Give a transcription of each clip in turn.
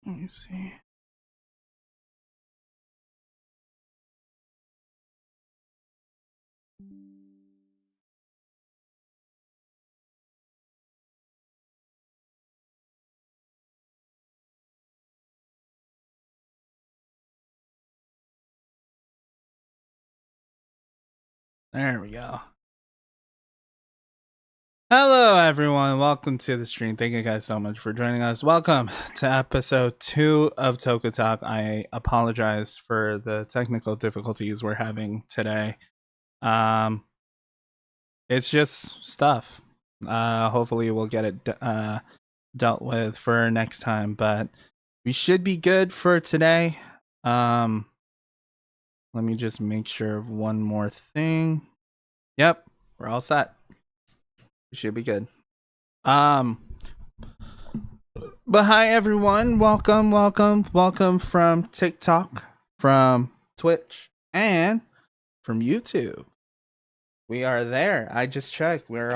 Let me see. There we go. Hello, everyone. Welcome to the stream. Thank you guys so much for joining us. Welcome to episode 2 of Toku Talk. I apologize for the technical difficulties we're having today. It's just stuff. Hopefully, we'll get it dealt with for next time, but we should be good for today. Let me just make sure of one more thing. Yep, we're all set. We should be good. But hi everyone, welcome from TikTok, from Twitch, and from YouTube. We are there. I just checked. We are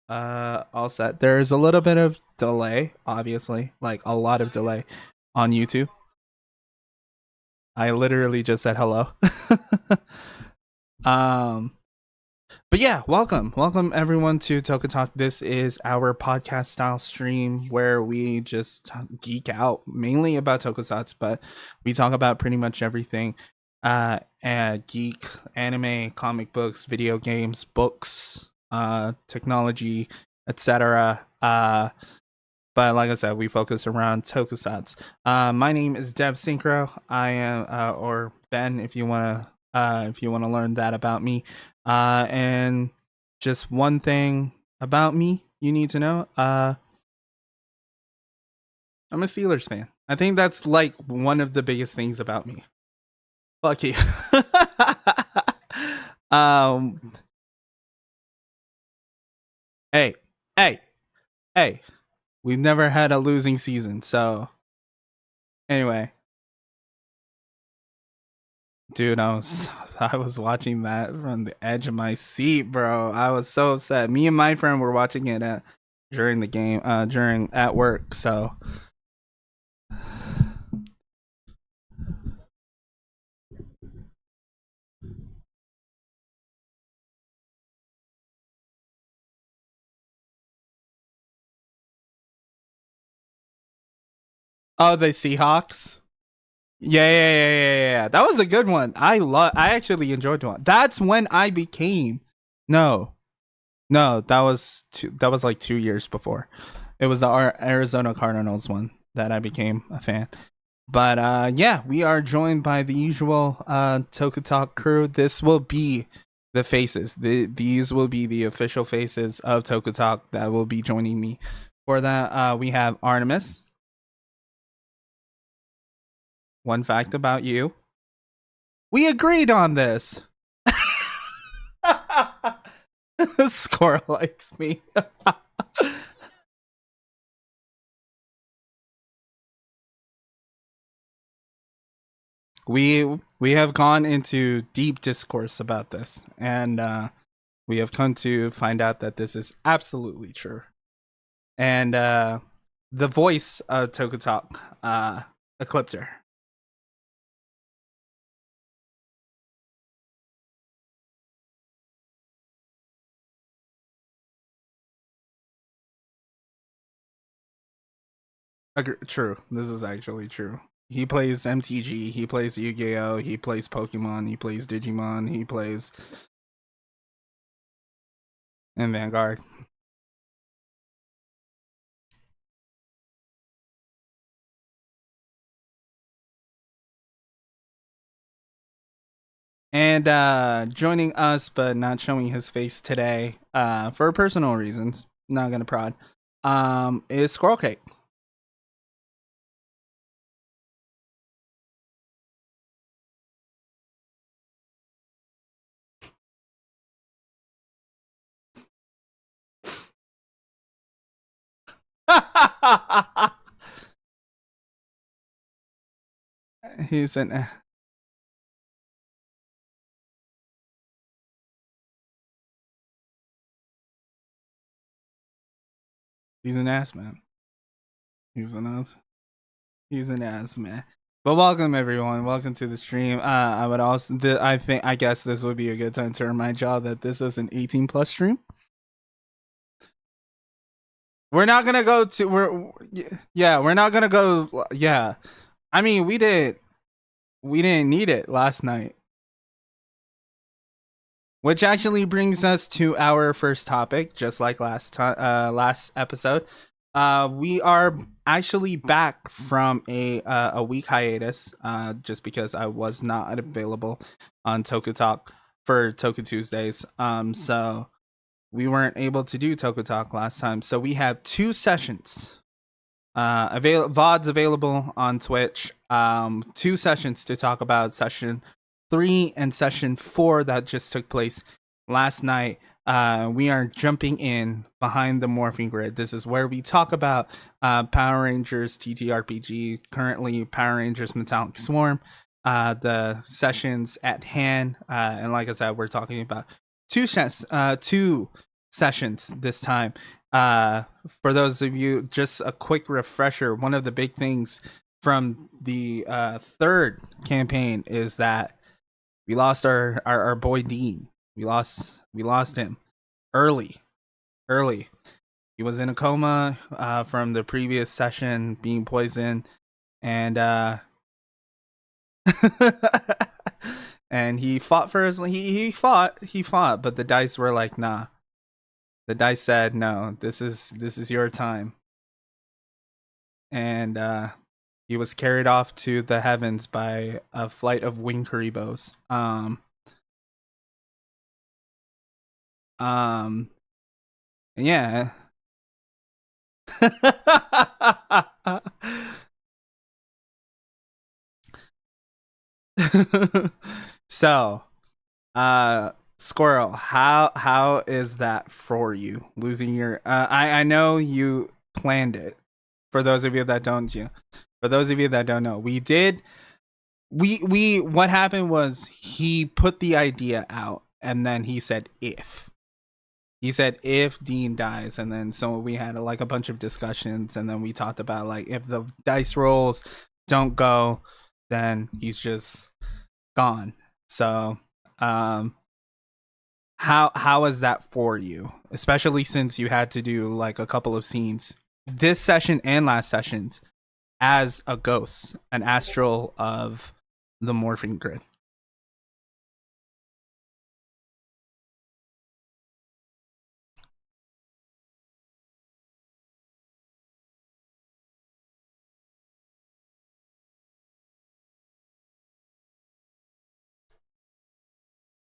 all set. There's a little bit of delay, obviously, like a lot of delay on YouTube. I literally just said hello. But yeah, welcome everyone to Toku Talk. This is our podcast style stream where we just geek out mainly about tokusatsu, but we talk about pretty much everything. Geek, anime, comic books, video games, books, technology, etc. But like I said, we focus around tokusatsu. My name is Dev Synchro. I am, or Ben, if you wanna learn that about me. And just one thing about me you need to know. I'm a Steelers fan. I think that's like one of the biggest things about me. Fuck you. um. Hey, hey, hey. We've never had a losing season, so anyway. Dude, I was watching that from the edge of my seat, bro. I was so upset. Me and my friend were watching it during the game, during at work. So, oh, the Seahawks. Yeah. That was a good one. I actually enjoyed one. That's when I became. No, no, that was like 2 years before. It was the Arizona Cardinals one that I became a fan. But yeah, we are joined by the usual Toku Talk crew. This will be the faces. These will be the official faces of Toku Talk that will be joining me. For that, we have Artemis. One fact about you. We agreed on this. Score likes me. we have gone into deep discourse about this, and we have come to find out that this is absolutely true. And the voice of Toku Talk, Ecliptor. True. This is actually true. He plays MTG. He plays Yu-Gi-Oh. He plays Pokemon. He plays Digimon. He plays in Vanguard. And joining us, but not showing his face today, for personal reasons. Not gonna prod. Is Squirrel Cake. He's an He's an ass man. He's an ass. He's an ass man. But welcome everyone. Welcome to the stream. I would also, I guess this would be a good time to remind y'all that this is an 18 plus stream. We're not gonna go to yeah, we're not gonna go yeah. I mean, we didn't need it last night. Which actually brings us to our first topic, just like last episode. We are actually back from a week hiatus, just because I was not available on Toku Talk for Toku Tuesdays. So we weren't able to do Toku Talk last time. So we have two sessions. VODs available on Twitch. Two sessions to talk about session 3 and session 4 that just took place last night. We are jumping in behind the morphing grid. This is where we talk about Power Rangers TTRPG, currently Power Rangers Metallic Swarm, the sessions at hand. And like I said, we're talking about two sessions this time. For those of you, just a quick refresher. One of the big things from the third campaign is that we lost our boy Dean. We lost him early. He was in a coma from the previous session, being poisoned, and and he fought for his he fought, but the dice were like, nah. The dice said, no, this is your time. And he was carried off to the heavens by a flight of winged Karibos. Yeah. So, Squirrel, how is that for you? Losing your I know you planned it. For those of you that don't know, we did we what happened was he put the idea out and then he said if Dean dies, and then so we had like a bunch of discussions, and then we talked about like if the dice rolls don't go, then he's just gone. So how is that for you, especially since you had to do like a couple of scenes this session and last sessions as a ghost, an astral of the morphing grid?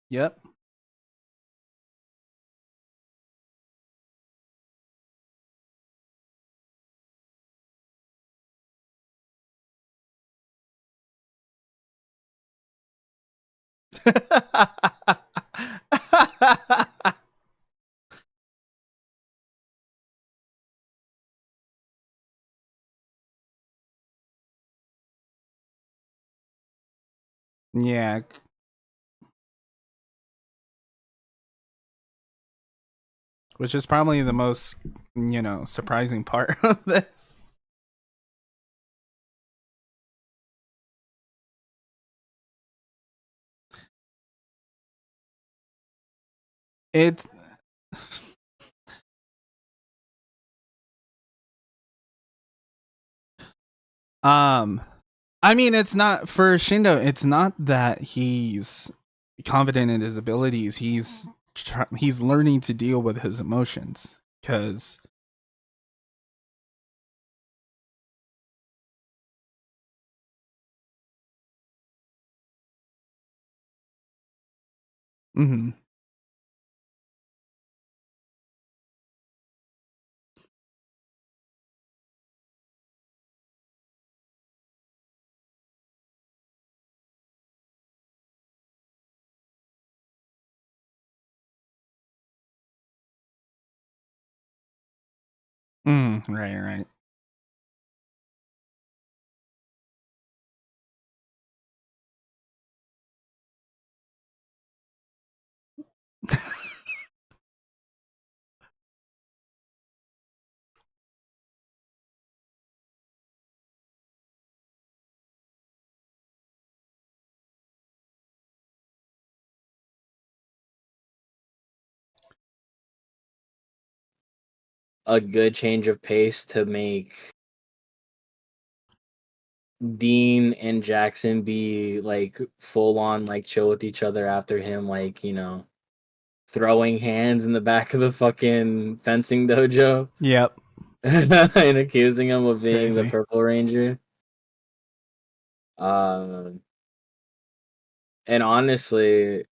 Yep. Yeah, which is probably the most, surprising part of this. It um I mean, it's not for Shindo, it's not that he's confident in his abilities. He's learning to deal with his emotions cuz mhm. Right. a good change of pace to make Dean and Jackson be like full on like chill with each other after him, like, you know, throwing hands in the back of the fucking fencing dojo. Yep. And accusing him of being the Crazy. Purple Ranger. And honestly,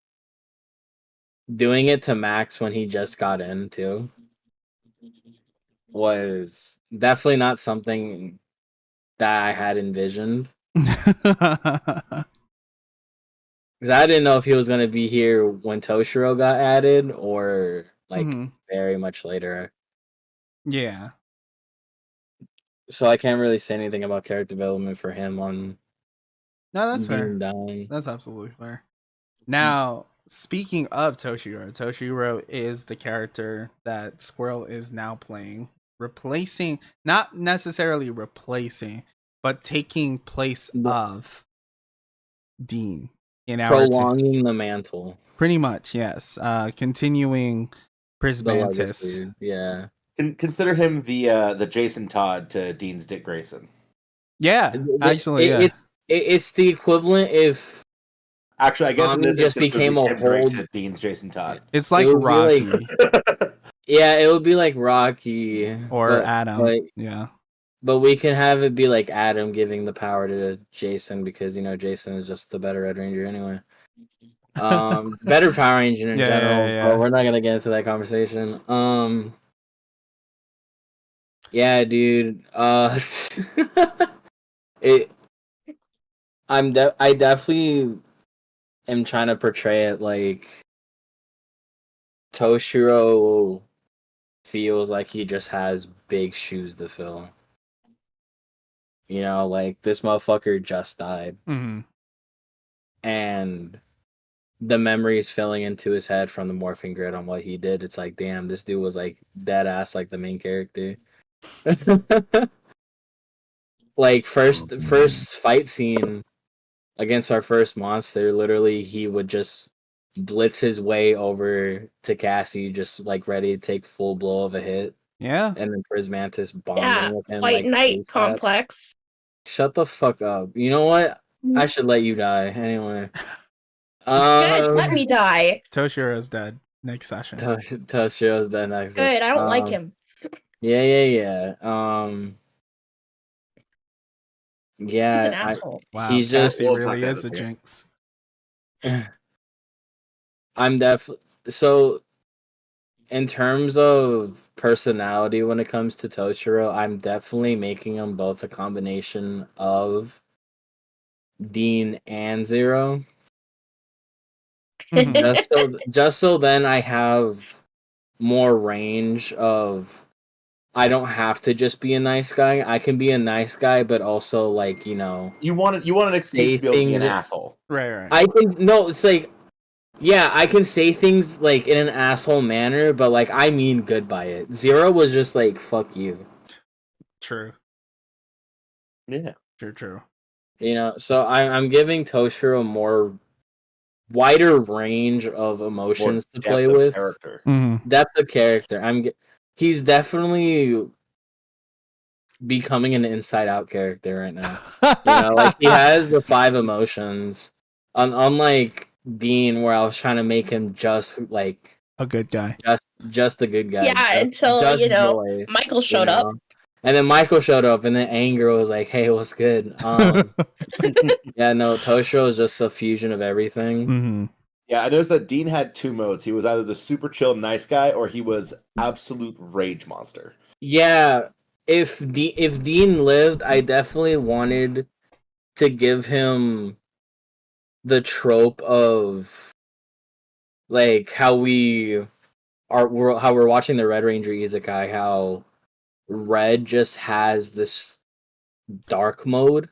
doing it to Max when he just got in too was definitely not something that I had envisioned. Because I didn't know if he was gonna be here when Toshiro got added or like very much later. Yeah. So I can't really say anything about character development for him on. No, that's fair. Dying. That's absolutely fair. Now, speaking of Toshiro, Toshiro is the character that Squirrel is now playing, replacing, not necessarily replacing, but taking place of Dean in our prolonging the mantle. Pretty much, yes. Continuing Prismantis. Yeah. Consider him the Jason Todd to Dean's Dick Grayson. Yeah, actually, yeah. It's the equivalent if. Actually, I guess in this just became a whole to Dean's Jason Todd. It's like Rocky. Yeah, it would be like Rocky or Adam. Yeah. But we can have it be like Adam giving the power to Jason because, you know, Jason is just the better Red Ranger anyway. Better Power Ranger in general. Yeah. But we're not gonna get into that conversation. Yeah, dude. I definitely am trying to portray it like Toshiro feels like he just has big shoes to fill. You know, like this motherfucker just died. And the memories filling into his head from the morphing grid on what he did. It's like, damn, this dude was like dead ass like the main character. Like first fight scene against our first monster, literally he would just blitz his way over to Cassie, just like ready to take full blow of a hit. Yeah. And then Prismantis bonding with him. White Knight complex. Shut the fuck up. You know what? I should let you die anyway. Good, let me die. Toshiro's dead next session. Toshiro's dead next session. Good, I don't like him. Yeah. Yeah, he's an asshole. Wow, he's just really is a jinx. I'm definitely so. In terms of personality, when it comes to Toshiro, I'm definitely making them both a combination of Dean and Zero. just so then I have more range of. I don't have to just be a nice guy. I can be a nice guy, but also like, you know, you want an excuse to be able to be an asshole. Right. I can it's like, yeah, I can say things like in an asshole manner, but like I mean good by it. Zero was just like fuck you. True. Yeah. True. You know, so I'm giving Toshiro more wider range of emotions to play with. Depth of character. He's definitely becoming an inside-out character right now. You know, like he has the 5 emotions. Unlike Dean, where I was trying to make him just like a good guy, just a good guy. Yeah, until you know joy, Michael showed up, and then Michael showed up, and then anger was like, "Hey, what's good?" Yeah, no, Toshiro is just a fusion of everything. Yeah, I noticed that Dean had 2 modes. He was either the super chill nice guy, or he was absolute rage monster. Yeah, if Dean lived, I definitely wanted to give him the trope of like how we're watching the Red Ranger Isekai, how Red just has this dark mode.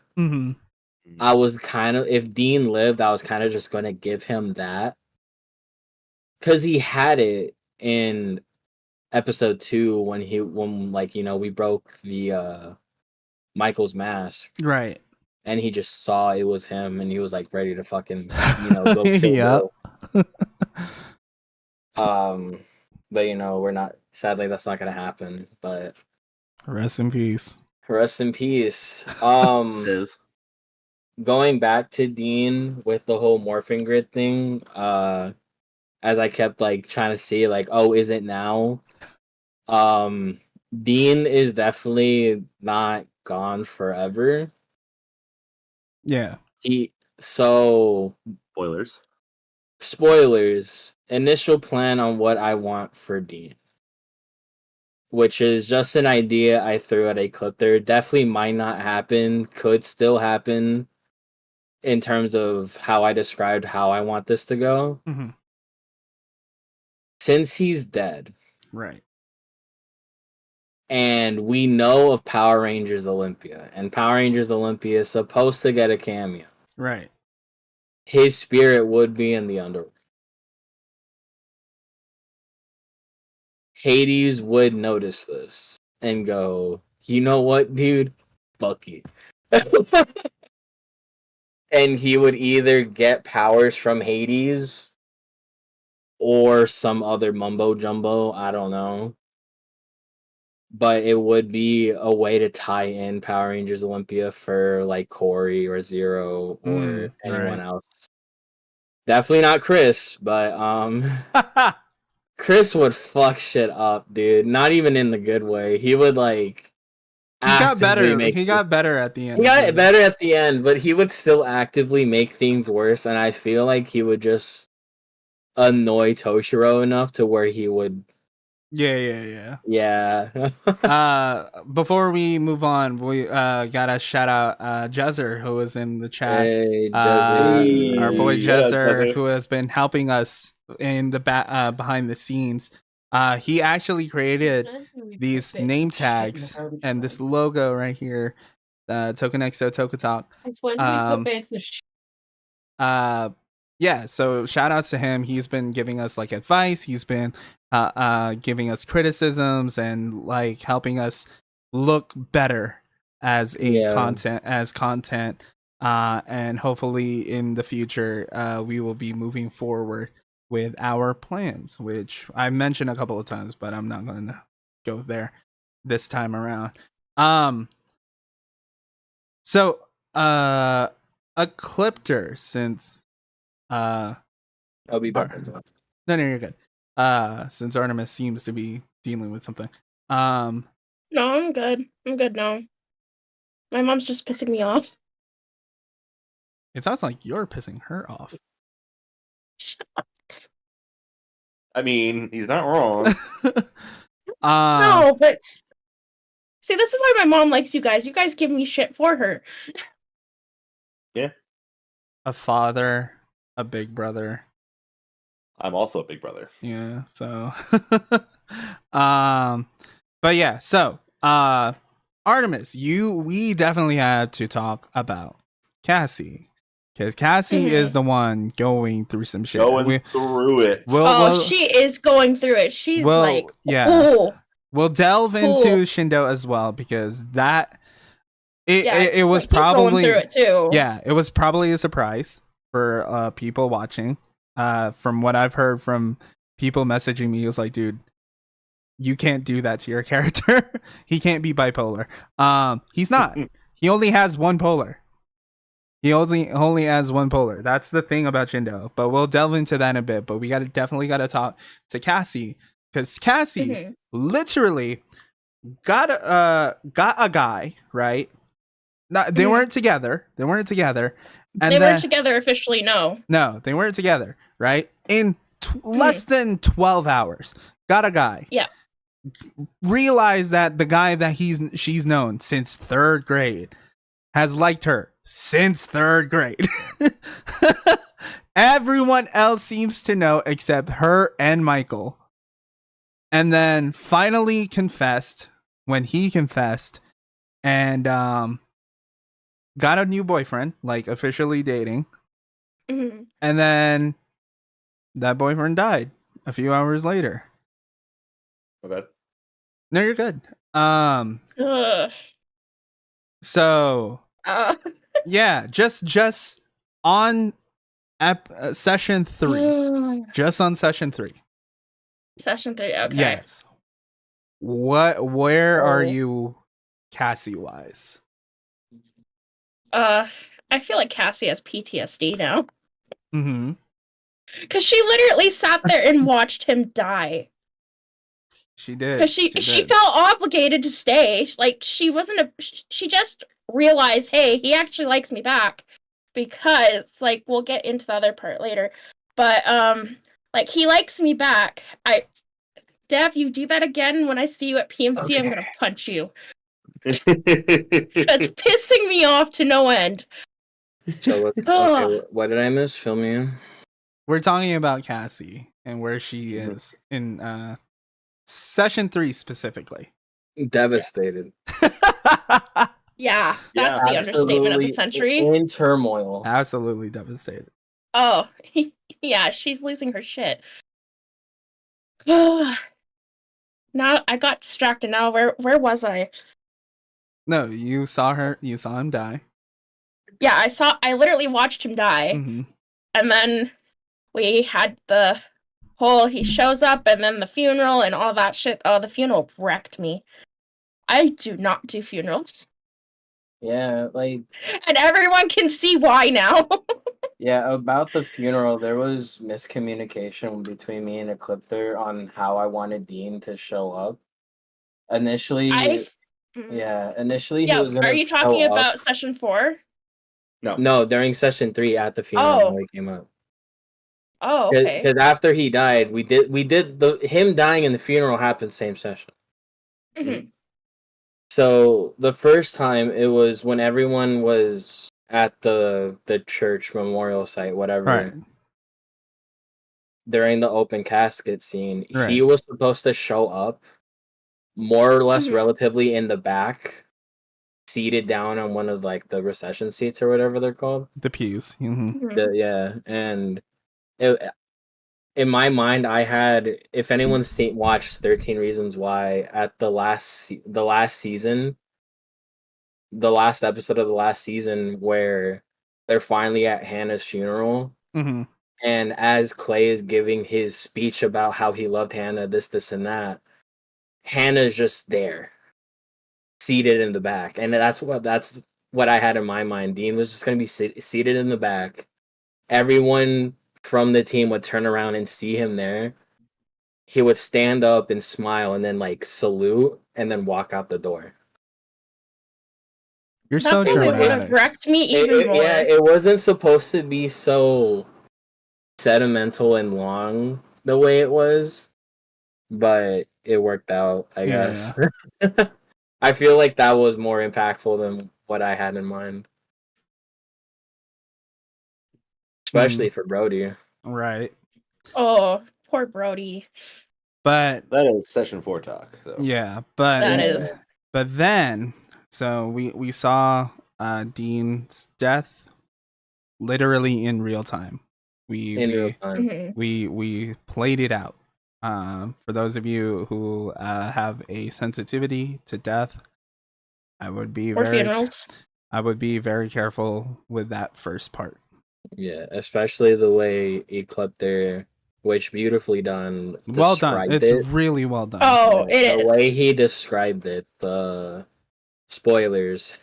I was kind of, if Dean lived, I was kind of just going to give him that. Because he had it in episode 2 when like, you know, we broke the Michael's mask. Right. And he just saw it was him and he was like ready to fucking, you know, go kill Bill. But you know, we're not sadly, that's not gonna happen. But rest in peace. Rest in peace. Is Going back to Dean with the whole morphing grid thing. As I kept like trying to see, like, oh, is it now? Dean is definitely not gone forever. Yeah. So spoilers. Spoilers. Initial plan on what I want for Dean, which is just an idea I threw at a clip there. Definitely might not happen. Could still happen in terms of how I described how I want this to go. Mm-hmm. Since he's dead. Right. And we know of Power Rangers Olympia. And Power Rangers Olympia is supposed to get a cameo. Right. His spirit would be in the underworld. Hades would notice this and go, you know what, dude? Fuck you. And he would either get powers from Hades or some other mumbo jumbo. I don't know. But it would be a way to tie in Power Rangers Olympia for like Corey or Zero or anyone else. Definitely not Chris, but Chris would fuck shit up, dude. Not even in the good way. He would like he got better. He got better at the end. He got better at the end, but he would still actively make things worse, and I feel like he would just annoy Toshiro enough to where he would Yeah. Before we move on, we gotta shout out Jezzer, who was in the chat. Hey, Jezzer. Our boy Jezzer, Jezzer. who has been helping us in the behind the scenes. He actually created these name tags and this logo right here, tokunexo Toku Talk. Yeah, so shout outs to him. He's been giving us like advice. He's been giving us criticisms and like helping us look better as content. And hopefully in the future, we will be moving forward with our plans, which I mentioned a couple of times, but I'm not going to go there this time around. So a Clipter, since I'll be back. No, you're good. Since Artemis seems to be dealing with something. No, I'm good. I'm good now. My mom's just pissing me off. It sounds like you're pissing her off. I mean, he's not wrong. No, but see, this is why my mom likes you guys. You guys give me shit for her. Yeah. A father, a big brother. I'm also a big brother. Yeah, so but yeah, so Artemis, we definitely had to talk about Cassie. Because Cassie is the one going through some shit. Through it. She is going through it. She's like, yeah. Oh. We'll delve into Shindo as well, because it was like probably going through it too. Yeah, it was probably a surprise for people watching. From what I've heard from people messaging me, it was like, dude, you can't do that to your character. He can't be bipolar. He's not. He only has one polar. Only has one polar. That's the thing about Shindo. But we'll delve into that in a bit. But we definitely gotta talk to Cassie, because Cassie literally got a guy, right? They weren't together. And they weren't together officially. No, they weren't together. Right? In less than 12 hours, got a guy. Yeah. Realized that the guy that she's known since 3rd grade has liked her since 3rd grade. Everyone else seems to know except her and Michael. And then finally confessed when he confessed, and got a new boyfriend, like officially dating. And then that boyfriend died a few hours later. Okay. No, you're good. So yeah, just on session 3. Just on session 3. Session 3, okay. Yes. Where are Oh. you Cassie wise? I feel like Cassie has PTSD now. Mm-hmm. Because she literally sat there and watched him die. She did. Because she felt obligated to stay. Like, she wasn't she just realized, hey, he actually likes me back. Because, like, we'll get into the other part later. But, like, he likes me back. Dev, you do that again when I see you at PMC, I'm gonna punch you. That's pissing me off to no end. So okay, what did I miss? Fill me in. We're talking about Cassie and where she is in session 3 specifically. Devastated. Yeah, that's the understatement of the century. In turmoil. Absolutely devastated. Oh, yeah, she's losing her shit. Now I got distracted. Now where was I? No, you saw him die. Yeah, I literally watched him die. Mm-hmm. And then we had the whole he shows up and then the funeral and all that shit. Oh, the funeral wrecked me. I do not do funerals. Yeah, like, and everyone can see why now. yeah, about the funeral, there was miscommunication between me and Eclipter on how I wanted Dean to show up. Initially, he was gonna Are you talking show up. about session 4? No, during session 3 at the funeral when he came up. Oh, okay. Because after he died, we did him dying and the funeral happened same session. Mm-hmm. So the first time it was when everyone was at the church memorial site, whatever. Right. During the open casket scene, Right. he was supposed to show up more or less relatively in the back, seated down on one of like the recession seats or whatever they're called. The pews. Mm-hmm. And in my mind, I had, if anyone's watched 13 Reasons Why at the last season, the last episode of the last season where they're finally at Hannah's funeral, Mm-hmm. and as Clay is giving his speech about how he loved Hannah, this, and that, Hannah's just there, seated in the back, and that's what I had in my mind. Dean was just going to be seated in the back. Everyone from the team would turn around and see him there. He would stand up and smile and then like salute and then walk out the door. You're so dramatic. Would have wrecked me even more. Yeah, it wasn't supposed to be so sentimental and long the way it was, but it worked out, I guess. Yeah. I feel like that was more impactful than what I had in mind. Especially for Brody. Right. Oh, poor Brody. But that is session 4 talk. So. Yeah, but that is. But then, so we saw Dean's death literally in real time. We played it out. For those of you who have a sensitivity to death, I would be funerals. I would be very careful with that first part. Yeah, especially the way Eclipter, which beautifully done. Well done. It's really well done. Oh, it is. The way he described it, the spoilers,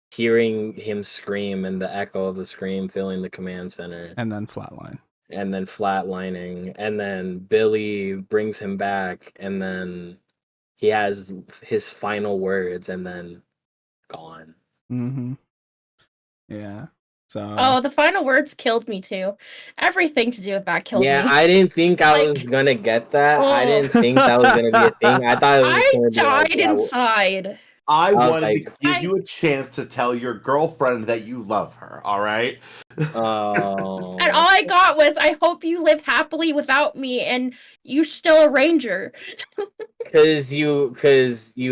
hearing him scream and the echo of the scream filling the command center. And then flatline. And then flatlining. And then Billy brings him back. And then he has his final words and then gone. Mm-hmm. Yeah. So. Oh, the final words killed me too. Everything to do with that killed me. Yeah, I didn't think I was gonna get that. I didn't think that was gonna be a thing. I thought it was I died inside. I wanted to give you a chance to tell your girlfriend that you love her, all right? Oh. And all I got was, I hope you live happily without me and you're still a ranger. Cause you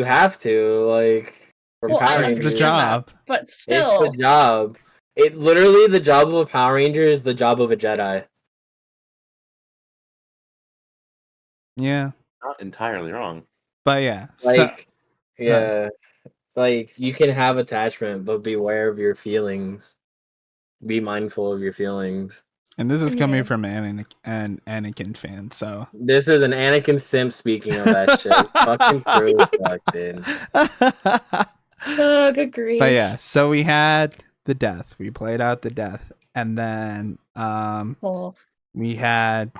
have to, like, that's the job. But still. It's the job. It literally, the job of a Power Ranger is the job of a Jedi. Yeah. Not entirely wrong. But yeah. Like, yeah. Like, you can have attachment, but beware of your feelings. Be mindful of your feelings. And this is coming Yeah. from an Anakin fan, so This is an Anakin simp speaking of that shit. Fucking true as fuck, dude. Oh, good grief. But yeah, so we had the death. We played out the death, and then Oh. we had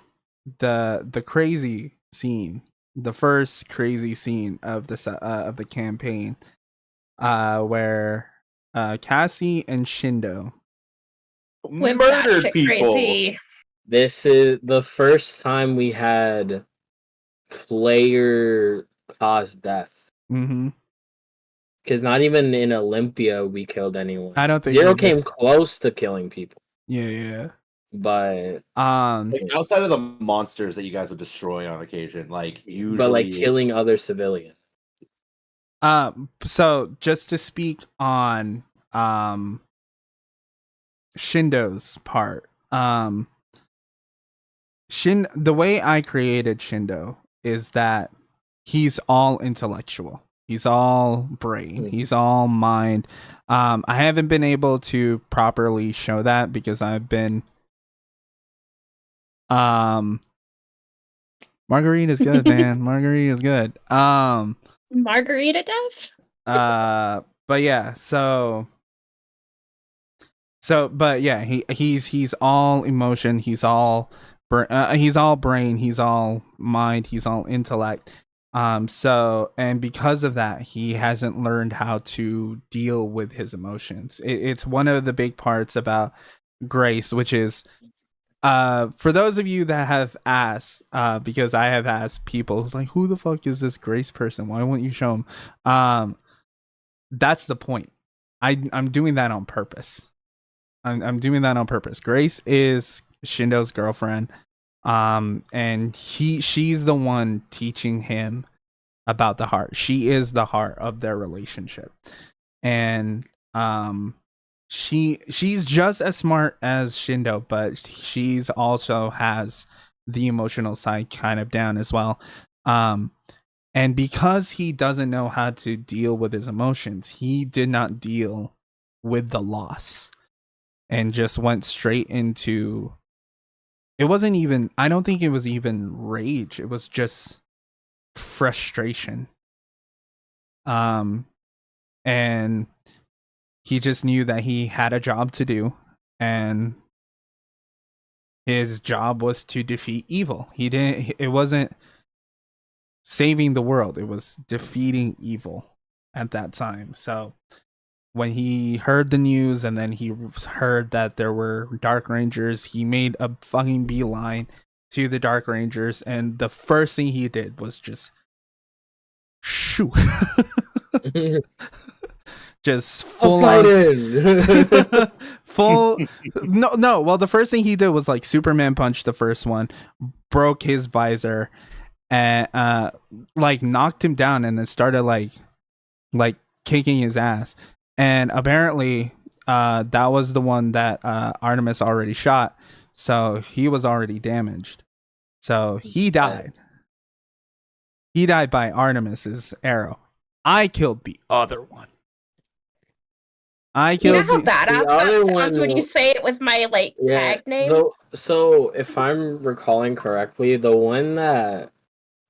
the crazy scene, the first crazy scene of the campaign, where Cassie and Shindo Went Murdered batshit people. crazy. This is the first time we had player cause death. Mm-hmm. Because not even in Olympia we killed anyone. I don't think Zero we did. came close to killing people, Yeah. but Like outside of the monsters that you guys would destroy on occasion, like usually, like killing other civilians. So just to speak on Shindo's part, the way I created Shindo is that he's all intellectual. He's all brain. He's all mind. I haven't been able to properly show that because I've been Marguerite is good, man. Marguerite is good. Margarita death? But yeah, but yeah, he's all emotion, he's all brain, he's all mind, he's all intellect. So, and because of that, he hasn't learned how to deal with his emotions. It's one of the big parts about Grace, which is for those of you that have asked, because I have asked people, it's like, who the fuck is this Grace person? Why won't you show him? That's the point. I'm doing that on purpose. I'm doing that on purpose. Grace is Shindo's girlfriend, and she's the one teaching him about the heart. She is the heart of their relationship, and she's just as smart as Shindo, but she's also has the emotional side kind of down as well. And because he doesn't know how to deal with his emotions, he did not deal with the loss and just went straight into, it wasn't even, I don't think it was even rage. It was just frustration. And he just knew that he had a job to do, and his job was to defeat evil. It wasn't saving the world, it was defeating evil at that time. So when he heard the news and then he heard that there were Dark Rangers, he made a fucking beeline to the Dark Rangers, and the first thing he did was just shoot. Just full on full no well, the first thing he did was like Superman punch the first one, broke his visor, and like knocked him down, and then started like kicking his ass. And apparently that was the one that Artemis already shot, so he was already damaged, so he died. He died by Artemis's arrow. I killed the other one. You know how badass that sounds when you say it with my tag name? So if I'm recalling correctly, the one that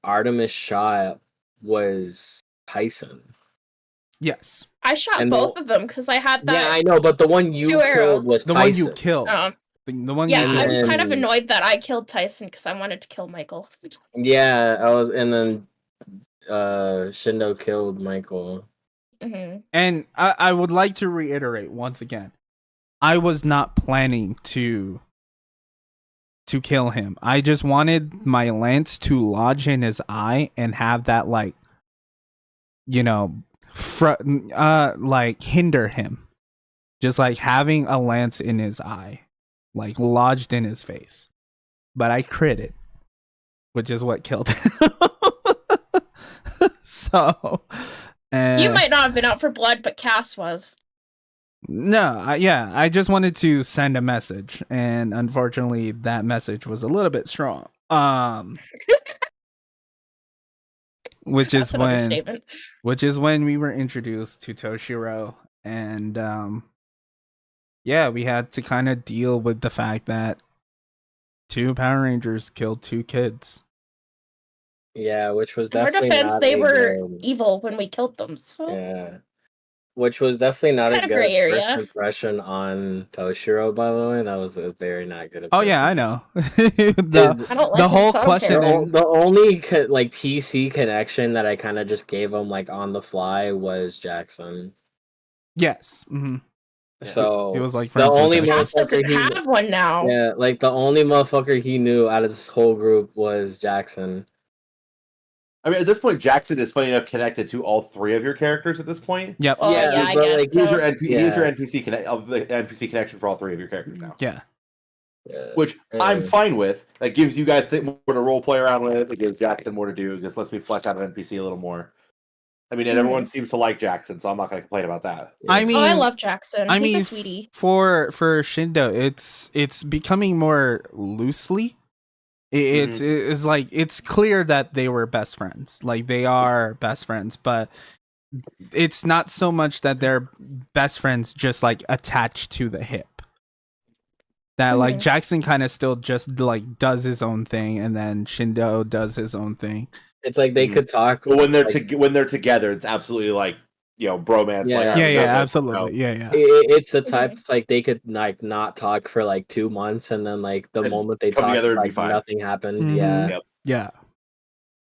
Artemis shot was Tyson. Yes. I shot both of them because I had that. Yeah, I know, but the one you killed was the Tyson. one you killed. The one yeah, you killed. I'm kind of annoyed that I killed Tyson because I wanted to kill Michael. Yeah, and then Shindo killed Michael. Mm-hmm. And I would like to reiterate once again, I was not planning to kill him. I just wanted my lance to lodge in his eye and have that hinder him. Just like having a lance in his eye, like lodged in his face. But I critted, which is what killed him. So you might not have been out for blood, but Cass was. No, I just wanted to send a message, and unfortunately that message was a little bit strong. Which is when we were introduced to Toshiro, and we had to kind of deal with the fact that 2 Power Rangers killed 2 kids. Yeah, which was In our definitely defense, not they a were good. evil when we killed them. So Yeah, which was definitely not a kind of good gray first area. impression on Toshiro. By the way, that was a very not good Oh yeah, impression. I know. Is- I don't like the him, whole so I don't care. questioning. The only like PC connection that I kind of just gave him like on the fly was Jackson. Yes. Mm-hmm. So He was like the friends with only Jackson. Cass doesn't motherfucker have one now. yeah, like the only motherfucker he knew out of this whole group was Jackson. I mean, at this point, Jackson is funny enough connected to all 3 of your characters at this point. Yep. Well, yeah, I but guess like He's so. your Yeah. NPC NPC connection for all 3 of your characters now. Yeah. Which I'm fine with. That gives you guys more to role play around with. It gives Jackson more to do. It just lets me flesh out an NPC a little more. I mean, and everyone seems to like Jackson, so I'm not going to complain about that. I mean, I love Jackson. He's a sweetie. for Shindo, it's becoming more loosely. It's like it's clear that they were best friends. Like they are best friends, but it's not so much that they're best friends just like attached to the hip. That like Jackson kind of still just like does his own thing, and then Shindo does his own thing. It's like they could talk, but when they're like, when they're together, it's absolutely like bromance. Yeah. like Yeah, absolutely, yeah. It's the type like they could like not talk for like 2 months, and then like the And moment they come talk, together and be like fine. nothing happened. Mhm. Yeah. Yep.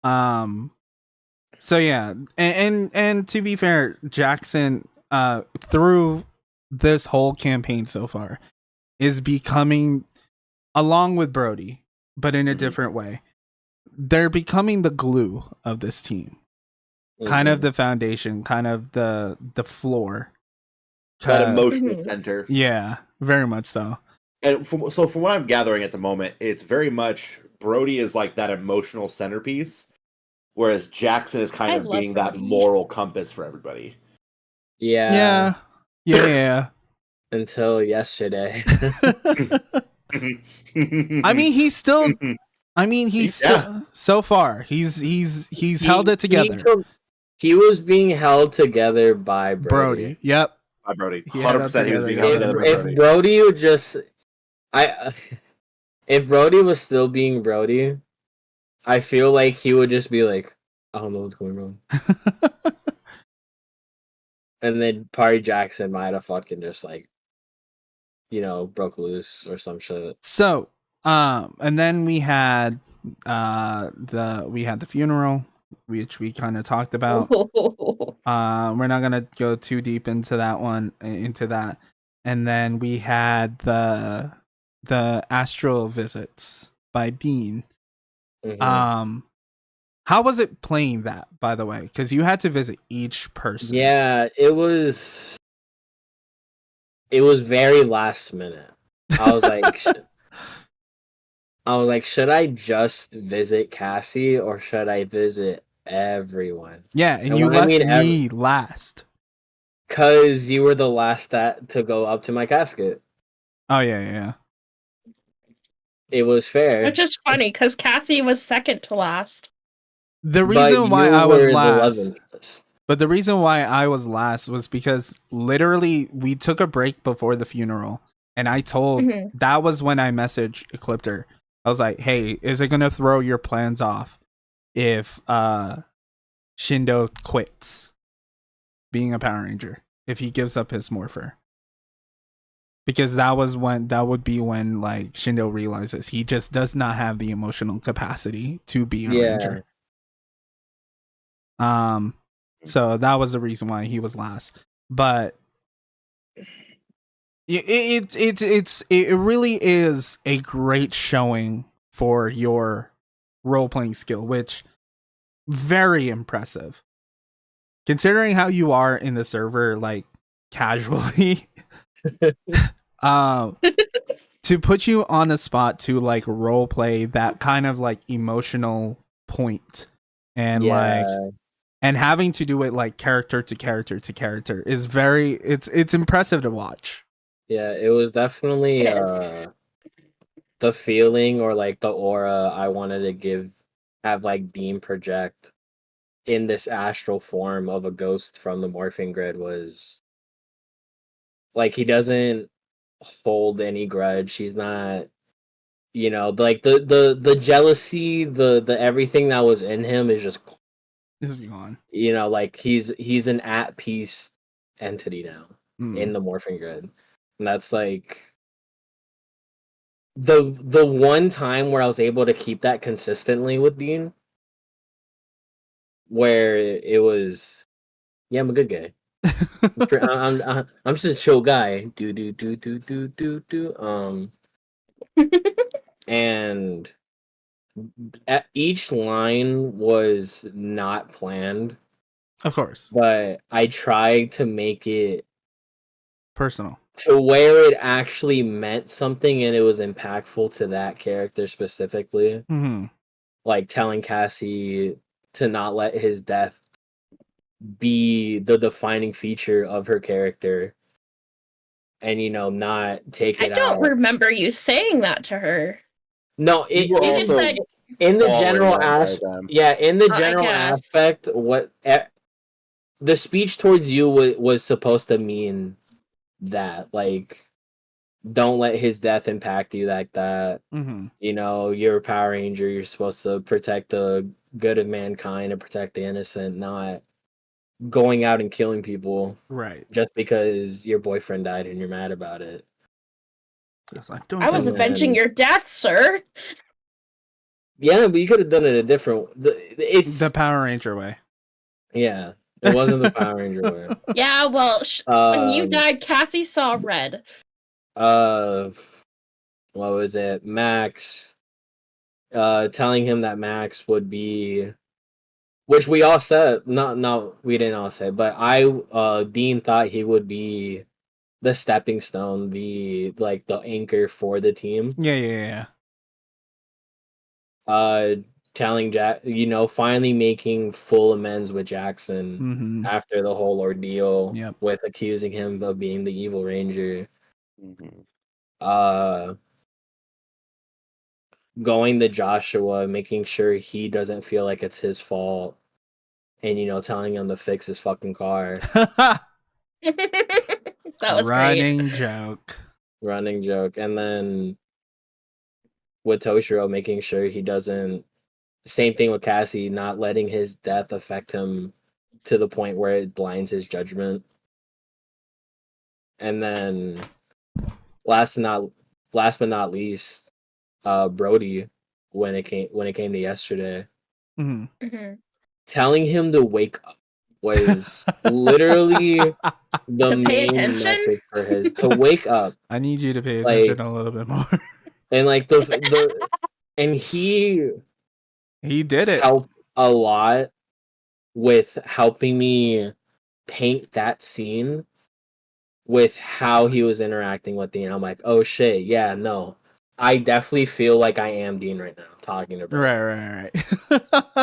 Yeah. So yeah, and to be fair, Jackson through this whole campaign so far is becoming, along with Brody, but in a different way. They're becoming the glue of this team. Kind of the foundation, kind of the floor. That emotional center. Yeah, very much so. And from what I'm gathering at the moment, it's very much Brody is like that emotional centerpiece, whereas Jackson is kind of being that moral compass for everybody. Yeah. Yeah. Until yesterday. I mean, he's still. So far he's held it together. He was being held together by Brody. Yep. By Brody. 100% he was being held together by Brody. If Brody would just if Brody was still being Brody, I feel like he would just be like, I don't know what's going on. And then Party Jackson might have fucking just like, broke loose or some shit. So, and then we had the funeral, which we kind of talked about. We're not gonna go too deep into that. And then we had the astral visits by Dean. How was it playing that, by the way? Because you had to visit each person. Yeah, it was very last minute. I was like, should I just visit Cassie or should I visit everyone? Yeah, and you left me last. Because you were the last to go up to my casket. Oh, yeah. It was fair. Which is funny, because Cassie was second to last. The reason why I was last... But the reason why I was last was because literally we took a break before the funeral, and I told that was when I messaged Eclipter. I was like, "Hey, is it gonna throw your plans off if Shindo quits being a Power Ranger, if he gives up his morpher?" Because that would be when like Shindo realizes he just does not have the emotional capacity to be a Ranger. So that was the reason why he was last. But it really is a great showing for your role playing skill, which very impressive. Considering how you are in the server, like casually, to put you on the spot to like role play that kind of like emotional point and and having to do it like character to character to character is it's impressive to watch. Yeah, it was definitely the feeling or like the aura I wanted to have like Dean project in this astral form of a ghost from the morphing grid was like he doesn't hold any grudge. He's not you know, like the jealousy, the everything that was in him is just, This is gone. you know, like he's an at peace entity now in Mm. the morphing grid, and that's like the one time where I was able to keep that consistently with Dean, where it was, yeah, I'm a good guy. I'm just a chill guy. Do. And each line was not planned, Of course. but I tried to make it Personal. to where it actually meant something and it was impactful to that character specifically. Mm-hmm. Like telling Cassie to not let his death be the defining feature of her character, and you know, not take I it don't out. remember you saying that to her. No, You were it just also said- in the bawling general the entire aspect. time. Yeah, in the I general guess. aspect, what the speech towards you was supposed to mean that, like, don't let his death impact you like that. Mm-hmm. You know, you're a Power Ranger. You're supposed to protect the good of mankind and protect the innocent, not going out and killing people Right. just because your boyfriend died and you're mad about it. I was like, don't I was tell me. avenging your death, sir. Yeah, but you could have done it a different. It's The Power Ranger way. yeah. It wasn't the Power Ranger way. Yeah, well, when you died, Cassie saw red. What was it? Max. Telling him that Max would be, which we all said. No, we didn't all say, but Dean thought he would be the stepping stone, the anchor for the team. Yeah. Telling Jack, you know, finally making full amends with Jackson Mm-hmm. after the whole ordeal. Yep. With accusing him of being the evil ranger. Mm-hmm. Going to Joshua, making sure he doesn't feel like it's his fault, and you know, telling him to fix his fucking car. That was Running great. joke. Running joke. And then with Toshiro, making sure he doesn't, same thing with Cassie, not letting his death affect him to the point where it blinds his judgment. And then last but not least, Brody, when it came to yesterday, Mm-hmm. Mhm. telling him to wake up was literally the To pay main attention? message for his, to wake up. I need you to pay Like- attention a little bit more. And like the and he did it. helped a lot with helping me paint that scene with how he was interacting with Dean. I'm like, oh shit, yeah, no. I definitely feel like I am Dean right now, talking about Right.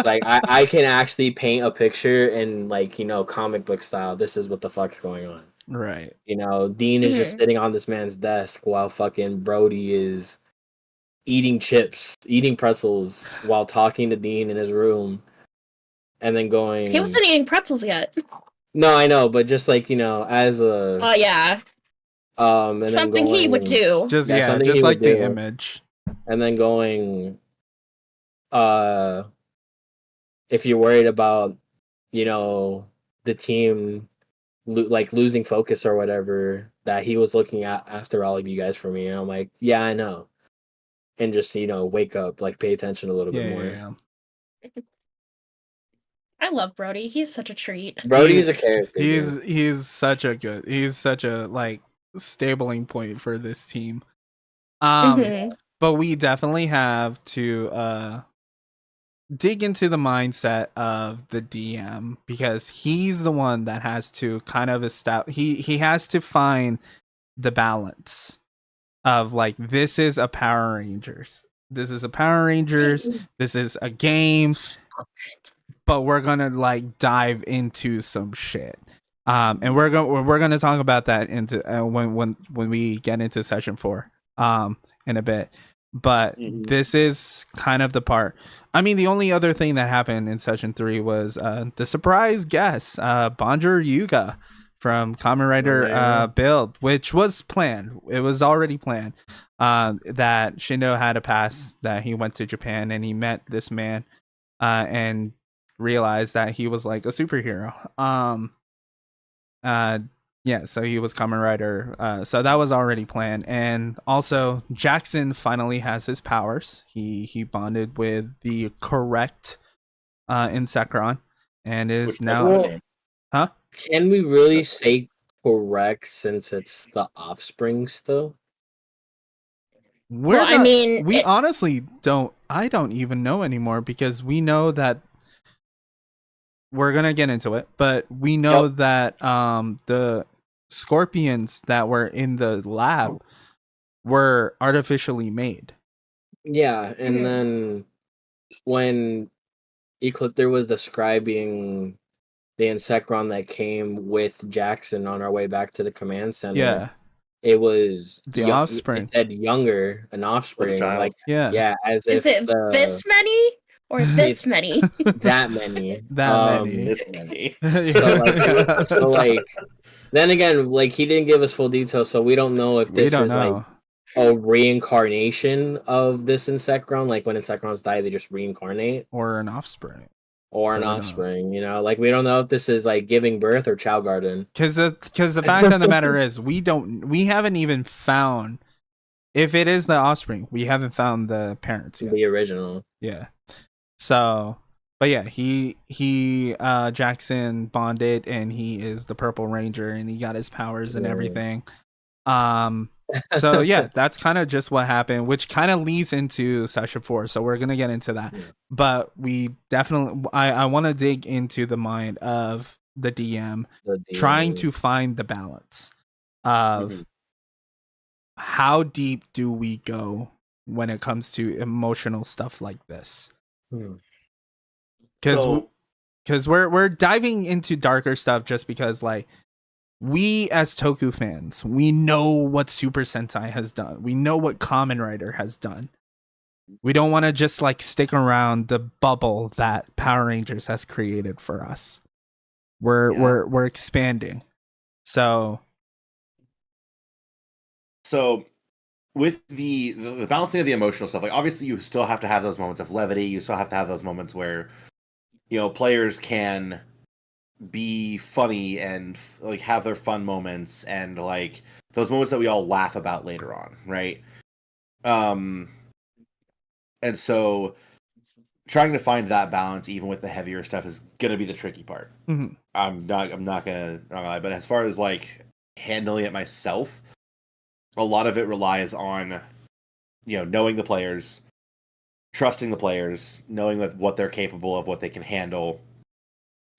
like I can actually paint a picture in, like, you know, comic book style. This is what the fuck's going on. Right. You know, Dean is just Mhm. sitting on this man's desk while fucking Brody is eating chips, eating pretzels while talking to Dean in his room, and then going. He wasn't eating pretzels yet. No, I know, but just like, you know, as a Oh yeah, and something then going, he would do. Just Yeah, something just he like would the do. image. and then going, if you're worried about, you know, the team like losing focus or whatever, that he was looking at after all of you guys for me, and I'm like, yeah, I know, and just, you know, wake up, like pay attention a little bit more. Yeah. I love Brody. He's such a treat. Brody's a character. He's such a like stabling point for this team. Mhm. But we definitely have to dig into the mindset of the DM, because he's the one that has to kind of establish, he has to find the balance of, like, this is a Power Rangers. This is a Power Rangers. This is a game, but we're gonna like dive into some shit. And we're gonna talk about that into when we get into session 4 in a bit. But this is kind of the part. I mean, the only other thing that happened in session 3 was the surprise guest, Bonjour Yuga from Kamen Rider build, which was planned. It was already planned that Shindo had a past, that he went to Japan and he met this man and realized that he was like a superhero. Yeah, so he was Kamen Rider. So that was already planned. And also Jackson finally has his powers. He bonded with the correct Insecron and is now huh? Can we really say correct since it's the offspring still? I mean, we honestly don't. I don't even know anymore, because we know that we're gonna get into it, but we know that the scorpions that were in the lab were artificially made. Yeah, and then when Eclipter was describing the Insecron that came with Jackson on our way back to the command center, Yeah, it was the offspring. It said younger, an offspring, like as is if it this many or this many? That many, this many. So like, then again, like he didn't give us full details, so we don't know if this is like a reincarnation of this Insecron, like when Insecrons die, they just reincarnate, or an offspring. Or an offspring, you know, like we don't know if this is like giving birth or Chow Garden. Because the fact of the matter is, we haven't even found, if it is the offspring, we haven't found the parents yet. The original. Yeah. So, but yeah, he Jackson bonded, and he is the Purple Ranger, and he got his powers and everything. So yeah, that's kind of just what happened, which kind of leads into session 4. So we're gonna get into that, but we definitely, I want to dig into the mind of the DM, trying to find the balance of how deep do we go when it comes to emotional stuff like this, because we're diving into darker stuff just because, like, we as Toku fans, we know what Super Sentai has done. We know what Kamen Rider has done. We don't want to just like stick around the bubble that Power Rangers has created for us. We're expanding. So with the balancing of the emotional stuff, like obviously you still have to have those moments of levity. You still have to have those moments where, you know, players can be funny and like have their fun moments, and like those moments that we all laugh about later on, right? And so trying to find that balance even with the heavier stuff is gonna be the tricky part. I'm not gonna lie, but as far as like handling it myself, a lot of it relies on, you know, knowing the players, trusting the players, knowing what they're capable of, what they can handle,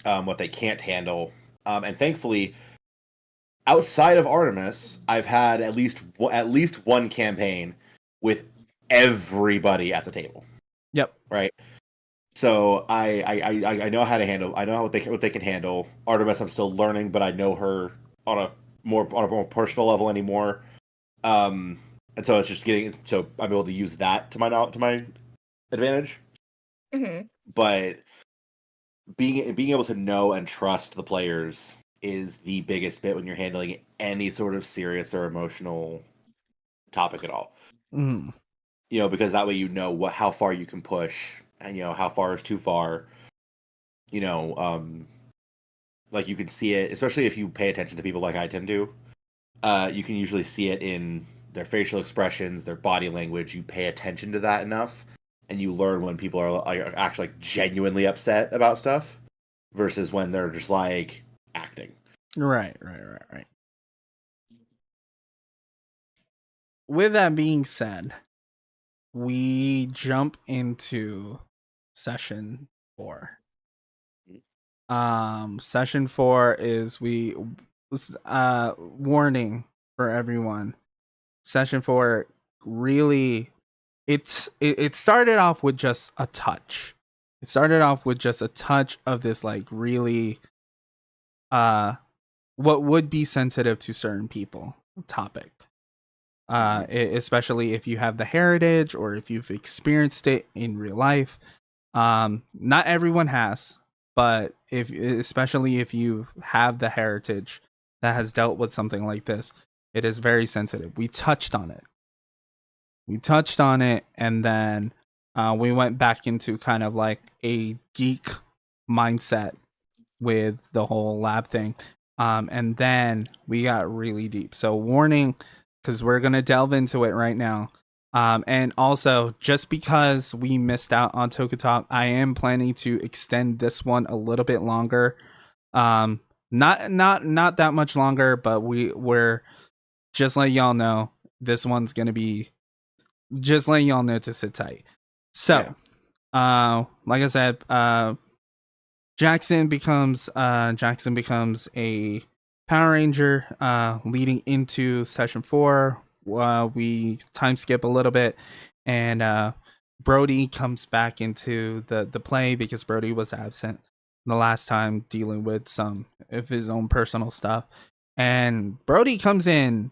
what they can't handle. And thankfully, outside of Artemis, I've had at least one campaign with everybody at the table. Yep. Right. So I know how to handle. I know what they can handle. Artemis, I'm still learning, but I know her on a more personal level anymore. And so it's just so I'm able to use that to my advantage. But being able to know and trust the players is the biggest bit when you're handling any sort of serious or emotional topic at all. You know, because that way you know how far you can push, and you know how far is too far. You know, like you can see it, especially if you pay attention to people like I tend to. You can usually see it in their facial expressions, their body language. You pay attention to that enough, and you learn when people are actually like genuinely upset about stuff versus when they're just like acting. Right. With that being said, we jump into session 4. Session 4 is warning for everyone. Session 4 really, it started off with just a touch. It started off with just a touch of this like really what would be sensitive to certain people topic. Especially if you have the heritage or if you've experienced it in real life. Not everyone has, but especially if you have the heritage, that has dealt with something like this. It is very sensitive. We touched on it. And then we went back into kind of like a geek mindset with the whole lab thing. And then we got really deep. So warning, because we're gonna delve into it right now. And also, just because we missed out on Toku Talk, I am planning to extend this one a little bit longer. Not that much longer, but we're just letting y'all know this one's gonna be, just letting y'all know to sit tight. So, like I said, Jackson becomes a Power Ranger leading into session 4. We time skip a little bit, and Brody comes back into the play because Brody was absent the last time dealing with some of his own personal stuff. And Brody comes in,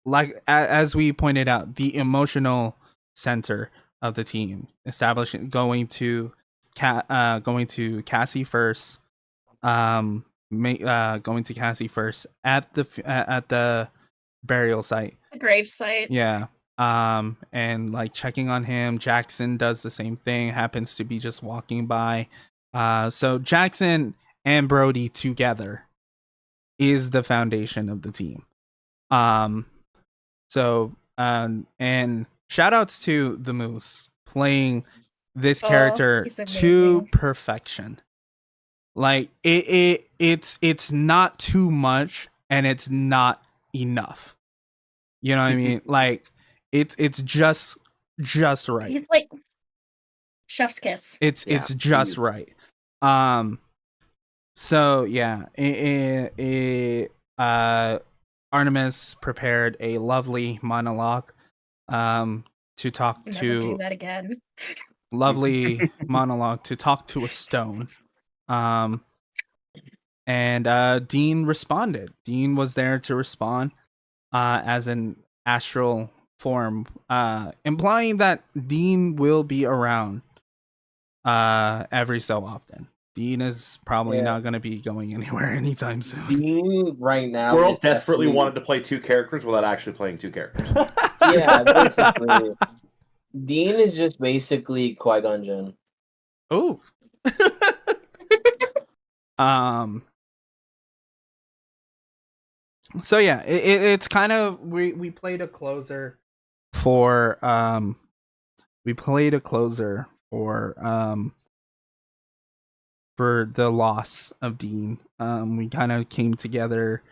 like as we pointed out, the emotional center of the team, establishing going to Cassie first, going to Cassie first at the burial site, The grave site. yeah. And like checking on him. Jackson does the same thing, happens to be just walking by. So Jackson and Brody together is the foundation of the team. And shout outs to the Moose playing this character he's to amazing. perfection. Like it's not too much and it's not enough. You know what I mean? Like it's just right. He's like chef's kiss. It's just right. So yeah, Artemis prepared a lovely monologue to talk Never to do that again. lovely monologue to talk to a stone. And Dean responded. Dean was there to respond as an astral form, implying that Dean will be around every so often. Dean is probably not going to be going anywhere anytime soon. Dean right now. Squirrels desperately wanted to play 2 characters without actually playing 2 characters. Yeah, basically. Dean is just basically Qui-Gon Jinn. Oh. So yeah, it's kind of we played a closer for for the loss of Dean. We kind of came together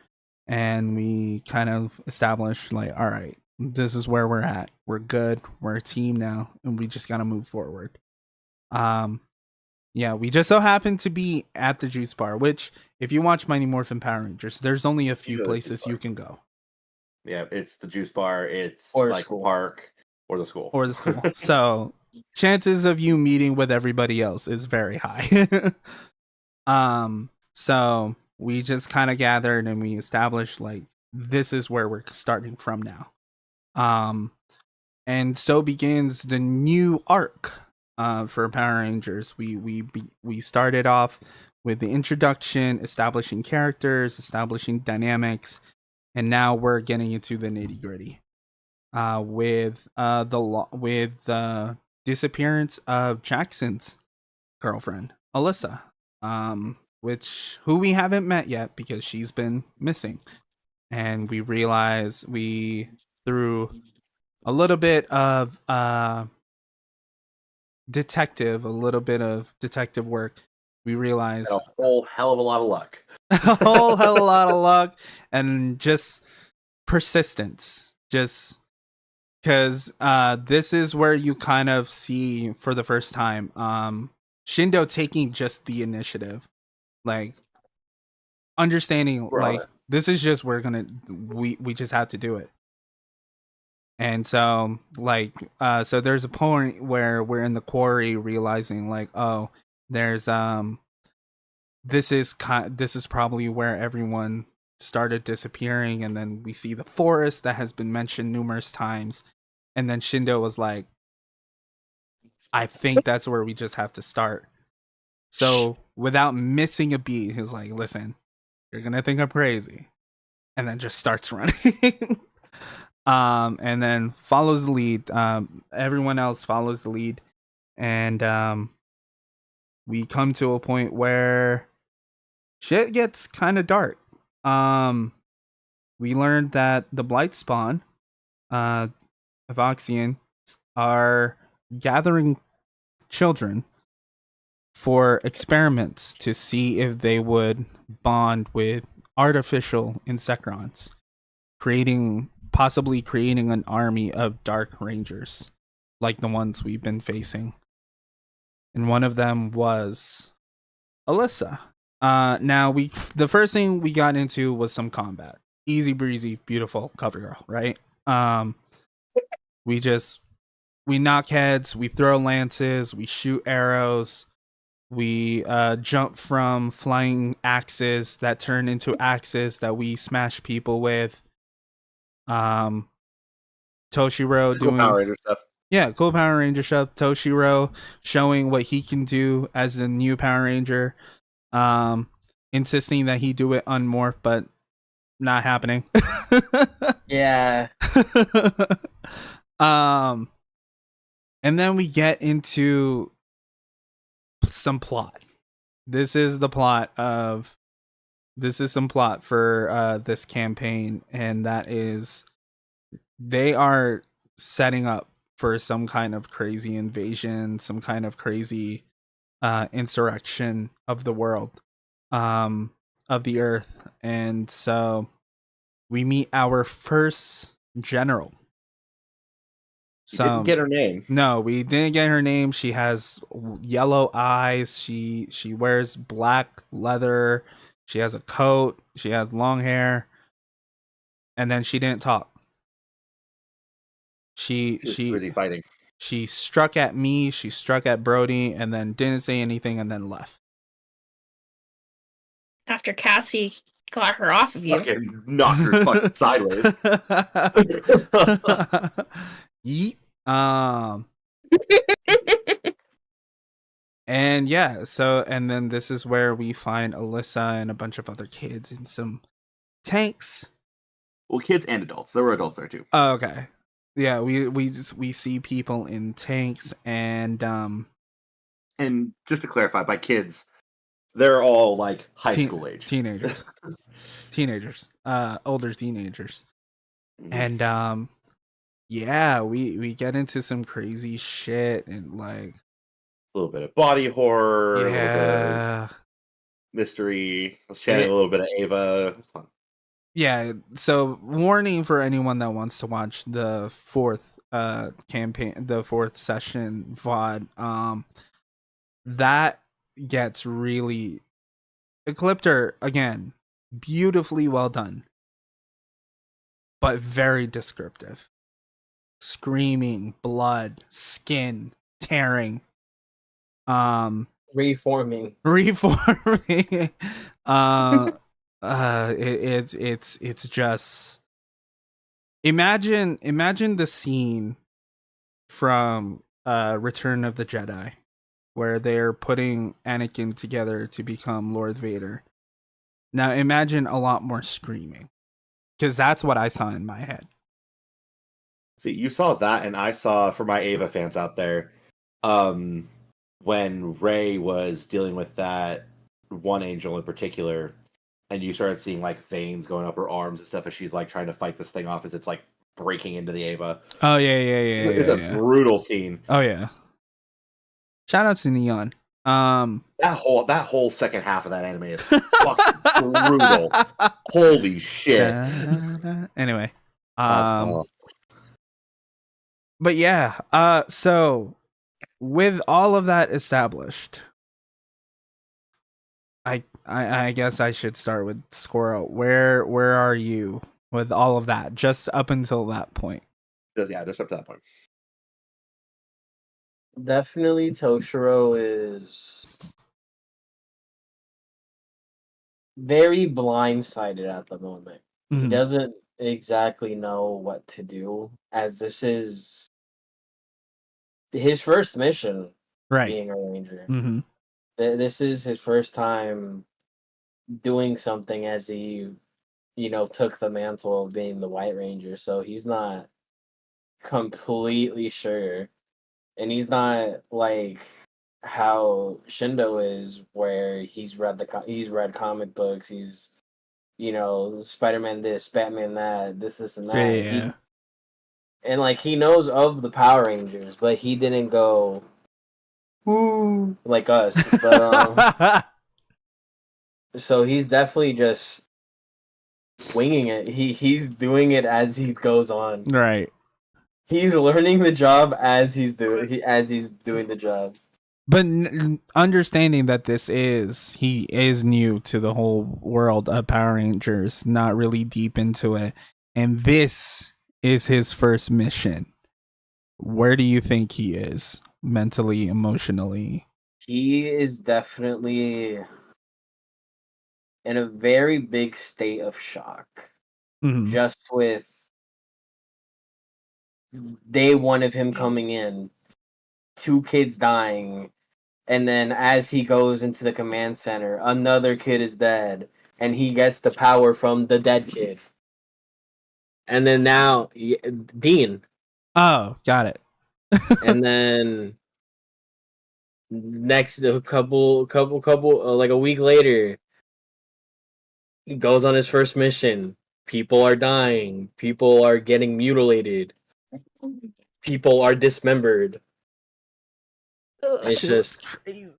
and we kind of established like, all right, this is where we're at. We're good. We're a team now, and we just gotta move forward. Yeah, we just so happen to be at the juice bar, which if you watch Mighty Morphin Power Rangers, there's only a few places you can go. Yeah, it's the juice bar, it's or like school. Park, or the school. So chances of you meeting with everybody else is very high. So we just kind of gathered and we established like this is where we're starting from now. And so begins the new arc for Power Rangers. We started off with the introduction, establishing characters, establishing dynamics, and now we're getting into the nitty gritty. With the disappearance of Jackson's girlfriend, Alyssa, who we haven't met yet because she's been missing, and we realize through a little bit of detective work, we realize a whole hell of a lot of luck. a whole hell of a lot of luck and just persistence. Just because this is where you kind of see for the first time Shindo taking just the initiative, like understanding like this is just we just have to do it. And so like so there's a point where we're in the quarry realizing like, oh, there's this is probably where everyone started disappearing, and then we see the forest that has been mentioned numerous times, and then Shindo was like, I think that's where we just have to start. So without missing a beat, he's like, listen, You're gonna think I'm crazy. And then just starts running. And then follows the lead. Everyone else follows the lead. And we come to a point where shit gets kind of dark. We learned that the Blight Spawn, Evoxians, are gathering children for experiments to see if they would bond with artificial Insecrons, possibly creating an army of Dark Rangers, like the ones we've been facing. And one of them was Alyssa. Now the first thing we got into was some combat. Easy breezy, beautiful cover girl, right? We knock heads, we throw lances, we shoot arrows, we jump from flying axes that turn into axes that we smash people with. Toshiro doing Power Ranger stuff. Yeah, cool Power Ranger stuff. Toshiro showing what he can do as the new Power Ranger. Insisting that he do it unmorph, but not happening. Yeah. And then we get into some plot. This is some plot for this campaign, and that is they are setting up for some kind of crazy invasion, some kind of crazy insurrection of the world, of the earth. And so we meet our first general. Didn't get her name. No, we didn't get her name. She has yellow eyes. She wears black leather. She has a coat. She has long hair. And then she didn't talk. She busy fighting. She struck at me. She struck at Brody, and then didn't say anything, and then left. After Cassie got her off of you. Fucking knocked her fucking sideways. Yeet. And yeah, so and then this is where we find Alyssa and a bunch of other kids in some tanks. Well, kids and adults. There were adults there too. Oh, okay. Yeah, we see people in tanks, and just to clarify, by kids, they're all like high school age teenagers. Older teenagers. And yeah, we get into some crazy shit, and like a little bit of body horror, yeah, a little bit of mystery. Let's chat a little bit of Ava. It's fun. Yeah, so warning for anyone that wants to watch the fourth campaign, the fourth session VOD. That gets really Ecliptor again, beautifully well done, but very descriptive. Screaming, blood, skin tearing, reforming. It's just imagine the scene from Return of the Jedi where they're putting Anakin together to become Lord Vader. Now imagine a lot more screaming, because that's what I saw in my head. See, you saw that, and I saw, for my Ava fans out there, when Rey was dealing with that one angel in particular, and you started seeing like veins going up her arms and stuff as she's like trying to fight this thing off as it's like breaking into the Ava. Oh yeah. It's a brutal scene. Oh yeah. Shout out to Neon. That whole second half of that anime is fucking brutal. Holy shit. Anyway. But yeah, so with all of that established, I guess I should start with Squirrel. Where are you with all of that? Just up until that point. Just up to that point. Definitely Toshiro is very blindsided at the moment. Mm-hmm. He doesn't exactly know what to do, as this is his first mission, right? Being a ranger. Mm-hmm. This is his first time doing something as he, took the mantle of being the White Ranger. So he's not completely sure. And he's not like how Shindo is, where he's read comic books, he's Spider-Man this, Batman that, this and that. Yeah. He knows of the Power Rangers, but he didn't go woo like us. But so he's definitely just winging it. He's doing it as he goes on. Right. He's learning the job as he's doing the job. But understanding that he is new to the whole world of Power Rangers, not really deep into it, and this is his first mission. Where do you think he is mentally, emotionally? He is definitely in a very big state of shock. Mhm. Just with day one of him coming in, 2 kids dying, and then as he goes into the command center, another kid is dead, and he gets the power from the dead kid. And then now, Dean. Oh, got it. And then next, a couple, like a week later, he goes on his first mission. People are dying. People are getting mutilated. People are dismembered. It's just crazy.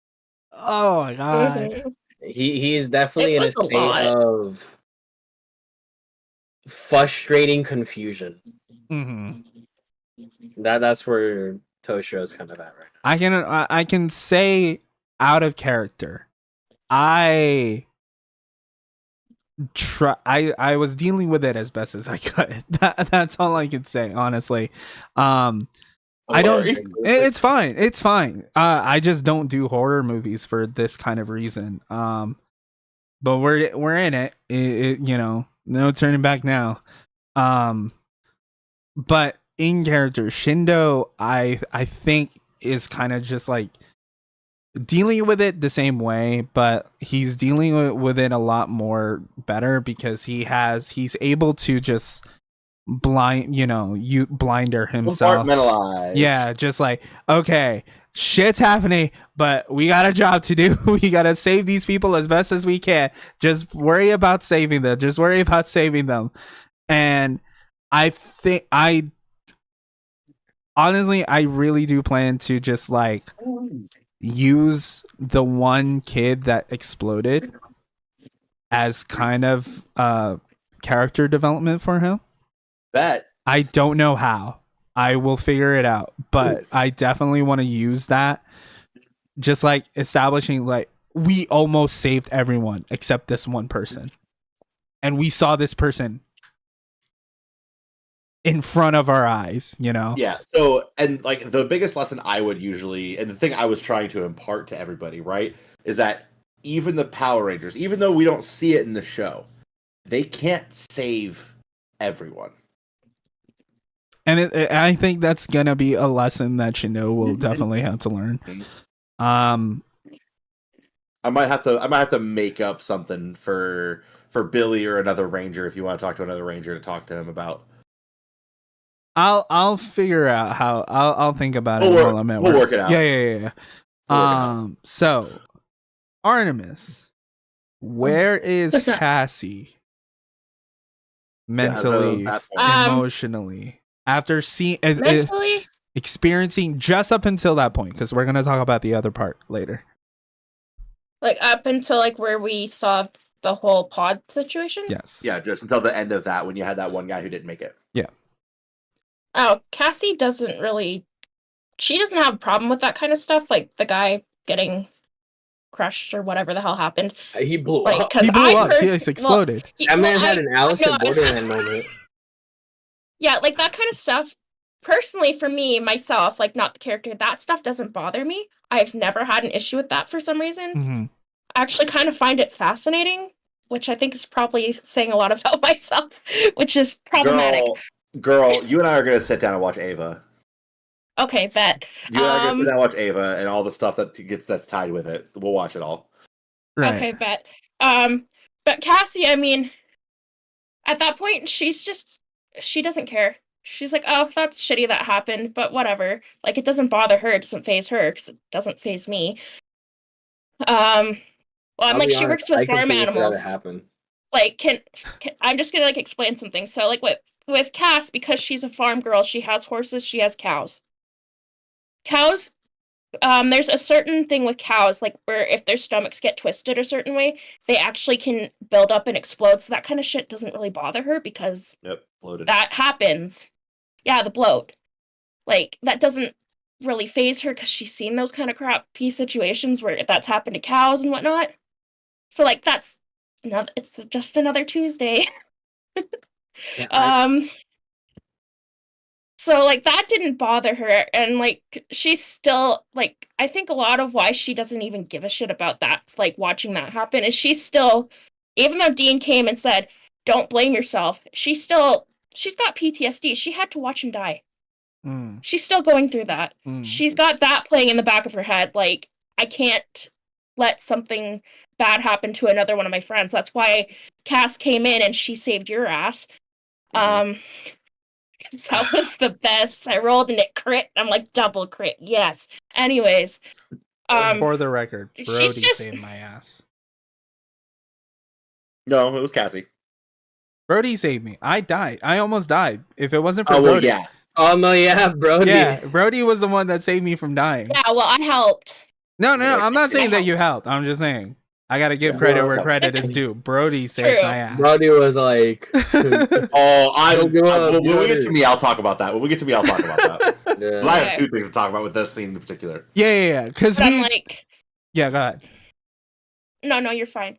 Oh my god. Mhm. He is definitely in a It was a state lot. of frustrating confusion. That's where Toshiro's kind of at right now. I can say out of character, I was dealing with it as best as I could. That's all I can say, honestly. I don't. It's fine. It's fine. I just don't do horror movies for this kind of reason. But we're in it. No turning back now. But in character, Shindo, I think is kind of just like dealing with it the same way, but he's dealing with it a lot more better because he's able to just blinder himself. Compartmentalize. Yeah, just like, okay, shit's happening, but we got a job to do. We gotta save these people as best as we can. Just worry about saving them. Just worry about saving them. And I honestly, I really do plan to just like use the one kid that exploded as kind of character development for him. That I don't know how. I will figure it out, but I definitely want to use that. Just like establishing, like, we almost saved everyone except this one person, and we saw this person in front of our eyes. Yeah. So, and like the biggest lesson I would usually, and the thing I was trying to impart to everybody, right, is that even the Power Rangers, even though we don't see it in the show, they can't save everyone. And I think that's gonna be a lesson that will definitely have to learn. I might have to make up something for Billy or another Ranger if you want to talk to another Ranger to talk to him about. I'll figure out how. I'll think about it while I'm at work. We'll work it out. Yeah. So Artemis, where is What's up? Cassie mentally, emotionally, after seeing Mentally, experiencing just up until that point? Because we're gonna talk about the other part later. like up until like where we saw the whole pod situation. Yes. Yeah, just until the end of that when you had that one guy who didn't make it. Yeah. Oh, Cassie doesn't really. She doesn't have a problem with that kind of stuff, like the guy getting crushed or whatever the hell happened. He blew Like, up. He blew up. He just exploded. That man had an Alice in Borderland moment. Yeah, like that kind of stuff. Personally, for me, myself, like not the character, that stuff doesn't bother me. I've never had an issue with that for some reason. Mm-hmm. I actually kind of find it fascinating, which I think is probably saying a lot about myself, which is problematic. Girl, you and I are going to sit down and watch Ava. Okay, bet. You and I are going to sit down and watch Ava and all the stuff that's tied with it. We'll watch it all. Right. Okay, bet. But Cassie, I mean, at that point, she doesn't care. She's like, oh, that's shitty that happened, but whatever. Like, it doesn't bother her. It doesn't phase her because it doesn't phase me. Well, I'm I'll like, be she honest, works with I farm completely forgot it animals. happened. Like, I'm just gonna like explain something. So, like, with Cass, because she's a farm girl, she has horses, she has cows. Cows, there's a certain thing with cows, like where if their stomachs get twisted a certain way, they actually can build up and explode. So that kind of shit doesn't really bother her because Yep, bloated. that happens. Yeah, the bloat. Like, that doesn't really phase her because she's seen those kind of crappy situations where that's happened to cows and whatnot. So, like, it's just another Tuesday. Yeah, So, like, that didn't bother her, and, like, she's still, like, I think a lot of why she doesn't even give a shit about that, like, watching that happen, is she's still, even though Dean came and said, don't blame yourself, she's got PTSD. She had to watch him die. She's still going through that. She's got that playing in the back of her head, like, I can't let something bad happen to another one of my friends. That's why Cass came in and she saved your ass. That was the best. I rolled and it crit. I'm like, double crit. Yes. Anyways, For the record, she's Brody just saved my ass. No, it was Cassie. Brody saved me. I died. I almost died. If it wasn't for Oh, well, Brody. yeah. Oh no, yeah, Brody. Yeah, Brody was the one that saved me from dying. yeah. Well, I helped. No, I'm not saying I that you helped. helped. I'm just saying I gotta give Yeah. credit Well, where credit is due. Brody saved True. my ass. Brody was like, Oh, Don't give up, when you we got get to it. me, I'll talk about that. When we get to me, I'll talk about that. But I have Okay. two things to talk about with this scene in particular. Yeah. Because But I'm like, yeah, go ahead. no, you're fine.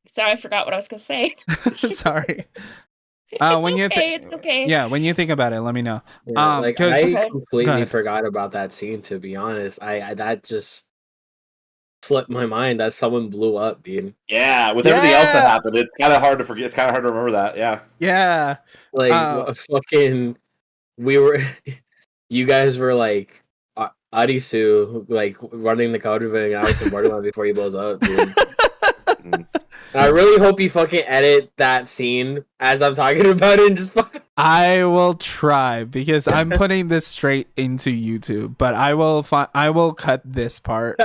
Sorry, I forgot what I was gonna say. Sorry. It's okay. Yeah, when you think about it, let me know. Yeah, like I Okay. completely Go ahead. forgot about that scene. To be honest, I that just slipped my mind that someone blew up, dude. Yeah, with everything else that Yeah! happened, it's kind of hard to forget. It's kind of hard to remember that. Yeah. Yeah. Like fucking, we were, you guys were like Arisu, like running the code and I was supporting him before he blows up, dude. And I really hope you fucking edit that scene as I'm talking about it and just fucking... I will try because I'm putting this straight into YouTube, but I will cut this part.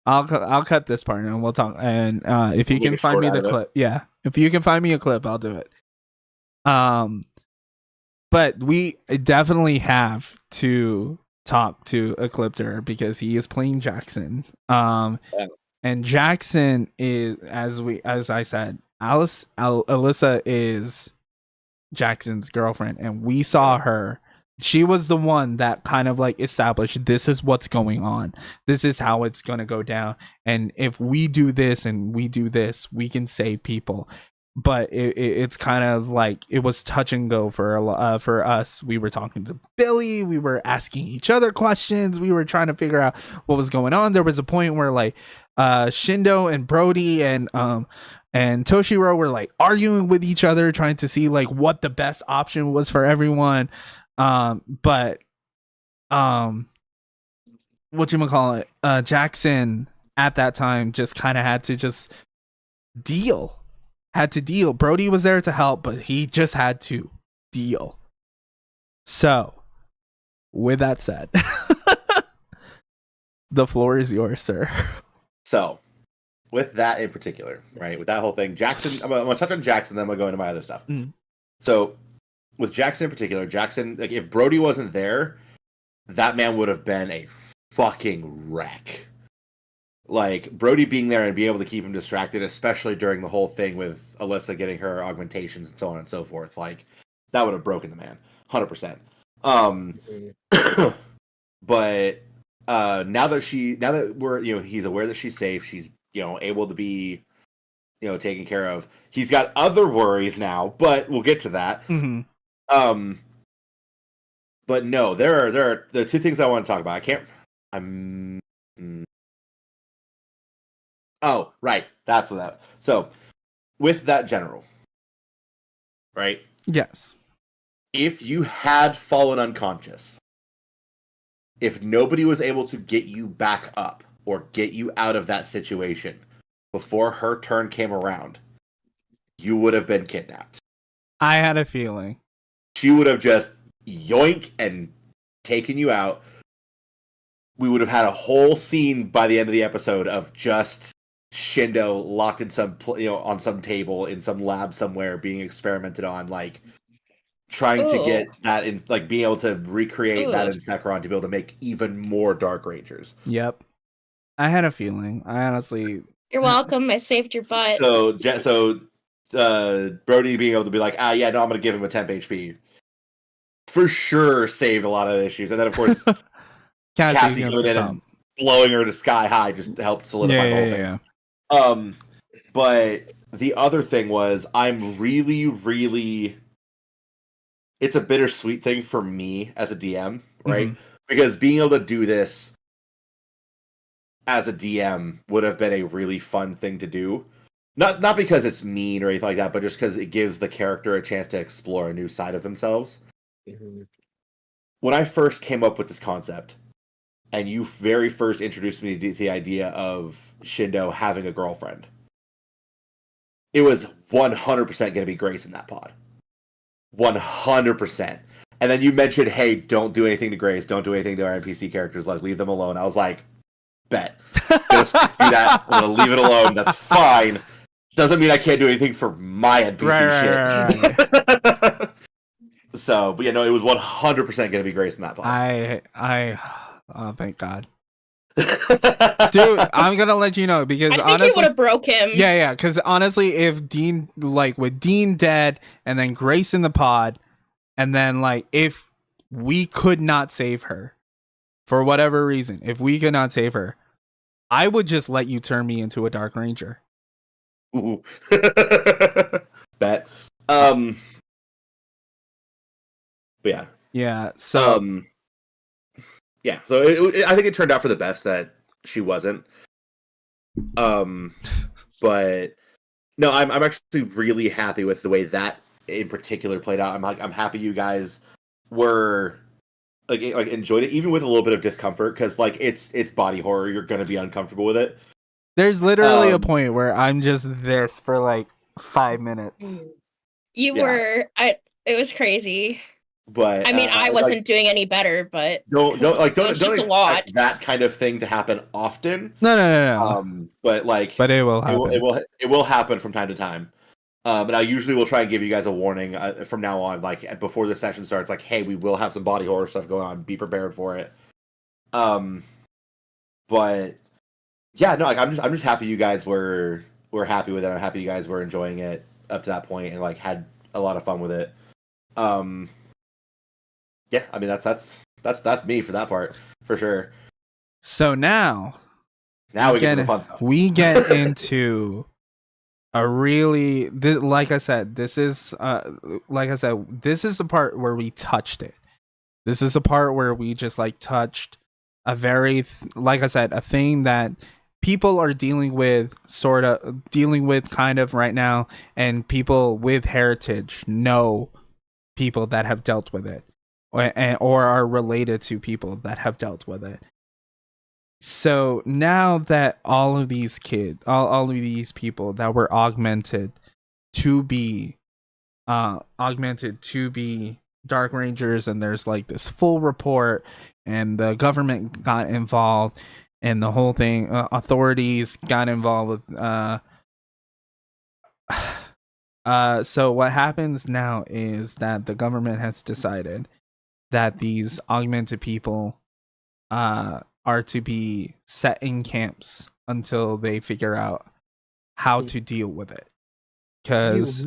I'll cut this part and we'll talk. And if you We'll can make a find short me out the of it. clip, if you can find me a clip, I'll do it. But we definitely have to talk to Ecliptor because he is playing Jackson. And Jackson is, as I said, Alyssa is Jackson's girlfriend, and we saw her. She was the one that kind of like established this is what's going on. This is how it's gonna go down. And if we do this and we do this, we can save people. But it's kind of like it was touch and go for us. We were talking to Billy. We were asking each other questions. We were trying to figure out what was going on. There was a point where like Shindo and Brody and Toshiro were like arguing with each other, trying to see like what the best option was for everyone. But whatchamacallit, Jackson at that time just kind of had to deal. Brody was there to help, but he just had to deal. So, with that said, the floor is yours, sir. So, with that in particular, right, with that whole thing, Jackson, I'm going to touch on Jackson, then I'm going to go into my other stuff. So, with Jackson in particular, like, if Brody wasn't there, that man would have been a fucking wreck. Like, Brody being there and being able to keep him distracted, especially during the whole thing with Alyssa getting her augmentations and so on and so forth, like, that would have broken the man, 100%. But now that we're, he's aware that she's safe, she's, able to be, taken care of. He's got other worries now, but we'll get to that. But no, there are two things I want to talk about. Oh, right. That's what that. So, with that general, right? Yes. If you had fallen unconscious, if nobody was able to get you back up or get you out of that situation before her turn came around, you would have been kidnapped. I had a feeling. She would have just yoink and taken you out. We would have had a whole scene by the end of the episode of just Shindo locked in some, on some table in some lab somewhere, being experimented on, like trying to get that in, like being able to recreate that in Sekron to be able to make even more Dark Rangers. Yep, I had a feeling. I honestly. You're welcome. I saved your butt. So Brody being able to be like, yeah, no, I'm going to give him a temp HP, for sure saved a lot of issues. And then of course Cassie coming in and blowing her to sky high just helped solidify the whole thing. Yeah. But the other thing was, I'm really, it's a bittersweet thing for me as a DM, right? Mm-hmm. Because being able to do this as a DM would have been a really fun thing to do. Not because it's mean or anything like that, but just because it gives the character a chance to explore a new side of themselves. Mm-hmm. When I first came up with this concept, and you very first introduced me to the idea of Shindo having a girlfriend, it was 100% going to be Grace in that pod. 100%. And then you mentioned, hey, don't do anything to Grace, don't do anything to our NPC characters, like leave them alone. I was like, bet. Gonna stick through that. I'm going to leave it alone. That's fine. Doesn't mean I can't do anything for my NPC shit. Right. So, but yeah, no, it was 100% going to be Grace in that pod. Oh, thank God. Dude, I'm gonna let you know, because I think he would have broke him. Yeah, because honestly, if Dean, like with Dean dead and then Grace in the pod, and then like if we could not save her for whatever reason, if we could not save her, I would just let you turn me into a Dark Ranger. Ooh. Bet. But yeah. Yeah. So. Yeah, so I think it turned out for the best that she wasn't. But no, I'm actually really happy with the way that in particular played out. I'm happy you guys were like enjoyed it, even with a little bit of discomfort, because like it's body horror. You're gonna be uncomfortable with it. There's literally a point where I'm just this for like 5 minutes. You were. It was crazy. But I mean, I wasn't doing any better, but don't expect that kind of thing to happen often. No. But it will happen. It will happen from time to time. And I usually will try and give you guys a warning from now on, like before the session starts, like, hey, we will have some body horror stuff going on. Be prepared for it. But yeah, no, like I'm just happy you guys were happy with it. I'm happy you guys were enjoying it up to that point and like had a lot of fun with it. Yeah, I mean that's me for that part, for sure. So now we get to the fun stuff. We get into a really, like I said, this is the part where we touched it. This is a part where we just like touched a very, like I said, a thing that people are dealing with kind of right now, and people with heritage know people that have dealt with it. Or are related to people that have dealt with it. So now that all of these people that were augmented to be Dark Rangers, and there's like this full report, and the government got involved, and the whole thing, authorities got involved with. So what happens now is that the government has decided that these augmented people are to be set in camps until they figure out how to deal with it. Because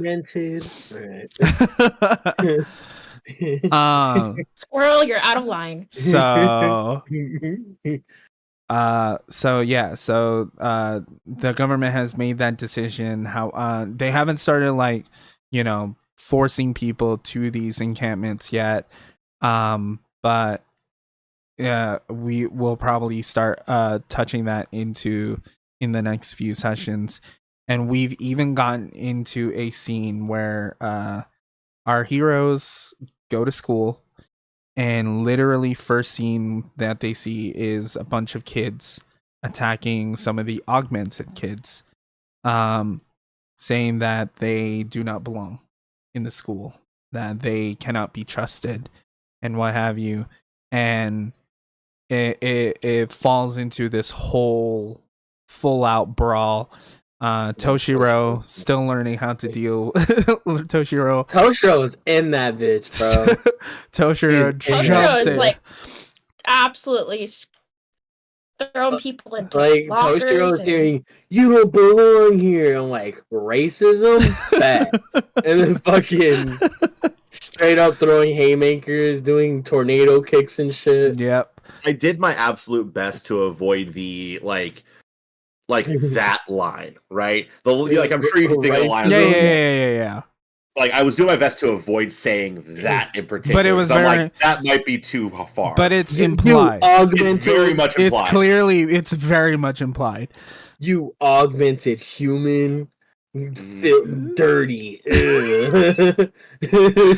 squirrel, you're out of line. So the government has made that decision. How they haven't started like, forcing people to these encampments yet. But yeah, we will probably start touching that in the next few sessions. And we've even gotten into a scene where our heroes go to school, and literally first scene that they see is a bunch of kids attacking some of the augmented kids. saying that they do not belong in the school, that they cannot be trusted, and what have you. And it falls into this whole full out brawl. Toshiro still learning how to deal. Toshiro's in that bitch, bro. Toshiro jumps is in. like absolutely throwing people into like lockers Toshiro's and... hearing, "You don't belong here." I'm like, racism, bad, and then fucking straight up throwing haymakers, doing tornado kicks and shit. Yep. I did my absolute best to avoid the like that line, right? Like I'm sure you can think of the line. Yeah. Like I was doing my best to avoid saying that in particular. But it was I'm very... like, that might be too far. But it's implied. It's very much implied. It's very much implied. You augmented human, dirty.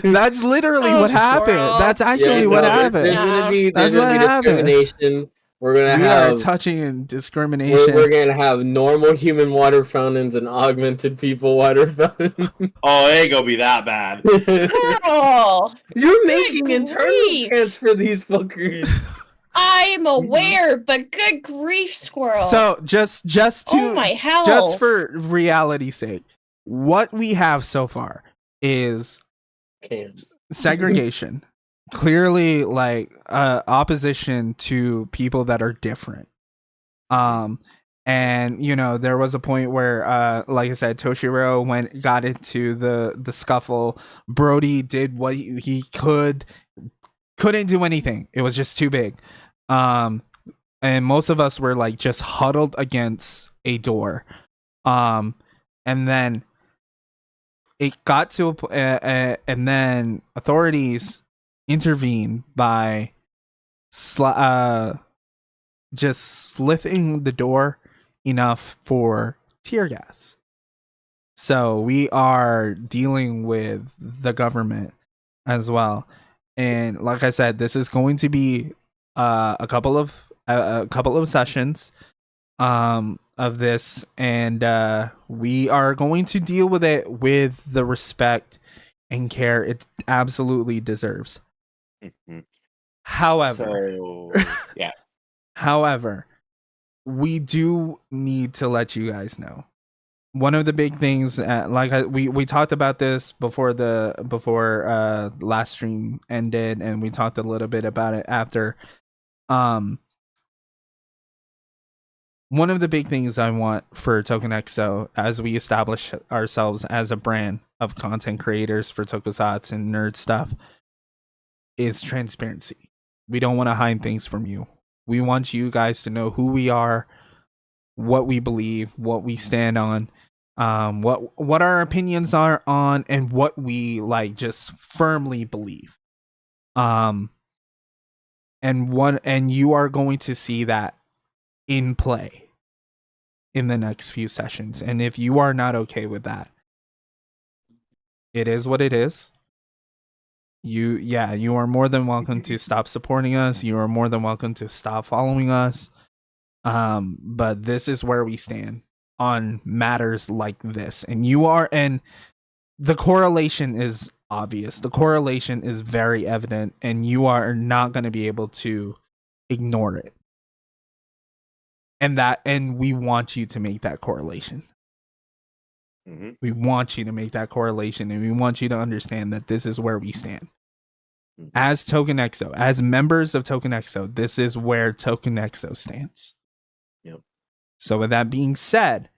That's literally what happened. That's actually what happened. There's gonna be That's what happened. Discrimination. We're gonna we have are touching in discrimination. We're gonna have normal human water fountains and augmented people water fountains. Oh, it ain't gonna be that bad. Oh, you're making internal cans for these fuckers. I'm aware, but good grief, Squirrel. So just to oh my hell. just for reality's sake, what we have so far is segregation. Clearly, like opposition to people that are different. And you know, there was a point where like I said, Toshiro got into the scuffle. Brody did what he couldn't do anything. It was just too big. And most of us were like just huddled against a door. And then it got to and then authorities intervene by just slitting the door enough for tear gas. So we are dealing with the government as well. And like I said, this is going to be a couple of sessions of this, and we are going to deal with it with the respect and care it absolutely deserves. Mm-hmm. However, we do need to let you guys know. One of the big things, we talked about this before last stream ended, and we talked a little bit about it after. One of the big things I want for tokunexo, as we establish ourselves as a brand of content creators for tokusatsu and nerd stuff, is transparency. We don't want to hide things from you. We want you guys to know who we are, what we believe, what we stand on, what our opinions are on, and what we like just firmly believe. And you are going to see that in play in the next few sessions. And if you are not okay with that, it is what it is. You are more than welcome to stop supporting us. You are more than welcome to stop following us. But this is where we stand on matters like this. And the correlation is obvious. The correlation is very evident, and you are not going to be able to ignore it. And we want you to make that correlation. Mm-hmm. We want you to make that correlation, and we want you to understand that this is where we stand. Mm-hmm. As tokunexo, as members of tokunexo, this is where tokunexo stands. Yep. So with that being said,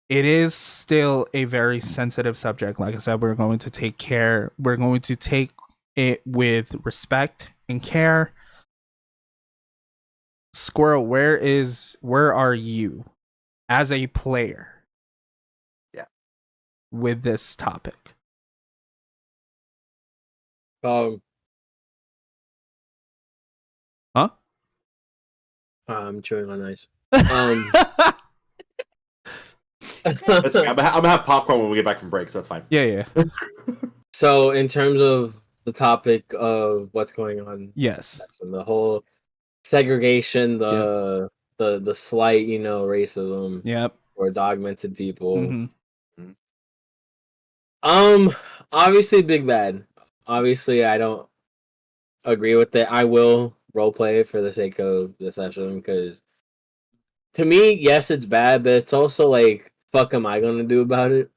it is still a very sensitive subject. Like I said, we're going to take care. We're going to take it with respect and care. Squirrel, where are you as a player? Yeah. With this topic. Huh? I'm chewing on ice. I'm gonna have popcorn when we get back from break, so that's fine. Yeah. So, in terms of the topic of what's going on, yes, the whole segregation, the slight, racism. Yep. towards augmented people. Mhm. Obviously, Big Bad. Obviously, I don't agree with it. I will roleplay for the sake of the session because, to me, yes, it's bad, but it's also like, fuck, am I gonna do about it?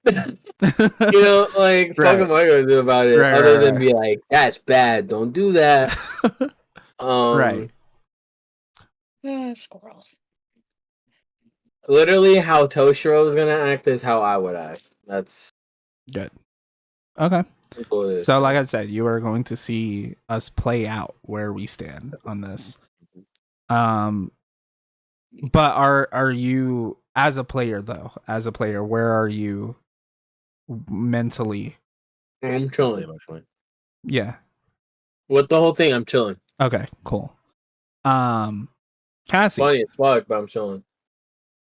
You know, like, fuck, Right. am I gonna do about it? Right, Other right, than right. be like, that's bad. Don't do that. Right. Squirrel. Literally, how Toshiro is gonna act is how I would act. That's Good. Okay. simple as So, that. like I said, you are going to see us play out where we stand on this. But are you, as a player though? As a player, where are you mentally? I'm chilling Emotionally. Yeah. with the whole thing. I'm chilling. Okay. Cool. Cassie, Funny as fuck, but I'm chilling.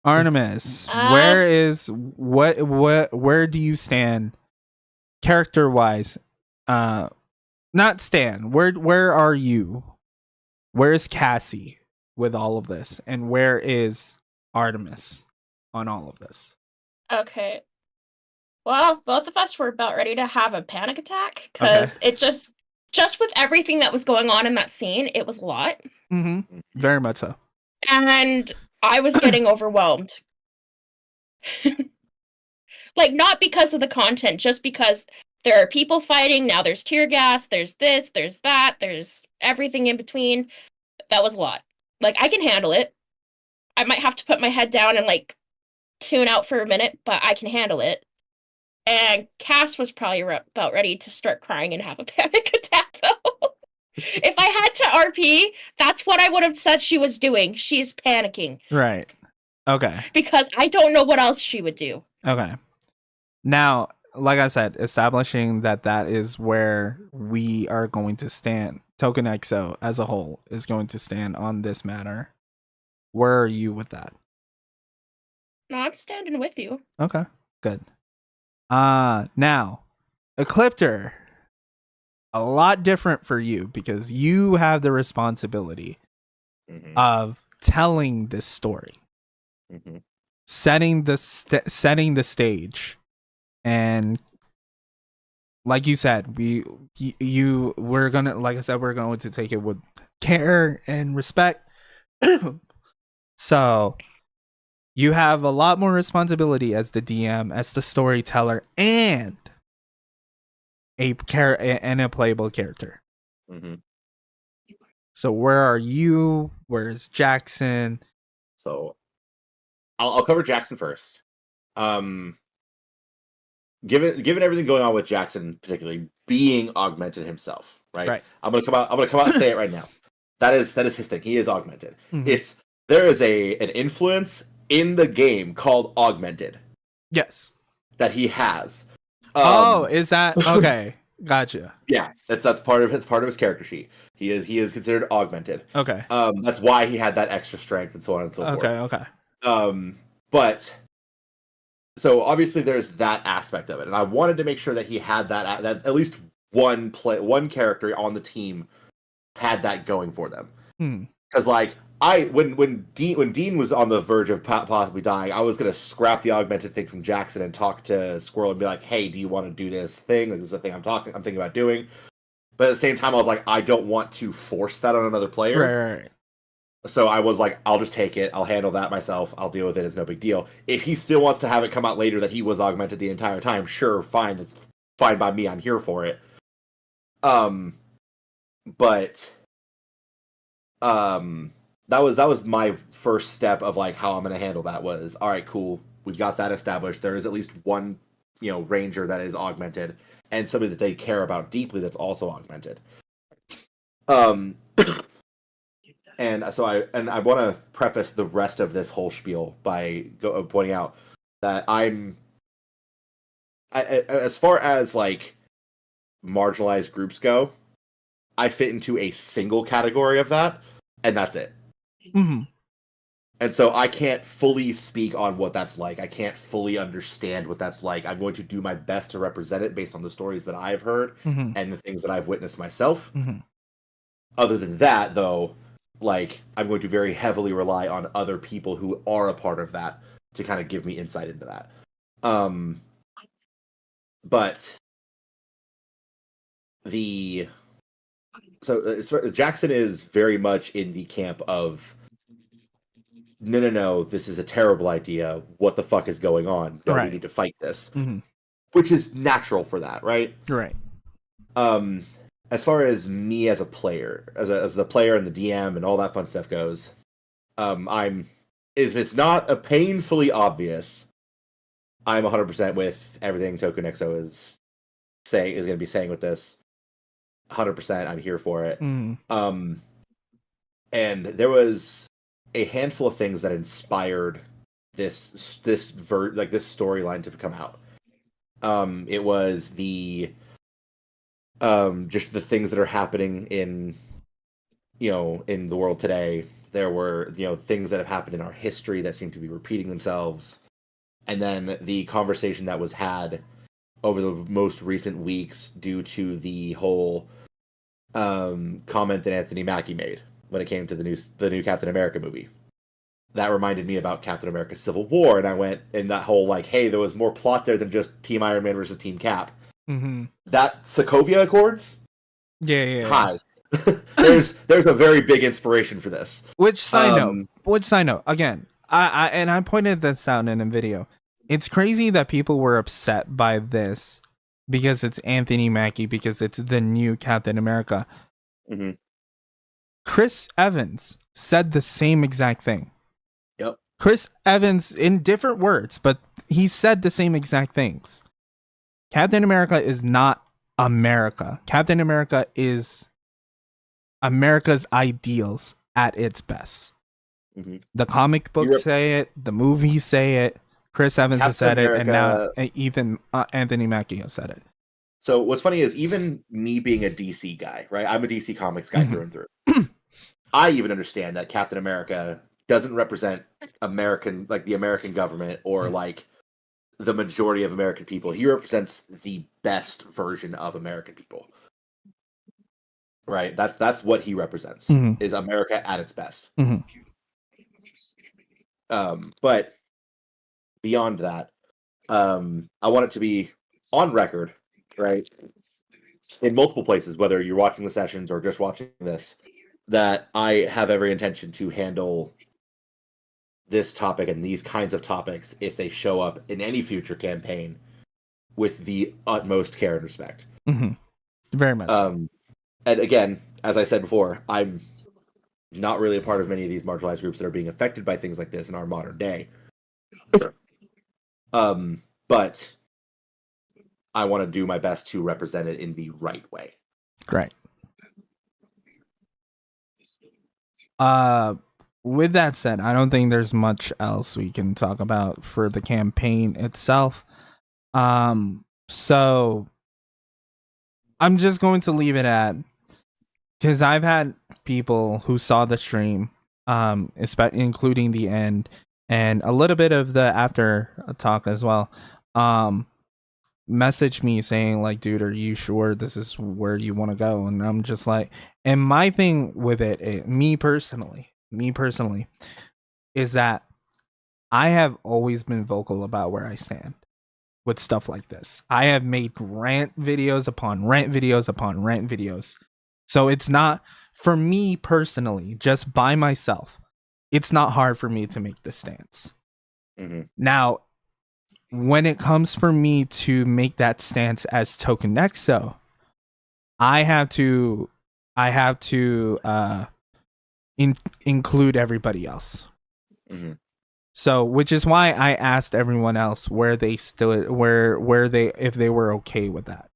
Artemis, where do you stand character wise? Not stand. Where are you? Where's Cassie with all of this, and where is Artemis on all of this? Okay. Well, both of us were about ready to have a panic attack because it just with everything that was going on in that scene, it was a lot. Mm-hmm. Very much so. And I was getting overwhelmed. Like, not because of the content, just because there are people fighting, now there's tear gas, there's this, there's that, there's everything in between. That was a lot. Like, I can handle it. I might have to put my head down and, like, tune out for a minute, but I can handle it. And Cass was probably about ready to start crying and have a panic attack, though. If I had to RP, that's what I would have said she was doing. She's panicking. Right. Okay. Because I don't know what else she would do. Okay. Now, like I said, establishing that is where we are going to stand. Tokunexo as a whole is going to stand on this matter. Where are you with that? No, I'm standing with you. Okay. Good. Now, Ecliptor, a lot different for you because you have the responsibility of telling this story, setting the stage, and like you said, we're gonna, like I said, we're going to take it with care and respect. So you have a lot more responsibility as the DM, as the storyteller, and a playable character. So where are you? Where's Jackson? So I'll cover Jackson first. Given everything going on with Jackson, particularly being augmented himself, right? I'm gonna come out and say it right now. That is his thing. He is augmented. Mm-hmm. There is an influence in the game called augmented. Yes. That he has. Is that okay? Gotcha. Yeah, that's part of his character sheet. He is considered augmented. Okay. That's why he had that extra strength and so on and so forth. Okay. But so obviously there's that aspect of it, and I wanted to make sure that he had that at least one character on the team had that going for them. Because like when Dean was on the verge of possibly dying, I was gonna scrap the augmented thing from Jackson and talk to Squirrel and be like, "Hey, do you want to do this thing? Like, this is the thing I'm thinking about doing." But at the same time, I was like, I don't want to force that on another player. Right. So I was like, I'll just take it. I'll handle that myself. I'll deal with it. It's no big deal. If he still wants to have it come out later that he was augmented the entire time, sure, fine. It's fine by me. I'm here for it. But that was my first step of like how I'm gonna handle that was, all right, cool. We've got that established. There is at least one, ranger that is augmented, and somebody that they care about deeply that's also augmented. And so I want to preface the rest of this whole spiel by pointing out that as far as like marginalized groups go, I fit into a single category of that, and that's it. Mm-hmm. And so I can't fully speak on what that's like. I can't fully understand what that's like. I'm going to do my best to represent it based on the stories that I've heard and the things that I've witnessed myself. Other than that, though, like, I'm going to very heavily rely on other people who are a part of that to kind of give me insight into that. But Jackson is very much in the camp of no, this is a terrible idea. What the fuck is going on? No, we need to fight this. Mm-hmm. Which is natural for that, right? Right. As far as me as a player, as the player and the DM and all that fun stuff goes, if it's not a painfully obvious, I'm 100% with everything tokunexo is going to be saying with this. 100%, I'm here for it. Mm. And there was a handful of things that inspired this storyline to come out. It was just the things that are happening in the world today. There were things that have happened in our history that seem to be repeating themselves, and then the conversation that was had over the most recent weeks due to the whole comment that Anthony Mackie made when it came to the new Captain America movie. That reminded me about Captain America Civil War, and I went in that whole hey, there was more plot there than just Team Iron Man versus Team Cap. Mm-hmm. That Sokovia Accords? Yeah. Hi. there's a very big inspiration for this. Which side note? Again, I pointed this out in a video. It's crazy that people were upset by this because it's Anthony Mackie, because it's the new Captain America. Mm-hmm. Chris Evans said the same exact thing. Yep. Chris Evans, in different words, but he said the same exact things. Captain America is not America. Captain America is America's ideals at its best. Mm-hmm. The comic books say it, the movies say it, Chris Evans has said it, and now even Anthony Mackie has said it. So what's funny is, even me being a DC guy, right? I'm a DC Comics guy through and through. I even understand that Captain America doesn't represent American, the American government, or the majority of American people. He represents the best version of American people. Right? That's what he represents, is America at its best. But beyond that, I want it to be on record, right, in multiple places, whether you're watching the sessions or just watching this, that I have every intention to handle this topic and these kinds of topics, if they show up in any future campaign, with the utmost care and respect. Very much. And again, as I said before, I'm not really a part of many of these marginalized groups that are being affected by things like this in our modern day. But I want to do my best to represent it in the right way. Great. With that said, I don't think there's much else we can talk about for the campaign itself. So I'm just going to leave it at, because I've had people who saw the stream, including the end and a little bit of the after talk as well, message me saying dude, are you sure this is where you want to go? And I'm just and my thing with me personally is that I have always been vocal about where I stand with stuff like this. I have made rant videos upon rant videos upon rant videos. So it's not, for me personally, just by myself, it's not hard for me to make this stance. Now, when it comes for me to make that stance as tokunexo, I have to include everybody else. So, which is why I asked everyone else where they if they were okay with that.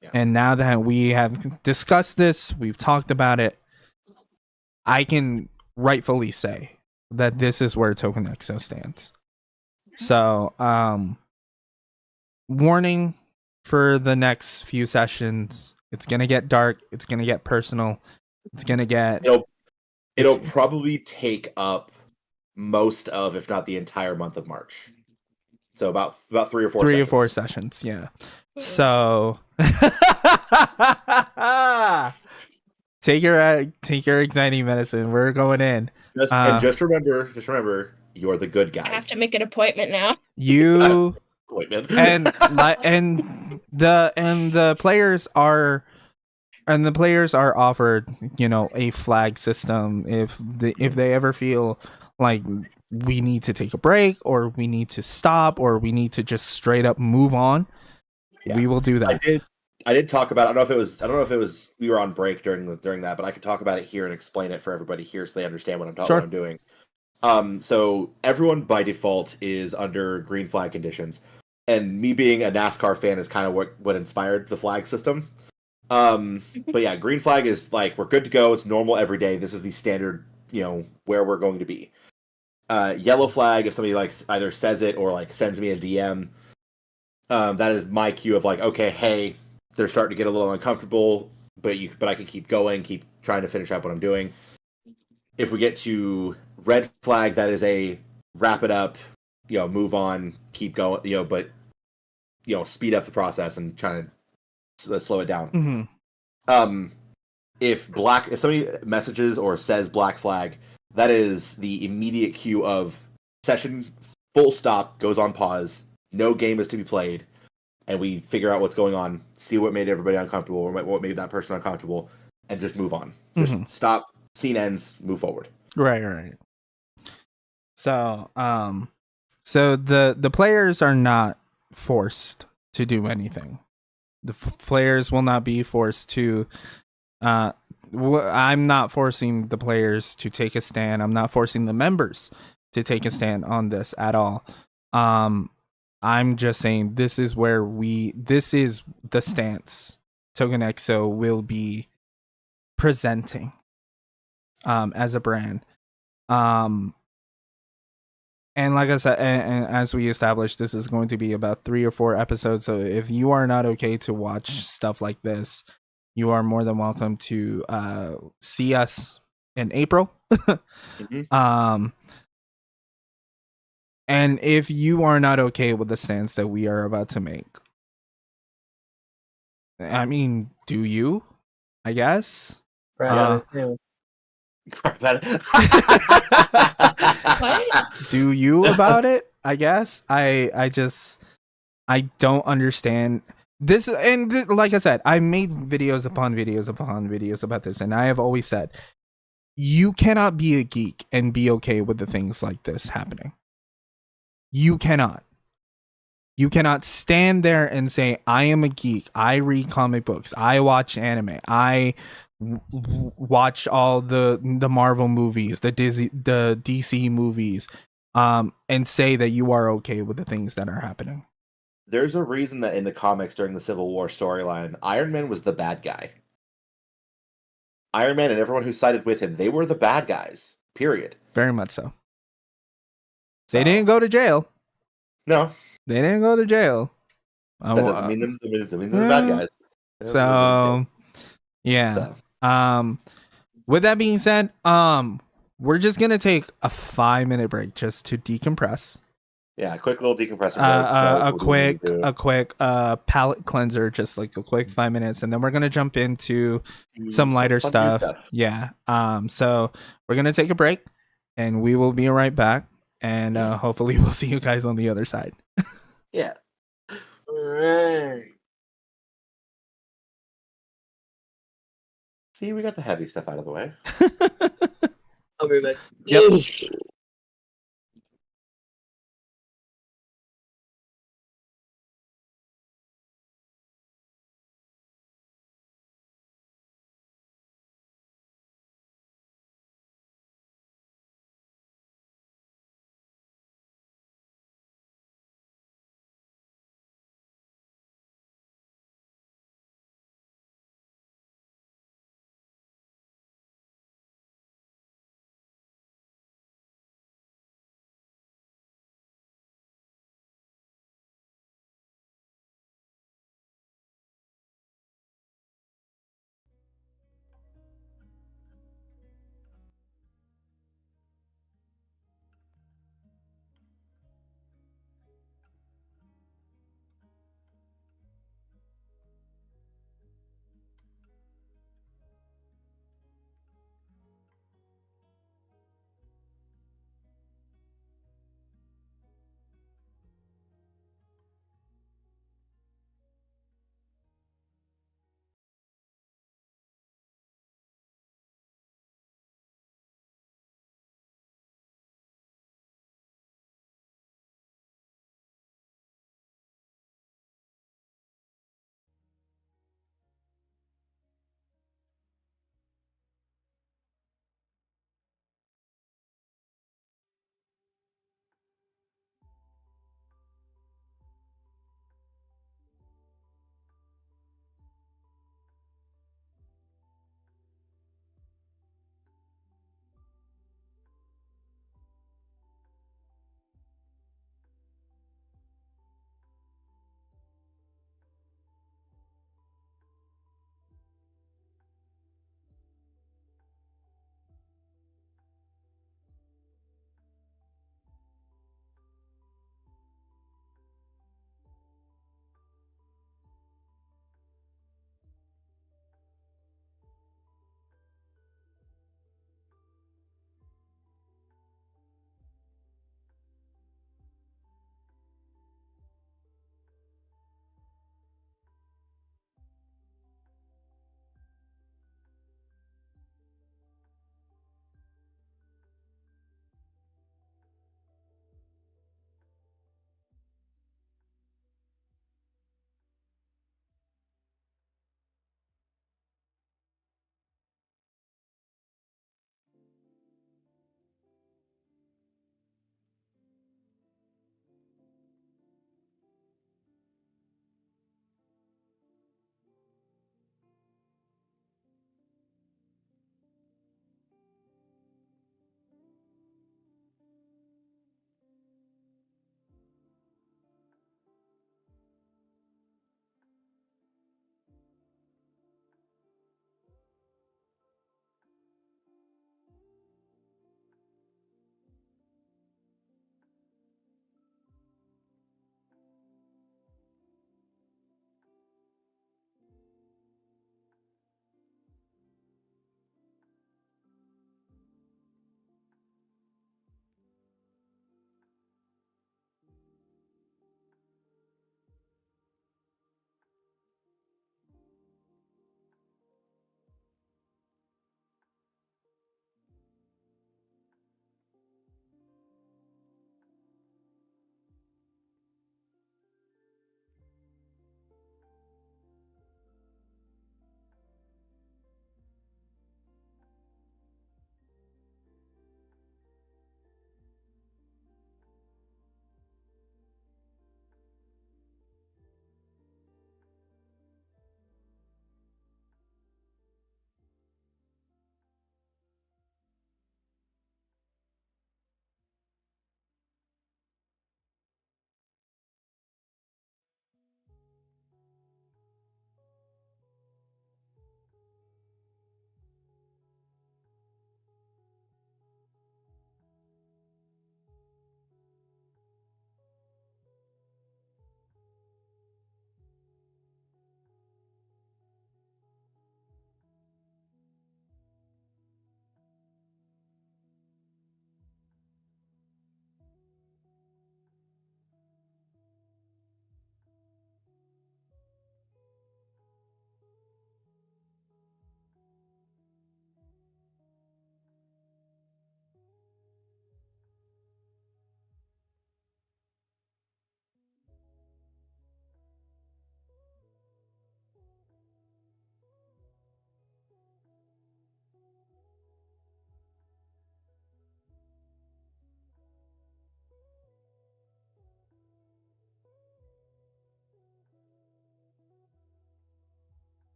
Yeah. And now that we have discussed this, we've talked about it, I can rightfully say that this is where tokunexo stands. So, warning for the next few sessions, it's gonna get dark, it's gonna get personal, it's gonna get it'll probably take up most of, if not the entire month of March. So about 3 or 4 3 sessions. or 4 sessions, yeah. So take your anxiety medicine. We're going in. Just remember, you're the good I have guys. to make an appointment now. You Appointment. and the players are offered, a flag system if they ever feel like we need to take a break or we need to stop or we need to just straight up move on. Yeah. We will do that. I did talk about. I don't know if it was we were on break during that, but I could talk about it here and explain it for everybody here so they understand what Sure. what I'm doing. So everyone by default is under green flag conditions, and me being a NASCAR fan is kind of what inspired the flag system. But yeah, green flag is like we're good to go. It's normal every day. This is the standard, where we're going to be. Yellow flag, if somebody like either says it or like sends me a DM, that is my cue of like, okay, hey, they're starting to get a little uncomfortable, but I can keep going, keep trying to finish up what I'm doing. If we get to red flag, that is a wrap it up, move on, keep going, but speed up the process and try to slow it down. Mm-hmm. If somebody messages or says black flag, that is the immediate cue of session full stop, goes on pause, no game is to be played, and we figure out what's going on, see what made everybody uncomfortable or what made that person uncomfortable, and just move on. Just stop, scene ends, move forward. Right. So, so the players are not forced to do anything. The players will not be forced to. I'm not forcing the players to take a stand. I'm not forcing the members to take a stand on this at all. I'm just saying this is the stance Tokunexo will be presenting as a brand. And like I said, and as we established, this is going to be about 3 or 4 episodes. So if you are not okay to watch stuff like this, you are more than welcome to see us in April. And if you are not okay with the stance that we are about to make, I mean, do you? I guess. Right. What? Do you about it? I guess. I don't understand this. And like I said, I made videos upon videos upon videos about this, and I have always said you cannot be a geek and be okay with the things like this happening. You cannot stand there and say, I am a geek, I read comic books, I watch anime, I watch all the Marvel movies, the DC movies, and say that you are okay with the things that are happening. There's a reason that in the comics during the Civil War storyline, Iron Man was the bad guy. Iron Man and everyone who sided with him, they were the bad guys. Period. Very much so. They didn't go to jail. No. They didn't go to jail. That doesn't mean them. They're the bad guys. So, yeah. So. With that being said, we're just gonna take a 5-minute break just to decompress. Yeah, a quick little decompressor. A quick palate cleanser, just like a quick 5 minutes, and then we're gonna jump into some lighter stuff. Yeah. So we're gonna take a break, and we will be right back, and hopefully we'll see you guys on the other side. Yeah. All right. See, we got the heavy stuff out of the way. I'll be back. Yep.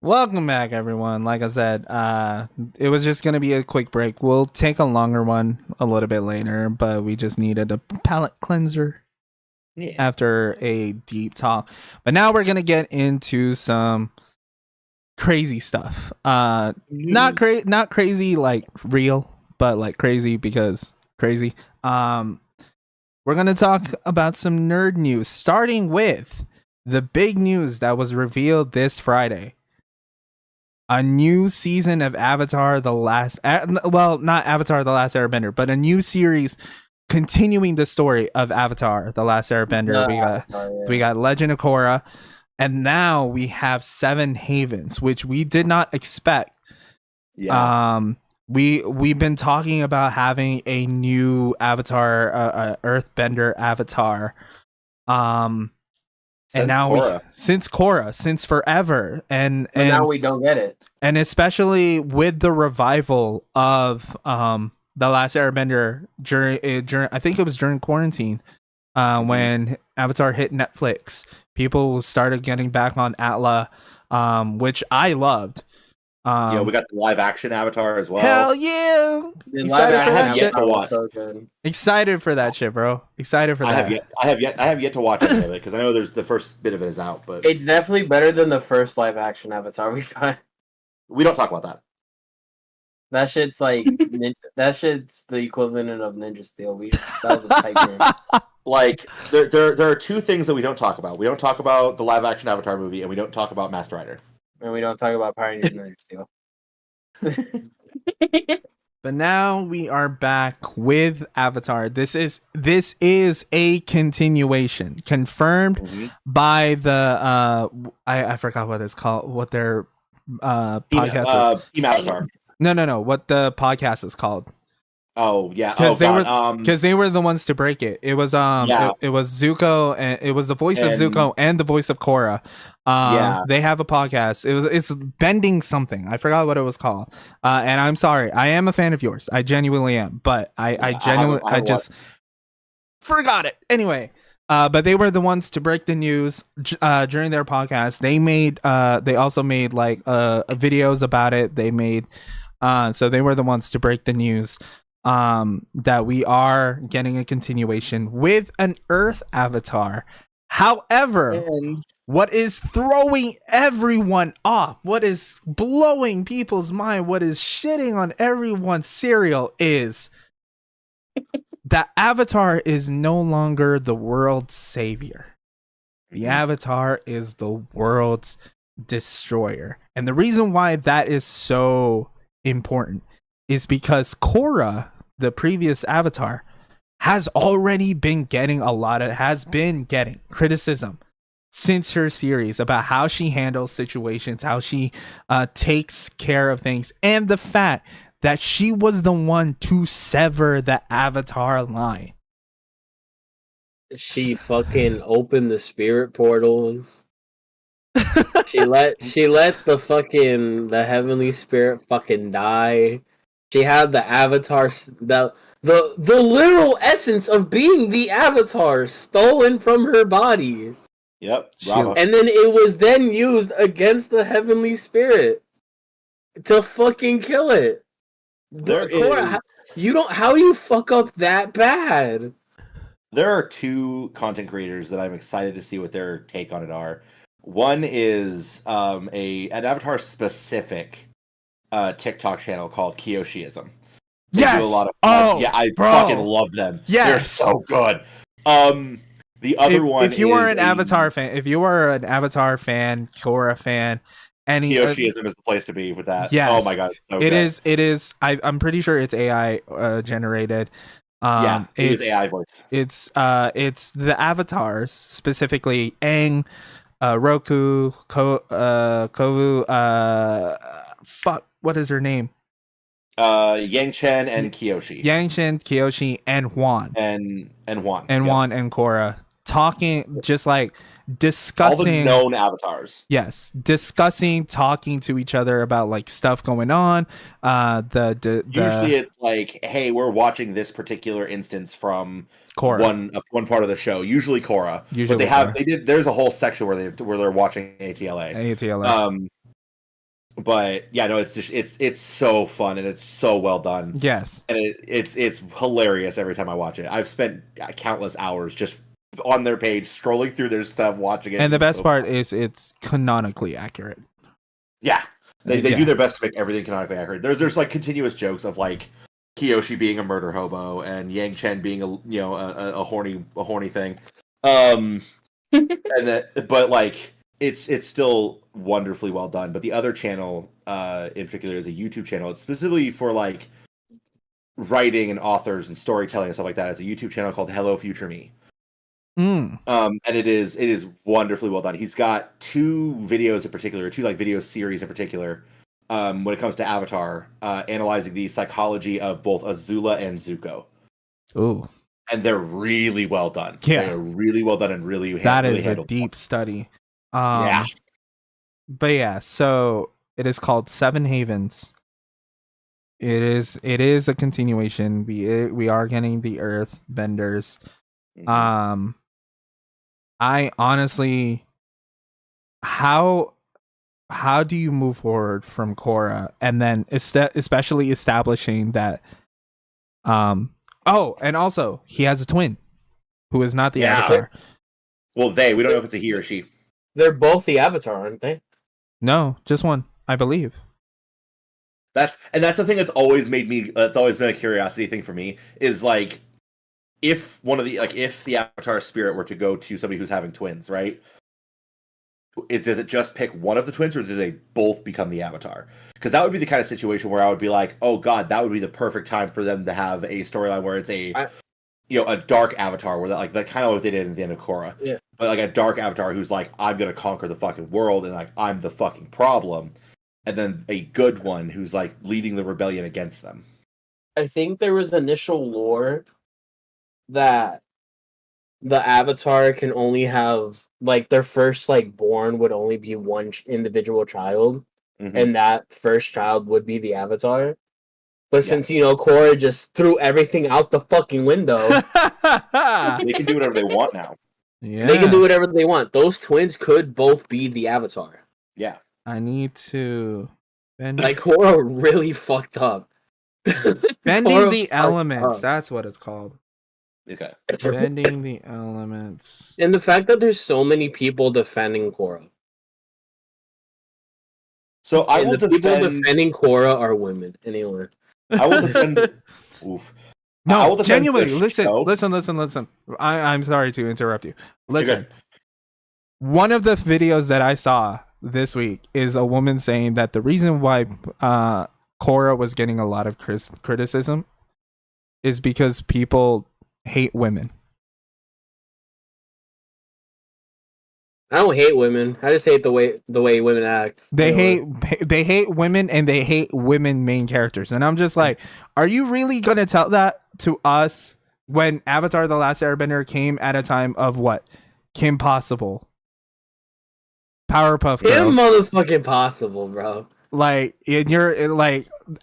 Welcome back, everyone. Like I said, it was just gonna be a quick break. We'll take a longer one a little bit later, but we just needed a palate cleanser after a deep talk. But now we're gonna get into some crazy stuff. Not crazy like real, but like crazy because crazy. We're gonna talk about some nerd news, starting with the big news that was revealed this Friday. A new season of Avatar the Last not Avatar the Last Airbender, but a new series continuing the story of Avatar the Last Airbender. We got Legend of Korra, and now we have Seven Havens, which we did not expect. We've been talking about having a new Avatar, Earthbender Avatar, and now since forever, and now we don't get it, and especially with the revival of the Last Airbender during I think it was during quarantine, when Avatar hit Netflix, people started getting back on Atla, which I loved. We got the live action Avatar as well. Hell yeah! Excited for that shit to watch. Excited for that shit, bro. Excited for that. I have yet to watch any of it because I know there's the first bit of it is out, but it's definitely better than the first live action Avatar we got. We don't talk about that. That shit's like that shit's the equivalent of Ninja Steel. That was a tight game. Like there are two things that we don't talk about. We don't talk about the live action Avatar movie, and we don't talk about Master Rider. And we don't talk about Power Rangers Ninja Steel. But now we are back with Avatar. This is a continuation confirmed by the I forgot what it's called, what their podcast is. Team Avatar. No, what the podcast is called. Oh yeah, because they were the ones to break it. It was it was Zuko, and it was the voice of Zuko and the voice of Korra. They have a podcast. It's bending something. I forgot what it was called. And I'm sorry. I am a fan of yours. I genuinely am, but I just forgot it. Anyway, but they were the ones to break the news during their podcast. They also made like videos about it. They made so they were the ones to break the news that we are getting a continuation with an Earth Avatar. However, what is throwing everyone off, what is blowing people's mind, what is shitting on everyone's cereal is that Avatar is no longer the world's savior. The Avatar is the world's destroyer. And the reason why that is so important is because Korra, the previous Avatar, has already been getting criticism since her series about how she handles situations, how she takes care of things, and the fact that she was the one to sever the Avatar line. She fucking opened the spirit portals. she let the heavenly spirit fucking die. She had the Avatar, the literal essence of being the Avatar stolen from her body. Yep. Bravo. And then it was then used against the heavenly spirit to fucking kill it. How do you fuck up that bad? There are two content creators that I'm excited to see what their take on it are. One is an Avatar specific TikTok channel called Kyoshiism. They do a lot of I fucking love them. Yes. They're so good. The other one, if you are an Avatar fan, Korra fan, Kyoshiism is the place to be with that. Yes. Oh my god, it's so good. It is. I'm pretty sure it's AI generated. It's AI voice. It's the avatars, specifically Aang, Roku, Kovu, what is her name? Yang Chen and Kyoshi. And Juan. And Juan. And Juan and Korra talking, just like discussing all the known avatars. Yes, talking to each other about like stuff going on. Usually it's like, hey, we're watching this particular instance from Korra. one part of the show. Usually Korra. But there's a whole section where they're watching ATLA. But yeah, no, it's just it's so fun and it's so well done. Yes. And it's hilarious every time I watch it. I've spent countless hours just on their page, scrolling through their stuff, watching it. And the best so part fun. is it's canonically accurate. Yeah. They Yeah. do their best to make everything canonically accurate. There's like continuous jokes of like Kiyoshi being a murder hobo and Yang Chen being a horny thing. And that, but like it's still wonderfully well done. But the other channel in particular is a YouTube channel. It's specifically for like writing and authors and storytelling and stuff like that. It's a YouTube channel called Hello Future Me. Mm. And it is wonderfully well done. He's got two videos in particular, two like video series in particular, when it comes to Avatar, analyzing the psychology of both Azula and Zuko. Ooh. And they're really well done. Yeah. They're really well done and really That really is a handled deep study. Yeah. But yeah, so it is called Seven Havens. It is a continuation. We are getting the Earth Benders. Mhm. I honestly, how do you move forward from Korra and then especially establishing that oh, and also he has a twin who is not the Yeah. Avatar. Well, we don't know if it's a he or she. They're both the Avatar, aren't they? No, just one, I believe. That's the thing that's always made me. That's always been a curiosity thing for me. Is like, if if the Avatar spirit were to go to somebody who's having twins, right? Does it just pick one of the twins, or do they both become the Avatar? Because that would be the kind of situation where I would be like, oh god, that would be the perfect time for them to have a storyline where it's a dark Avatar, where that kind of what they did in the end of Korra. Yeah. But like a dark Avatar who's like, I'm gonna conquer the fucking world, and like I'm the fucking problem. And then a good one who's like leading the rebellion against them. I think there was initial lore that the Avatar can only have like their first like born would only be one individual child, and that first child would be the Avatar. But since Korra just threw everything out the fucking window, they can do whatever they want now. Yeah, they can do whatever they want. Those twins could both be the Avatar. Yeah. I need to like Korra really fucked up. Bending Korra the fucked elements. up. That's what it's called. Okay. Bending the elements. And the fact that there's so many people defending Korra. So I will the people defending Korra are women. Anyway, I will defend. Oof. No, I will defend genuinely. the Listen. show. I'm sorry to interrupt you. You're Listen. good. One of the videos that I saw this week is a woman saying that the reason why Korra was getting a lot of criticism is because people hate women. I don't hate women. I just hate the way women act. They hate women, and they hate women main characters. And I'm just like, are you really gonna tell that to us when Avatar: The Last Airbender came at a time of what? Kim Possible, Powerpuff Girls, motherfucking Possible, bro. like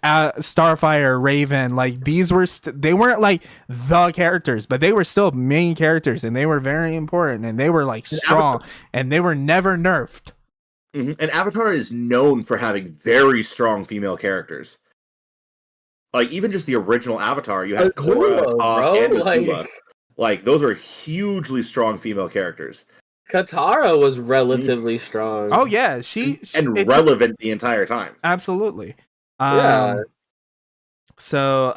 Starfire, Raven, like these were they weren't like the characters, but they were still main characters, and they were very important, and they were like strong, and they were never nerfed. Mm-hmm. And Avatar is known for having very strong female characters. Like even just the original Avatar, you had Korra, Toph, and Azula. Like those are hugely strong female characters. Katara was relatively strong. Oh yeah, and relevant the entire time. Absolutely. Yeah. So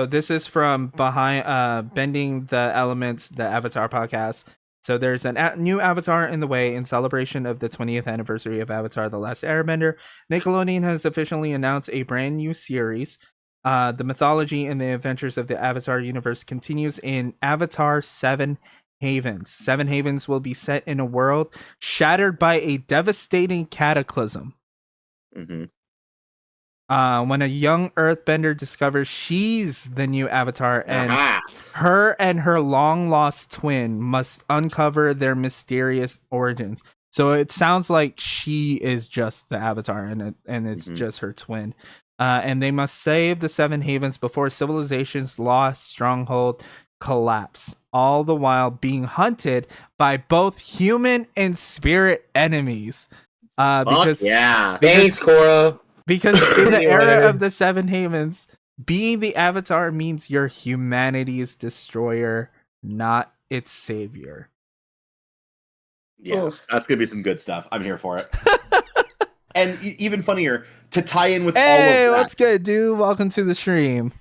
this is from behind Bending the Elements, the Avatar podcast. So there's a new Avatar in the way in celebration of the 20th anniversary of Avatar: The Last Airbender. Nickelodeon has officially announced a brand new series. The mythology and the adventures of the Avatar universe continues in Avatar 7 Havens. 7 Havens will be set in a world shattered by a devastating cataclysm. Mm-hmm. When a young earthbender discovers she's the new Avatar, and her and her long-lost twin must uncover their mysterious origins. So it sounds like she is just the Avatar, and it's just her twin. And they must save the 7 Havens before civilization's lost stronghold collapse, all the while being hunted by both human and spirit enemies. Because yeah. because- Thanks, Korra. because in the era Anyway. of the Seven Havens, being the Avatar means you're humanity's destroyer, not its savior. Yeah, Oof. that's gonna be some good stuff. I'm here for it. And even funnier, to tie in with all Hey, of that. what's good, dude? Welcome to the stream.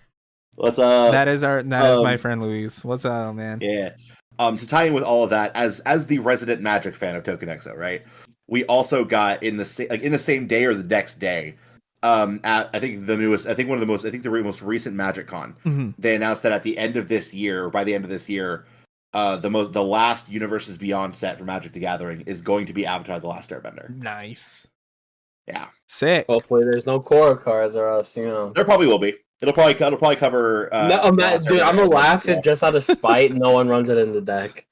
Let's That is my friend Luis. What's up, man? Yeah. To tie in with all of that, as the resident Magic fan of tokunexo, right? We also got in the same day or the next day, at I think the most recent Magic Con, Mhm. they announced that at the end of this year, or by the end of this year, the last Universes Beyond set for Magic the Gathering is going to be Avatar: The Last Airbender. Nice. Yeah, Sick. Hopefully, there's no Korra cards, or else there probably will be. It'll probably cover. no, The man, Last dude, I'm gonna Airbender laugh as if just out of spite, no one runs it in the deck.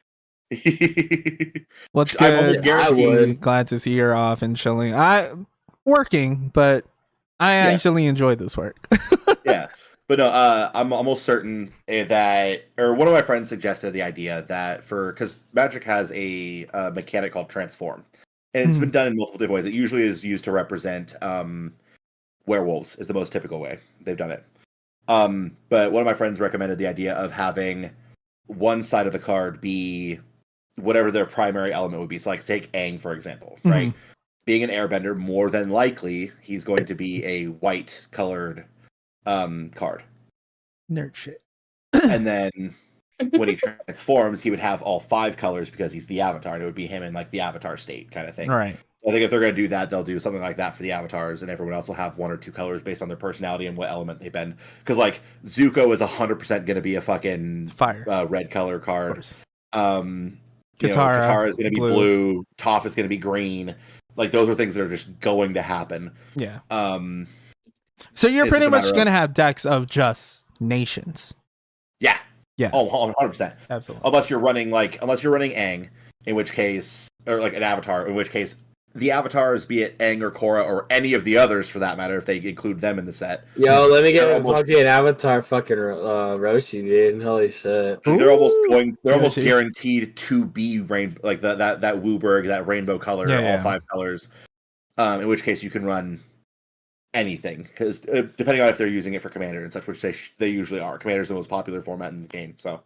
What's I'm almost good? guaranteed. I would. Glad to see you're off and chilling. Working, but I actually enjoy this work. Yeah, but no, I'm almost certain that, or one of my friends suggested the idea that because Magic has a mechanic called transform, and it's been done in multiple different ways. It usually is used to represent werewolves is the most typical way they've done it. But one of my friends recommended the idea of having one side of the card be whatever their primary element would be. So, like, take Aang, for example, right? Being an airbender, more than likely, he's going to be a white colored card. Nerd shit. And then when he transforms, he would have all 5 colors because he's the Avatar, and it would be him in like the Avatar state kind of thing. Right. I think if they're going to do that, they'll do something like that for the avatars, and everyone else will have 1 or 2 colors based on their personality and what element they've been. Because like Zuko is 100% going to be a fucking Fire. red color Of card. course. Katara is going to be blue. Toph is going to be green. Like those are things that are just going to happen. Yeah. Um, So you're it's pretty just a much matter of- going to have decks of just nations. yeah. Yeah. Oh, 100%. Absolutely. Unless you're running Aang, in which case, or like an Avatar, in which case the avatars, be it Aang or Korra or any of the others for that matter, if they include them in the set. Yo, let me get They're a almost- fucking Avatar fucking Roshi, dude. Holy shit. They're almost Yoshi. guaranteed to be like that Wooburg, that rainbow color, all 5 colors. In which case you can run anything, because depending on if they're using it for Commander and such, which they usually are. Commander's the most popular format in the game, so.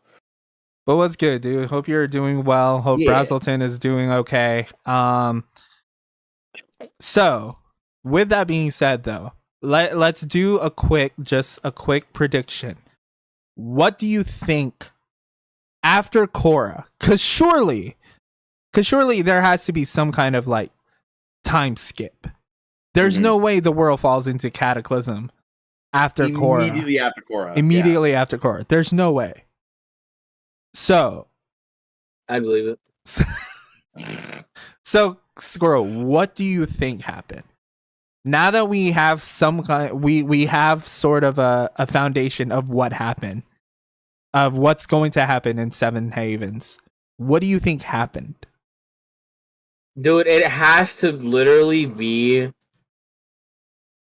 But what's good, dude? Hope you're doing well. Hope Brazelton is doing okay. So with that being said, though, let's do a quick prediction. What do you think after Korra? Because surely there has to be some kind of like time skip. There's no way the world falls into cataclysm after Korra. Immediately After Korra. There's no way. So I believe it. So Squirrel, what do you think happened? Now that we have some kind, we have sort of a foundation of what happened, of what's going to happen in Seven Havens. What do you think happened? Dude, it has to literally be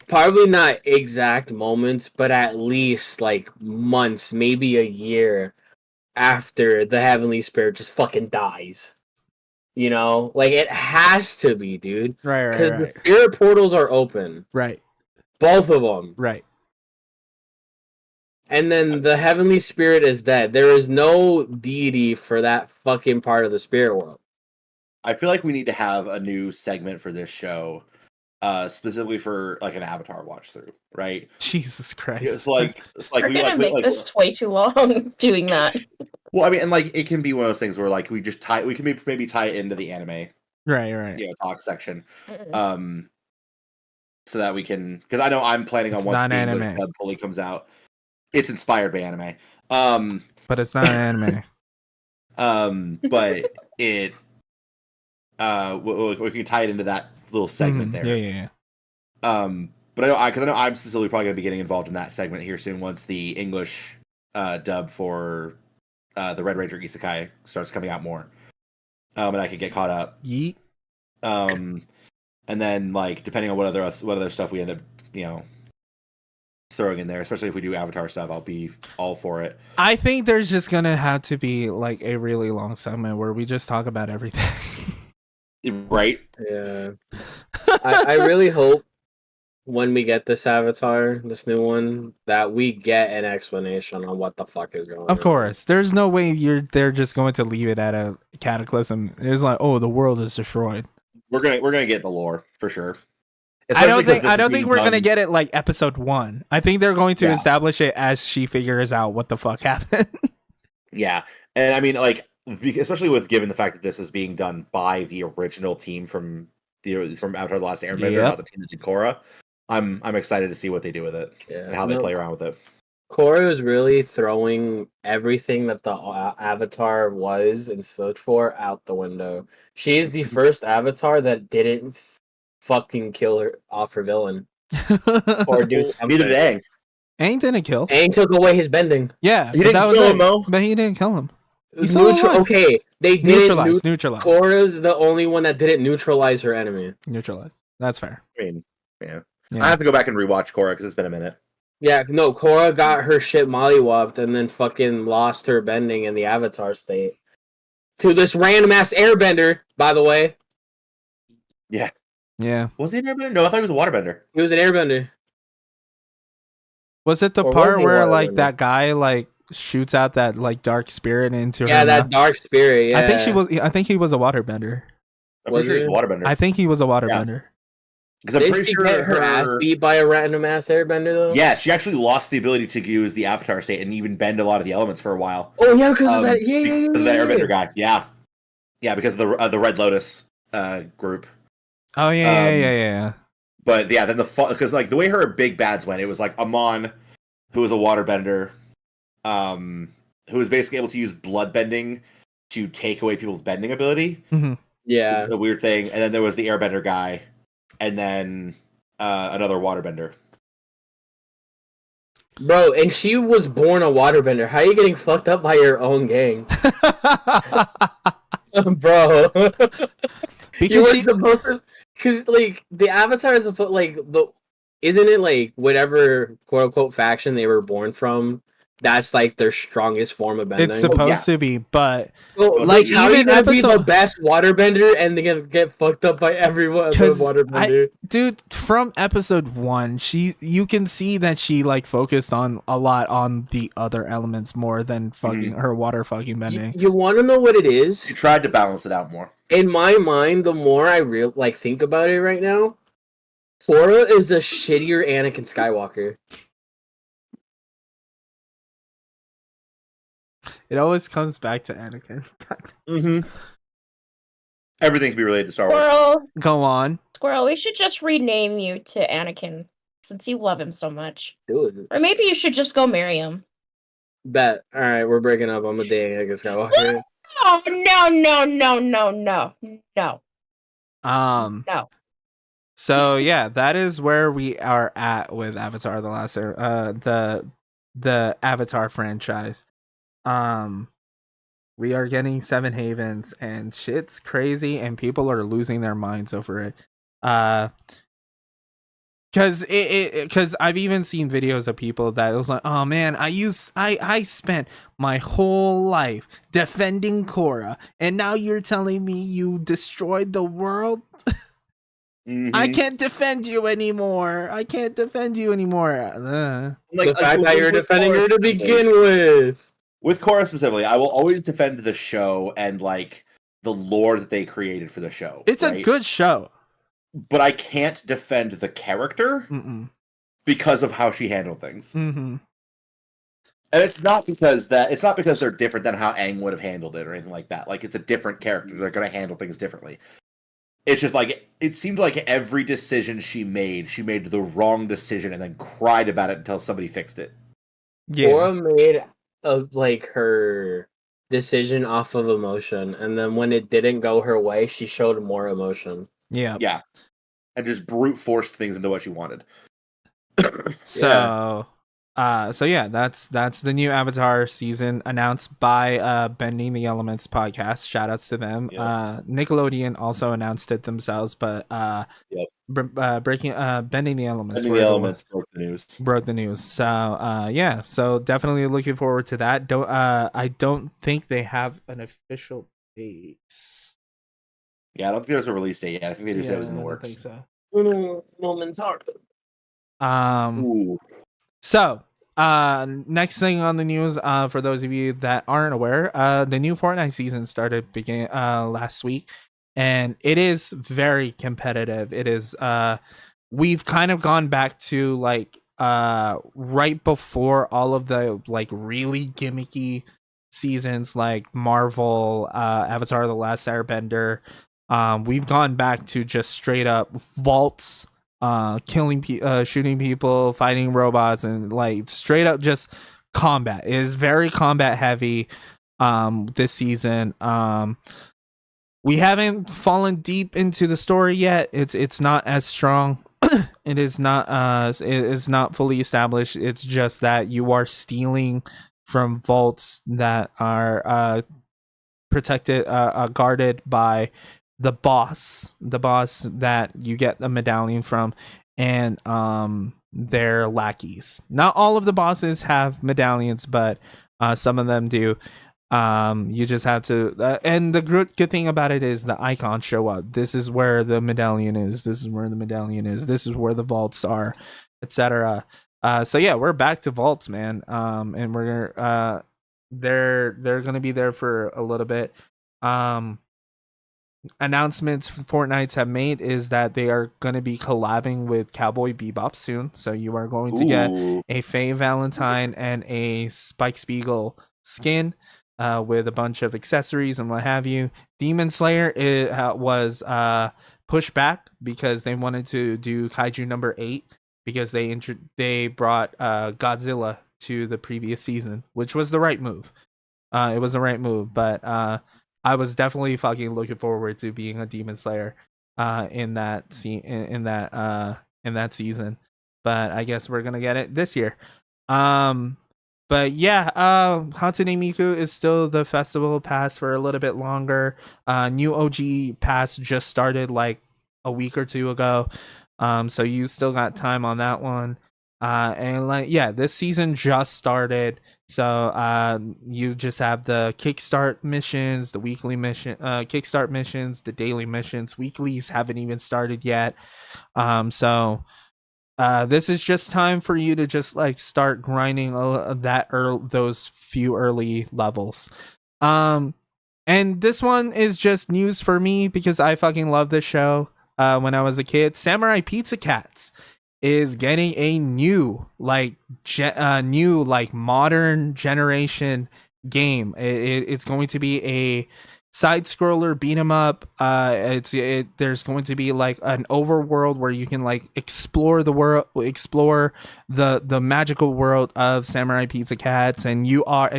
probably not exact moments, but at least like months, maybe a year after the Heavenly Spirit just fucking dies. You know? Like, it has to be, dude. Right. Because the spirit portals are open. Right. Both of them. Right. And then the Heavenly Spirit is dead. There is no deity for that fucking part of the spirit world. I feel like we need to have a new segment for this show, specifically for like an Avatar watch through, right? Jesus Christ! It's like We're gonna make this way too long doing that. Well, I mean, and like it can be one of those things where like we can maybe tie it into the anime, right, talk section, so that we can, because I know I'm planning on once the English dub fully comes out, it's inspired by anime, but it's not anime, but it, we can tie it into that little segment there, yeah. But I know I'm specifically probably going to be getting involved in that segment here soon once the English dub for the Red Ranger Isekai starts coming out more, and I can get caught up. Yeet. And then like depending on what other stuff we end up throwing in there, especially if we do Avatar stuff, I'll be all for it. I think there's just gonna have to be like a really long segment where we just talk about everything. Right? Yeah. I really hope when we get this Avatar, this new one, that we get an explanation on what the fuck is going on. Of course, there's no way they're just going to leave it at a cataclysm. It's like, oh, the world is destroyed. We're gonna get the lore for sure. I don't think we're gonna get it like episode 1. I think they're going to establish it as she figures out what the fuck happened. Yeah, and I mean, like, especially with given the fact that this is being done by the original team from Avatar: The Last Airbender, not the team that did Korra. I'm excited to see what they do with it and how they play around with it. Korra is really throwing everything that the Avatar was and stood for out the window. She is the first Avatar that didn't fucking kill her off her villain or do something. Neither did Aang. Aang didn't kill. Aang took away his bending. Yeah, he didn't kill him though. But he didn't kill him. Okay, they didn't neutralize. Korra's the only one that didn't neutralize her enemy. Neutralize. That's fair. I mean, yeah. I have to go back and rewatch Korra because it's been a minute. Yeah, no, Korra got her shit mollywopped and then fucking lost her bending in the Avatar state to this random ass airbender, by the way. Yeah. Yeah. Was he an airbender? No, I thought he was a waterbender. He was an airbender. Was it the part where like that guy like shoots out that like dark spirit into her? Yeah, that dark spirit. Yeah. I think he was a waterbender. I'm pretty sure he's a waterbender. I think he was a waterbender. Because I'm pretty sure get her ass beat by a random ass airbender though. Yeah, she actually lost the ability to use the Avatar state and even bend a lot of the elements for a while. Oh yeah, because of that. Because of that airbender guy. Yeah, because of the Red Lotus group. Oh yeah. But yeah, then because like the way her big bads went, it was like Amon, who was a waterbender, who was basically able to use blood bending to take away people's bending ability. Mm-hmm. Yeah, a weird thing. And then there was the airbender guy, and then another waterbender. Bro, and she was born a waterbender. How are you getting fucked up by your own gang? Bro. Because you were supposed to... Because, like, the Avatar is supposed... Like, isn't it, like, whatever quote-unquote faction they were born from, that's, like, their strongest form of bending? It's supposed to be, but... So, like, how are you gonna be the best waterbender and they're gonna get fucked up by everyone other waterbender? Dude, from episode 1, you can see that she, like, focused on a lot on the other elements more than fucking her water fucking bending. You want to know what it is? She tried to balance it out more. In my mind, the more I think about it right now, Korra is a shittier Anakin Skywalker. It always comes back to Anakin. Everything can be related to Star Wars. Squirrel, Go on. Squirrel, we should just rename you to Anakin since you love him so much. Dude. Or maybe you should just go marry him. Bet. Alright, we're breaking up. I'm a day Anakin Skywalker. Oh, no. No. So yeah, that is where we are at with Avatar: The Last the Avatar franchise. We are getting Seven Havens and shit's crazy and people are losing their minds over it. Because I've even seen videos of people that it was like, oh man, I spent my whole life defending Korra, and now you're telling me you destroyed the world. I can't defend you anymore. Like, the fact that you're defending her to begin with. With Korra specifically, I will always defend the show and like the lore that they created for the show. It's a good show. But I can't defend the character because of how she handled things. Mm-hmm. And it's not because they're different than how Aang would have handled it or anything like that. Like, it's a different character. They're going to handle things differently. It's just like, it seemed like every decision she made the wrong decision and then cried about it until somebody fixed it. Yeah. Korra made her decision off of emotion, and then when it didn't go her way, she showed more emotion. Yeah. And just brute forced things into what she wanted. So yeah, that's the new Avatar season announced by Bending the Elements podcast. Shout outs to them. Nickelodeon also announced it themselves, but Bending the Elements broke the news. So so definitely looking forward to that. I don't think they have an official date. Yeah, I don't think there's a release date yet. I think they just said it was in the works. I think so. Um, so next thing on the news, for those of you that aren't aware, the new Fortnite season started last week, and it is very competitive. It is we've kind of gone back to like right before all of the like really gimmicky seasons like Marvel, Avatar the Last Airbender. We've gone back to just straight up vaults, shooting people, fighting robots, and like straight up just combat. It is very combat heavy this season. We haven't fallen deep into the story yet. It's not as strong. It is not fully established. It's just that you are stealing from vaults that are protected, guarded by the boss that you get the medallion from, and their lackeys. Not all of the bosses have medallions, but some of them do. You just have to, and the good thing about it is the icons show up. This is where the medallion is. This is where the medallion is. This is where the vaults are, etc. So yeah, we're back to vaults, man. And we're they're gonna be there for a little bit. Announcements Fortnites have made is that they are going to be collabing with Cowboy Bebop soon. So you are going to get a Faye Valentine and a Spike Spiegel skin, with a bunch of accessories and what have you. Demon Slayer was pushed back because they wanted to do Kaiju number 8 because they brought Godzilla to the previous season, which was the right move. It was the right move, but I was definitely fucking looking forward to being a Demon Slayer in that season. But I guess we're gonna get it this year. But yeah, Hatsune Miku is still the festival pass for a little bit longer. New OG pass just started like a week or two ago. So you still got time on that one. And like, yeah, this season just started. So you just have the kickstart missions, the weekly kickstart missions, the daily missions. Weeklies haven't even started yet. So this is just time for you to just like start grinding those few early levels. And this one is just news for me because I fucking love this show. When I was a kid, Samurai Pizza Cats is getting a new modern generation game. It's going to be a side scroller beat 'em up. There's going to be like an overworld where you can like explore the world, explore the magical world of Samurai Pizza Cats, and you are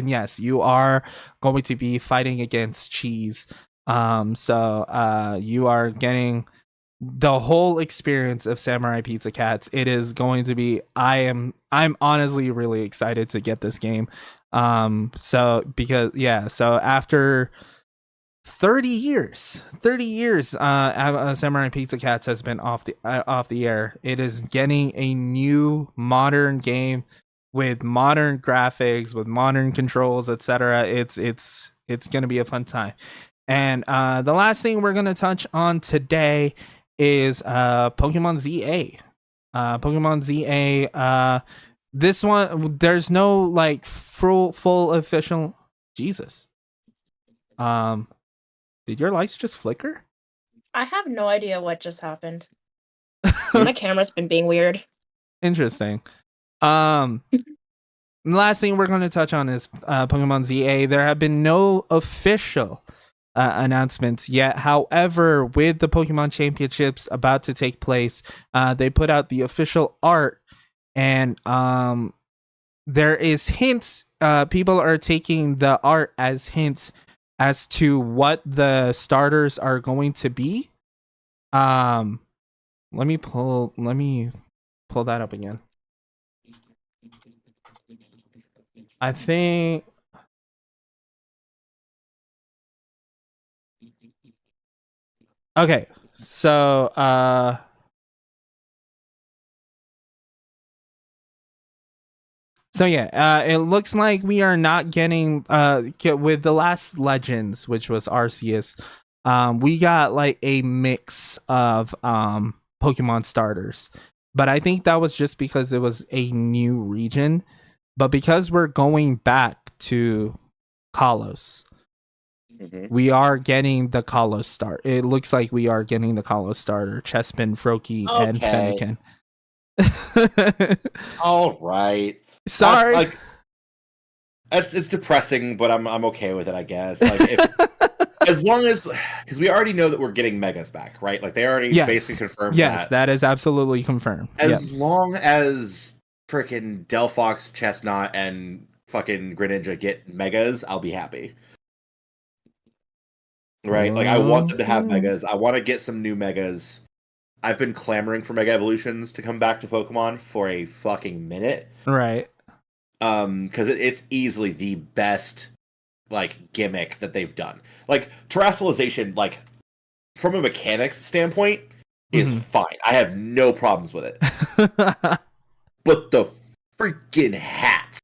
going to be fighting against cheese. So you are getting the whole experience of Samurai Pizza Cats. It is going to be, I'm honestly really excited to get this game. So after 30 years, Samurai Pizza Cats has been off the air. It is getting a new modern game with modern graphics, with modern controls, etc. It's going to be a fun time. And the last thing we're going to touch on today is Pokemon ZA. Pokemon ZA, this one, there's no like full official. Jesus. Did your lights just flicker? I have no idea what just happened. My camera's been being weird. Interesting. The last thing we're going to touch on is Pokemon ZA. There have been no official announcements yet. However, with the Pokemon Championships about to take place, they put out the official art, and there is hints. People are taking the art as hints as to what the starters are going to be. Let me pull that up again. I think okay, so it looks like we are not getting with the last Legends, which was Arceus. We got like a mix of Pokemon starters. But I think that was just because it was a new region. But because we're going back to Kalos, we are getting the Kalos start. It looks like we are getting the Kalos starter, Chespin, Froakie, and Okay. Fennekin. All right. Sorry. That's, like, it's depressing, but I'm okay with it, I guess. Like, as long as, because we already know that we're getting Megas back, right? Like, they already basically confirmed yes, that. that is absolutely confirmed. As long as freaking Delphox, Chestnut, and fucking Greninja get Megas, I'll be happy. Right? Like, I want them to have Megas. I want to get some new Megas. I've been clamoring for Mega Evolutions to come back to Pokemon for a fucking minute. Right. Because it's easily the best, like, gimmick that they've done. Like, terrestrialization, like, from a mechanics standpoint, is fine. I have no problems with it. But the freaking hats,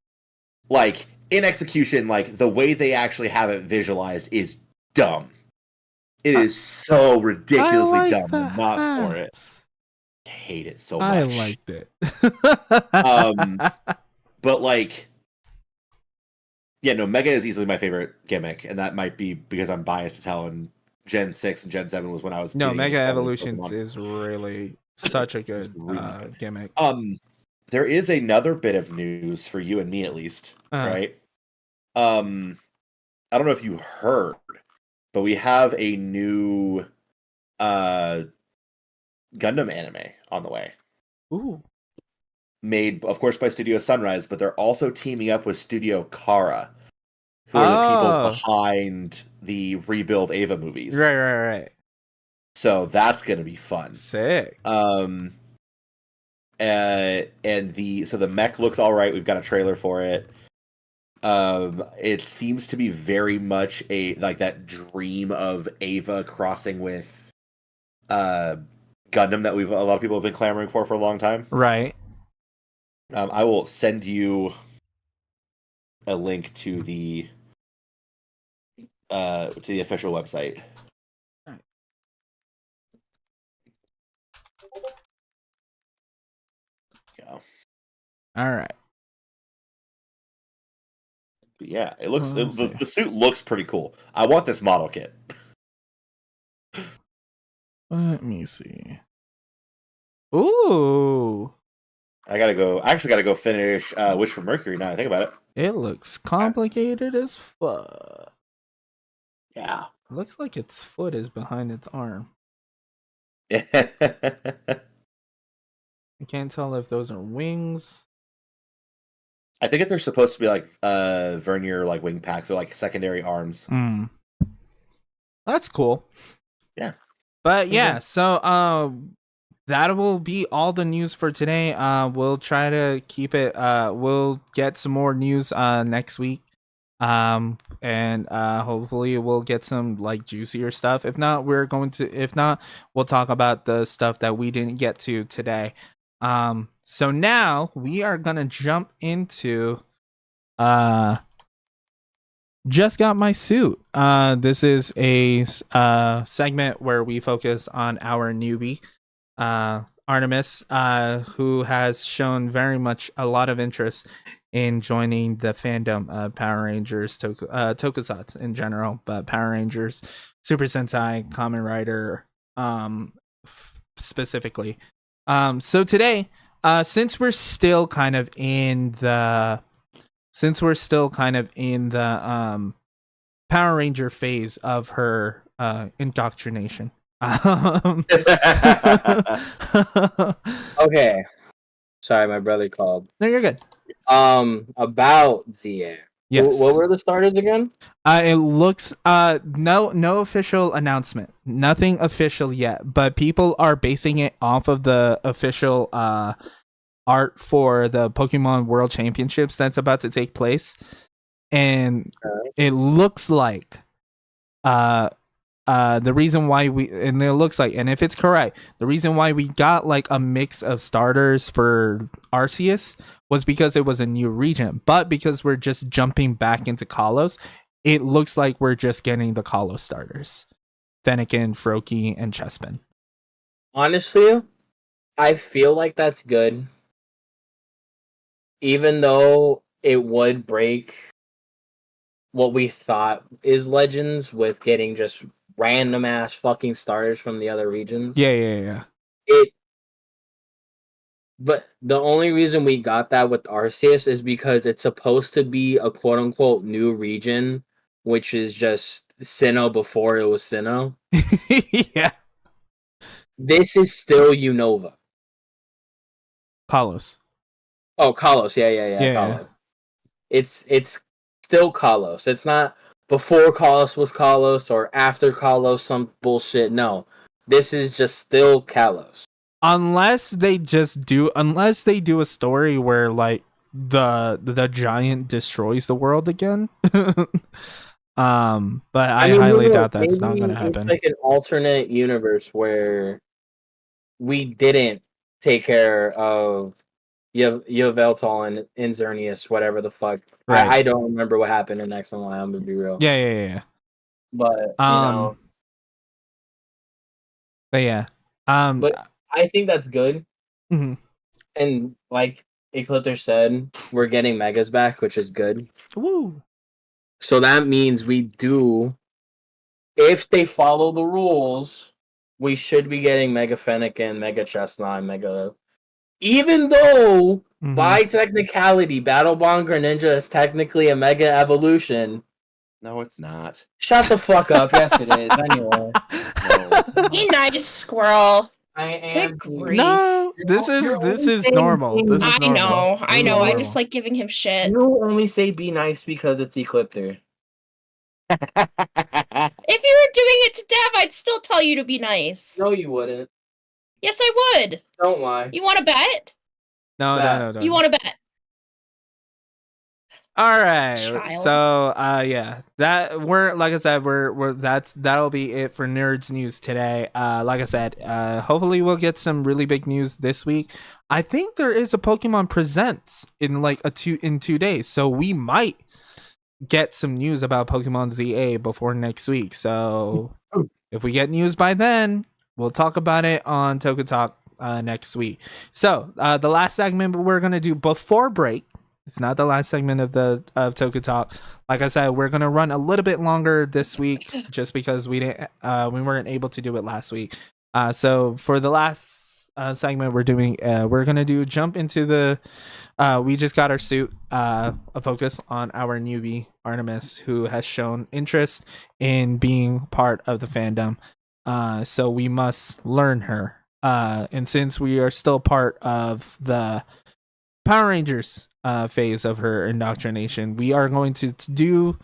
like, in execution, like, the way they actually have it visualized is dumb. It is so ridiculously dumb and not for it. I hate it so much. I liked it. But, like, yeah, no, Mega is easily my favorite gimmick, and that might be because I'm biased as hell, and Gen 6 and Gen 7 was when I was No, Mega Evolutions is really such a good gimmick. There is another bit of news for you and me, at least, right? I don't know if you heard, but we have a new Gundam anime on the way. Ooh. Made, of course, by Studio Sunrise, but they're also teaming up with Studio Kara, who are the people behind the Rebuild Ava movies. Right. So that's gonna be fun. Sick. And the mech looks all right. We've got a trailer for it. It seems to be very much that dream of Ava crossing with Gundam that a lot of people have been clamoring for a long time. Right. I will send you a link to the official website. All right. Go. All right. But yeah, it looks the suit looks pretty cool. I want this model kit. Let me see. Ooh. I actually gotta go finish Wish for Mercury now I think about it. It looks complicated as fuck. Yeah. Looks like its foot is behind its arm. I can't tell if those are wings. I think that they're supposed to be like vernier like wing packs or like secondary arms. That's cool. Yeah. But yeah, so that will be all the news for today. We'll try to keep it. We'll get some more news next week. And hopefully we'll get some like juicier stuff. If not, we'll talk about the stuff that we didn't get to today. So now we are gonna jump into Just Got My Suit. This is a segment where we focus on our newbie, Artemis, who has shown very much a lot of interest in joining the fandom of Power Rangers, tokusatsu in general, but Power Rangers, Super Sentai, Kamen Rider, specifically. So today, since we're still kind of in the Power Ranger phase of her indoctrination. Okay. Sorry, my brother called. No, you're good. About ZA. Yes. What were the starters again? It looks no official announcement. Nothing official yet, but people are basing it off of the official art for the Pokemon World Championships that's about to take place. And it looks like the reason why and if it's correct, the reason why we got like a mix of starters for Arceus was because it was a new region, but because we're just jumping back into Kalos, it looks like we're just getting the Kalos starters, Fennekin, Froakie, and Chespin. Honestly, I feel like that's good. Even though it would break what we thought is Legends with getting just random ass fucking starters from the other regions. Yeah. It But the only reason we got that with Arceus is because it's supposed to be a quote unquote new region, which is just Sinnoh before it was Sinnoh. Yeah. This is still Unova. Kalos. Oh, Kalos. Yeah, Yeah. Kalos. It's still Kalos. It's not before Kalos was Kalos or after Kalos some bullshit. No. This is just still Kalos. Unless they do a story where like the giant destroys the world again. But I mean, highly doubt that's not going to happen. It's like an alternate universe where we didn't take care of Yveltal and Xerneas, whatever the fuck. Right. I don't remember what happened in X and Y. I'm gonna be real. Yeah. But you know, but yeah. But I think that's good. Mm-hmm. And like Eclipter said, we're getting Megas back, which is good. Woo. So that means we do, if they follow the rules, we should be getting Mega Fennekin, Mega Chestnut, Mega. Even though, by technicality, Battle Bond Greninja is technically a Mega Evolution. No, it's not. Shut the fuck up. Yes, it is. Anyway. No. Be nice, squirrel. I am. No, this is normal. This is normal. I know. I just like giving him shit. You only say be nice because it's Eclipter. If you were doing it to Dev, I'd still tell you to be nice. No, you wouldn't. Yes, I would. Don't lie. You want to bet? No. You want to bet? All right. Child. So, yeah, that we're like I said, that'll be it for Nerds News today. Like I said, hopefully we'll get some really big news this week. I think there is a Pokemon Presents in like 2 days, so we might get some news about Pokemon ZA before next week. So, if we get news by then, we'll talk about it on Toku Talk next week. So, the last segment we're gonna do before break. It's not the last segment of Toku Talk. Like I said, we're gonna run a little bit longer this week, just because we weren't able to do it last week. So for the last segment, we're gonna jump into the. We just got our suit. A focus on our newbie Artemis, who has shown interest in being part of the fandom. So we must learn her. And since we are still part of the Power Rangers phase of her indoctrination, we are going to do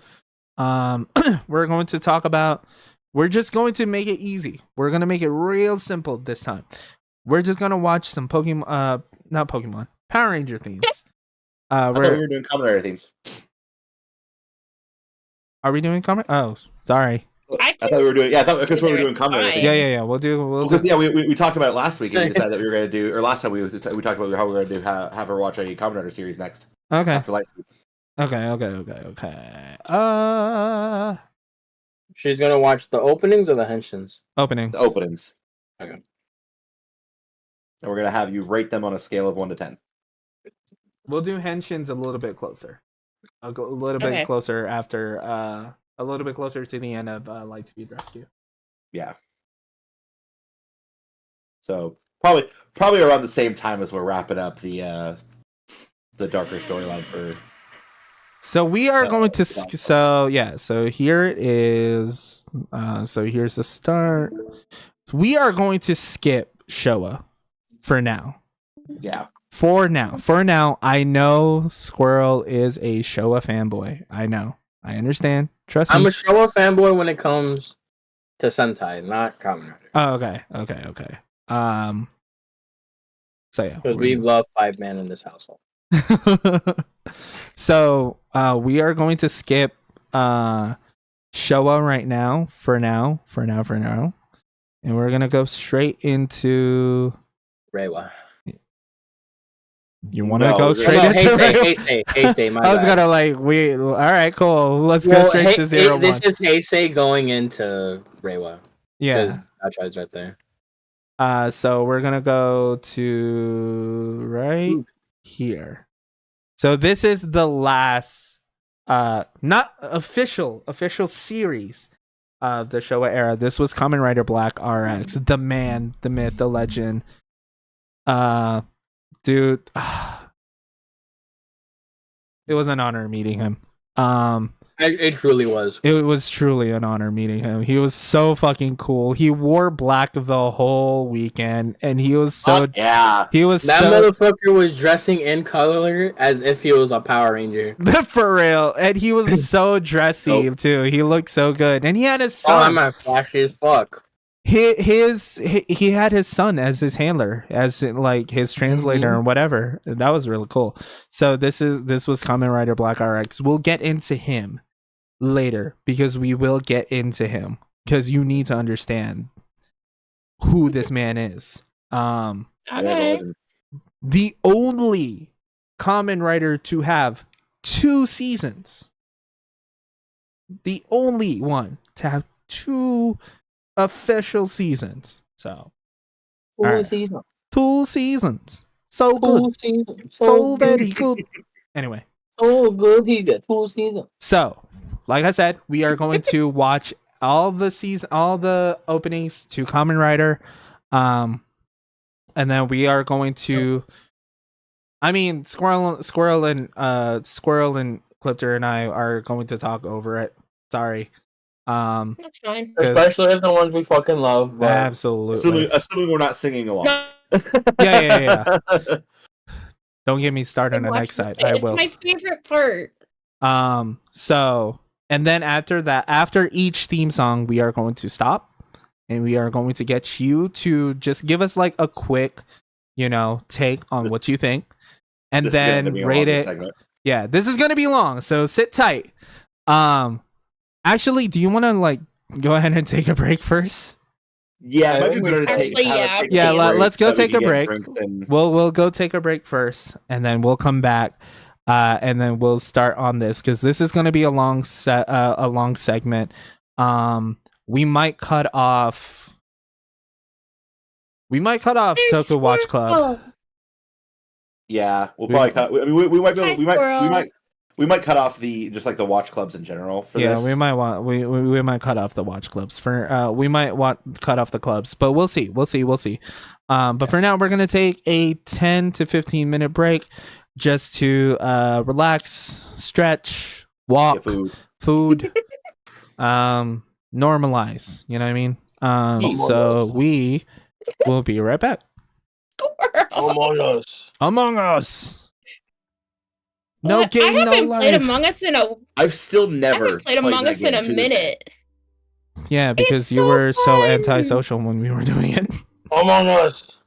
we're going to talk about, we're just going to make it easy. We're going to make it real simple this time. We're just going to watch some Pokemon not Pokemon, Power Ranger themes. I thought we were doing Kamen Rider themes. Are we doing Kamen? Oh, sorry. I thought we were doing. Yeah, I thought because we were doing Kamen Rider themes. Yeah. We'll do. Yeah, we talked about it last week, and we decided that we were going to do. Or last time we talked about how we were going to do have her watch a Kamen Rider series next. Okay. After Lightspeed. Okay. She's gonna watch the openings or the henshins? Openings. The openings. Okay. And we're going to have you rate them on a scale of 1 to 10. We'll do henshins a little bit closer. I'll go a little bit closer after a little bit closer to the end of Lightspeed Rescue. Yeah. So probably around the same time as we're wrapping up the darker storyline for. So we are going to. So here it is. So here's the start. So we are going to skip Showa for now. Yeah. For now, I know Squirrel is a Showa fanboy. I know. I understand. Trust me. I'm a Showa fanboy when it comes to Sentai, not Kamen Rider. Oh, okay. So yeah, because we love 5-man in this household. So we are going to skip Showa right now. For now, and we're gonna go straight into Reiwa. You want to go straight into Heisei, I was gonna all right, cool. Let's go straight to 0-1. This is Heisei going into Reiwa. Yeah, that tries right there. So we're gonna go to right here. So this is the last not official series of the Showa era. This was Kamen Rider Black RX, the man, the myth, the legend. Dude, it was an honor meeting him. It truly was. It was truly an honor meeting him. He was so fucking cool. He wore black the whole weekend, and he was so yeah. he was That so motherfucker was dressing in color as if he was a Power Ranger. for real, and he was so dressy too. He looked so good, and he had his Oh, son. I'm flashy as fuck. He had his son as his handler, as like his translator or whatever. That was really cool. So this was Kamen Rider Black RX. We'll get into him later because we will get into him because you need to understand who this man is. Okay. The only Kamen Rider to have 2 seasons. The only one to have 2 official seasons. So, Two right. seasons. 2 seasons. So good. So very good. Anyway. So good. He got 2 seasons. So, like I said, we are going to watch all the openings to Kamen Rider. And then we are going to I mean, Squirrel and Clipter and I are going to talk over it. Sorry. That's fine. Especially if the ones we fucking love. But Absolutely. Assuming we're not singing along. No, Yeah. Don't get me started on the watch next side. it. I It's will. my favorite part. So, and then after that, after each theme song, we are going to stop and we are going to get you to just give us like a quick, take on what you think and then rate it. Segment. Yeah, this is going to be long, so sit tight. Actually, do you want to like go ahead and take a break first? Yeah, it might be better to Actually, take yeah, a break let's go so that we take a can get break. drinks and- We'll go take a break first, and then we'll come back, and then we'll start on this because this is going to be a long segment. We might cut off. Toku Watch Club. Yeah, we'll probably cut. I mean, we might be able, we might cut off the just like the watch clubs in general for this. We might we might cut off the watch clubs for we might cut off the clubs, but we'll see. But for now we're gonna take a 10 to 15 minute break just to relax, stretch, walk, food, normalize. You know what I mean? So we will be right back. Among Us. No game, no life. Played Among Us in a. I've still never played Among Us in a minute. Yeah, because you were so antisocial when we were doing it. Among Us.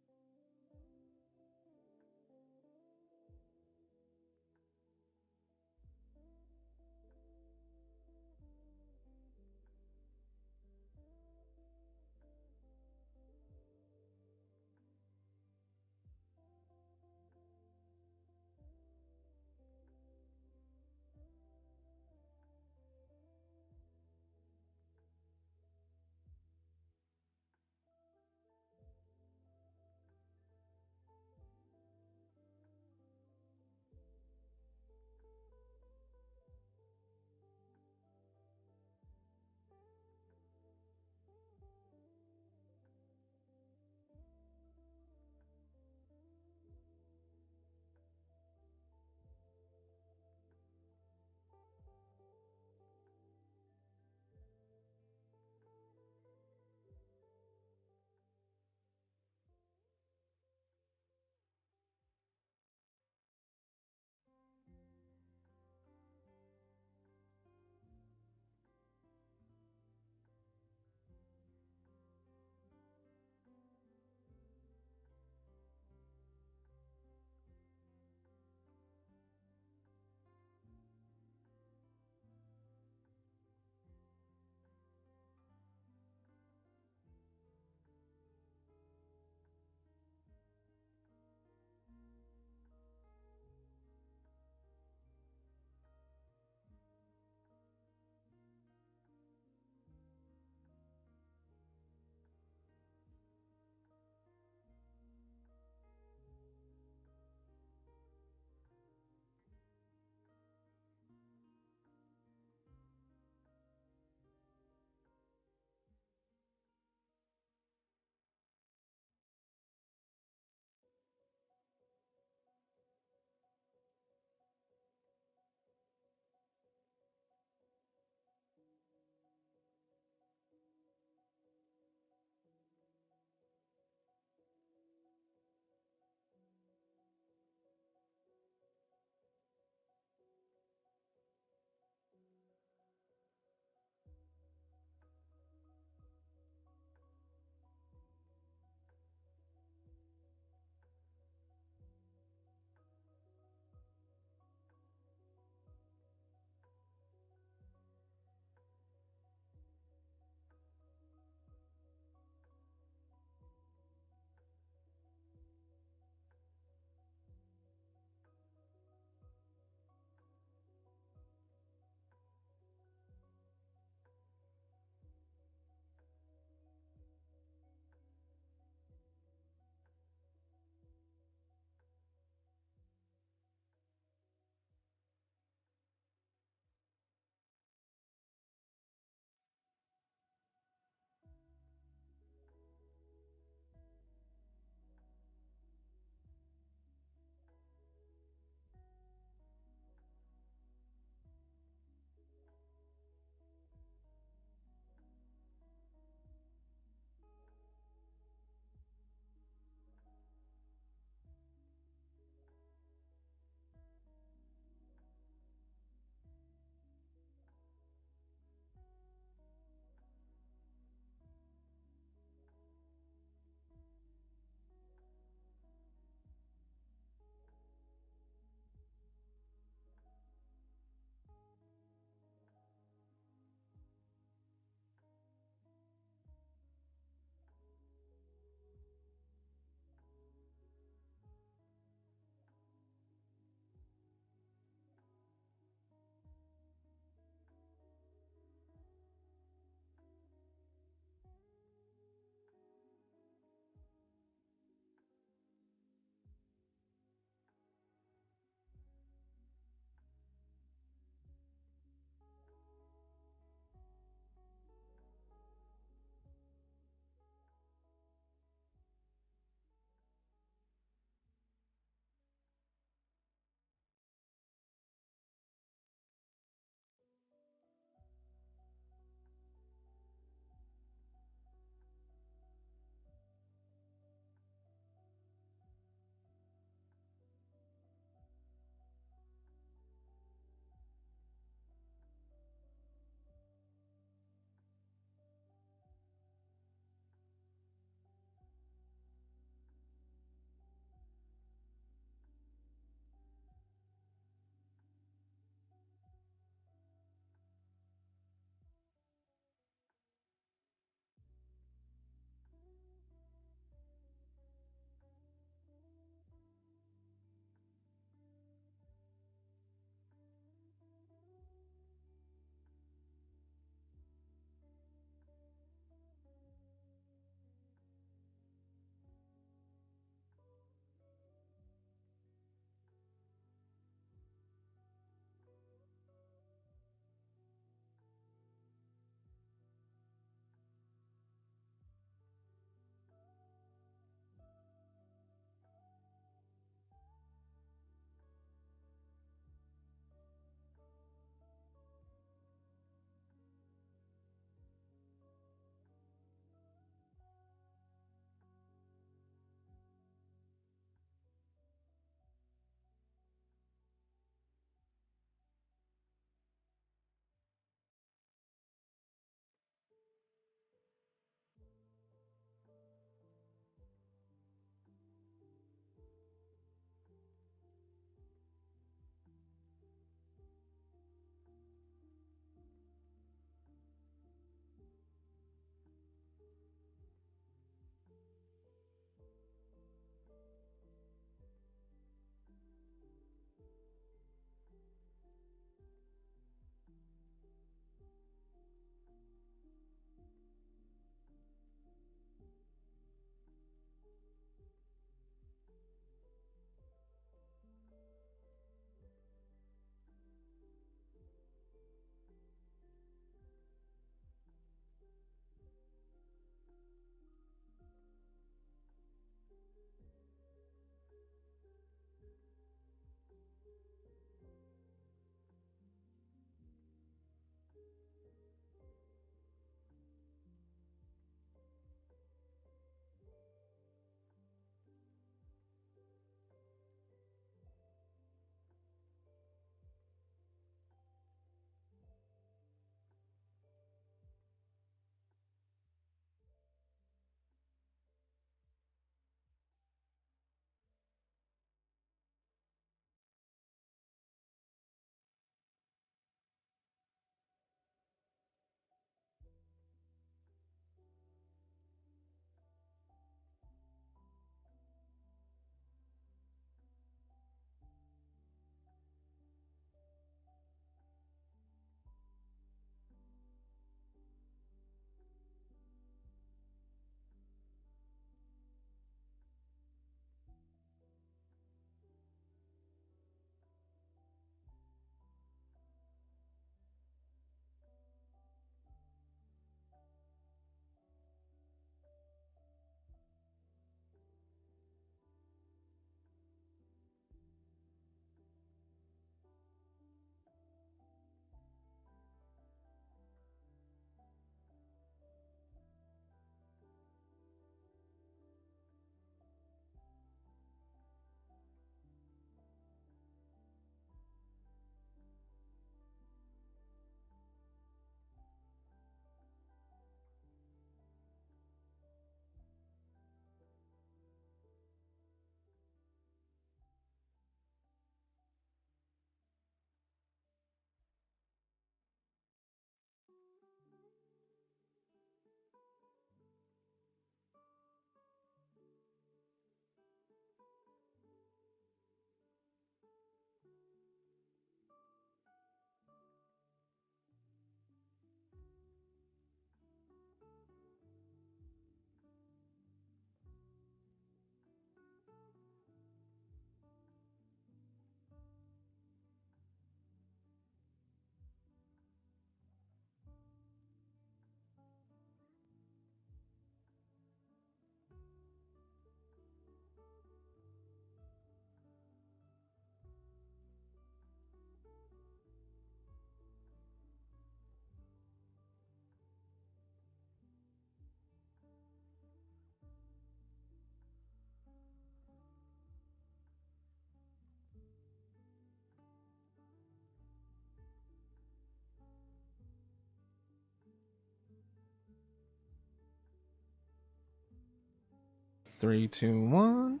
3, 2, 1.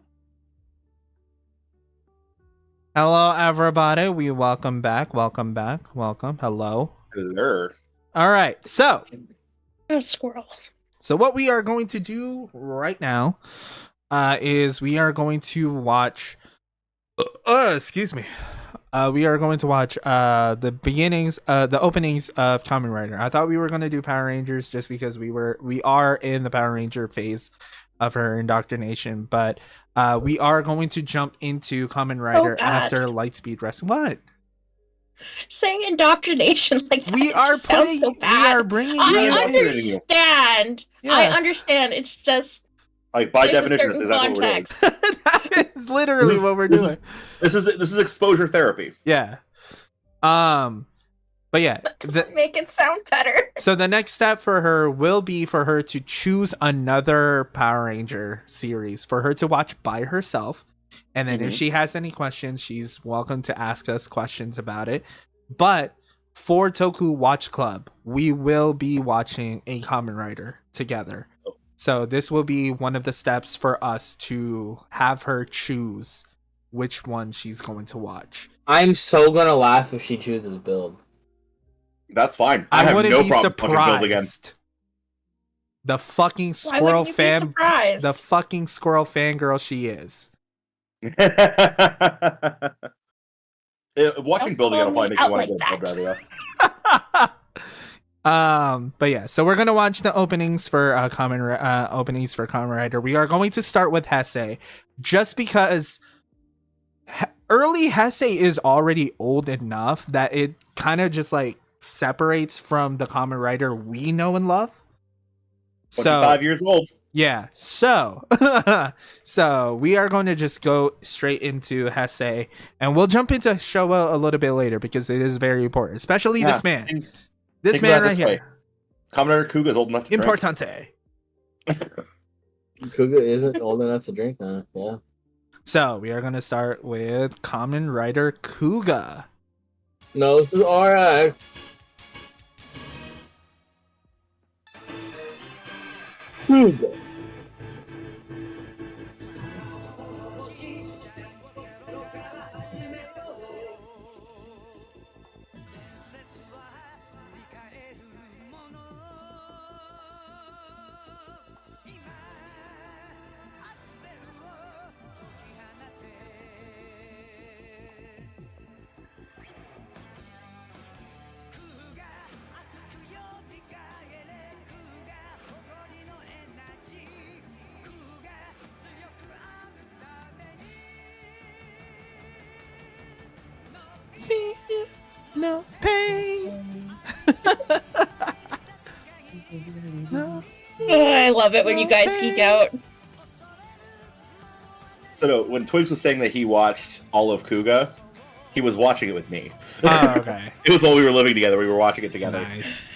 Hello, everybody. We welcome back. Welcome. Hello. Hello. All right. So Squirrel. what we are going to do right now is we are going to watch. Excuse me. We are going to watch the openings of Kamen Rider. I thought we were going to do Power Rangers just because we are in the Power Ranger phase of her indoctrination, but we are going to jump into Kamen Rider after Lightspeed Wrestling. What? Saying indoctrination like that We are sounds so bad. We are bringing I you. understand. Yeah. I understand. It's just Like by there's definition, a certain that's what we're doing. context. That is literally what we're doing. This is exposure therapy. Yeah. But yeah, That doesn't make it sound better. So the next step for her will be for her to choose another Power Ranger series for her to watch by herself. And then if she has any questions, she's welcome to ask us questions about it. But for Toku Watch Club, we will be watching a Kamen Rider together. So this will be one of the steps for us to have her choose which one she's going to watch. I'm so gonna laugh if she chooses Build. That's fine. I have wouldn't no be problem watching Build again. surprised. The fucking Why squirrel wouldn't you be surprised? the fucking squirrel fangirl she is. Watching Build again will probably make you want to get a Build Rider. But yeah, so we're gonna watch the openings for Kamen Rider. We are going to start with Heisei, just because early Heisei is already old enough that it kind of just like separates from the Kamen Rider we know and love. 25 years old. Yeah, so so we are going to just go straight into Heisei, and we'll jump into Showa a little bit later because it is very important, especially this man. This man right here. Kamen Rider Kuga is old enough to Importante. Kuga isn't old enough to drink now. Yeah. So we are going to start with Kamen Rider Kuga. No, this is alright. Kuga. No pain. No. Oh, I love it when you guys geek out. So no, when Twigs was saying that he watched all of Kuga, he was watching it with me. Oh, okay. It was while we were living together. We were watching it together. Nice.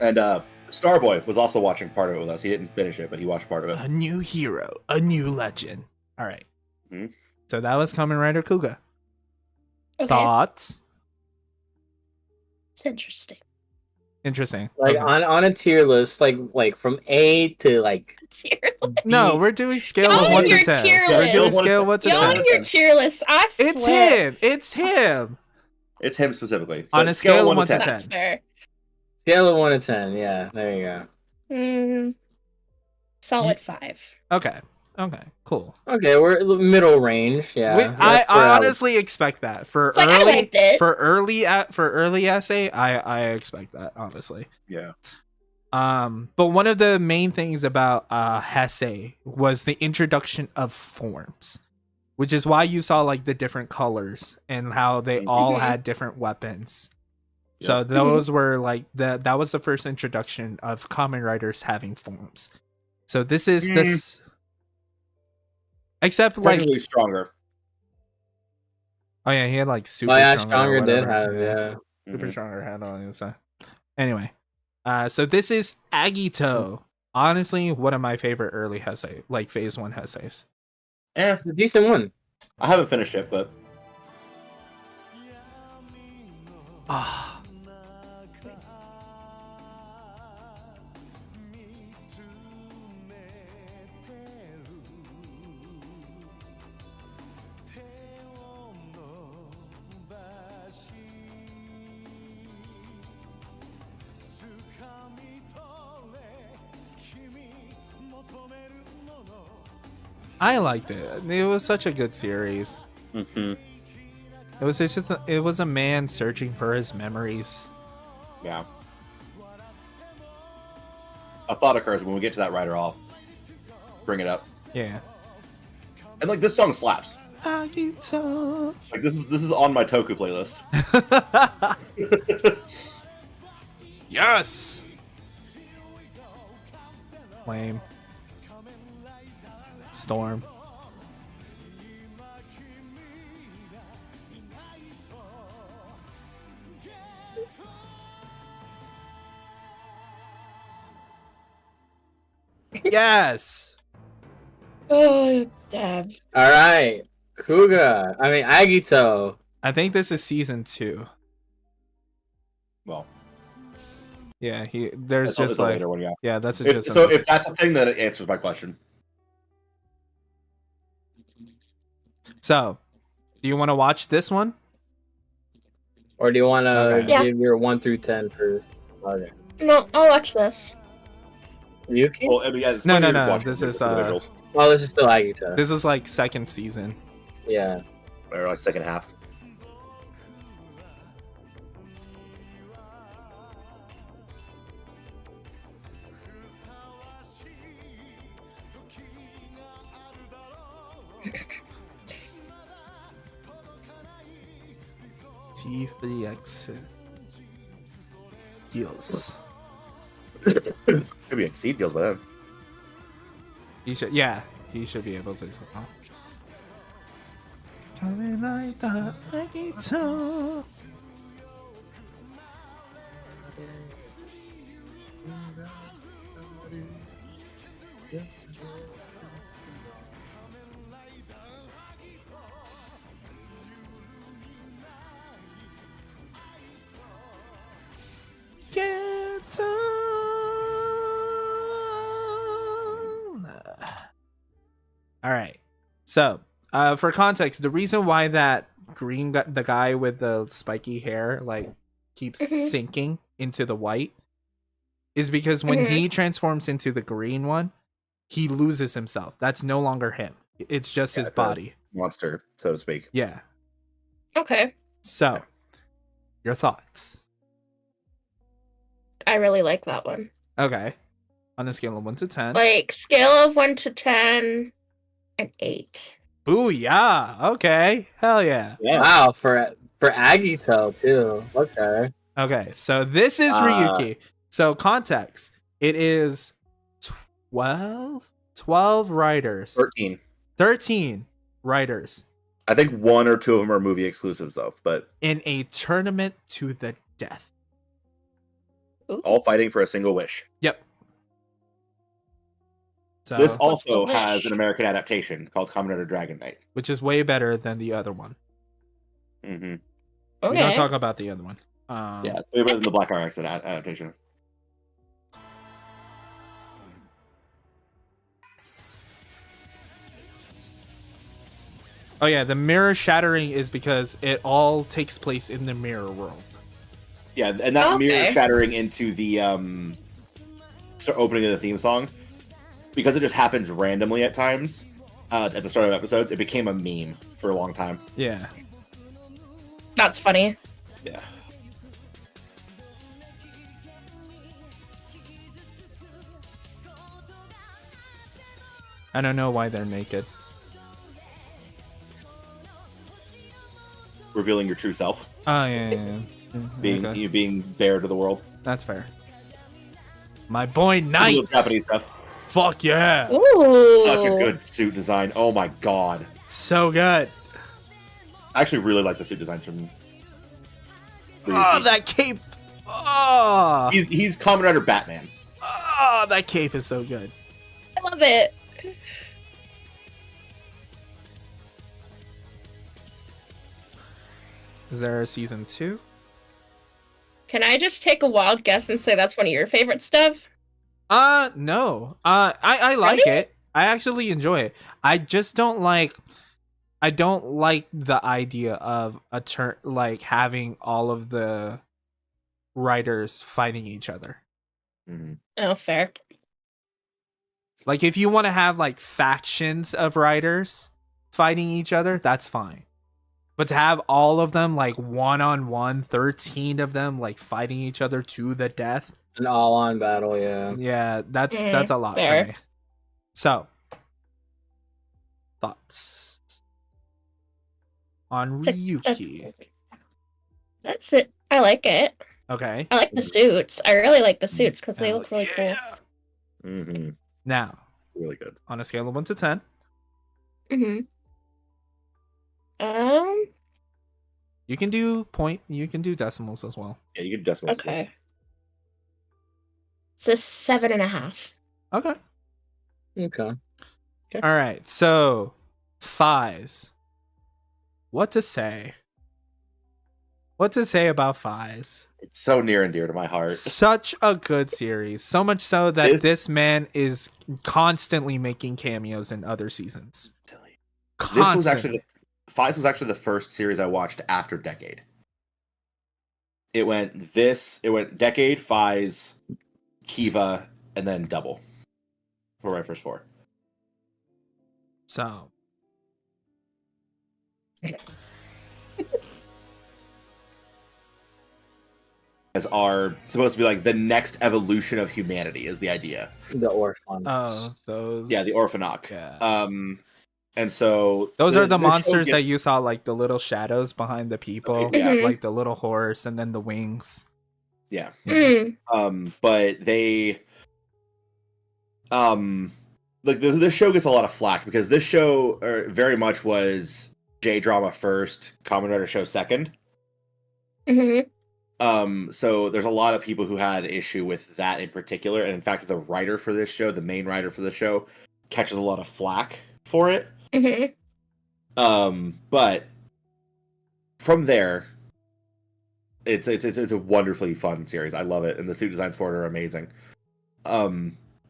And Starboy was also watching part of it with us. He didn't finish it, but he watched part of it. A new hero, a new legend. All right. Mhm. So that was Kamen Rider Kuga. Okay. Thoughts? It's interesting. Interesting. Like Okay. on a tier list, like from A to like No, we're doing scale Y'all of on 1 to your 10. tier We're list. doing scale 1 to Y'all 10. on your tier list. I swear. It's him. It's him. It's him specifically. On But a scale of 1 to 10. That's fair. scale of 1 to 10. Yeah, there you go. Solid 5. Okay. Okay. Cool. Okay, we're middle range. Yeah, I honestly expect that for It's like, I early liked it. for early essay. I expect that, honestly. Yeah. But one of the main things about Heisei was the introduction of forms, which is why you saw like the different colors and how they all had different weapons. So those were like that was the first introduction of Kamen Riders having forms. So this is this, except like Technically stronger. oh yeah, he had like super Oh yeah, stronger or Stronger did whatever. have Super Mhm. stronger had on his side. Anyway, so this is Agito. Honestly, one of my favorite early Heisei, like phase 1 Heiseis. Eh, a decent one. I haven't finished it, but Ah, I liked it. It was such a good series. mm-hmm. It was a man searching for his memories. Yeah. A thought occurs when we get to that rider. I'll bring it up. Yeah. And like this song slaps. Agito. Like this is on my Toku playlist. Yes. Lame. Storm. Yes. Oh, damn. All right, Agito. I think this is season 2. Well, Yeah, there's it's just a like later one, yeah. that's a, If, just a so message. if that's a thing, then it answers my question. So, do you want to watch this one? Or do you want to Okay. Yeah. give your 1 through 10 first? Okay. No, I'll watch this. Yuki? Well, I mean, yeah, it's No, funny no, you're no, watching this the is, individuals. Oh, this is still Agito. This is like second season. Yeah. Or like second half. T3X deals. Maybe Exceed deals by then. He should be able to. Kamen Rider Agito. Get on. All right. So, for context, the reason why that the guy with the spiky hair, like keeps Mhm. sinking into the white, is because when Mhm. he transforms into the green one, he loses himself. That's no longer him. It's just his it's a- body. Monster, so to speak. Yeah. Okay. So, your thoughts? I really like that one. Okay. On a scale of 1 to 10. Like, scale of 1 to 10, an 8. Ooh, yeah. Okay. Hell yeah. Yeah. Wow, for Agito too. Okay. Okay. So this is Ryuki. So context. It is 12 writers. 13. 13 writers I think 1 or 2 of them are movie exclusives, though. But in a tournament to the death. all fighting for a single wish. Yep. So, This What's also the has wish? an American adaptation called Kamen Rider Dragon Knight. which is way better than the other one. Mm-hmm. We don't Okay. talk about the other one. Yeah, way better than the Black RX adaptation. Oh yeah, the mirror shattering is because it all takes place in the mirror world. Yeah, and that mirror Okay. shattering into the opening of the theme song, because it just happens randomly at times at the start of episodes, it became a meme for a long time. Yeah. That's funny. Yeah. I don't know why they're naked. Revealing your true self, Oh yeah. being Okay. you being bare to the world. That's fair. My boy A Knight. little Japanese stuff. Fuck yeah. Ooh. Such a good suit design. Oh my god. So good. I actually really like the suit designs from Oh, Ryuki. that cape. Oh, He's Kamen Rider Batman. that cape is so good. I love it. Is there a season 2? Can I just take a wild guess and say that's one of your favorite stuff? No. I like Really? it. I actually enjoy it. I just don't like the idea of like having all of the writers fighting each other. Mhm. Oh, fair. Like if you want to have like factions of writers fighting each other, that's fine. But to have all of them like 1-on-1, 13 of them like fighting each other to the death, An all-on battle, yeah. yeah, that's a lot fair. for me. So, thoughts on Ryuki? That's it. I like it. Okay. I like the suits. I really like the suits because they Hell look really cool. Mm-hmm. Now, Really good. on a scale of 1 to 10, Mm-hmm. you can do decimals as well. Yeah, you can decimals. Okay. It's a 7.5. Okay. Okay. All right. So, Fies. What to say? What to say about Fies? It's so near and dear to my heart. Such a good series. So much so that this man is constantly making cameos in other seasons. This was actually Fies was actually the first series I watched after Decade. It went Decade, Fies, Kiva, and then Double for my first 4. So, as are supposed to be like the next evolution of humanity is the idea. The orphans. oh, those. Yeah, the Orphanok. Yeah. And so Those are the monsters show that gets- you saw, like the little shadows behind the people, Yeah. Mhm. like the little horse, and then the wings. Yeah. Mm. But they like this show gets a lot of flack because this show very much was J-drama first, Kamen Rider show second. Mm-hmm. So there's a lot of people who had issue with that in particular, and in fact the writer for this show, the main writer for the show, catches a lot of flack for it. Mm-hmm. But from there, it's a wonderfully fun series. I love it, and the suit designs for it are amazing.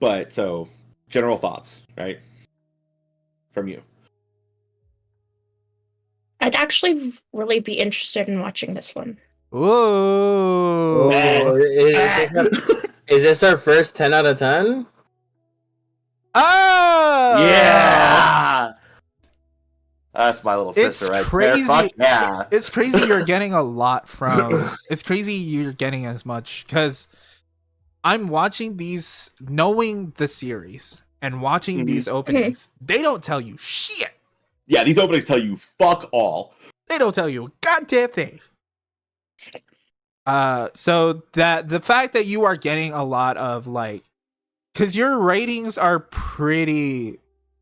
But so general thoughts, right? From you. I'd actually really be interested in watching this one. Whoa! Oh, is this our first 10 out of 10? Oh! Yeah! That's my little sister It's right crazy. there. Fuck yeah. It's crazy you're getting a lot from. It's crazy you're getting as much because I'm watching these, knowing the series and watching these openings. They don't tell you shit. Yeah, these openings tell you fuck all. They don't tell you a goddamn thing. So that the fact that you are getting a lot of like, because your ratings are pretty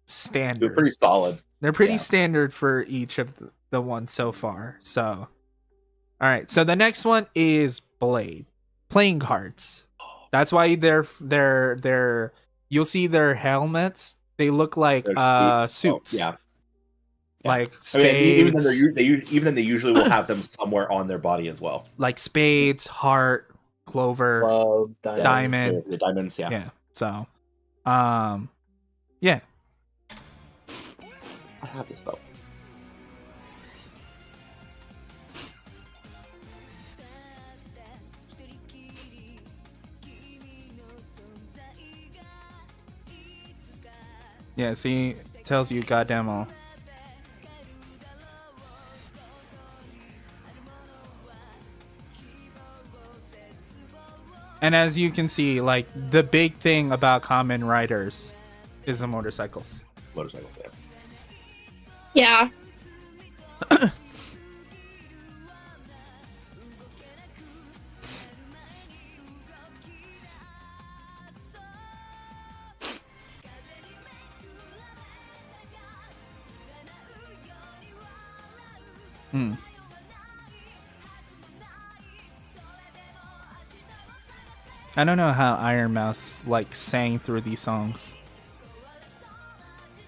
standard. They're pretty solid. They're pretty Yeah. standard for each of the ones so far. So, all right. So the next one is Blade playing cards. That's why they're you'll see their helmets. They look like They're suits. Oh, yeah. Like I spades. mean, even then they usually will have them somewhere on their body as well. like spades, heart, clover, Well, diamond. The diamonds, yeah. Yeah. So, yeah. I have this belt. Yeah, see, tells you goddamn all. And as you can see, like, the big thing about Kamen Riders is the motorcycles. Motorcycle, yeah. Yeah. Hmm. I don't know how Iron Mouse, like, sang through these songs.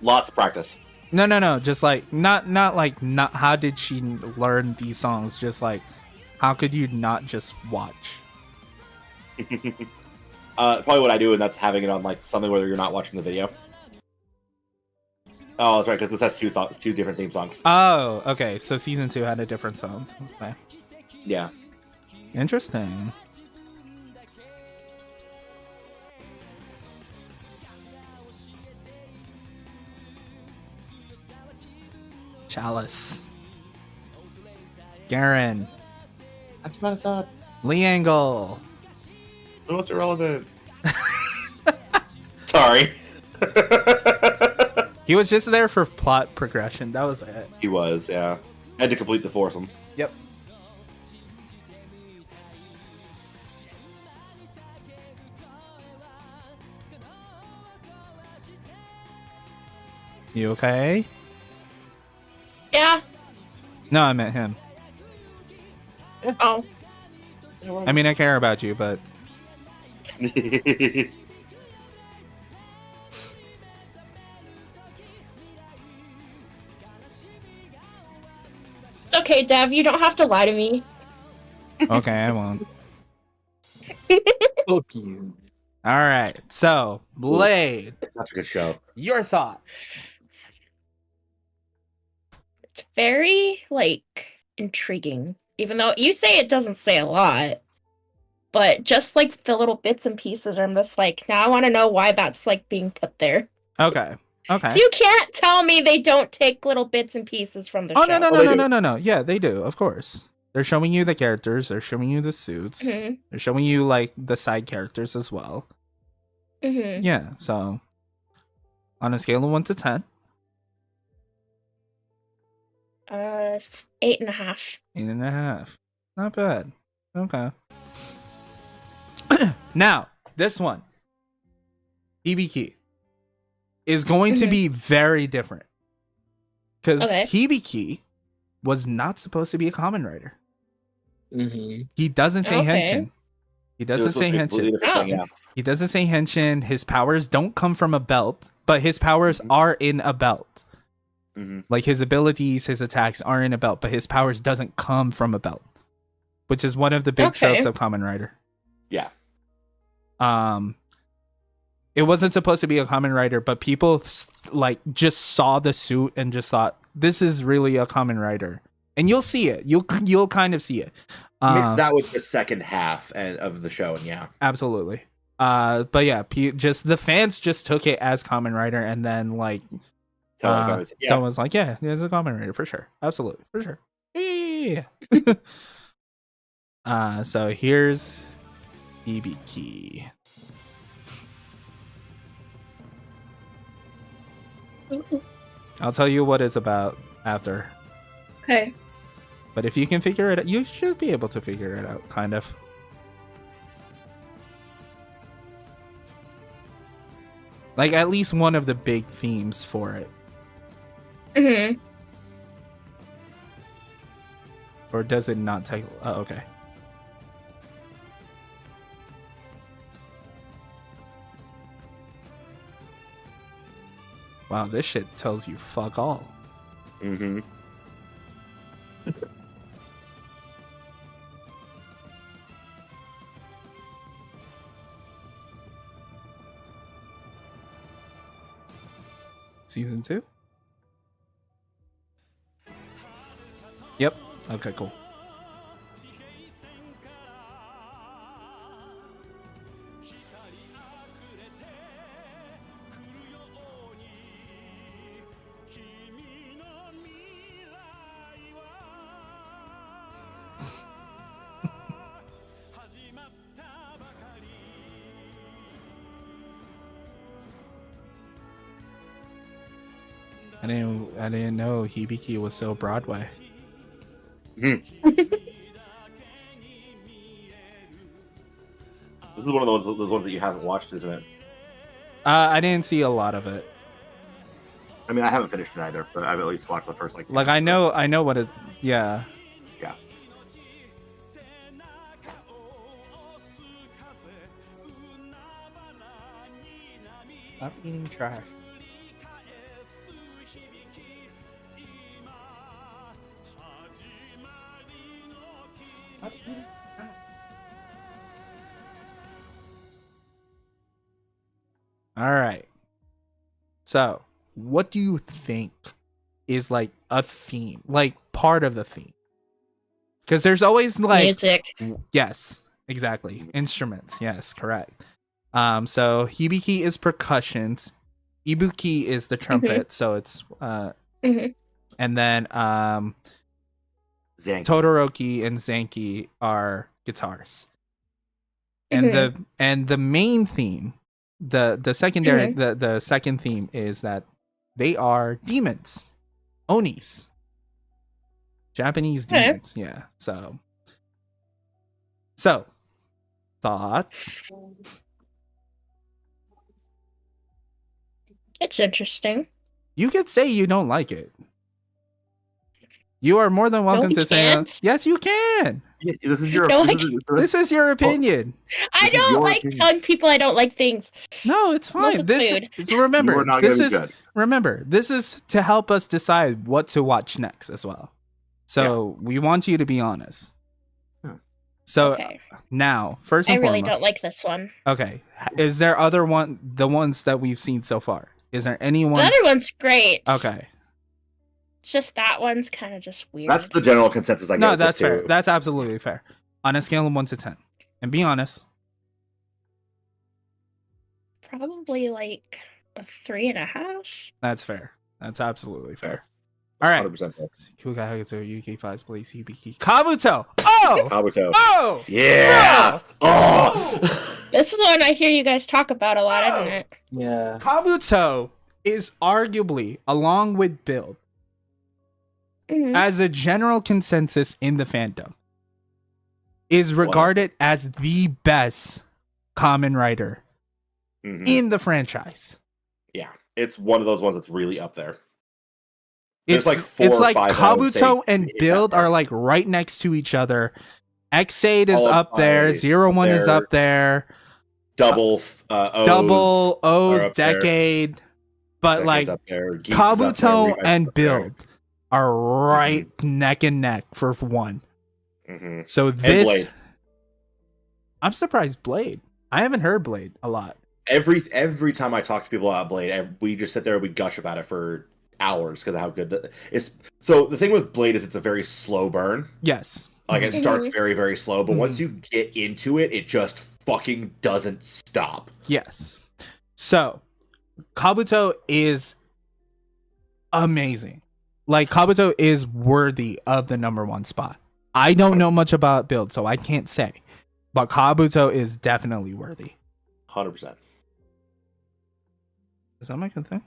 Lots of practice. No. Just like not like not. How did she learn these songs? Just like how could you not just watch? Probably what I do, and that's having it on like something where you're not watching the video. Oh, that's right, because this has two different theme songs. Oh, okay. So season 2 had a different song. Okay. Yeah. Interesting. Chalice. Garen. That's about sad. Lee Angle. The most irrelevant. Sorry. He was just there for plot progression. That was it. He was, yeah. Had to complete the foursome. Yep. You okay? Yeah. No, I meant him. Oh. I mean, I care about you, but It's okay, Dev. You don't have to lie to me. okay, I won't. Fuck you. All right. So, Blade, That's a good show. your thoughts? It's very, like, intriguing. Even though you say it doesn't say a lot. But just, like, the little bits and pieces, I'm just like, now I want to know why that's, like, being put there. Okay. Okay. So you can't tell me they don't take little bits and pieces from the Oh, show. no. Yeah, they do. Of course. They're showing you the characters. They're showing you the suits. Mhm. They're showing you, like, the side characters as well. Mm-hmm. Yeah, so on a scale of 1 to 10, 8.5. 8.5. Not bad. Okay. Now, this one, Hibiki, is going to be very different. Because Hibiki was not supposed to be a Kamen Rider. Mm-hmm. He doesn't say henshin. He doesn't say henshin. Yeah. He doesn't say henshin. His powers don't come from a belt, but his powers are in a belt. Mm-hmm. Like his abilities, his attacks are in a belt, but his powers doesn't come from a belt, which is one of the big tropes of Kamen Rider. Yeah. It wasn't supposed to be a Kamen Rider, but people like just saw the suit and just thought this is really a Kamen Rider, and you'll see it. You'll kind of see it. Mix that with the second half of the show, and yeah, absolutely. But yeah, just the fans just took it as Kamen Rider, and then like. Someone was like, yeah, there's a Kamen Rider for sure. Absolutely. For sure. Yeah. So here's Hibiki. I'll tell you what it's about after. Okay. But if you can figure it out, you should be able to figure it out, kind of. Like at least one of the big themes for it. Mm-hmm. Or does it not take... Oh, okay. Wow, this shit tells you fuck all. Mm-hmm. Season 2? Yep. Okay, cool. I didn't know Hibiki was so Broadway. This is one of those ones that you haven't watched, isn't it? I didn't see a lot of it. I mean, I haven't finished it either, but I've at least watched the first like I know what it. Yeah. Yeah. Stop eating trash. So, what do you think is like a theme, like part of the theme? Because there's always like Music. yes, exactly, instruments. Yes, correct. So hibiki is percussions, ibuki is the trumpet. So it's Mhm. and then Zank. Todoroki and Zanki are guitars. Mhm. And the main theme, the secondary Mhm. the second theme is that they are demons, onis, Japanese Okay. demons. Yeah. So thoughts? It's interesting. You could say you don't like it. You are more than welcome we to say can't. yes. You can. Yeah, this is your. No, This is your opinion. I this is don't your like opinion. telling people I don't like things. No, it's Unless fine. it's food. You are Remember, not this gonna be is good. remember, this is to help us decide what to watch next as well. So we want you to be honest. Yeah. So Okay. now, first I and really foremost, don't like this one. okay, is there the ones that we've seen so far? Is there any The ones? other one's great. Okay, It's just that one's kind of just weird. That's the general consensus I get. no, with this that's fair. too. That's absolutely fair. On a scale of 1 to 10, and be honest. Probably like a 3.5. That's fair. That's absolutely fair. All right. 100% fair. Kuga Hagetsu, Yuki Fives, Blaze, Hibiki, Kabuto. Oh! Kabuto. Oh! Yeah. Oh. This is one I hear you guys talk about a lot, isn't it? Yeah. Kabuto is arguably, along with Build, Mhm. as a general consensus in the fandom, is regarded as the best Kamen Rider Mhm. in the franchise. Yeah, it's one of those ones that's really up there. It's There's like 4 it's or like 5 I would say Kabuto and in that Build part. are like right next to each other. X8 is All up there. right, 01 is there. up there. Double O's Double are O's up there. Decade. But Decade's like up there. Geeks is up there. Kabuto Revice is and up there. Build are right neck and neck for one. Mhm. So And this Blade. I'm surprised Blade. I haven't heard Blade a lot. Every time I talk to people about Blade, we just sit there and we gush about it for hours because of how good that is. So the thing with Blade is it's a very slow burn. Yes. Like it Mhm. starts very, very slow, but Mhm. once you get into it, it just fucking doesn't stop. Yes. So Kabuto is amazing. Like Kabuto is worthy of the #1 spot. I don't know much about Build, so I can't say. But Kabuto is definitely worthy. 100%. Is that my good thing?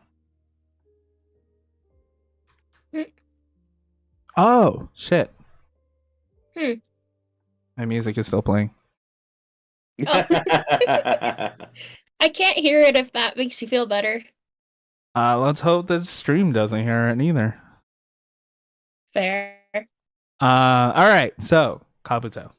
Mm. Oh, shit. Hmm. My music is still playing. Oh. I can't hear it if that makes you feel better. Let's hope the stream doesn't hear it either. Fair. All right. So, Kabuto.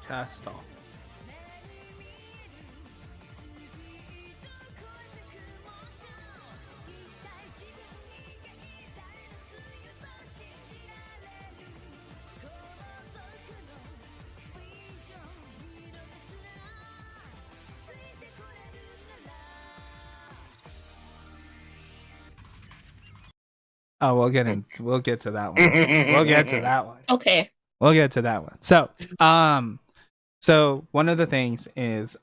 Cast off. Oh, we'll get to that one. We'll get to that one. Okay. We'll get to that one. So one of the things is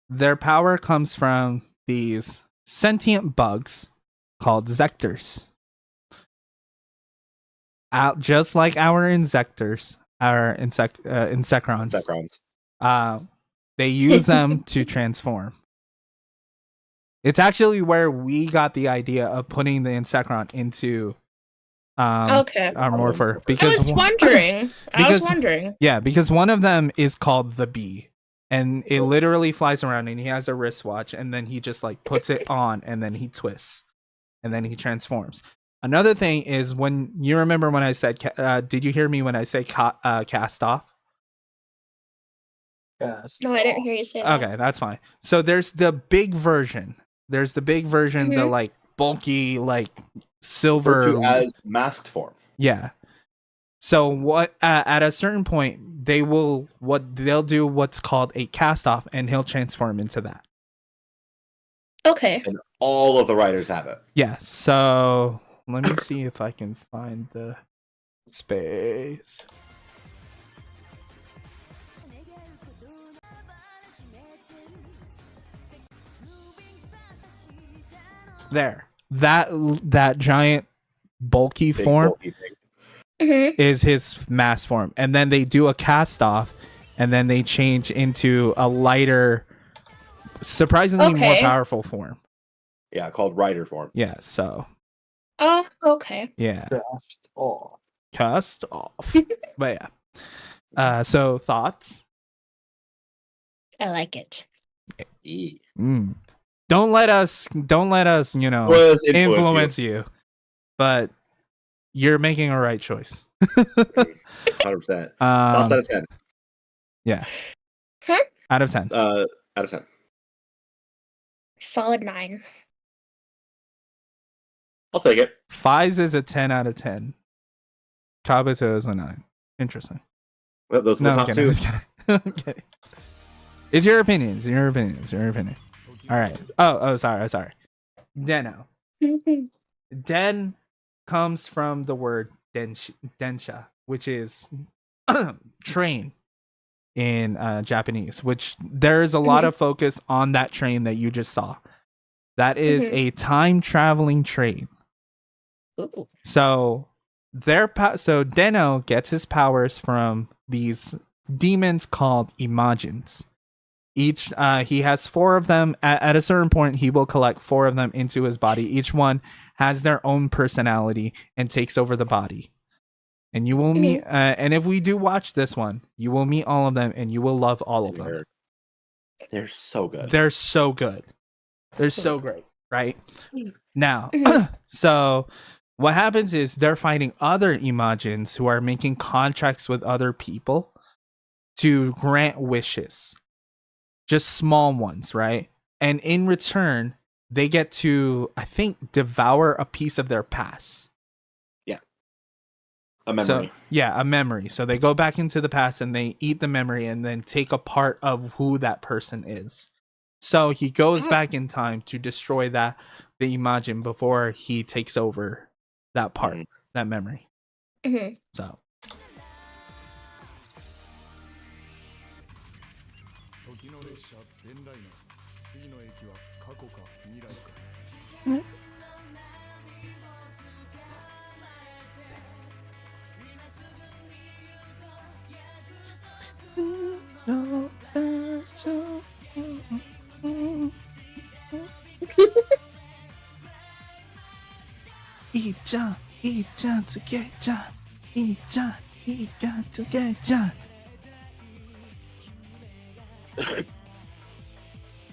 their power comes from these sentient bugs called Zectors. Just like our Insectors, our Insecrons. Secrons. They use them to transform. It's actually where we got the idea of putting the Insecron into Okay. our Morpher. I Because was wondering. Yeah, because one of them is called the Bee. And it literally flies around and he has a wristwatch and then he just like puts it on and then he twists and then he transforms. Another thing is when you remember when I said, did you hear me when I say cast off? No, I didn't hear you say that. Okay, that's fine. So there's the big version. There's the big version, the like bulky, like silver as masked form. Yeah. So what at a certain point they'll do what's called a cast off and he'll transform into that. Okay. And all of the riders have it. Yeah. So let me see if I can find the space. There. That giant bulky Big form bulky thing. is his mass form. And then they do a cast off and then they change into a lighter, surprisingly more powerful form. Yeah, called rider form. Yeah, so. Oh, okay. Yeah. Cast off. Cast off. But yeah. So thoughts? I like it. Mm. Don't let us, influence you. But you're making a right choice. 100%. Thoughts out of 10. Yeah. Huh? Out of 10. Out of 10. Solid 9. I'll take it. Fies is a 10 out of 10. Kabuto is a 9. Interesting. Well, those are the top two. I'm kidding. It's your opinion. It's your opinion. All right. Oh, sorry. Deno. Den comes from the word densha, which is train in Japanese, which there is a lot of focus on that train that you just saw. That is a time traveling train. Ooh. So Deno gets his powers from these demons called Imagines. Each he has 4 of them. At a certain point, he will collect 4 of them into his body. Each one has their own personality and takes over the body. And you will meet. And if we do watch this one, you will meet all of them, and you will love all of them. They're so good. They're so good. They're so great. Right now, so what happens is they're fighting other Imagines who are making contracts with other people to grant wishes. Just small ones, right? And in return, they get to, I think, devour a piece of their past. Yeah. A memory. A memory. So they go back into the past and they eat the memory and then take a part of who that person is. So he goes back in time to destroy the Imagine before he takes over that part, that memory. So.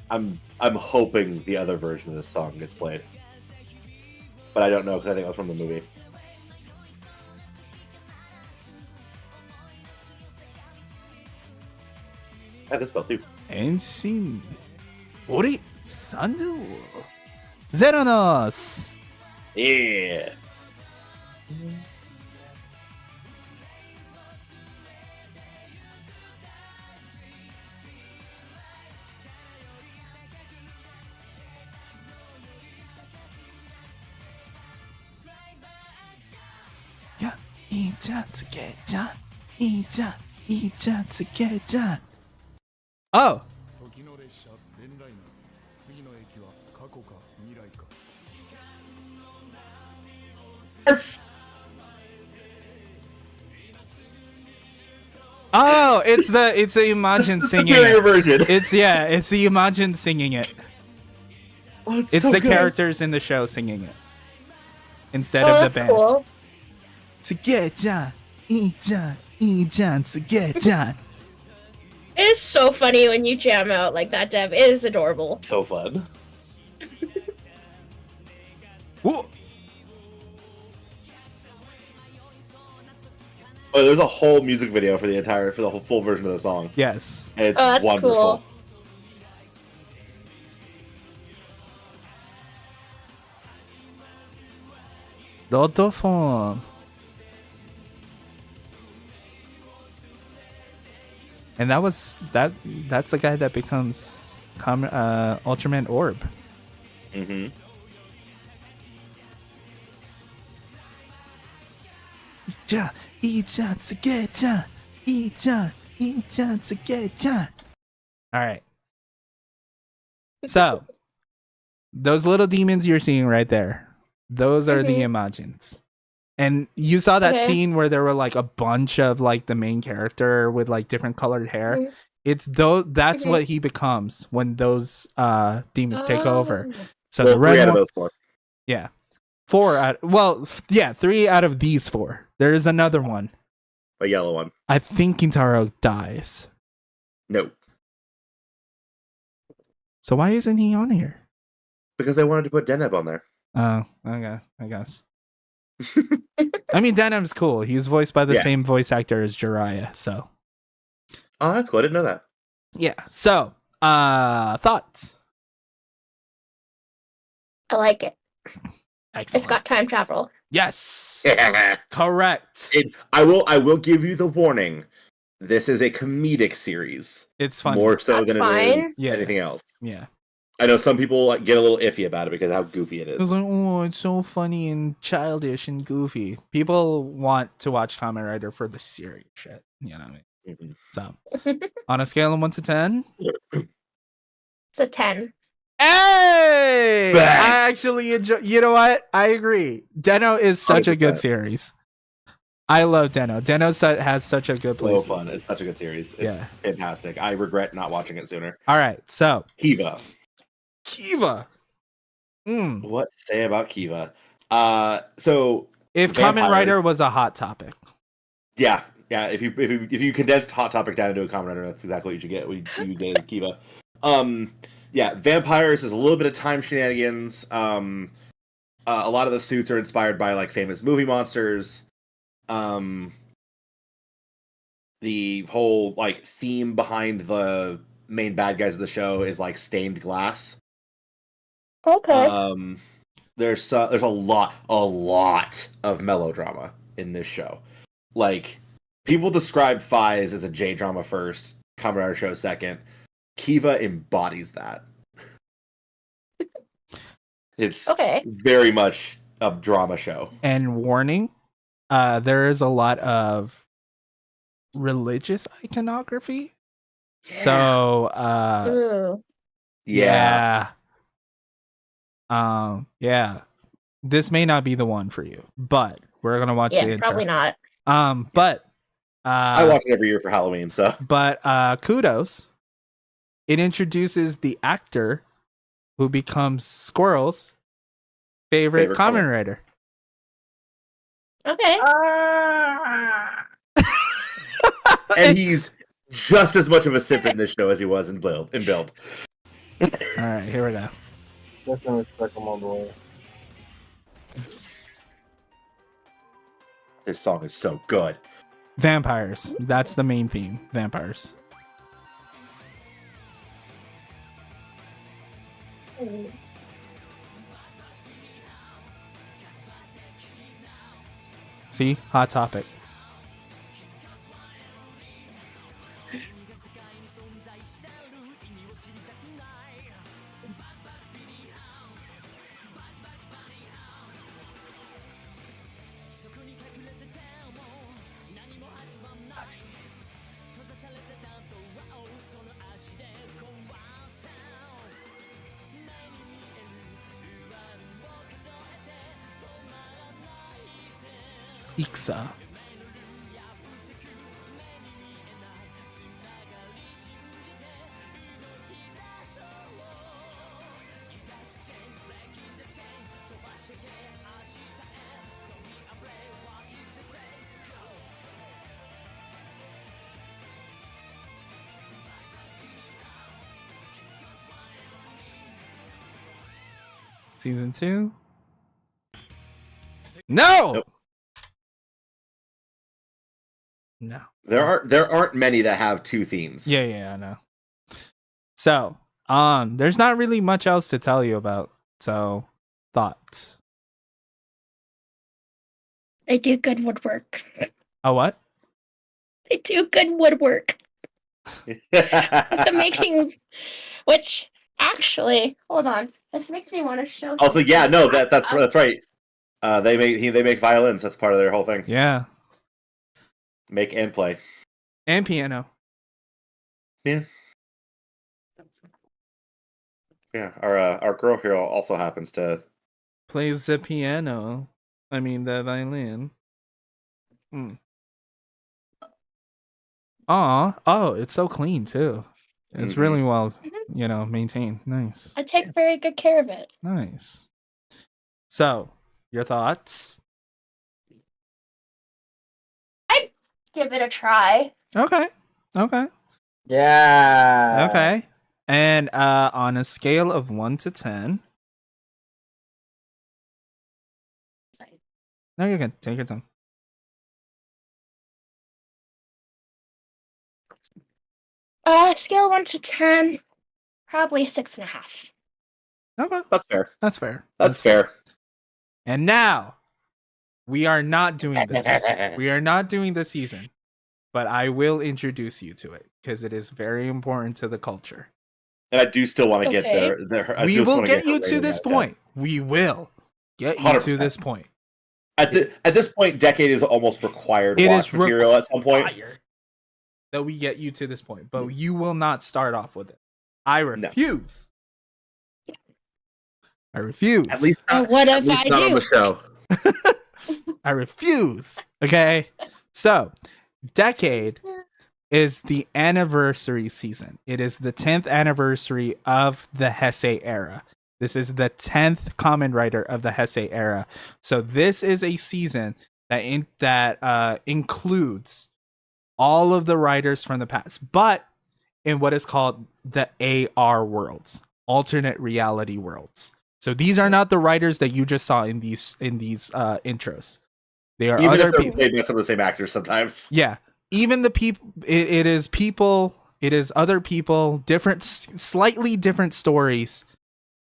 I'm hoping the other version of this song gets played, but I don't know because I think it was from the movie. I had this spell too. Henshin. Ori Sandu. Zeronos. Yeah. Oh. Yes. Oh, it's the Imagine The singing superior it. version. It's the Imagine singing it. Oh, It's so the good. characters in the show singing it instead Oh, of the that's band. cool. Tsuge-chan, Ii-chan, Ii-chan, Tsuge-chan. It is so funny when you jam out like that, Dev. It is adorable. So fun. Whoa. Oh, there's a whole music video for the whole full version of the song. Yes. It's Oh, that's wonderful. cool. Rotophone. And that's the guy that becomes Ultraman Orb. Mm-hmm. Ja, Ii-chan, Tsuge-chan, Ii-chan, Ii-chan, Tsuge-chan. All right. So, those little demons you're seeing right there, those are the Imagines. And you saw that Okay. scene where there were like a bunch of like the main character with like different colored hair. Mhm. It's those that's Mhm. what he becomes when those demons take over. Oh. So Well, the 3 red out of one, those 4. yeah. 3 out of these 4. There is another one. A yellow one. I think Kintaro dies. No. So why isn't he on here? Because they wanted to put Deneb on there. Oh, okay, I guess. I mean, Denham's cool. He's voiced by the Yeah. same voice actor as Jiraiya, so Oh, that's cool. I didn't know that. yeah. So, thoughts? I like it. Excellent. It's got time travel. Yes, correct. I will give you the warning. This is a comedic series. It's funny. More so That's than it is fine. Yeah. anything else. Yeah. I know some people like, get a little iffy about it because of how goofy it It was is. like, oh, it's so funny and childish and goofy. People want to watch Kamen Rider for the serious shit. You know what I mean? Mhm. So, on a scale of 1 to 10, It's a 10. hey! Bang. I actually enjoy. You know what? I agree. Deno is such a good 100%. series. I love Deno. Deno has such a good So place. fun. It's such a good series. It's Yeah. fantastic. I regret not watching it sooner. All right, so Kiva. Kiva. What to say about Kiva? So If Vampires. Kamen Rider was a hot topic, yeah. If you condensed Hot Topic down into a Kamen Rider, that's exactly what you should get. You get as Kiva. Yeah, Vampires is a little bit of time shenanigans. A lot of the suits are inspired by like famous movie monsters. The whole like theme behind the main bad guys of the show is like stained glass. Okay. There's a lot of melodrama in this show. Like people describe Fies as a J drama first, Kamen Rider show second. Kiva embodies that. It's Okay. very much a drama show. and warning, there is a lot of religious iconography. So, Ooh. Yeah. yeah. This may not be the one for you, but we're gonna watch the Yeah, intro. probably not. But I watch it every year for Halloween, so But kudos. It introduces the actor who becomes Squirrel's favorite Favorite Kamen color. Rider. Okay. and he's just as much of a simp in this show as he was in Build. All right, here we go. That's gonna respect him all the way. This song is so good. Vampires. That's the main theme. Vampires. See? Hot topic. Ixa. Season 2? No. Nope. No. There aren't many that have two themes. Yeah, I know. So, there's not really much else to tell you about. So, thoughts? They do good woodwork. Oh, what? They do good woodwork. The making, which actually, hold on, this makes me want to show. Also, yeah, something. no, that's right. They make violins. That's part of their whole thing. Yeah. Make and play. And piano. Yeah. Yeah. Our girl here also happens to Plays the piano. I mean, the violin. Oh, it's so clean too. It's really well, maintained. Nice. I take very good care of it. Nice. So, your thoughts? I give it a try. Okay. Yeah. Okay. And on a scale of 1 to 10. No, you can take your time. Scale 1 to 10, probably 6.5. Okay. That's fair. That's fair. That's fair. And now, we are not doing this. We are not doing this season. But I will introduce you to it because it is very important to the culture. And I do still want to get Okay. there. We will get you to this point. We will get you to 100%. this point. At this point, Decade is almost required It watch is material at some point. required that we get you to this point, but you will not start off with it. I refuse. I refuse. At least And not, what at if least I not on do? the show. I refuse. Okay. So, Decade is the anniversary season. It is the 10th anniversary of the Heisei era. This is the 10th Kamen Rider of the Heisei era. So this is a season that includes all of the riders from the past, but in what is called the AR worlds, alternate reality worlds. So these are not the riders that you just saw in these intros. They are Even other if they're people. played by some of the same actors sometimes. Yeah, even the people. It is people. It is other people. Different, slightly different stories,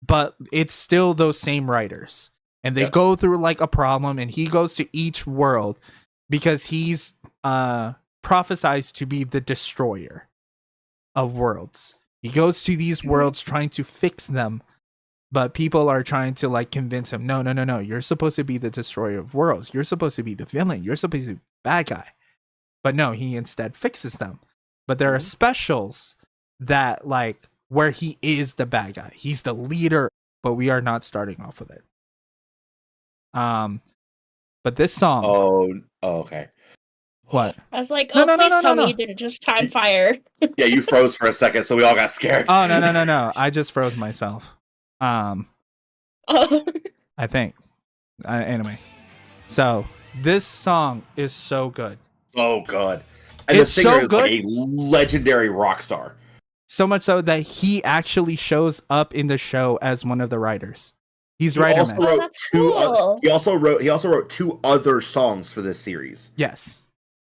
but it's still those same writers. And they go through like a problem, and he goes to each world because he's prophesized to be the destroyer of worlds. He goes to these worlds trying to fix them, but people are trying to like convince him, no, you're supposed to be the destroyer of worlds. You're supposed to be the villain. You're supposed to be the bad guy. But no, he instead fixes them. But there are specials that like where he is the bad guy. He's the leader, but we are not starting off with it. But this song. Oh, okay. What? I was like, No, please tell me no. you didn't just time fire. Yeah, you froze for a second, so we all got scared. Oh no. I just froze myself. Oh. I think. Anyway. So this song is so good. Oh, God. And It's the singer so is good. like a legendary rock star. So much so that he actually shows up in the show as one of the writers. He's Rider also Man. wrote that's two. cool. He also wrote two other songs for this series. Yes.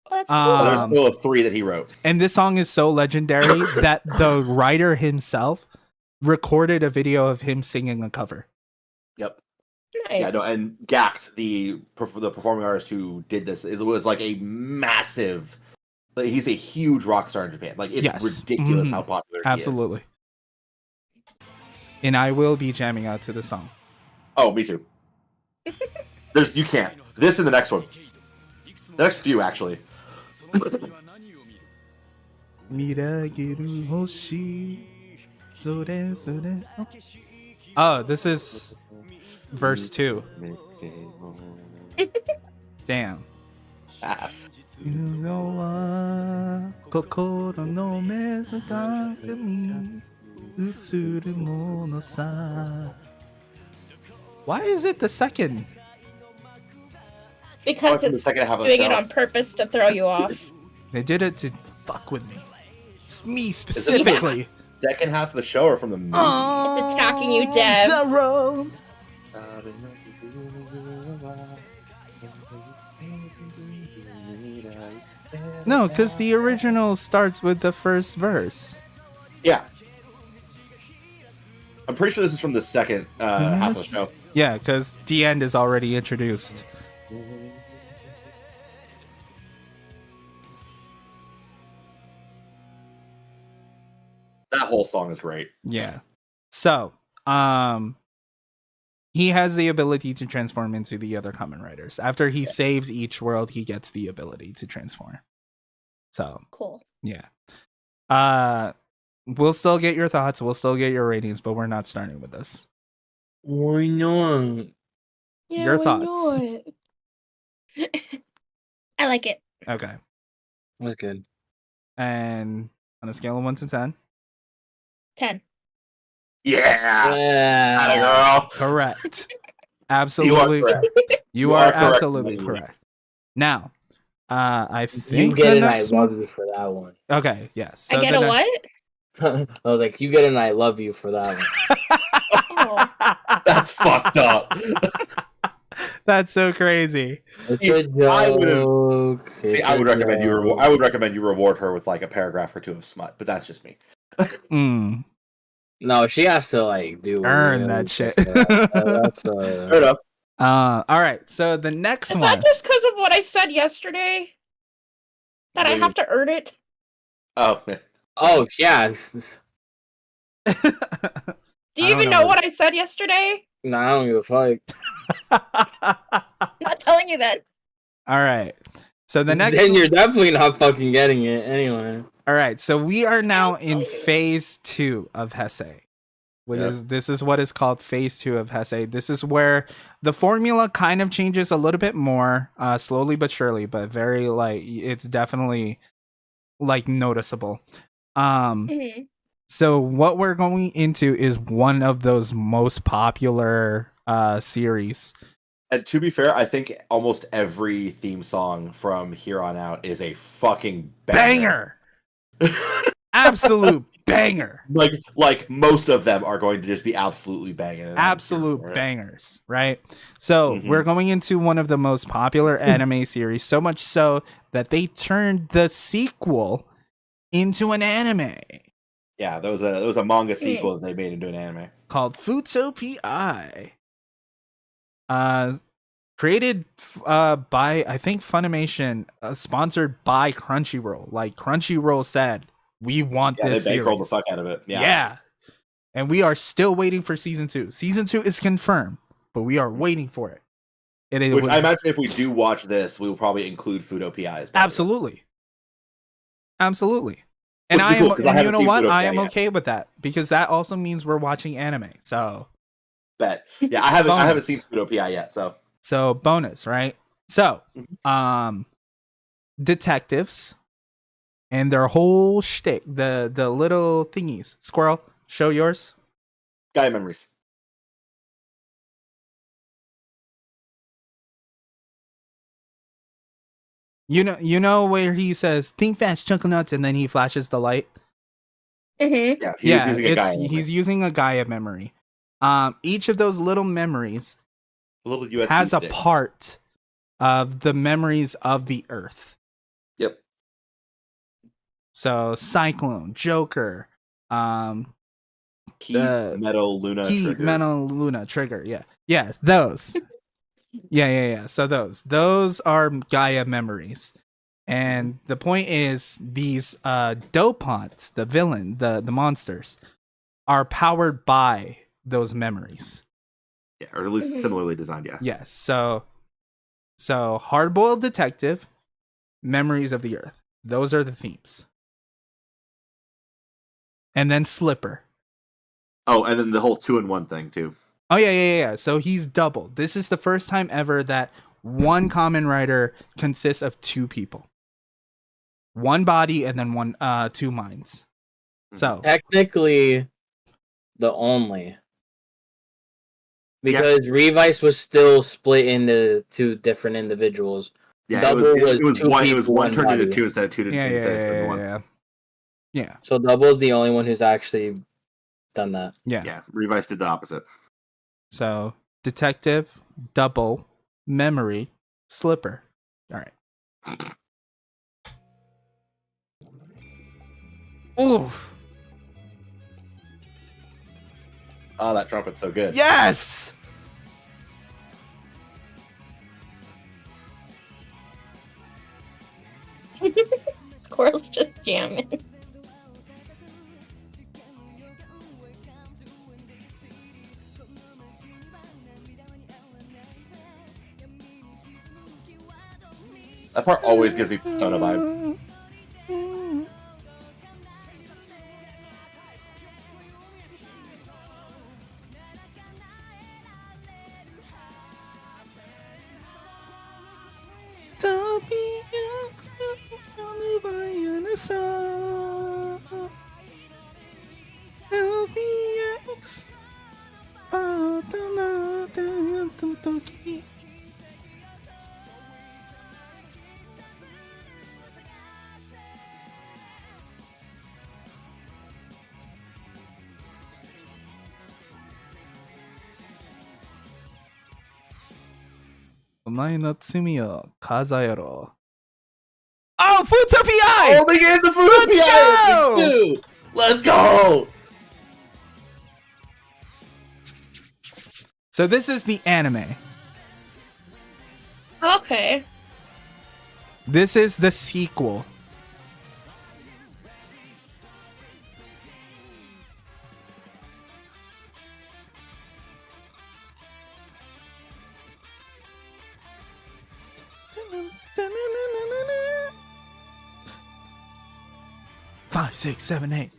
Oh, that's So cool. there's a total of 3 that he wrote. And this song is so legendary that the writer himself recorded a video of him singing a cover. Yep. Nice. Yeah, no, and Gact, the performing artist who did this, was like a massive. Like, he's a huge rock star in Japan. Like, it's ridiculous how popular he is. Absolutely. And I will be jamming out to the song. Oh, me too. You can't. This and the next one. The next few, actually. Oh, this is verse 2. Damn. Ah. Why is it the second? Because From the it's second half of the doing show. it on purpose to throw you off. They did it to fuck with me. It's me specifically. Second half of the show or from the movie? It's attacking you, Dev. No, because the original starts with the first verse. Yeah. I'm pretty sure this is from the second half of the show. Yeah, because the end is already introduced. That whole song is great. Yeah. So, he has the ability to transform into the other Kamen Riders. After he saves each world, he gets the ability to transform. So, Cool. yeah. We'll still get your thoughts, we'll still get your ratings, but we're not starting with this. Why not? Yeah, Your why thoughts. not? I like it. Okay. That's good. And on a scale of 1 to 10. 10. Yeah. Yeah. Atta girl. Correct. Absolutely. You are correct. absolutely correct. Now, I think You get the an I next love one. you for that one. Okay, yes. I get a what? I was like, you get an I love you for that one. That's fucked up. That's so crazy. It's a joke. See, I would recommend you. I would recommend you reward her with like a paragraph or two of smut, but that's just me. Mm, No, she has to like do earn really that shit. good for that. That's Fair enough. All right. So the next Is one. that just because of what I said yesterday? That I have to earn it? Oh, man. Oh yeah. Do you even know what I said yesterday? No, I don't give a fuck. I'm not telling you then. All right. So the next. Then you're definitely not fucking getting it anyway. All right. So we are now I'll tell in you. phase 2 of Heisei. This is what is called phase 2 of Heisei. This is where the formula kind of changes a little bit more, slowly but surely, but very like it's definitely like noticeable. Mhm. So what we're going into is one of those most popular series. And to be fair, I think almost every theme song from here on out is a fucking banger. Absolute banger. Like most of them are going to just be absolutely banging. Absolute bangers, right? So Mhm. we're going into one of the most popular anime series, so much so that they turned the sequel into an anime Yeah, there was a manga sequel that they made into an anime called Futopii. Created by I think Funimation, sponsored by Crunchyroll. Like Crunchyroll said, we want this they bankrolled series. the fuck out of it. Yeah. And we are still waiting for season 2. Season 2 is confirmed, but we are waiting for it. Which I imagine if we do watch this, we will probably include Fudo PIs. Absolutely. Absolutely. And Which would be cool, 'cause I and you haven't know seen what? Fudo I PI am yet. okay with that because that also means we're watching anime. So Bet. Yeah, I haven't Bonus. seen Fudo PI yet, so bonus, right? So, detectives and their whole shtick, the little thingies. Squirrel, show yours. Gaia memories. You know where he says "think fast, chuckle nuts," and then he flashes the light. Mhm. Yeah, using a Gaia he's using a Gaia memory. Each of those little memories a little USB has stick. a part of the memories of the Earth. Yep. So Cyclone, Joker, Heat, metal, Luna, trigger. metal, Luna, trigger. Yeah, those. yeah. So those are Gaia memories, and the point is these Dopants, the villain, the monsters, are powered by those memories. Yeah, or at least similarly designed. Yeah. Yes. So hard-boiled detective, memories of the Earth. Those are the themes. And then Slipper. Oh, and then the whole 2-in-1 thing too. Oh yeah. So he's double. This is the first time ever that one Kamen Rider consists of 2 people. One body and then two minds. So Technically, the only. Because Revice was still split into 2 different individuals. Yeah, Double it was two one. It people, was one turned into body. 2 instead of 2 to instead of 2-in-1. Yeah. So Double's the only one who's actually done that. Yeah. Yeah, Revice did the opposite. So detective, double, memory, slipper. All right. Ooh. Oh, that trumpet's so good. Yes. Squirrel's just jamming. That part always gives me Persona vibe. Oh, Futopi! Oh, they gave the food. Let's go! Let's go! So this is the anime. Okay. This is the sequel. Five, 6, 7, 8.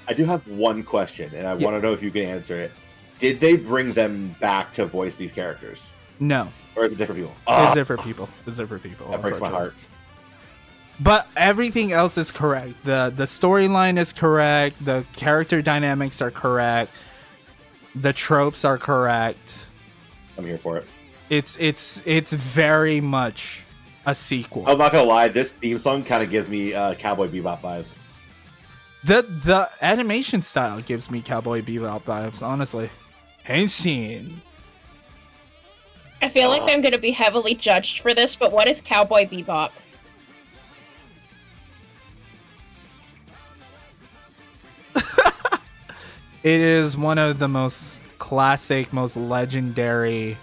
I do have one question, and I want to know if you can answer it. Did they bring them back to voice these characters? No. Or is it different people? It's different people. It's different people. That breaks my heart. But everything else is correct. The storyline is correct. The character dynamics are correct. The tropes are correct. I'm here for it. It's very much a sequel. I'm not gonna lie, this theme song kind of gives me Cowboy Bebop vibes. The animation style gives me Cowboy Bebop vibes, honestly. Henshin. I feel like I'm gonna be heavily judged for this, but what is Cowboy Bebop? It is one of the most classic, most legendary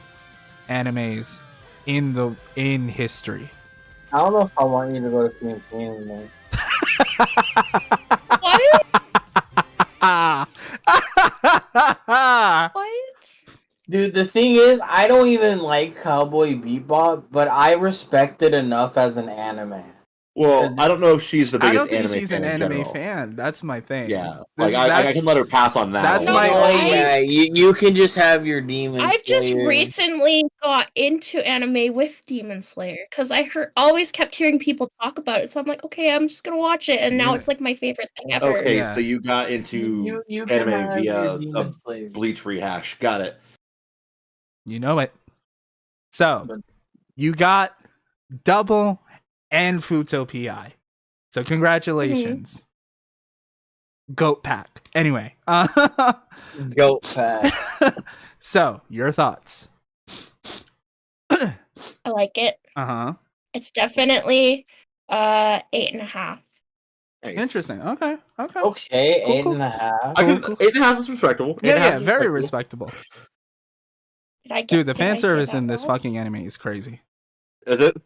animes in history. I don't know if I want you to go to PNP anymore. What? Ah. What? Dude, the thing is, I don't even like Cowboy Bebop, but I respect it enough as an anime. Well, I don't know if she's the I biggest don't think anime she's fan an in anime general. fan. That's my thing. Yeah, This- like I can let her pass on that. that's a my little bit. only- Yeah, you can just have your demon. I've just Slayer. recently got into anime with Demon Slayer because I always kept hearing people talk about it. So I'm like, okay, I'm just gonna watch it, and now Yeah. it's like my favorite thing ever. Okay, Yeah. so you got into You can anime have your via a Demon Slayer. Bleach rehash. Got it. You know it. So you got double and Futopi. So congratulations. Goat pack. Anyway. Goat pack. So your thoughts. I like it. Uh-huh. It's definitely 8.5. Nice. Interesting. Okay. Okay. Okay, Cool, eight cool. and a half. I can, Cool. 8.5 is respectable. Yeah, 8.5 is very respectable. respectable. Did Dude, the I fan say service that in this well? fucking anime is crazy. Is it?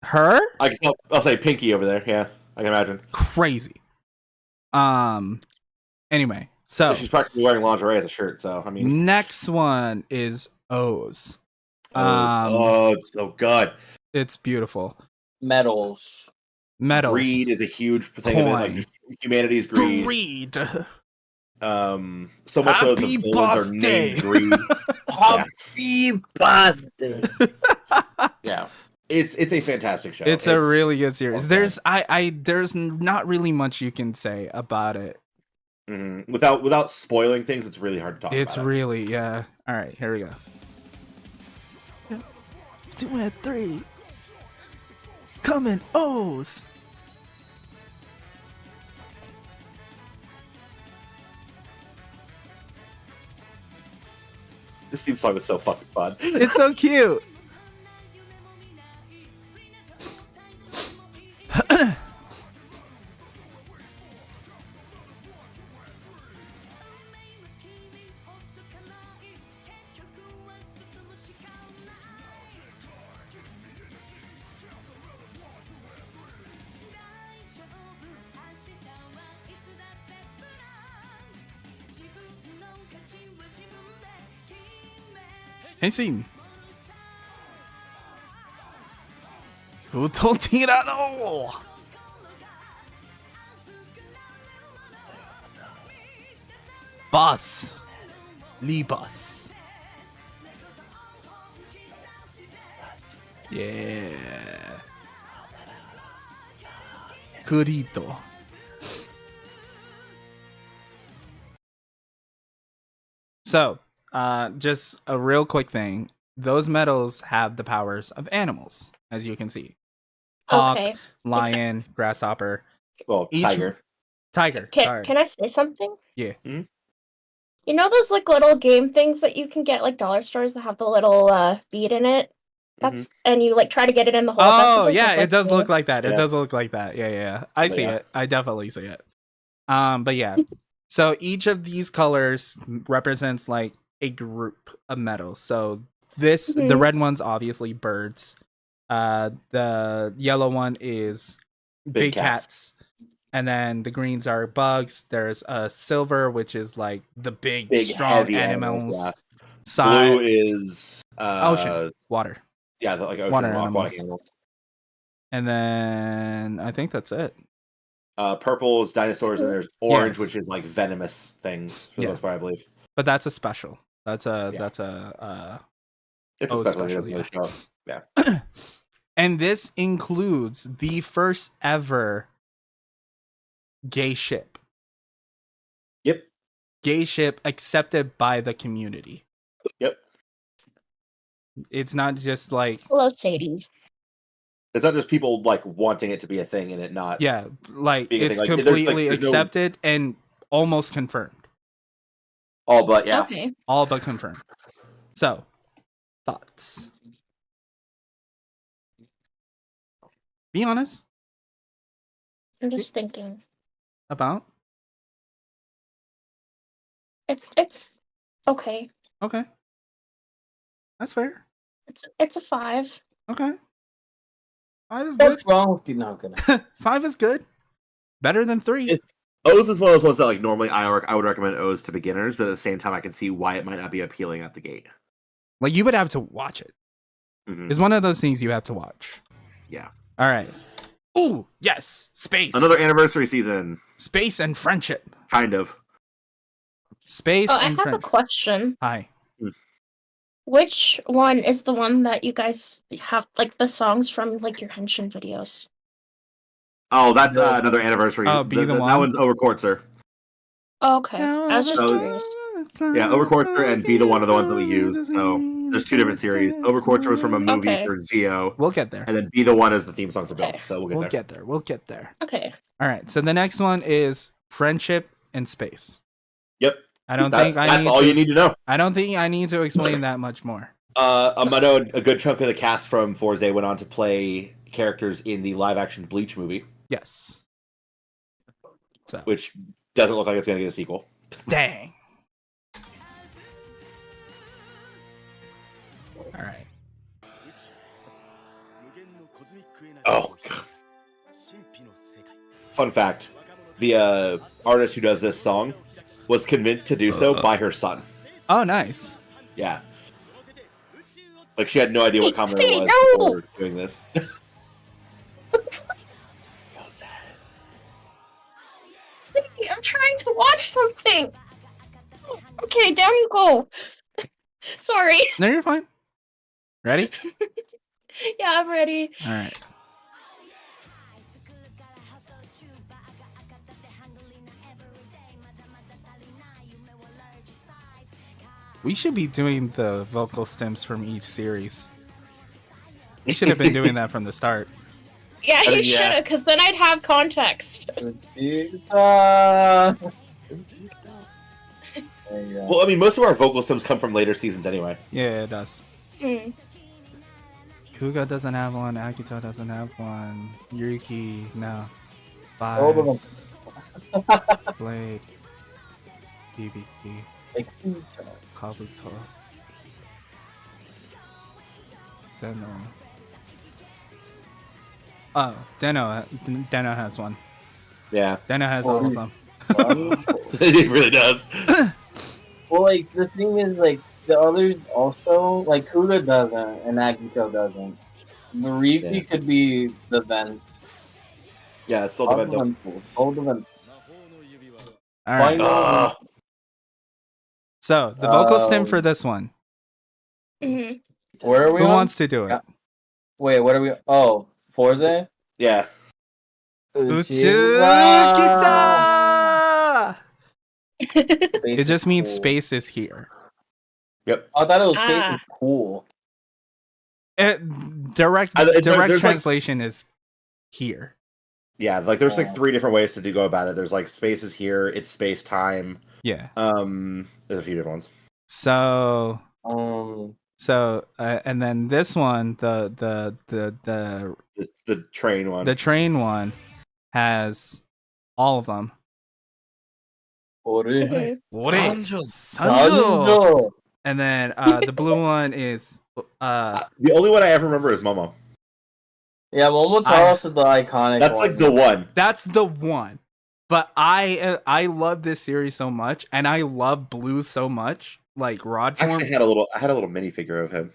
Her? I'll say Pinky over there. Yeah, I can imagine. Crazy. Anyway, So so she's practically wearing lingerie as a shirt. So I mean, next one is O's. oh, it's so good. It's beautiful. Medals. Medals. Greed is a huge thing of it. Coin. Like humanity's greed. Greed. So much so that Happy the villains are named Greed. Happy birthday. Yeah, it's a fantastic show. It's a really good series. okay. There's not really much you can say about it. Mm-hmm. Without spoiling things, it's really hard to talk It's about. really, yeah. All right, here we go. 2 and 3. Coming O's. This theme song was so fucking fun. It's so cute. henshin. Futo tirano. Boss. Lee boss. Yeah. Kurito. So, just a real quick thing. Those medals have the powers of animals, as you can see. Hawk, Okay. lion, grasshopper, Well, Each- tiger. tiger. Can I say something? Yeah. Hmm? You know those like little game things that you can get like dollar stores that have the little bead in it? That's and you like try to get it in the hole. That's what Oh, those yeah, look it like does to me. look like that. It Yeah. does look like that. Yeah. I But see yeah. it. I definitely see it. But yeah. So each of these colors represents like a group of metals. So the Mhm. red one's obviously birds. The yellow one is big cats. And then the greens are bugs. There's a silver, which is like the big strong heavy animals. Yeah. Side, Blue is ocean, water. Yeah, like ocean Water aquatic animals. animals. And then I think that's it. Purple is dinosaurs, and there's orange, Yes. which is like venomous things. For the Yeah. most part, I believe. But that's a special. That's a Yeah. it's a It's Oh, a special. special, It doesn't really show up. Yeah. and this includes the first ever gay ship. Yep. Gay ship accepted by the community. Yep. It's not just like Hello, Sadie. It's not just people like wanting it to be a thing and it not. yeah, like Being a it's thing, like, there's, like, completely there's no- accepted and almost confirmed. All but yeah. Okay. All but confirmed. So, thoughts? Be honest I'm just thinking. about. It's okay. Okay. That's fair. It's a 5. Okay. 5 is good. What's wrong with you? No, I'm kidding. 5 is good. Better than 3. O's is one of those ones that like normally I would recommend O's to beginners, but at the same time I can see why it might not be appealing at the gate. Like you would have to watch it. Mhm. It's one of those things you have to watch. Yeah. All right. Ooh, yes. Space. Another anniversary season, Space and friendship. kind of. Space Oh, I and have a friendship. question. Hi. Which one is the one that you guys have like the songs from like your henshin videos? Oh, that's another anniversary. Oh, Be the That One? one's Over Quartzer. Oh, okay. I was just So- curious. Yeah, Over Quartzer and Be the One are the ones that we use. So there's two different series. Over Quartzer was from a movie Okay. for Zio, We'll get there. and then Be the One is the theme song for Bill. Okay. So we'll get there. We'll get there. Okay. All right. So the next one is friendship and space. Yep. I don't That's think I need all to, you need to know. I don't think I need to explain that much more. I know a good chunk of the cast from Forza went on to play characters in the live-action Bleach movie, Yes. So which doesn't look like it's going to get a sequel. dang. All right. Oh, God. Fun fact: the artist who does this song was convinced to do so by her son. Oh, nice. Yeah, like she had no idea what Hey, Kamen Steve, was no! before doing this. I'm trying to watch something. Okay, down you go. Sorry. No, you're fine. Ready? Yeah, I'm ready. All right. We should be doing the vocal stems from each series. We should have been doing that from the start. Yeah, you Yeah. should have, because then I'd have context. Vegeta. There you go. Well, I mean, most of our vocal stems come from later seasons anyway. Yeah, it does. Mm. Kuga doesn't have one. Akito doesn't have one. Yuki, no. All of them. Vice. Blade. BBQ. Extinction. Kabuto. Deno. Oh, Deno has one. Yeah, Deno has all of them. it really does. Well, like, the thing is, like, the others also, like, Kuga doesn't, and Akito doesn't. The Rifi Yeah. could be the vents. Yeah, it's still All the the vents. All the vents. All right. Final- So the vocal stem for this one. Mhm. Where are we Who on? wants to do it? Yeah. Wait, what are we? Oh, Forza? yeah. Uchukita! It Space just is means cool. space is here. Yep. I thought it was space Ah. is cool. Direct There's like- translation is here. Yeah, like there's like Oh. 3 different ways to go about it. There's like space is here, it's space time. Yeah. There's a few different ones. So Um, and then this one, the The train one. the train one has all of them. Ore. Mhm. Sanjo. Sanjo. And then the blue one is The only one I ever remember is Momo. Yeah, Momotaros is the iconic That's one. like the one. that's the one. But I love this series so much, and I love blue so much, like rod I form. actually had a little minifigure of him.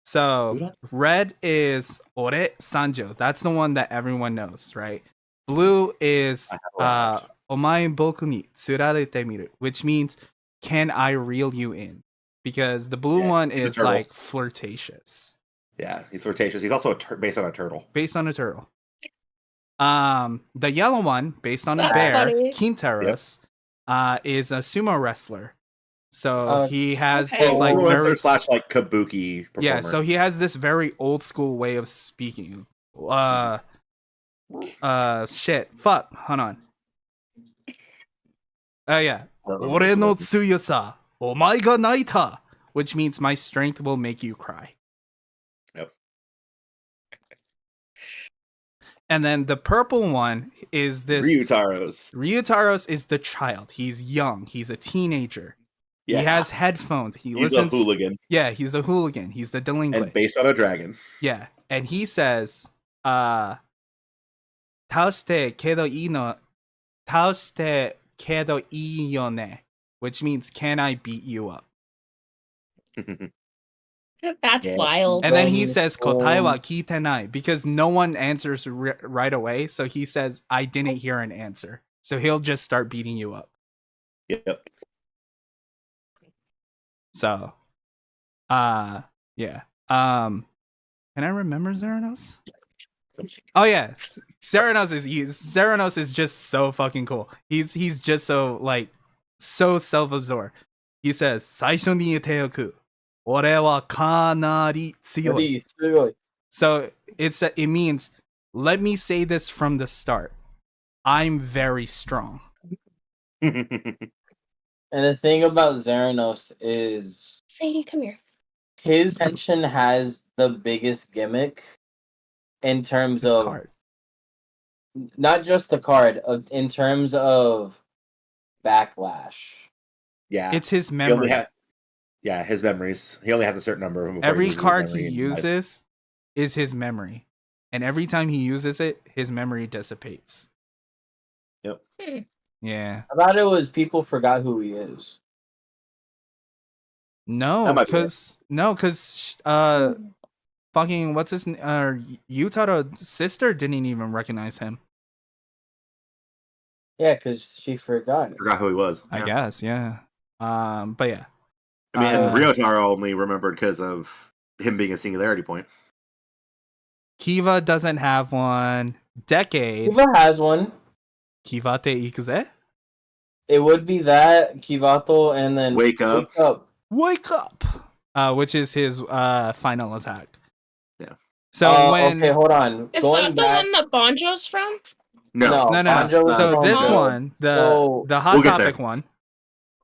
So red is Ore Sanjo. That's the one that everyone knows, right? Blue is I have a lot. Omae boku ni tsurarete miru, which means can I reel you in? Because the blue Yeah, one he's a is turtle. like flirtatious, Yeah, he's flirtatious. He's also based on a turtle. based on a turtle. The yellow one, based on a That's bear, funny. Kintaros, is a sumo wrestler. So Oh, he has okay. this like Sumo very wrestler / like kabuki performer. yeah. So he has this very old school way of speaking. Shit, fuck, hold on. Oh yeah, Ore no tsuyosa, omae ga naita, which means my strength will make you cry. Yep. And then the purple one is this Ryutaros. Ryutaros is the child. He's young. He's a teenager. Yeah. He has headphones. He He's listens. a hooligan Yeah, he's a hooligan. He's the delinquent. and based on a dragon. Yeah, and he says, "Taoshite kedo ii no, taoshite kedo ii yo ne," which means, "Can I beat you up?" That's Yeah. wild. And then he Um, says, "Kotai wa kite nai," because no one answers right away. So he says, "I didn't hear an answer." So he'll just start beating you up. Yep. So, yeah. Can I remember Zeranos? Oh yeah, Zeranos is just so fucking cool. He's just so like so self-absorbed. He says, "Saisho ni teoku, ore wa kanari tsuyoi." Sugoi. So it means, let me say this from the start. I'm very strong. And the thing about Zeranos is Sadie, come here. his henshin has the biggest gimmick in terms It's of hard. not just the card, in terms of backlash. Yeah. It's his He only memory. his memories. He only has a certain number of them. before Every loses his card memory he and dies. uses is his memory. And every time he uses it, his memory dissipates. Yep. Yeah. I thought it was people forgot who he is. No, That might be it. because fucking what's his Yutaro's sister didn't even recognize him. Yeah, because she forgot. Forgot who he was. I Yeah. guess, yeah. But yeah. I mean, Uh, Ryotaro only remembered because of him being a singularity point. Kiva doesn't have one. Decade. Kiva has one. Kivate ikuze? It would be that Kivato and then Wake up. Wake up. Which is his final attack. Yeah. So when okay, hold on. Is Going that the back, one that Bonjo's from? No. no. Banjo is So from this the- one, So- the hot We'll get topic there. one.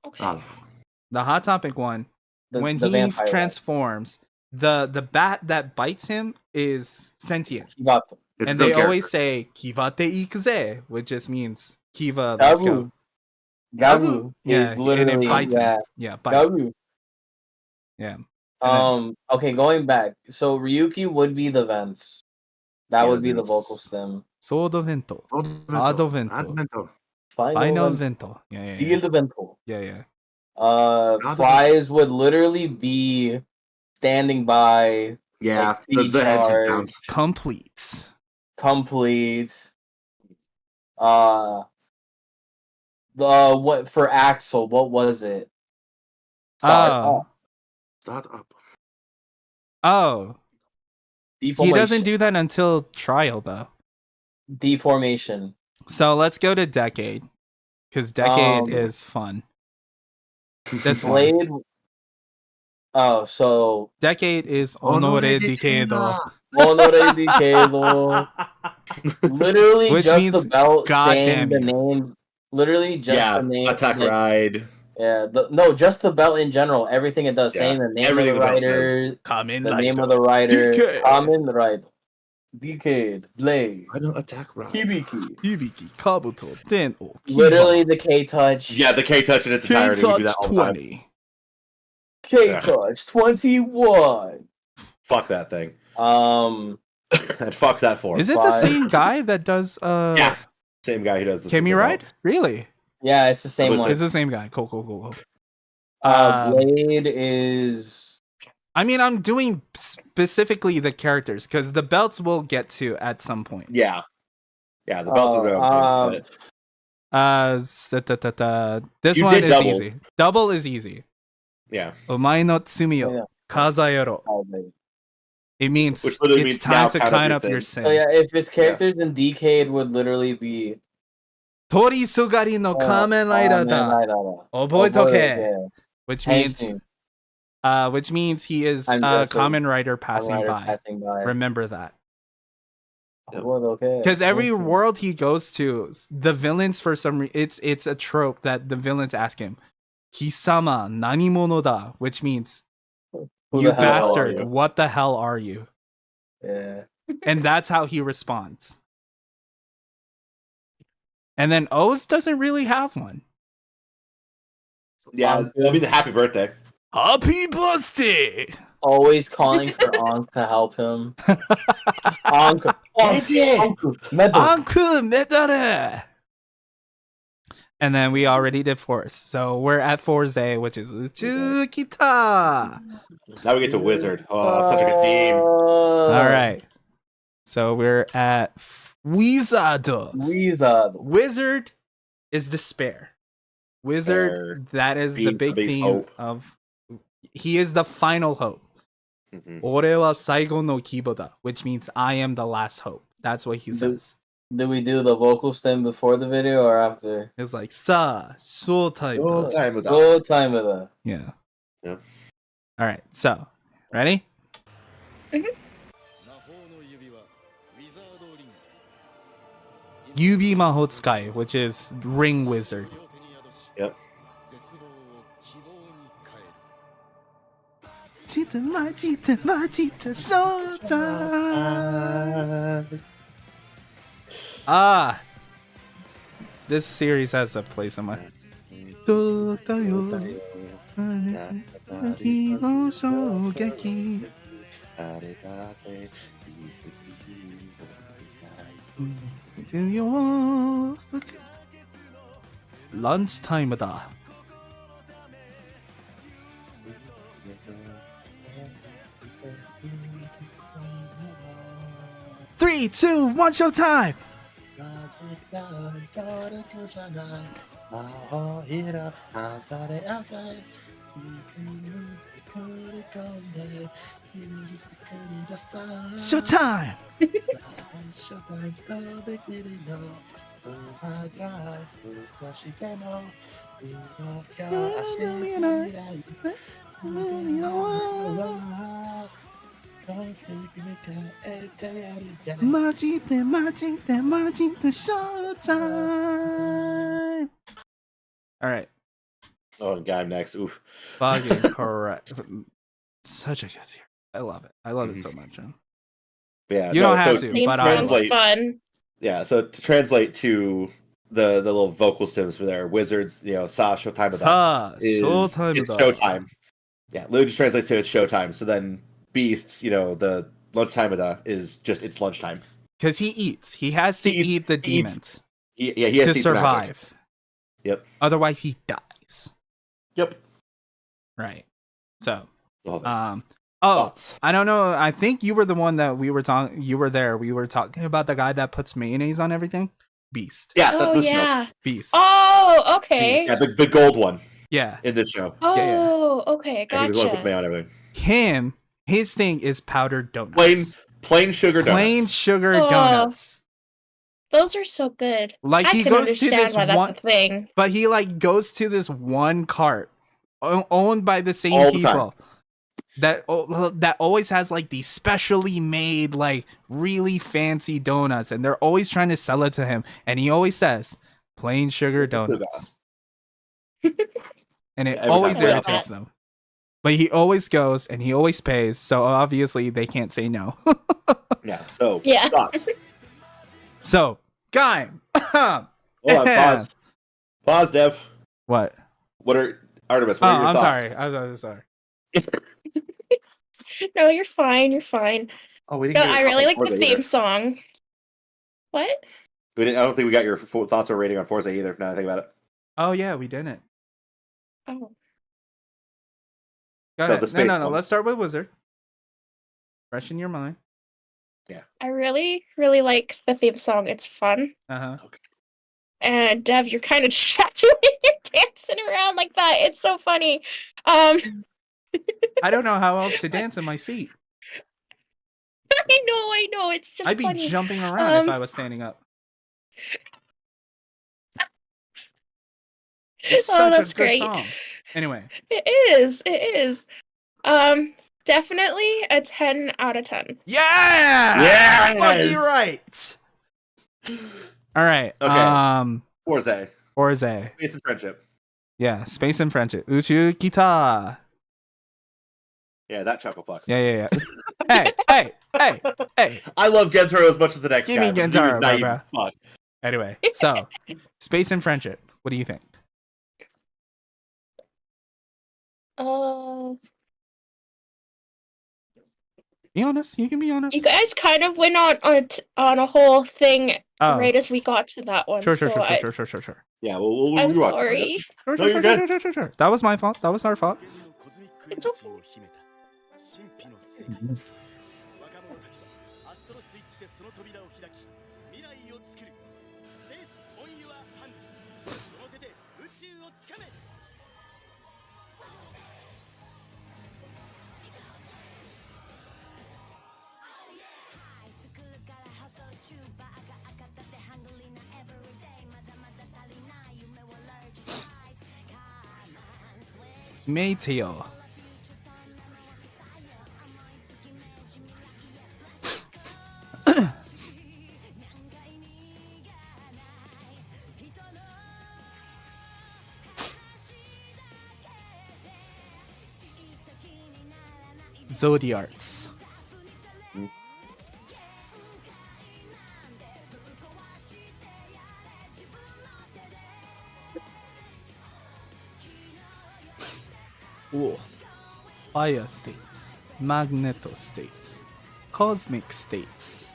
Okay. The Hot Topic one, when the he vampire one. transforms, the bat that bites him is sentient. Kivato. It's And his own they always character. say Kivate ikuze, which just means Kiva, let's go. Gabu Yeah, is and literally it bites yeah. him. Yeah, bite. Gabu. Yeah. And Okay, going back. So Ryuki would be the vents. That Yeah, would be the vents. vocal stem. Sodo Vento. Adovento. Final Vento. Yeah. Deal the vento. Yeah. Flies would literally be standing by. Yeah, Like, the speed henshin charge. sounds. Complete. Complete. What for Axel? What was it? Oh. Start up. Oh. He Deformation. doesn't do that until trial though. Deformation. So let's go to Decade. Because Decade is fun. This one. Blade. Oh, so Decade is Honore Dikedo. Honore Dikedo. Literally Which just means, the belt God saying damn the you. name. Literally just the name. Attack like, Ride. Yeah, just the belt in general. Everything it does, Yeah, saying the name everything of the the belt says. writer, Kamen the Rider. name of the writer, DK. Kamen Rider, Decade, Blade, I know Attack Ride. Hibiki. Hibiki, Kabuto, Tenno, Literally the K touch. Yeah, the K touch in its entirety. We do that K-Touch all the time. 20. K touch 21. Fuck that thing. And fuck that form. Is it the Five. same guy that does Yeah, same guy who does the Kamen Rider? Really? Yeah, it's the same Was one. It's the same guy. Cool. Blade is. I mean, I'm doing specifically the characters because the belts we'll get to at some point. Yeah, the belts are going. This You one did is doubles. easy. Double is easy. Yeah, Omae no tsumi Yeah. o kazayero. It means Which literally it's means time now to count count up up your your sins. sin. So yeah, if his characters in Decade would literally be. Tori Sugari no Kamen Rider da. Oboitoke. Which means he is I'm just a Kamen Rider passing by. Passing by. Remember that. Okay. Because every world he goes to, the villains for some reason, it's a trope that the villains ask him, Kisama nani mono da, which means, Who you the hell are bastard, you? what the hell are you? Yeah. And that's how he responds. And then O's doesn't really have one. Yeah. I mean, the happy birthday. Happy birthday! Always calling for Ankh to help him. Ankh, Metal. Anku Medare! And then we already did Force. So we're at Forze, which is Chukita. Now we get to Wizard. Oh, such a good team. All right. So we're at Wizard. Wizard is despair. Wizard, that is the big theme hope. of. He is the final hope. Mhm. Ore wa saigo no kibo da, which means I am the last hope. That's what he says. Did we do the vocal stem before the video or after? It's like sa so time. Oh, time with that. Go time with that. Yeah. Yep. All right. So, ready? Yubi Mahotsukai, which is ring wizard. Yep. Ah, this series has a place in my. Lunch time da. Three, two, one, show time. Show time. Majite, show time. All right. Oh, and guy next. Oof. Fucking correct. Such a good series. I love it. I love it so much. John. Yeah, You no, don't have so to, Theme but song's translate- fun. Yeah, so to translate to the little vocal stems for there, wizards, sa showtime of that is Showtime it's da. showtime. Yeah, literally just translates to it's showtime. So then beasts, the lunchtime of that is just it's lunchtime. Because he eats. He has to He eats- eat the he eats- demons He has to eat magic. survive. Yep. Otherwise, he dies. Yep. Right. So, The whole thing. thoughts. I don't know. I think you were the one that we were talking. You were there. We were talking about the guy that puts mayonnaise on everything. Beast. Yeah, that's Oh this show. yeah. Beast. Oh, okay. Yeah, the gold one Yeah. in this show. Oh, okay. Yeah, he was the one who puts Gotcha. mayo on everything. His thing is powdered donuts. Plain sugar donuts. Plain sugar Oh. donuts. Those are so good. Like I he can goes to understand this why that's one, a thing. but he like goes to this one cart owned by the same All the time. people that always has like these specially made like really fancy donuts, and they're always trying to sell it to him, and he always says plain sugar donuts, and it Every always time. irritates them. But he always goes and he always pays, so obviously they can't say no. Yeah. So Yeah. thoughts. So, Guy, Hold on. Pause. Pause, Dev. what? What are Artemis? Oh, What are your I'm thoughts? sorry. I'm sorry. No, you're fine. You're fine. Oh, we No, didn't. I really like the Forza theme either. song. What? We didn't. I don't think we got your thoughts or rating on Forza either. Now that I think about it. Oh yeah, we didn't. Oh. Go So ahead. the space No. one. Let's start with Wizard. Fresh in your mind. I really, really like the theme song. It's fun. Uh-huh. And Dev, you're kind of distracted when you're dancing around like that. It's so funny. I don't know how else to dance in my seat. I know. It's just I'd be funny. jumping around if I was standing up. It's Oh, such a that's good great. song. Anyway, It is. Definitely a 10 out of 10. yeah, Yes! fucking right. All right. Okay. Forza. Forza. Space and friendship. Yeah, space and friendship. Uchu kita. Yeah, that chuckle fuck. Yeah. hey. I love Gentaro as much as the next Give guy. me but he was Gentaro, not even bruh. fuck. Anyway, so space and friendship. What do you think? Be honest. You can be honest. You guys kind of went on a whole thing Oh. right as we got to that one. Sure. so Yeah, we'll I'm rewatch sorry. it. No, you're good. Sure. That was my fault. That was our fault. It's okay. 若者たちはアストロスイッチでその扉を開き未来を作るスペースオンユアハンドその手で宇宙をつかめ Meteor. Zodiarts. Ooh. Fire states, magneto states, cosmic states.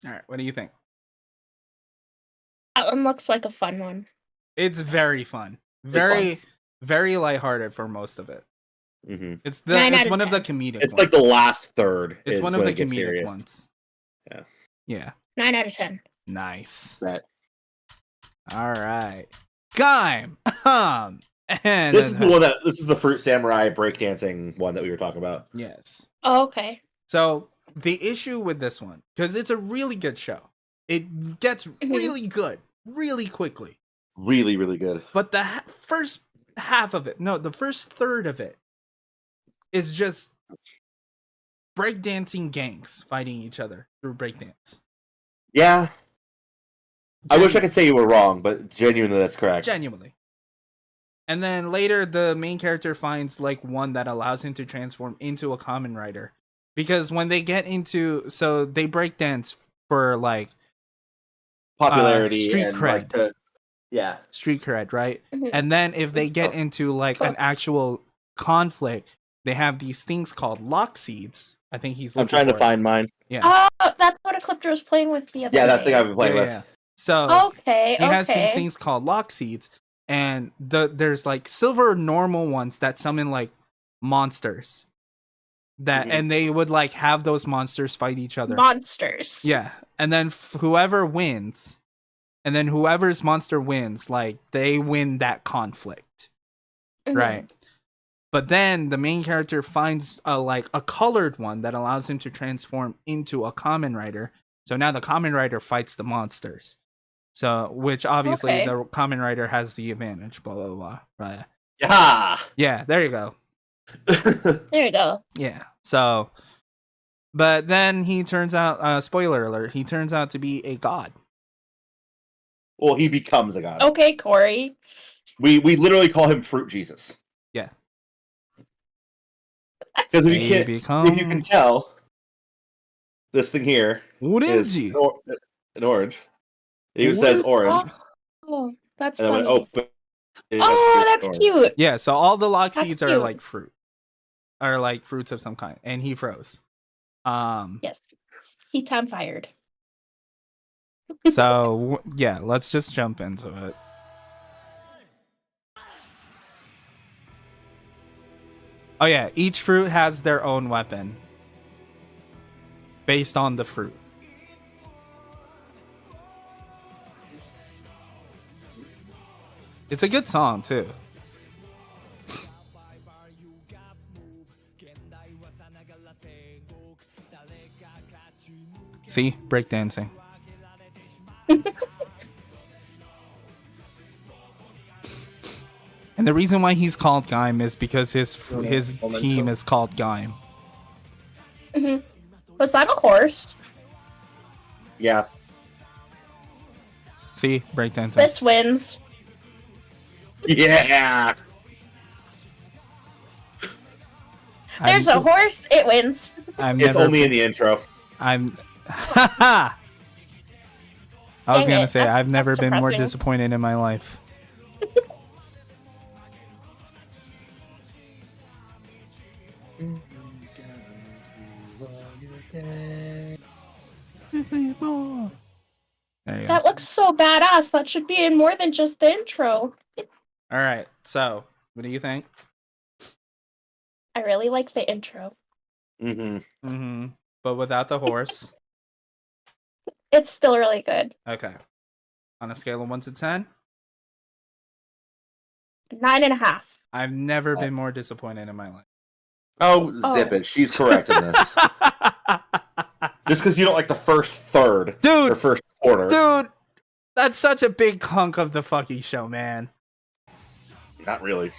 All right, what do you think? That one looks like a fun one. It's very fun. fun. Very lighthearted for most of it. Mm-hmm. It's 9 out of one of the 10. comedic It's ones. like the last third. It's is one of when the it gets comedic serious. ones. Yeah. Yeah. 9 out of 10. Nice. Right. All right. Time. And This is the one that this is the Fruit Samurai breakdancing one that we were talking about. Yes. Oh, okay. So the issue with this one, because it's a really good show, it gets Mhm. really good really quickly. Really, really good. But the first half of it, no, the first third of it is just breakdancing gangs fighting each other through breakdance. Yeah. I wish I could say you were wrong, but genuinely that's correct. Genuinely. And then later, the main character finds like one that allows him to transform into a Kamen Rider. Because when they get into, so they breakdance for like Popularity street and cred. like yeah. Street cred, right? Mhm. And then if they get into like an actual conflict, they have these things called lock seeds. I think he's I'm looking trying to for it. find mine. Yeah. Oh, that's what Ecliptor was playing with the other Yeah, day. that thing I've been playing with. Yeah. So Okay, he has these okay. things called lock seeds, and there's like silver normal ones that summon like monsters. That Mhm. and they would like have those monsters fight each other. Monsters. Yeah, and then whoever wins, and then whoever's monster wins, like they win that conflict, Mhm. right? But then the main character finds like a colored one that allows him to transform into a Kamen Rider. So now the Kamen Rider fights the monsters. So which obviously Okay. the Kamen Rider has the advantage. Blah blah blah. Right? Yeah. Yeah, there you go. There you go. Yeah. So, but then he turns out. Spoiler alert: he turns out to be a god. Well, he becomes a god. Okay, Corey. We literally call him Fruit Jesus. Yeah. Because if He you can tell, this thing here is Orange. an orange. It even says orange. Oh, that's And then funny. when Oh, that's orange. cute. Yeah. So all the lock That's seeds are cute. like fruit, are like fruits of some kind, and he froze. Yes. He time fired. So yeah, let's just jump into it. Oh yeah, each fruit has their own weapon based on the fruit. It's a good song too. See, breakdancing. And the reason why he's called Gaim is because his team is called Gaim. Was that a horse? Yeah. See, breakdancing. This wins. Yeah. There's a horse. It wins. It's only in the intro. I was Dang gonna it, say that's- I've never that's been more depressing. disappointed in my life. There you go. That looks so badass. That should be in more than just the intro. All right. So, what do you think? I really like the intro. Mm-hmm. Mm-hmm. But without the horse. It's still really good. Okay. On a scale of 1 to 10, 9.5. I've never been more disappointed in my life. Oh, zip it. She's correct in this. Just because you don't like the first third. Dude. Or first quarter. Dude, that's such a big hunk of the fucking show, man. Not really.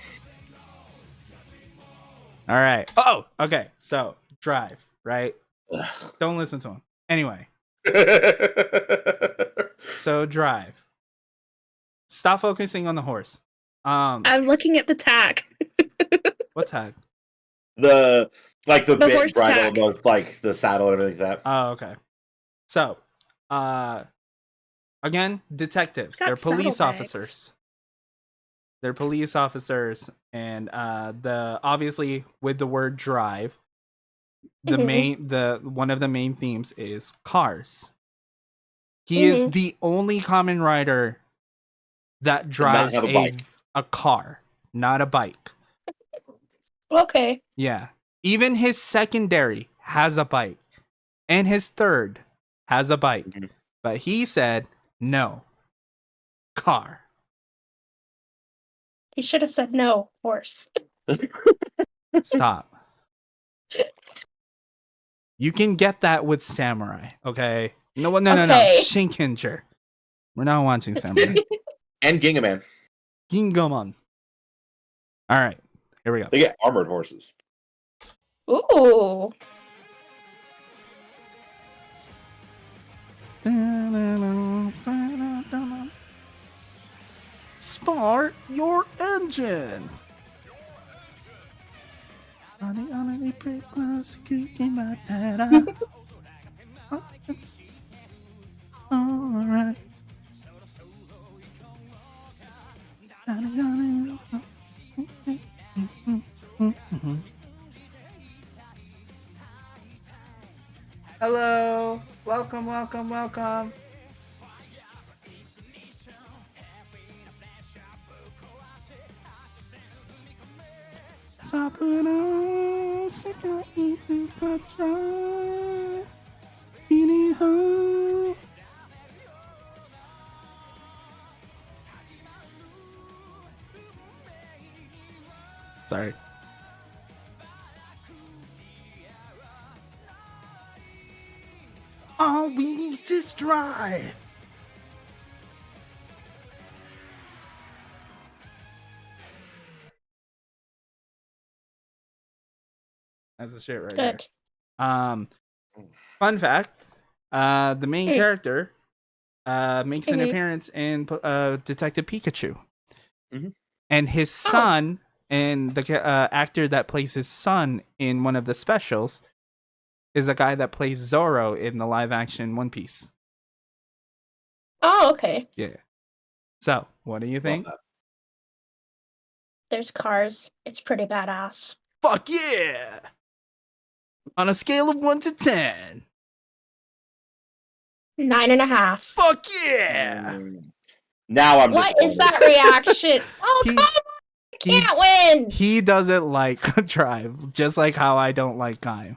All right. Oh, okay. So, Drive, right? Ugh. Don't listen to him. Anyway, so Drive. Stop focusing on the horse. I'm looking at the tag. What tag? the The bit horse bridle, tag. those, like the saddle and everything like that. Oh, okay. So, again, detectives. Got They're police saddlebags. officers. They're police officers, and the obviously with the word drive, Mhm. one of the main themes is cars. He is the only Kamen Rider that drives have a bike. a car, not a bike. Okay. Yeah. Even his secondary has a bike. And his third has a bike. Mhm. But he said, no. Car. He should have said no, horse. Stop. You can get that with samurai, okay? No. Okay. Shinkenger. We're not watching Samurai. And Gingaman. Gingamon. All right, here we go. They get armored horses. Ooh. Start your engine. All right. Hello, welcome. Sakura, sekai sukacha, iriho. Sorry. All we need is drive. That's the shit right Good. there. Fun fact: the main character makes an appearance in Detective Pikachu, and his son, and the actor that plays his son in one of the specials, is a guy that plays Zoro in the live-action One Piece. Oh, okay. Yeah. So, what do you think? There's cars. It's pretty badass. Fuck yeah! On a scale of 1 to 10. 9.5. Fuck yeah! Now I'm What is disappointed. that reaction? Oh, come on! I can't win! He doesn't like Drive, just like how I don't like Gaim.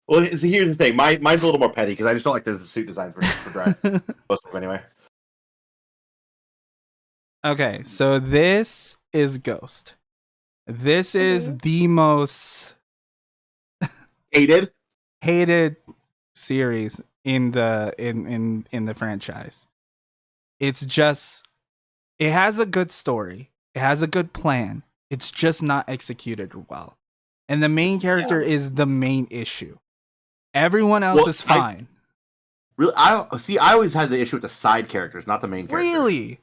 Well, so here's the thing. Mine's a little more petty because I just don't like the suit design for Drive. Most of them, anyway. Okay, so this is Ghost. This is the most hated series in the franchise. It's just, it has a good story. It has a good plan. It's just not executed well. And the main character is the main issue. Everyone else is fine. I always had the issue with the side characters, not the main characters. Really?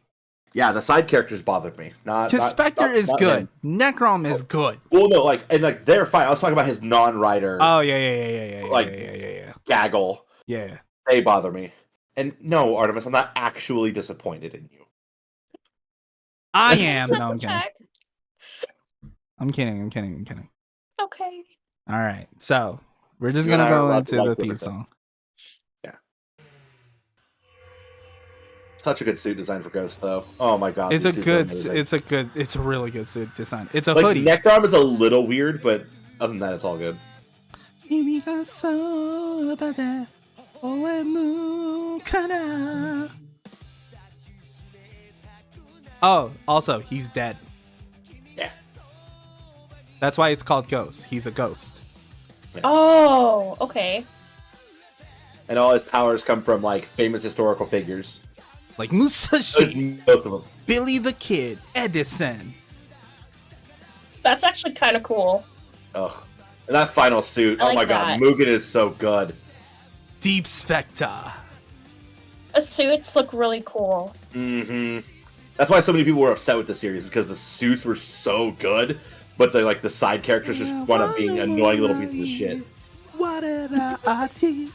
Yeah, the side characters bothered me. Because Spectre is good. Necrom is good. Well, no, they're fine. I was talking about his non-writer. Oh yeah. Gaggle. Yeah. They bother me. And no, Artemis, I'm not actually disappointed in you. I am. No, I'm kidding. I'm kidding. Okay. All right, so we're just gonna go into the theme song. Yeah. Such a good suit design for Ghost, though. Oh my god, it's a really good suit design. It's a hoodie. Necrom is a little weird, but other than that, it's all good. Oh, also, he's dead. Yeah. That's why it's called Ghost. He's a ghost. Yeah. Oh, okay. And all his powers come from famous historical figures. Like Musashi, Both of them. Billy the Kid, Edison. That's actually kind of cool. Ugh. And that final suit, oh my god, Mugen is so good. Deep Spectre. The suits look really cool. Mm-hmm. That's why so many people were upset with the series, because the suits were so good, but the side characters just wound up being annoying little pieces of shit. What did I do?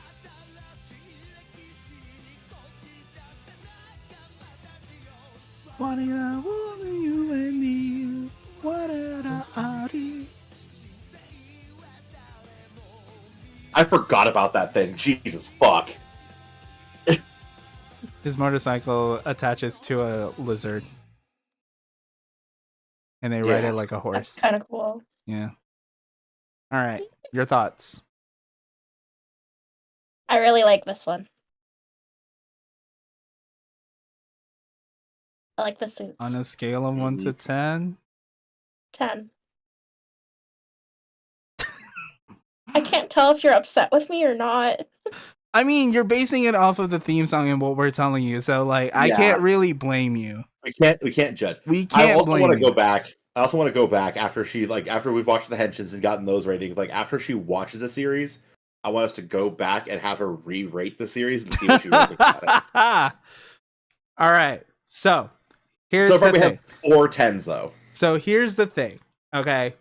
What did I want you and you? What did I do? I forgot about that thing. Jesus fuck. His motorcycle attaches to a lizard. And they ride it like a horse. That's kind of cool. Yeah. All right. Your thoughts? I really like this one. I like the suits. On a scale of 1 to 10? 10. I can't tell if you're upset with me or not. I mean, you're basing it off of the theme song and what we're telling you, so like I Yeah. can't really blame you. We can't judge. We I can't also blame want to you. go back. I also want to go back after after we've watched the henshins and gotten those ratings. Like after she watches the series, I want us to go back and have her re-rate the series and see what she really thinks about it. All right. So here's So far, the we thing. have 4 10s though. So here's the thing. Okay,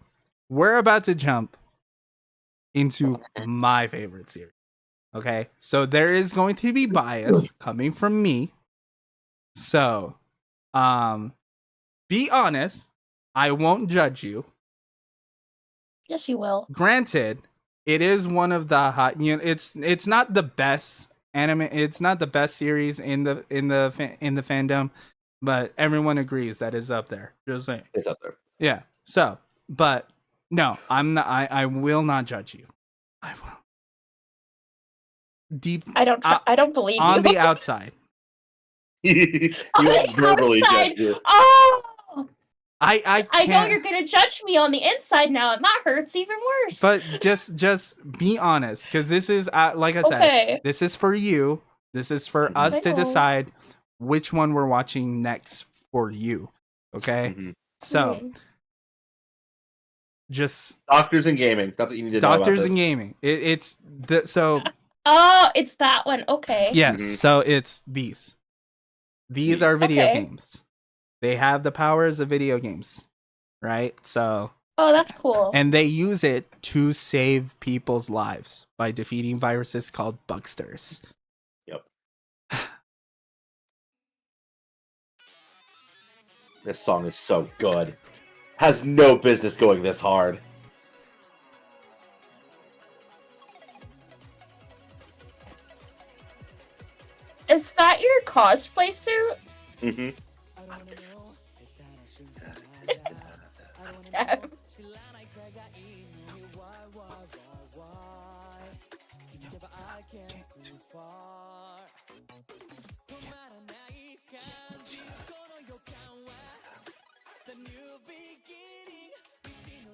we're about to jump into my favorite series. Okay, so there is going to be bias coming from me. So, be honest. I won't judge you. Yes, you will. Granted, it is one of the hot. You know, it's not the best anime. It's not the best series in the fandom, but everyone agrees that is up there. Just saying. It's up there. Yeah. So, but no, I'm not. I will not judge you. I will. Deep. I don't believe you. On the outside. He On won't the verbally outside. judge you. Oh, I I know can't. you're gonna judge me on the inside now, and that hurts even worse. But just be honest, because this is like I said, Okay. this is for you. This is for us I to know. decide which one we're watching next for you. Okay. Mhm. So just Doctors in gaming. That's what you need to know about doctors this. in gaming. It's the so Oh, it's that one. Okay. yes. Mhm. So it's these. These are video Okay. games. They have the powers of video games, right? So, Oh, that's cool. and they use it to save people's lives by defeating viruses called bugsters. Yep. This song is so good. Has no business going this hard. Is that your cosplay suit? Mm-hmm. Damn.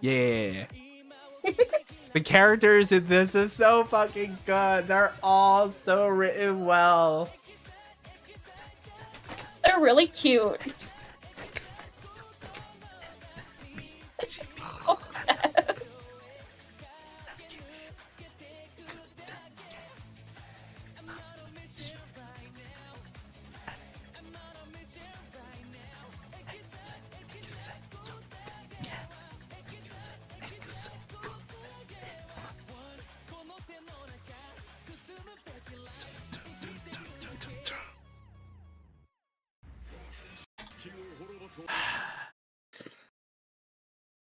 Yeah. The characters in this is so fucking good. They're all so written well. They're really cute.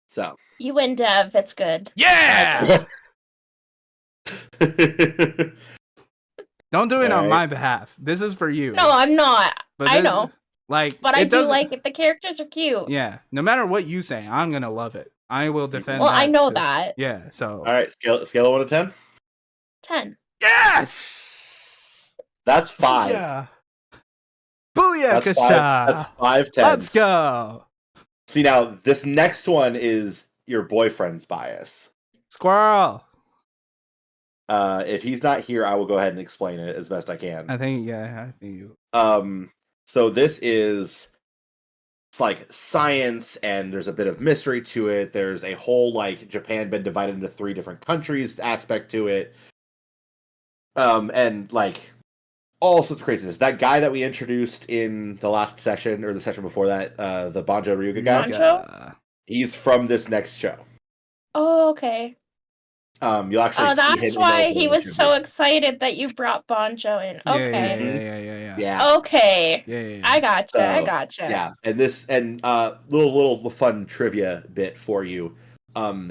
So. You win, Dev. It's good. Yeah! Don't do it on Alright. my behalf. This is for you. No, I'm not. But I this- know. Like, But I it do doesn't- like it. The characters are cute. Yeah. No matter what you say, I'm gonna love it. I will defend. Well, I that know too. that. Yeah. So. All right, scale of 1 to 10. 10. Yes. That's 5. Yeah. Booyah, That's Kasha. 5. That's 5 10s. Let's go. See now, this next one is your boyfriend's bias. Squirrel. If he's not here, I will go ahead and explain it as best I can. I think. Yeah. I think. So this is it's like science, and there's a bit of mystery to it. There's a whole like Japan been divided into 3 different countries aspect to it. And like all sorts of craziness. That guy that we introduced in the last session or the session before that, the Banjo Ryuga guy, Banjo? he's from this next show. Oh, okay. You'll actually Oh, see him that's in why the he was so tribute. excited that you brought Banjo in. Okay. Yeah. Okay. Yeah. I gotcha. I So, gotcha. Yeah, and this and little fun trivia bit for you.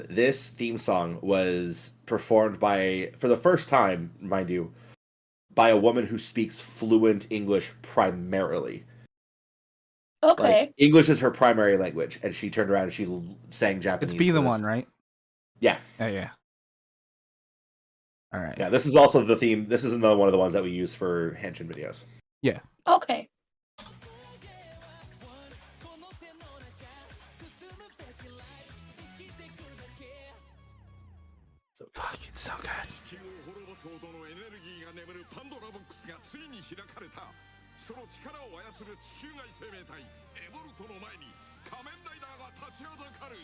This theme song was performed for the first time, mind you, by a woman who speaks fluent English primarily. Okay. Like English is her primary language, and she turned around and she sang Japanese. It's Be the for this. One, right? Yeah. Yeah. All right. Yeah, this is also the theme. This is another one of the ones that we use for henshin videos. Yeah. Okay. Fuck, it's so good. 相当のエネルギーが眠るパンドラボックスがついに開かれた。その力を操る地球外生命体エボルトの前に仮面ライダーが立ちはだかる。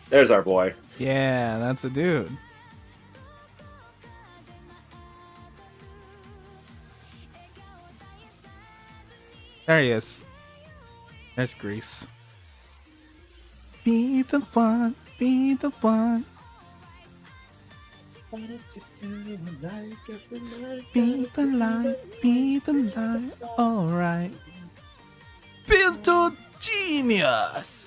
There's our boy. Yeah, that's a dude. There he is. There's Grease. Be the one, be the one. Be the light, be the light. Alright. Built a genius.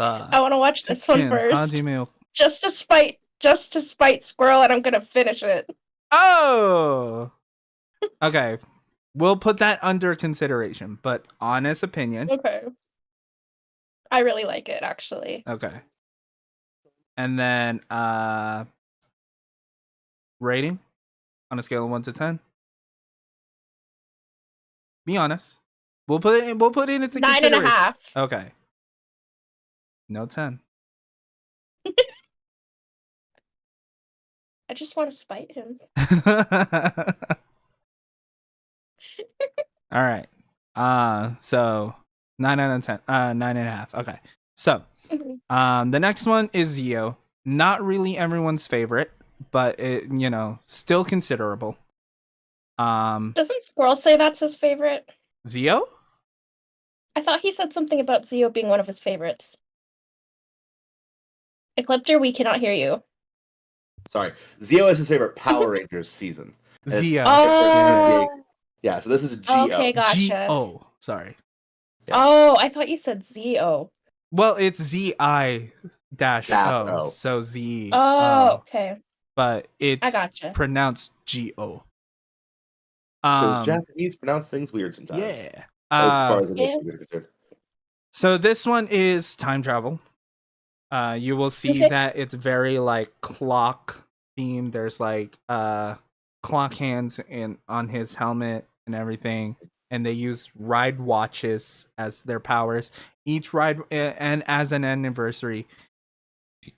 I want to watch this one first. Just to spite Squirrel, and I'm gonna finish it. Oh! Okay. We'll put that under consideration, but honest opinion. Okay. I really like it, actually. Okay. And then, rating on a scale of 1 to 10. Be honest. We'll put it into consideration. 9.5. Okay. No 10. I just want to spite him. All right. So 9 out of 10. 9.5. Okay. So, the next one is Zio. Not really everyone's favorite, but it, still considerable. Doesn't Squirrel say that's his favorite? Zio? I thought he said something about Zio being one of his favorites. Ecliptor, we cannot hear you. Sorry. Zio is his favorite Power Rangers season. Zio. Oh. Yeah, so this is G-O. Okay, gotcha. G-O. Sorry. Yeah. Oh, I thought you said Z-O. Well, it's Z-I-O. So Z. Oh, okay. But it's I gotcha. pronounced G-O. Because Japanese pronounce things weird sometimes. Yeah. As far as I'm concerned. So this one is time travel. You will see that it's very like clock themed. There's like clock hands on his helmet and everything, and they use ride watches as their powers. Each ride, and as an anniversary,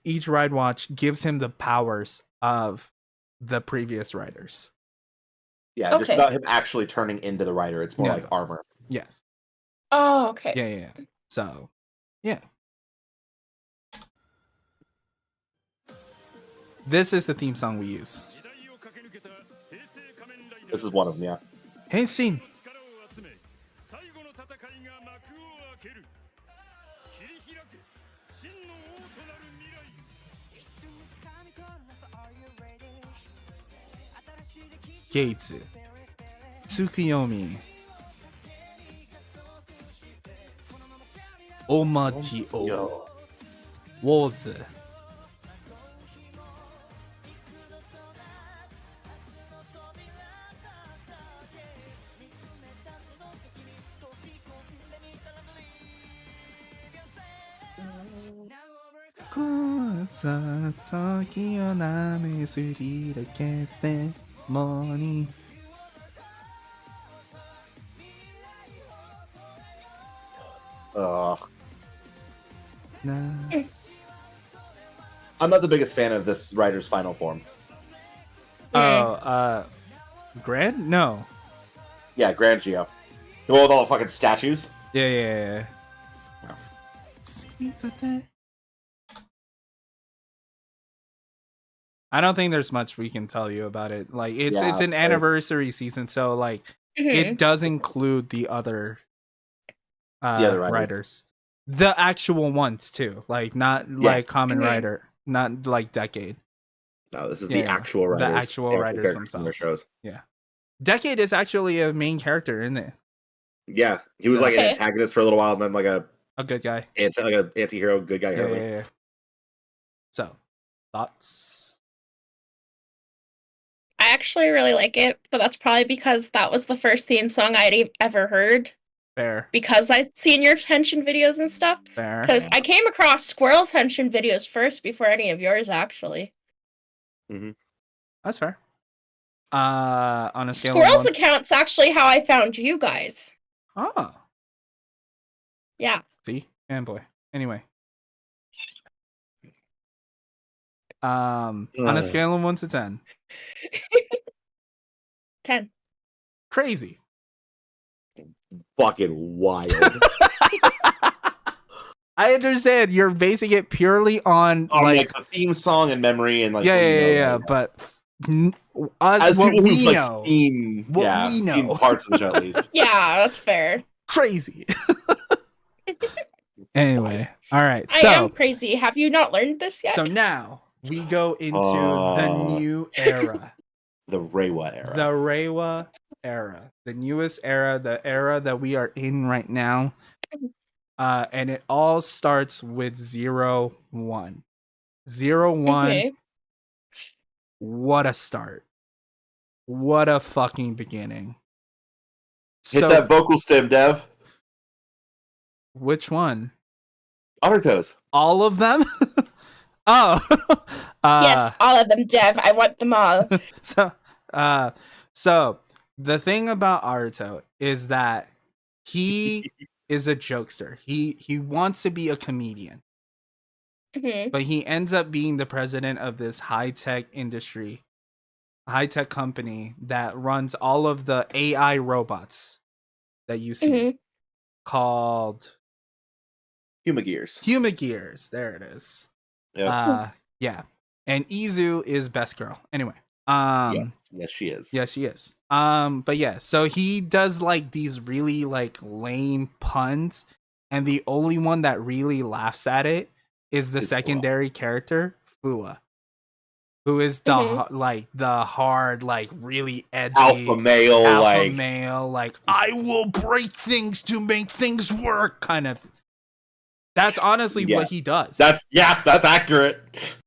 each ride watch gives him the powers of the previous riders. Yeah, just about him actually turning into the rider. It's more like armor. Yes. Oh, okay. Yeah. So, yeah. This is the theme song we use. This is one of them, yeah. Henshin. Gates. Tsukiyomi. Omachi o. Wars. I'm not the biggest fan of this writer's final form. Oh, Grand? No. Yeah, Grand Geo. The one with all the fucking statues? Yeah. I don't think there's much we can tell you about it. Like it's an anniversary season, so like it does include the other writers. The actual ones too. Like not like Kamen Rider, not like Decade. No, this is Yeah, the yeah. actual The writers. actual the writers characters in their themselves. shows. Decade is actually a main character, isn't it? Yeah, he was So- like an Okay. antagonist for a little while, and then like a good guy. anti-hero, good guy. Yeah. So, thoughts? I actually really like it, but that's probably because that was the first theme song I'd ever heard. Fair. Because I'd seen your henshin videos and stuff. Fair. Because I came across Squirrel's henshin videos first before any of yours, actually. That's fair. On a scale Squirrel's of 1. account's actually how I found you guys. Oh, Yeah. see? And boy. Anyway. On a scale of 1 to 10. 10. Crazy. Fucking wild. I understand you're basing it purely on like the theme song and memory and like yeah, but us, as what people we who've know, like seen seen parts of the show at least. Yeah, that's fair. crazy. Anyway, all right. I am crazy. Have you not learned this yet? So now we go into the new era. The Reiwa era. The Reiwa era. The newest era, the era that we are in right now. And it all starts with 01. 01. Okay. What a start. What a fucking beginning. Hit that vocal stem, Dev. Which one? Naruto's. All of them? Oh. Yes, all of them, Dev. I want them all. So the thing about Aruto is that he is a jokester. He wants to be a comedian. Mhm. But he ends up being the president of this high-tech industry, high-tech company that runs all of the AI robots that you see called Humagears. There it is. Yeah. Yeah. And Izu is best girl. Anyway. Yes, she is. Yes, she is. But yeah, so he does like these really like lame puns, and the only one that really laughs at it is the secondary character, Fua, who is the like the hard, like really edgy alpha male, like I will break things to make things work kind of. That's honestly what he does. That's accurate.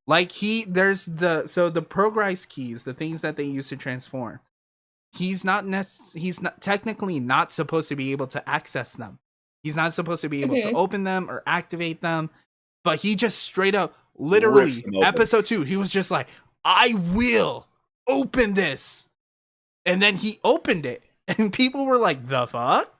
Like there's the progress keys, the things that they use to transform. He's not technically not supposed to be able to access them. He's not supposed to be able to open them or activate them. But he just straight up, literally, episode 2, he was just like, I will open this. And then he opened it. And people were like, the fuck?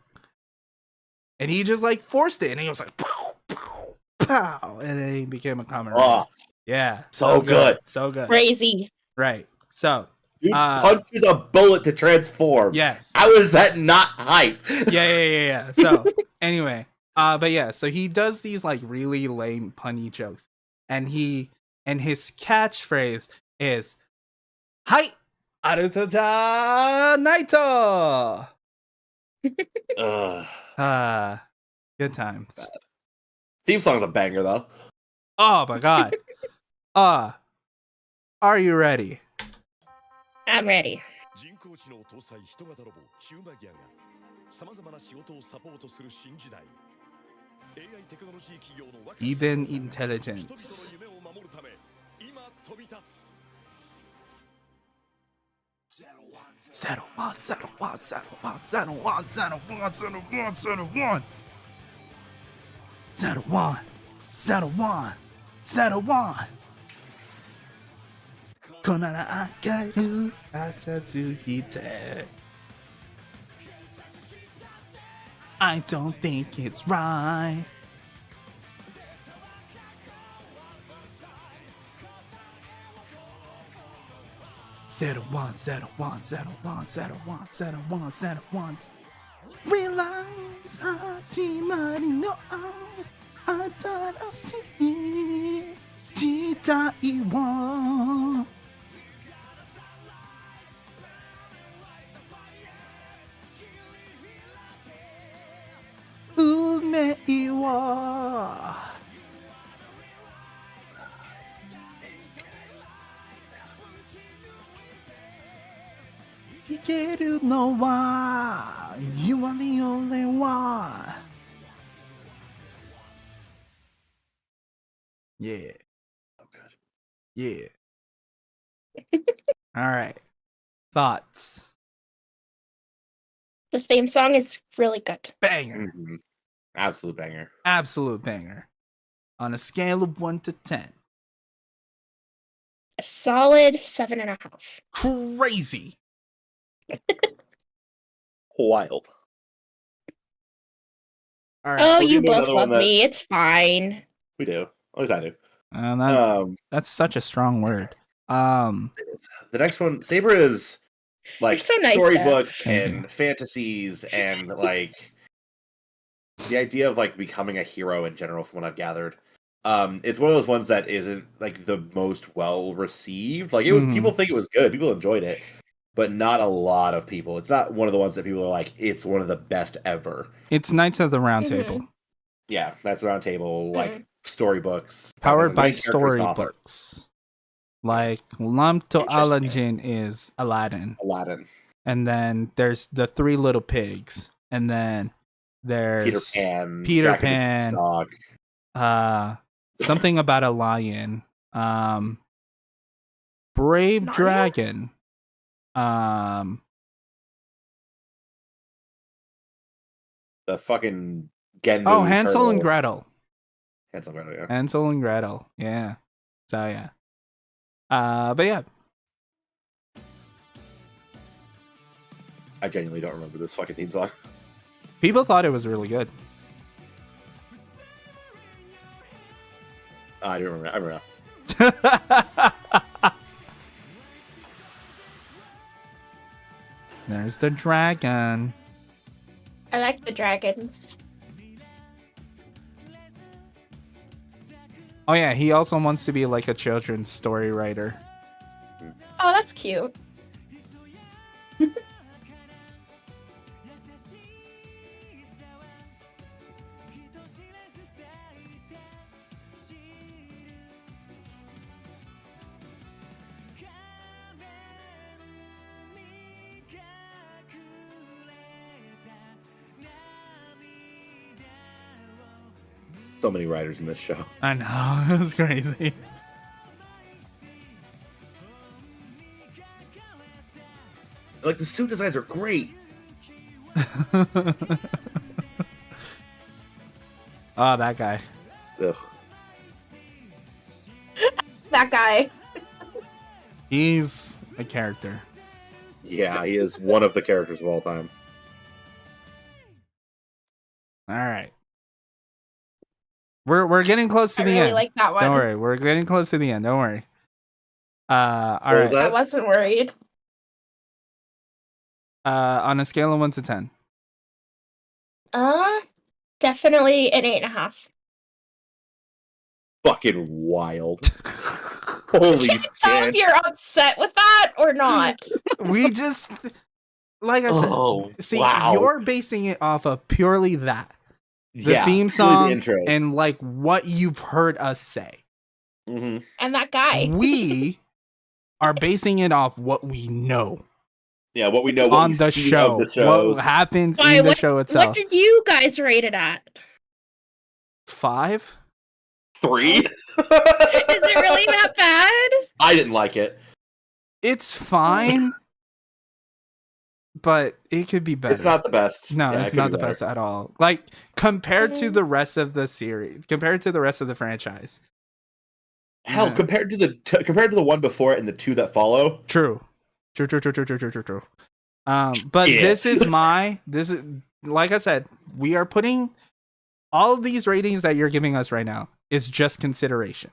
And he just like forced it. And he was like, pow, pow, pow. And then he became a Kamen Rider. Yeah. So good. So good. Crazy. Right. So. Dude punches a bullet to transform. Yes. How is that not hype? Yeah. So, anyway. But yeah, so he does these like really lame punny jokes. And his catchphrase is Hai Aruto-ja Naito. Good times. Theme song's a banger though. Oh my god. Are you ready? I'm ready. 人工知能搭載人型ロボヒューマギアがさまざまな仕事をサポートする新時代 AI テクノロジー企業の若き Eden 人々 Intelligence. の夢を守るため今飛び立つ Settle one. こなら明る朝すぎて I don't think it's right. Settle one. Realize 始まりの新しい時代を運命は Ikeru no wa, you are the only one. Yeah. Oh, God. Yeah. All right. Thoughts? The theme song is really good. Banger. Mhm. Absolute banger. Absolute banger. On a scale of 1 to 10. A solid 7.5. Crazy. Wild. All right. Oh, We'll you give it both another one love me. that's- It's fine. We do. At least I do. That's such a strong word. The next one, Saber is like You're so nice, storybooks Thank you. and fantasies and like the idea of like becoming a hero in general, from what I've gathered. It's one of those ones that isn't like the most well received. Like people think it was good, people enjoyed it, but not a lot of people. It's not one of the ones that people are like, it's one of the best ever. It's Knights of the Round Mhm. Table. Yeah, that's Round Table, like storybooks. Powered The by main character is the author. storybooks. Like Lam to Interesting. Aladdin is Aladdin. Aladdin, And then there's the Three Little Pigs. And then Peter there's Pan, Peter Jack and the Pan. Beanstalk. Something about a lion. Brave Narnia? Dragon. The fucking Genmu. Oh, Hansel and turtle. Gretel. Hansel and Gretel, yeah. Hansel and Gretel. Yeah. So yeah. But yeah. I genuinely don't remember this fucking theme song. People thought it was really good. I don't remember. I remember now. There's the dragon. I like the dragons. Oh yeah, he also wants to be like a children's story writer. Oh, that's cute. So many writers in this show. I know, it was crazy. Like, the suit designs are great. Oh, that guy. Ugh. That guy. He's a character. Yeah, he is one of the characters of all time. All right. We're getting close to I the really end. like that one. Don't worry, we're getting close to the end. Don't worry. All What was right. I that? wasn't worried. On a scale of 1 to 10. Definitely an 8.5. Fucking wild. Holy Can you tell shit. if you're upset with that or not? We just, like I said, Oh, see, wow. you're basing it off of purely that. The Yeah, theme purely song the intro. and like what you've heard us say. Mm-hmm. And that guy. We are basing it off what we know Yeah, what we know what on we've the seen show. of the shows. What happens Why, in the what, show what itself. did you guys rate it at? 5? 3? Is it really that bad? I didn't like it. It's fine, but it could be better. It's not the best. No, Yeah, it it's could not be the better. best at all. Like compared to Mhm. the rest of the series, compared to the rest of the franchise. Hell, Yeah. compared to the one before it and the two that follow. True. But Yeah. this is like I said, we are putting all of these ratings that you're giving us right now is just consideration.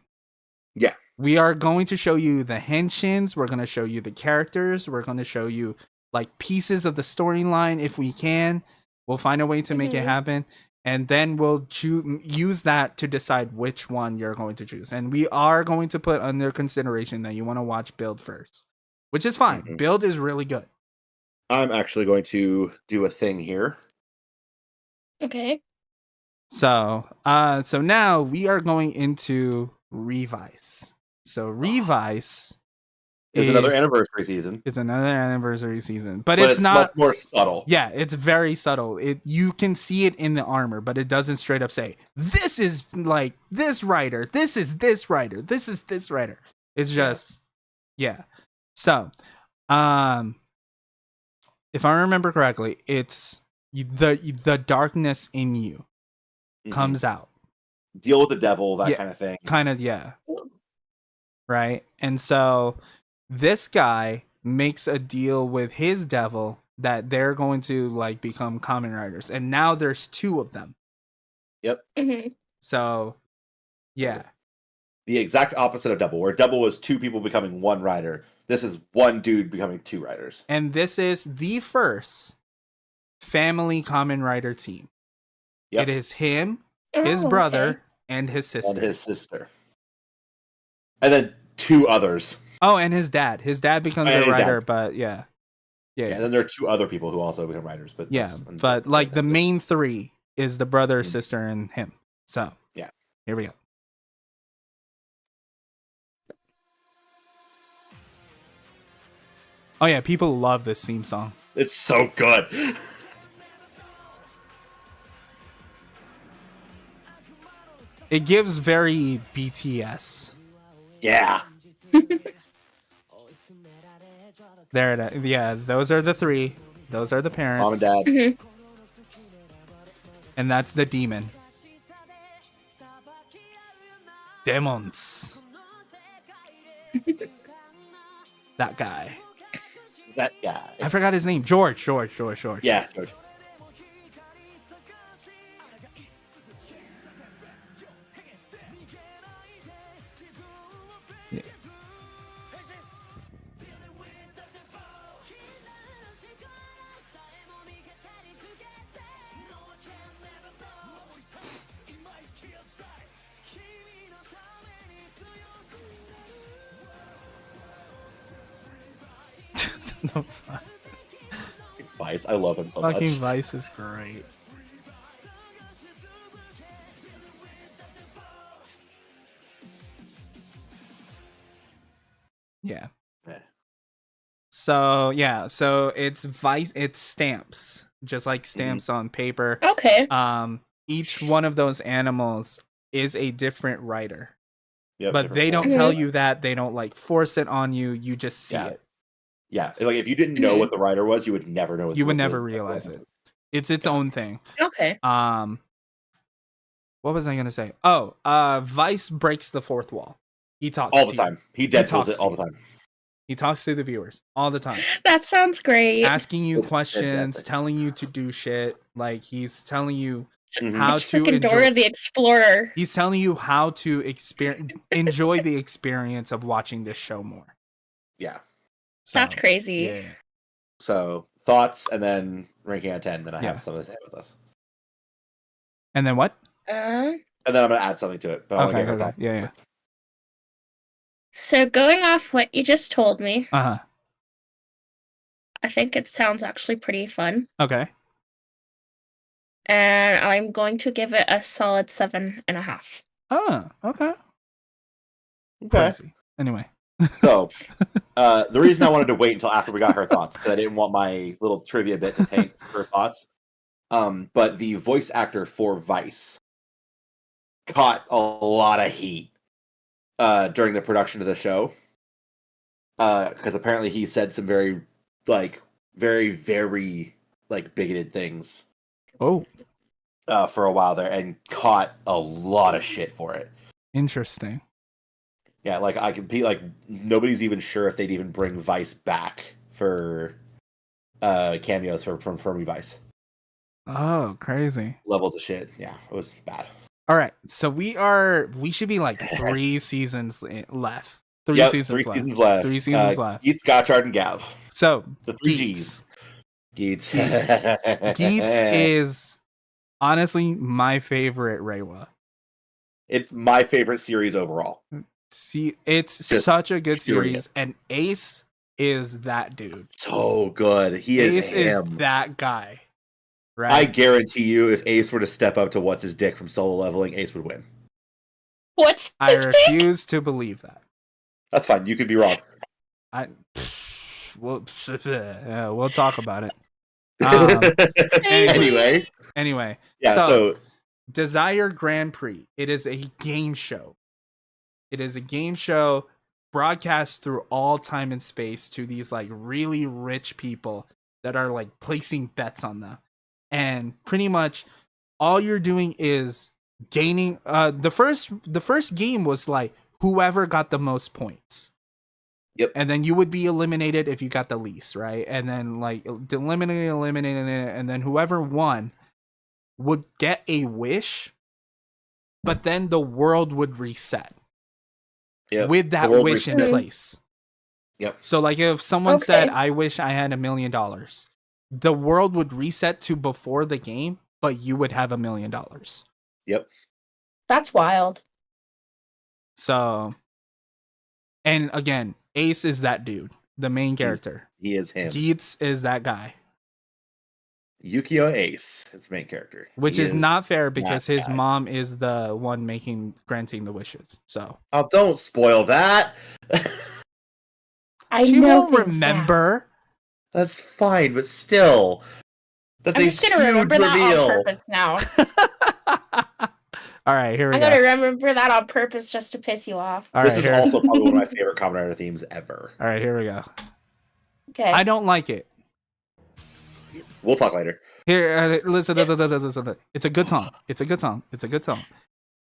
Yeah. We are going to show you the henshins, we're going to show you the characters, we're going to show you like pieces of the storyline if we can. We'll find a way to make it Mhm. happen, and then we'll use that to decide which one you're going to choose. And we are going to put under consideration that you want to watch Build first, which is fine. Mhm. Build is really good. I'm actually going to do a thing here. Okay. So now we are going into Revise. So Revise It's another anniversary season. It's another anniversary season, but But it's not much more subtle. Yeah, it's very subtle. You can see it in the armor, but it doesn't straight up say, this is like this rider, this is this rider, this is this rider. It's just So, if I remember correctly, it's the darkness in you comes out. Deal with the devil, that kind of thing. Kind of, right? And so this guy makes a deal with his devil that they're going to like become Kamen Riders, and now there's 2 of them. Yep. So, the exact opposite of Double, where Double was 2 people becoming 1 rider. This is 1 dude becoming 2 riders. And this is the first family Kamen Rider team. Yep. It is him, his brother, and his sister. And then 2 others. Oh, and his dad. His dad becomes a rider, but yeah. And then there are 2 other people who also become riders. But but like the main 3 is the brother, sister, and him. So here we go. Oh yeah, people love this theme song. It's so good. It gives very BTS. Yeah. There it is. Yeah, those are the 3. Those are the parents. Mom and dad. And that's the demon. Demons. That guy. I forgot his name. George. Yeah, George. No, Vice. I love him so much. fucking Vice is great. Yeah. So it's Vice. It's stamps, just like stamps on paper. Okay. Each one of those animals is a different rider. Yep, but they don't tell you that. They don't like force it on you. You just see it. Yeah, like if you didn't know what the rider was, you would never know. You would never realize it. It's its own thing. Okay. What was I gonna say? Oh, Vice breaks the 4th wall. He talks all the time. He Deadpools it all the time. He talks to the viewers all the time. That sounds great. Asking you questions, telling you to do shit. Like he's telling you how it's to enjoy Dora the Explorer. He's telling you how to enjoy the experience of watching this show more. Yeah. So, that's crazy. Yeah. So thoughts, and then ranking out of 10. Then I have something to say with us. And then what? And then I'm gonna add something to it. But okay. Yeah. So going off what you just told me, I think it sounds actually pretty fun. Okay. And I'm going to give it a solid 7.5. Oh, okay. Anyway. So, the reason I wanted to wait until after we got her thoughts, because I didn't want my little trivia bit to take her thoughts. But the voice actor for Vice caught a lot of heat during the production of the show, because apparently he said some very bigoted things. Oh. For a while there, and caught a lot of shit for it. Interesting. Yeah, like I could be like, nobody's even sure if they'd even bring Vice back for cameos from Fermi Vice. Oh, crazy. Levels of shit. Yeah, it was bad. All right, so we should be like 3 seasons left. 3 seasons left. 3 seasons left. Geets, Gotchard, and Gav. So the 3 Gs. Geets is honestly my favorite Reiwa. It's my favorite series overall. See, it's just such a good series, and Ace is that dude. So good. Ace is that guy. Right? I guarantee you, if Ace were to step up to What's His Dick from Solo Leveling, Ace would win. What's I his refuse to believe that. That's fine. You could be wrong. I we'll talk about it. Anyway, yeah. So Desire Grand Prix. It is a game show. It is a game show broadcast through all time and space to these like really rich people that are like placing bets on them. And pretty much all you're doing is gaining the first game was like whoever got the most points. Yep. And then you would be eliminated if you got the least, right? And then like eliminating it, and then whoever won would get a wish, but then the world would reset. Yep. With that wish in place. Yep. So like if someone said, I wish I had $1 million, the world would reset to before the game, but you would have $1 million. Yep. That's wild. So, and again, Ace is that dude, the main character. He is him. Geets is that guy. Yukio Ace is the main character. Which is not fair because his guy. mom is the one granting the wishes. So don't spoil that. She won't remember. That's fine, but still. I'm just gonna remember that on purpose now. All right, here we go. I'm gonna remember that on purpose just to piss you off. This is also probably one of my favorite Kamen Rider themes ever. All right, here we go. Okay. I don't like it. We'll talk later. Here, listen. It's a good song. It's a good song.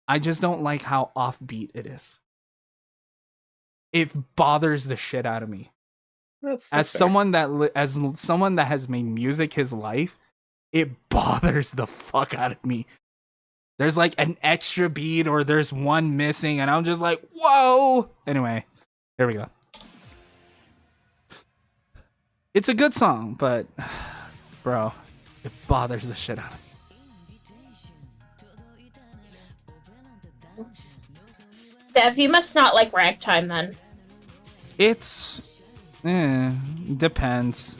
I just don't like how offbeat it is. It bothers the shit out of me. As someone that has made music his life, it bothers the fuck out of me. There's like an extra beat or there's one missing, and I'm just like, whoa. Anyway, here we go. It's a good song, but bro, it bothers the shit out of me. Steph, you must not like ragtime then. It's depends.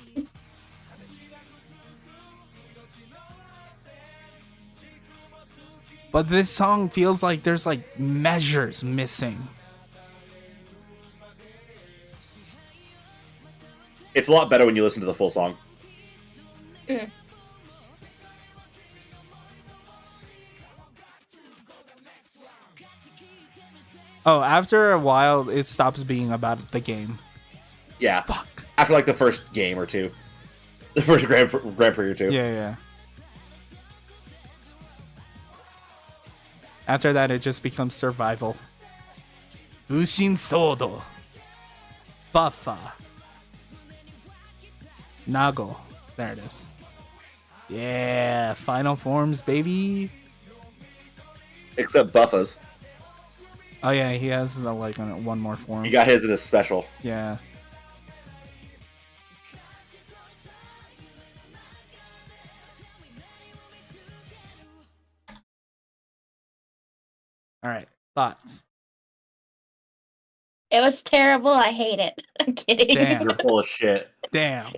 But this song feels like there's like measures missing. It's a lot better when you listen to the full song. Oh, after a while, it stops being about the game. Yeah. Fuck. After like the first game or two. The first Grand Prix or two. Yeah. After that, it just becomes survival. Ushin Sodo. Buffa. Nago. There it is. Yeah, final forms, baby. Except Buffa's. Oh yeah, he has like one more form. He got his in a special. Yeah. All right, thoughts. It was terrible. I hate it. I'm kidding. Damn. You're full of shit. Damn.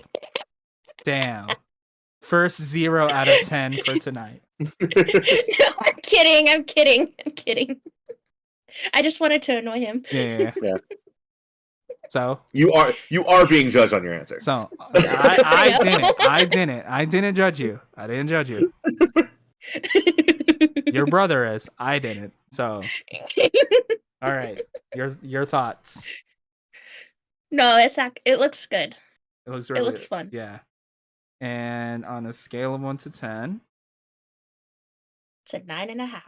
First 0 out of 10 for tonight. No, I'm kidding. I just wanted to annoy him. Yeah. So you are being judged on your answer. So I didn't judge you. I didn't judge you. Your brother is. I didn't. So all right. Your thoughts. No, it's not. It looks good. It looks fun. Yeah. And on a scale of 1 to 10, it's a 9.5.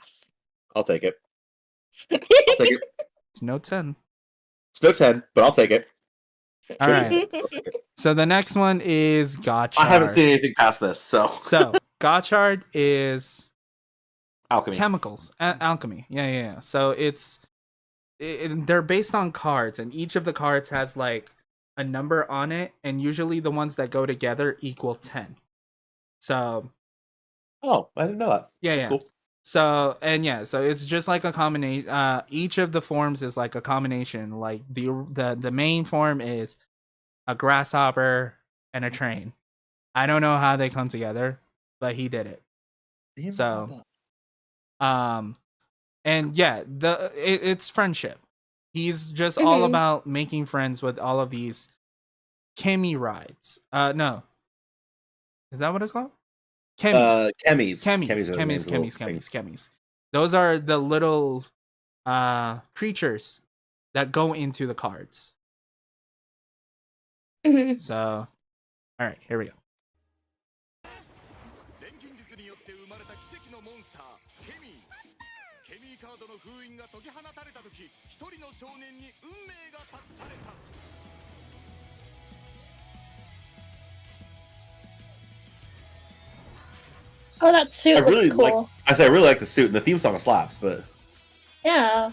I'll take it. It's no 10. It's no 10, but I'll take it. All right. So the next one is Gotchard. I haven't seen anything past this, so Gotchard is alchemy. Chemicals. Alchemy. Yeah. So they're based on cards, and each of the cards has like a number on it, and usually the ones that go together equal 10. So I didn't know that. Yeah. Cool. So it's just like a combination. Each of the forms is like a combination. Like the main form is a grasshopper and a train. I don't know how they come together, but he did it. So, and yeah, it's friendship. He's just all about making friends with all of these Kemi rides. No. Is that what it's called? Kemis. Kemis. Those are the little creatures that go into the cards. So, all right, here we go. 錬金術によって生まれた奇跡のモンスターケミーカードの封印が解き放たれた時、一人の少年に運命が託された。 Oh, that suit looks cool. I really like the suit, and the theme song slaps, but Yeah.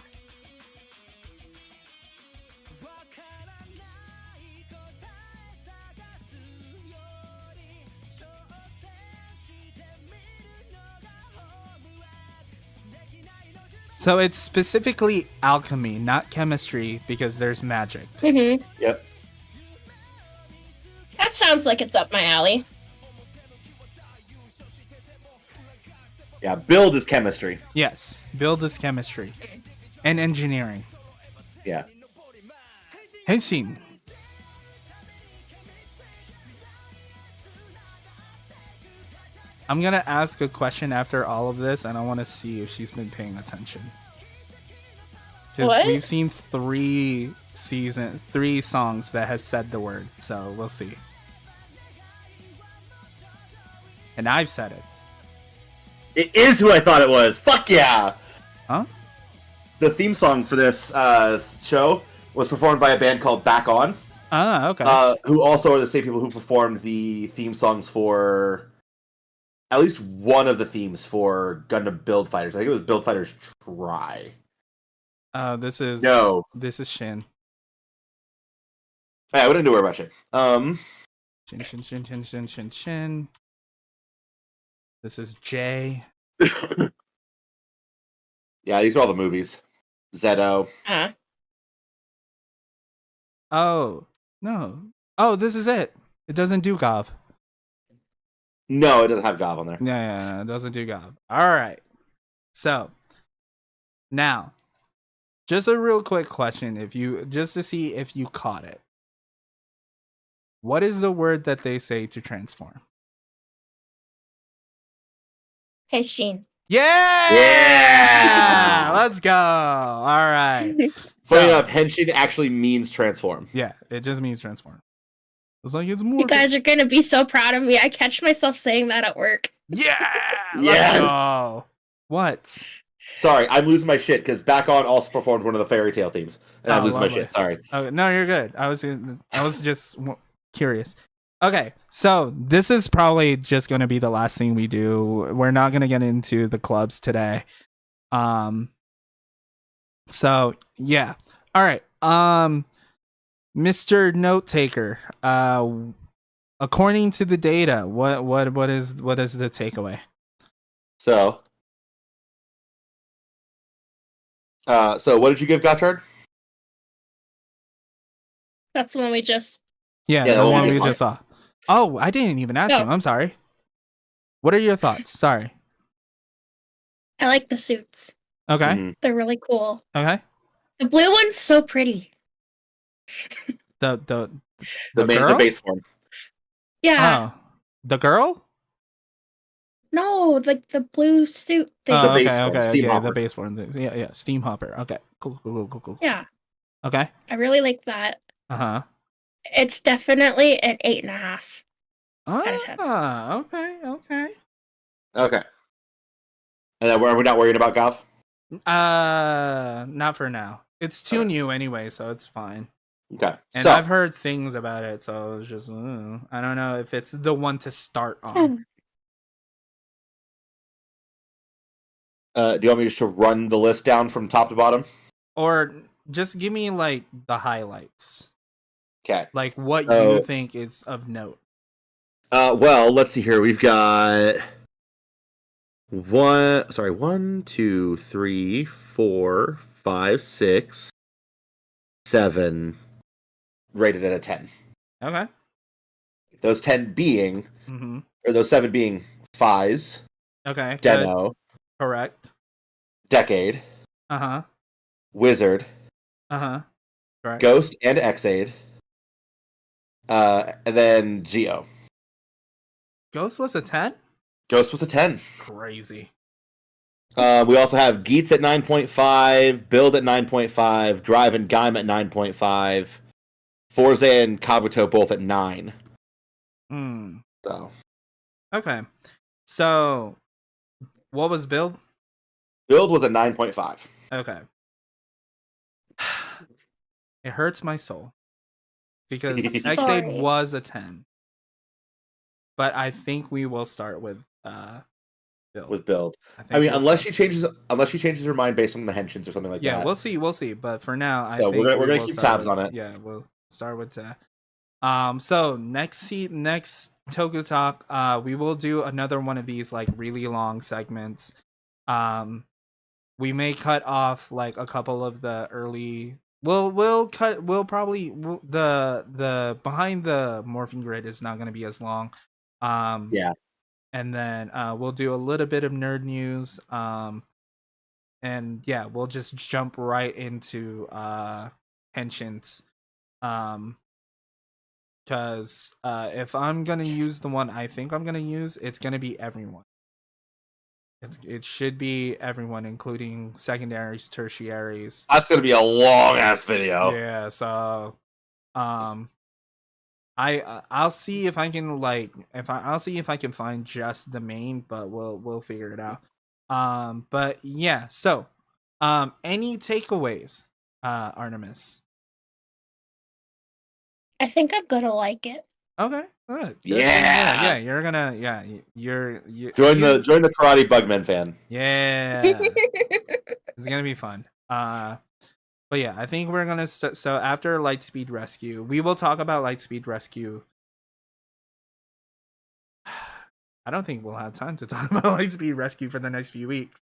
So it's specifically alchemy, not chemistry, because there's magic. Yep. That sounds like it's up my alley. Yeah, build is chemistry. Yes, build is chemistry. And engineering. Yeah. Henshin. I'm gonna ask a question after all of this, and I want to see if she's been paying attention. Because What? we've seen 3 songs that has said the word, so we'll see. And I've said it. It is who I thought it was. Fuck yeah! Huh? The theme song for this show was performed by a band called Back On. Ah, okay. Who also are the same people who performed the theme songs for at least one of the themes for Gundam Build Fighters. I think it was Build Fighters Try. This is Shin. Yeah, we didn't do worry about shit. Shin. This is J. Yeah, these are all the movies. Zeto. Oh, no. Oh, this is it. It doesn't do Gov. No, it doesn't have Gov on there. Yeah, it doesn't do Gov. All right. So, now, just a real quick question, just to see if you caught it. What is the word that they say to transform? Henshin. Yeah! Let's go. All right. Funny enough, henshin actually means transform. Yeah, it just means transform. It's like it's more. You guys are gonna be so proud of me. I catch myself saying that at work. Yeah. Let's go. What? Sorry, I'm losing my shit because Back On also performed one of the fairy tale themes, and I'm losing my shit. Sorry. Okay, no, you're good. I was just curious. Okay, so this is probably just going to be the last thing we do. We're not going to get into the clubs today. So yeah. All right. Mr. Note Taker. According to the data, what is the takeaway? So what did you give Gotchard? That's the one we just. Yeah, the one we just saw. Oh, I didn't even ask him. I'm sorry. What are your thoughts? Sorry. I like the suits. Okay. Mm-hmm. They're really cool. Okay. The blue one's so pretty. The the base form. Yeah. Oh. The girl? No, like the blue suit thing. Oh, base okay, form, okay, Steam yeah, Hopper. the base form things. Yeah, Steam Hopper. Okay, cool. Yeah. Okay. I really like that. Uh-huh. It's definitely an 8.5. out of 10. Okay. Okay. And then are we not worried about Golf? Not for now. It's too new anyway, so it's fine. Okay. And so, I've heard things about it, so it's just I don't know if it's the one to start on. do you want me just to run the list down from top to bottom? Or just give me like the highlights. Okay. Like what you think is of note. Well, let's see here. We've got 1, 2, 3, 4, 5, 6, 7 rated at a 10. Okay. Those 10 being, Mm-hmm. or those 7 being Phys, Okay. Deno, Correct. Decade, Uh-huh. Wizard, Uh-huh. Right. Ghost and Xaid. And then Geo. Ghost was a 10? Ghost was a 10. Crazy. We also have Geets at 9.5, Build at 9.5, Drive and Gaim at 9.5, Forza and Kabuto both at 9. Hmm. So Okay. So, what was build? Build was a 9.5. Okay. It hurts my soul because Xaid Sorry. was a 10. But I think we will start with build. With Build. think I mean, we'll unless start- she changes her mind based on the henshins or something like yeah, that. we'll see. But for now, I So think we're we gonna will keep start tabs with- on it. Yeah, we'll start with that. So next Toku Talk, we will do another one of these like really long segments. We may cut off like a couple of the early. We'll probably the behind the morphing grid is not going to be as long. Yeah. And then we'll do a little bit of nerd news. And yeah, we'll just jump right into henshins. Because if I'm gonna use the one I think I'm gonna use, it's gonna be everyone. It should be everyone, including secondaries, tertiaries. That's gonna be a long ass video. Yeah, so I'll see if I can like I'll see if I can find just the main, but we'll figure it out. But yeah, so any takeaways, Artemis? I think I'm gonna like it. Okay, good. Yeah. You're gonna you're Join the Karate Bugman fan. Yeah. It's gonna be fun. But yeah, I think we're gonna so after Lightspeed Rescue, we will talk about Lightspeed Rescue. I don't think we'll have time to talk about Lightspeed Rescue for the next few weeks.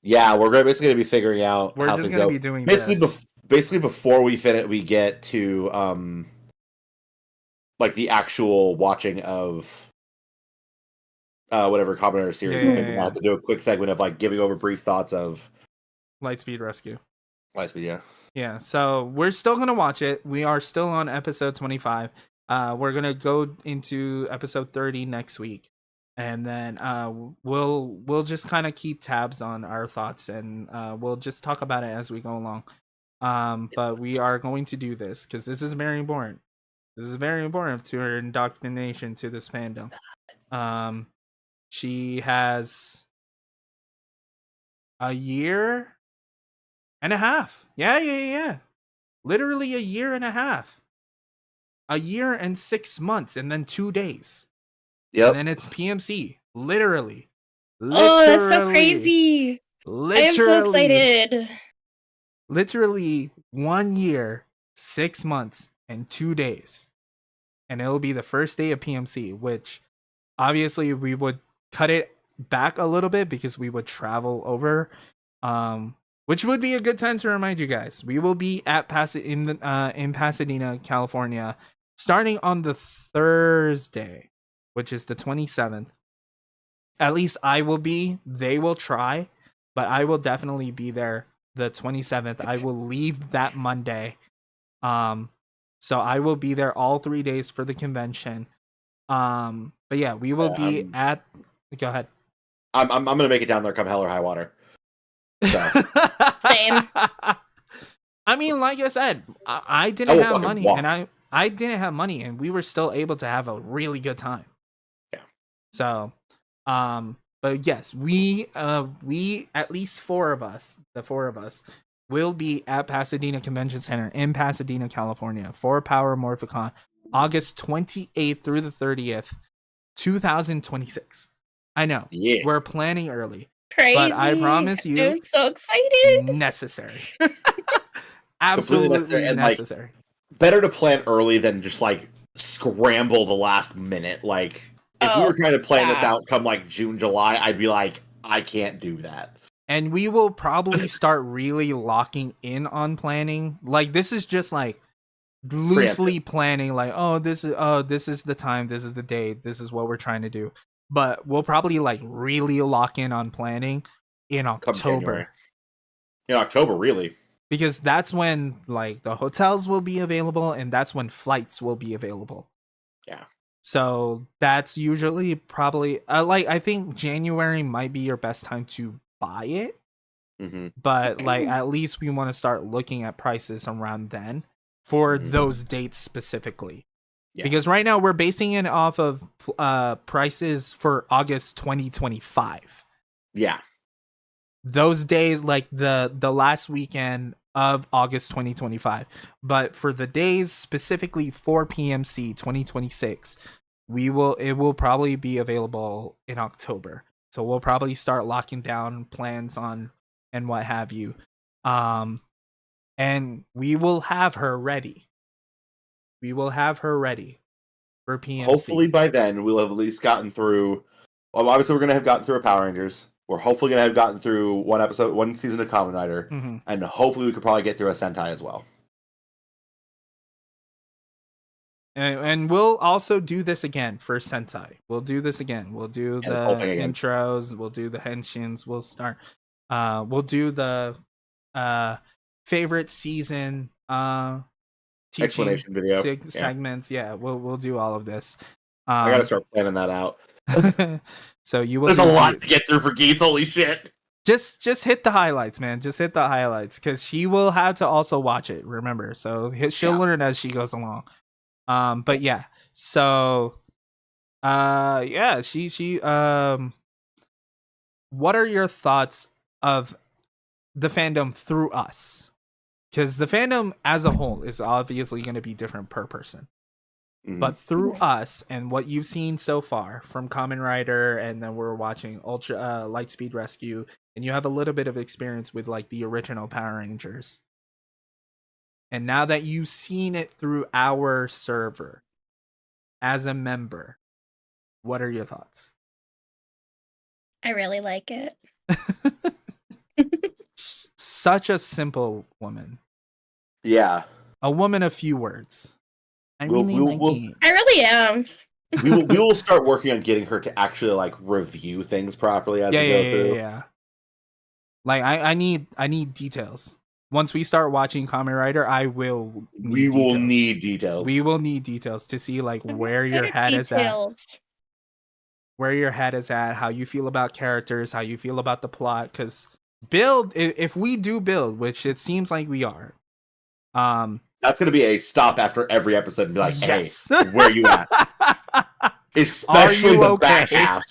Yeah, we're basically gonna be figuring out We're how just things gonna go. be doing Basically, this. basically before we get to like the actual watching of whatever Kamen Rider series. Yeah, I think we'll have to do a quick segment of like giving over brief thoughts of Lightspeed Rescue. Lightspeed. Yeah. Yeah, so we're still gonna watch it. We are still on episode 25. We're gonna go into episode 30 next week, and then we'll just kind of keep tabs on our thoughts, and we'll just talk about it as we go along. But we are going to do this because this is very important. This is very important to her indoctrination to this fandom. She has a year and a half. Yeah. Literally a year and a half. A year and 6 months and then 2 days. Yep. And then it's PMC. Literally. Oh, that's so crazy. I am so excited. Literally 1 year, 6 months, and 2 days. And it'll be the first day of PMC, which obviously we would cut it back a little bit because we would travel over. Which would be a good time to remind you guys. We will be at in Pasadena, California, starting on the Thursday, which is the 27th. At least I will be. They will try, but I will definitely be there the 27th. I will leave that Monday. So I will be there all 3 days for the convention. But yeah, we will be at. Go ahead. I'm gonna make it down there come hell or high water. So. Same. I mean, like I said, I didn't have money, walk. and I didn't have money, and we were still able to have a really good time. Yeah. So, but yes, we at least the four of us, will be at Pasadena Convention Center in Pasadena, California for Power Morphicon, August 28th through the 30th, 2026. I know. Yeah. We're planning early. Crazy. But I promise you, I'm so excited. necessary. Absolutely necessary. Like, better to plan early than just like scramble the last minute. Like if we were trying to plan this out come like June, July, I'd be like, I can't do that. And we will probably start really locking in on planning. Like this is just like loosely planning, like, this is the time, this is the date, this is what we're trying to do. But we'll probably like really lock in on planning in October. In October, really? because that's when like the hotels will be available and that's when flights will be available. Yeah. So that's usually probably like I think January might be your best time to buy it, Mm-hmm. but like at least we want to start looking at prices around then for those dates specifically. Yeah. Because right now we're basing it off of prices for August 2025. Yeah. Those days, like the last weekend of August 2025. But for the days specifically for PMC 2026, it will probably be available in October. So we'll probably start locking down plans on and what have you. And we will have her ready. We will have her ready for PMC. Hopefully by then we'll have at least gotten through. Well, obviously we're gonna have gotten through a Power Rangers. We're hopefully gonna have gotten through one season of Kamen Rider, and hopefully we could probably get through a Sentai as well. And we'll also do this again for Sentai. We'll do this again. We'll do the intros. We'll do the henshins. We'll start. We'll do the favorite season Explanation video segments. Yeah, we'll do all of this. I gotta start planning that out. So you will. There's a lot to get through for Geeks. Holy shit! Just hit the highlights, man. Just hit the highlights because she will have to also watch it. Remember, so she'll learn as she goes along. But yeah, so yeah, she what are your thoughts of the fandom through us? Because the fandom as a whole is obviously going to be different per person. But through us and what you've seen so far from Kamen Rider, and then we're watching Ultra Lightspeed Rescue, and you have a little bit of experience with like the original Power Rangers. And now that you've seen it through our server as a member, what are your thoughts? I really like it. Such a simple woman. Yeah. A woman of few words. I really like it. I really am. we will start working on getting her to actually like review things properly as we go through. Yeah. Like I need details. Once we start watching Kamen Rider, we will need details. We will need details to see like where your head is at. Where your head is at, how you feel about characters, how you feel about the plot. Because if we do build, which it seems like we are, that's gonna be a stop after every episode and be like, hey, where you at? Especially the back half.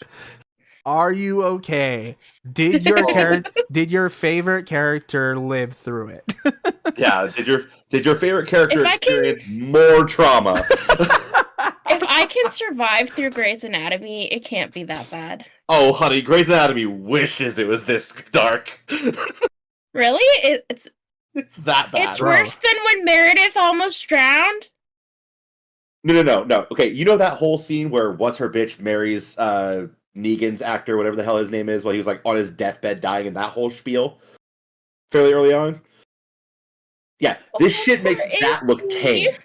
Are you okay? Did your favorite character live through it? Yeah, did your favorite character experience more trauma? If I can survive through Grey's Anatomy, it can't be that bad. Oh, honey, Grey's Anatomy wishes it was this dark. Really? It's that bad. It's worse than when Meredith almost drowned? No. Okay, you know that whole scene where what's her bitch marries Negan's actor, whatever the hell his name is, while he was like on his deathbed dying, and that whole spiel fairly early on. Yeah, this shit makes that look tame.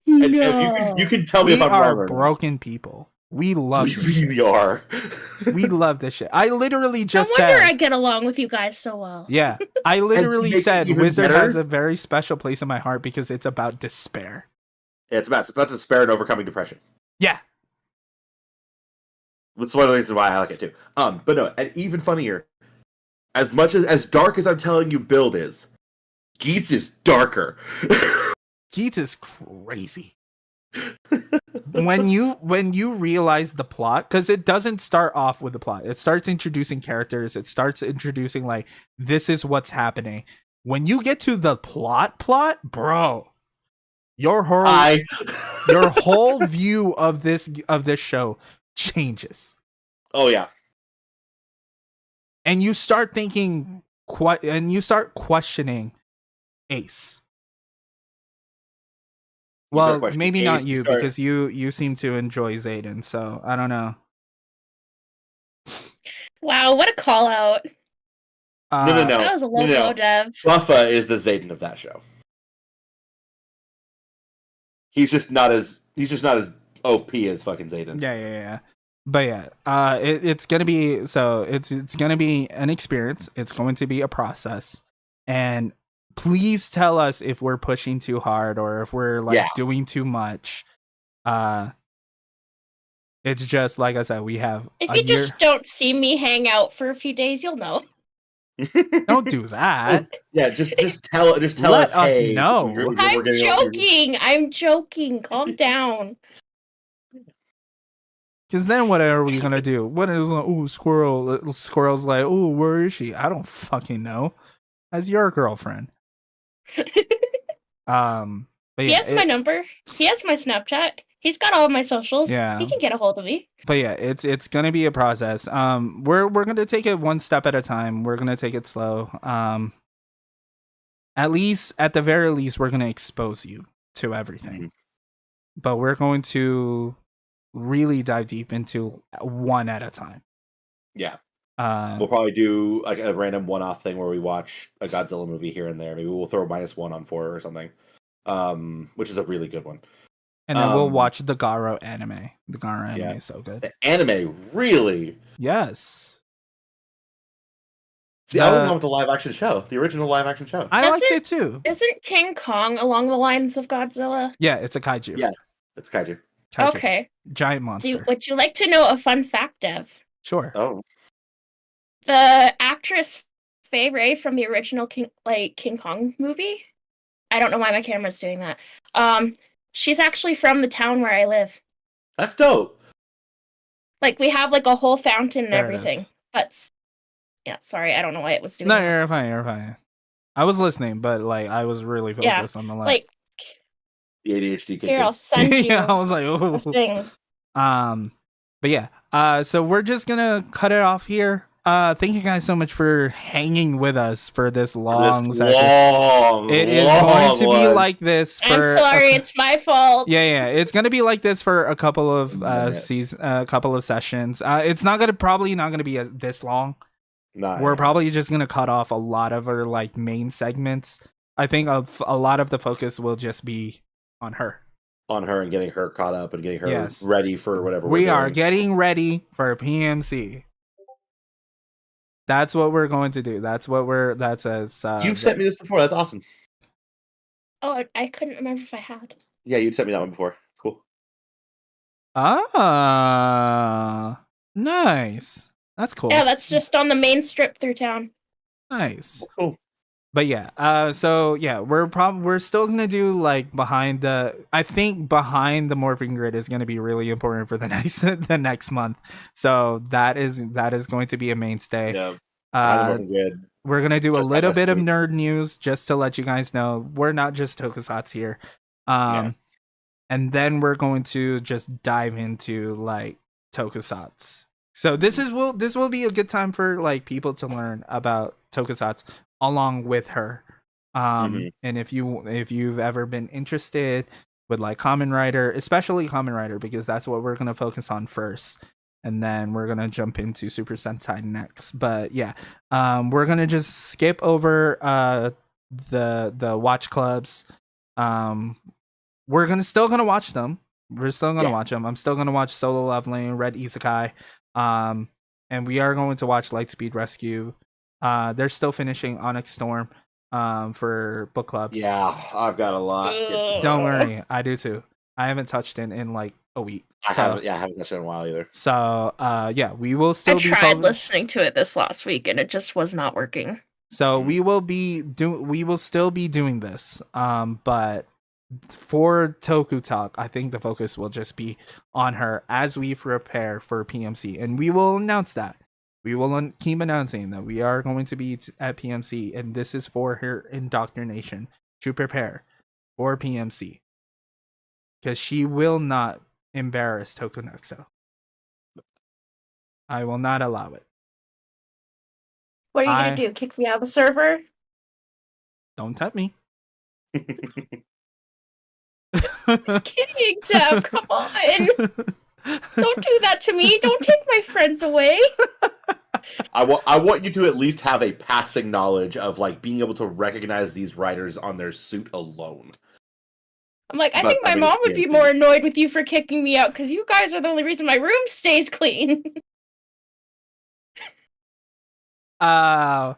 No. And you can tell me if I'm wrong. We are broken people. We love this shit. We are. We love this shit. I literally just said. No wonder I get along with you guys so well. Yeah, I literally said Wizard has a very special place in my heart because it's about despair. Yeah, it's about despair and overcoming depression. Yeah. That's one of the reasons why I like it too. But no, and even funnier, as much as dark as I'm telling you Build is, Geets is darker. Geets is crazy. when you realize the plot, because it doesn't start off with the plot. It starts introducing characters. It starts introducing like, this is what's happening. When you get to the plot, bro, your whole view of this show changes. Oh yeah. And you start thinking and you start questioning Ace. Well, maybe not you, because you seem to enjoy Zayden, so I don't know. Wow, what a call out. No. That was a low blow, Dev. Buffa is the Zayden of that show. He's just not as OP as fucking Zayden. Yeah. But yeah, it's gonna be it's gonna be an experience. It's going to be a process, and please tell us if we're pushing too hard or if we're like Yeah. doing too much. It's just like I said, we have If a you year. just don't see me hang out for a few days, you'll know. Don't do that. Yeah, just tell Let us, us hey, know. we're I'm getting joking. I'm joking. Calm down. Because then what are we gonna do? What is squirrel? Squirrel's like, ooh, where is she? I don't fucking know. As your girlfriend. But He yeah, has my number. He has my Snapchat. He's got all of my socials. Yeah. He can get a hold of me. but yeah, it's gonna be a process. We're gonna take it one step at a time. We're gonna take it slow. At the very least, we're gonna expose you to everything. Mhm. But we're going to really dive deep into one at a time. Yeah. We'll probably do like a random one-off thing where we watch a Godzilla movie here and there. Maybe we'll throw -1 on 4 or something, which is a really good one. And then we'll watch the Garo anime. The Garo anime Yeah. is so good. The anime, really. Yes. See, I would have gone with the live-action show, the original live-action show. I liked Doesn't- it too. Isn't King Kong along the lines of Godzilla? Yeah, it's a kaiju. Yeah. It's kaiju. Kaiju. Okay. Giant monster. Would you like to know a fun fact, Dev? Sure. Oh, The actress Fay Ray from the original King Kong movie. I don't know why my camera's doing that. She's actually from the town where I live. that's dope. Like we have like a whole fountain and There it everything. is. But yeah, sorry, I don't know why it was doing No, that. you're fine. You're fine. I was listening, but like I was really Yeah, focused on the left. Like The ADHD kicked here, in. I'll send you yeah, I was like, a oh. thing. But yeah. So we're just gonna cut it off here. Thank you guys so much for hanging with us for this long This session. It is going to be like this for I'm sorry, it's my fault. yeah, it's gonna be like this for a couple of minute. couple of sessions. It's probably not gonna be this long. Nah, We're probably just gonna cut off a lot of our like main segments. I think a lot of the focus will just be on her. on her and getting her caught up and getting her Yes. ready for whatever We we're are doing. getting ready for PMC. That's what we're going to do. That's as You've sent me this before. That's awesome. Oh, I couldn't remember if I had. Yeah, you'd sent me that one before. It's cool. Nice. That's cool. Yeah, that's just on the main strip through town. Nice. Cool. But yeah, so yeah, we're still gonna do like behind the morphing grid is gonna be really important for the next month. So that is going to be a mainstay. Yeah. Behind the morphing grid. We're gonna do a Just little us bit of two. nerd news just to let you guys know we're not just tokusatsu here. Yeah. And then we're going to just dive into like tokusatsu. So this will be a good time for like people to learn about tokusatsu along with her. And if you've ever been interested with like Kamen Rider, especially Kamen Rider, because that's what we're gonna focus on first. And then we're gonna jump into Super Sentai next. But yeah, we're gonna just skip over the watch clubs. We're still gonna watch them. We're still gonna watch them. I'm still gonna watch Solo Leveling, Red Isekai, and we are going to watch Lightspeed Rescue. They're still finishing Onyx Storm for book club. Yeah, I've got a lot. Don't worry, I do too. I haven't touched it in like a week. I haven't touched it in a while either. So yeah, we will still I tried listening to it this last week and it just was not working. So we will still be doing this. But for Toku Talk, I think the focus will just be on her as we prepare for PMC, and we will announce that. We will keep announcing that we are going to be at PMC, and this is for her indoctrination to prepare for PMC, because she will not embarrass Tokunexo. I will not allow it. What are you gonna do? Kick me out of the server? Don't tempt me. Just kidding, Deb. Come on. Don't do that to me. Don't take my friends away. I want you to at least have a passing knowledge of like being able to recognize these riders on their suit alone. I'm like, I But, think my I mean, it's mom would be PMC. more annoyed with you for kicking me out because you guys are the only reason my room stays clean. At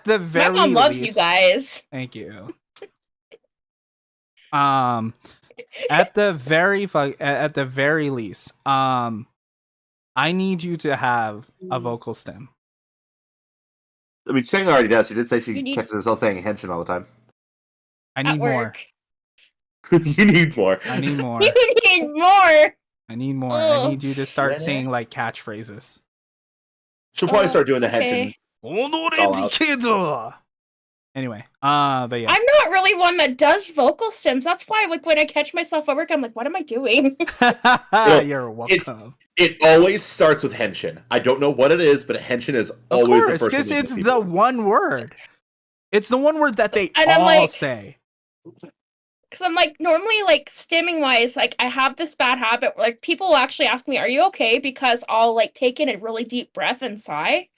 the My very mom loves least, you guys. Thank you. At the very least, I need you to have a vocal stem. I mean, Chang already does. She did say she You need- catches herself saying henshin all the time. I At need more. work. You need more. I need more. You need more. I need more. Oh. I need you to start Yeah. saying like catchphrases. She'll probably start doing the Okay. henshin. Anyway, but yeah. I'm not really one that does vocal stems. That's why, like, when I catch myself at work, I'm like, what am I doing? You're welcome. It always starts with henshin. I don't know what it is, but henshin is Of always the course, first because thing it's people- the one word. It's the one word that they And I'm all like- say. Because I'm like, normally, like, stimming wise, like, I have this bad habit where, like, people will actually ask me, are you okay? Because I'll, like, take in a really deep breath and sigh.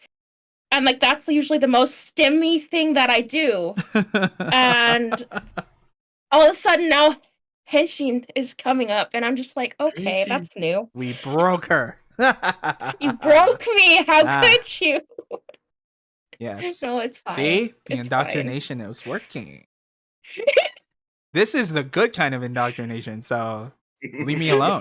And, like, that's usually the most stimmy thing that I do. And all of a sudden now, henshin is coming up, and I'm just like, okay, Henshin. that's new. We broke her. You broke me. How Ah. could you? Yes. No, it's fine. See? The It's fine. indoctrination is working. This is the good kind of indoctrination, so leave me alone.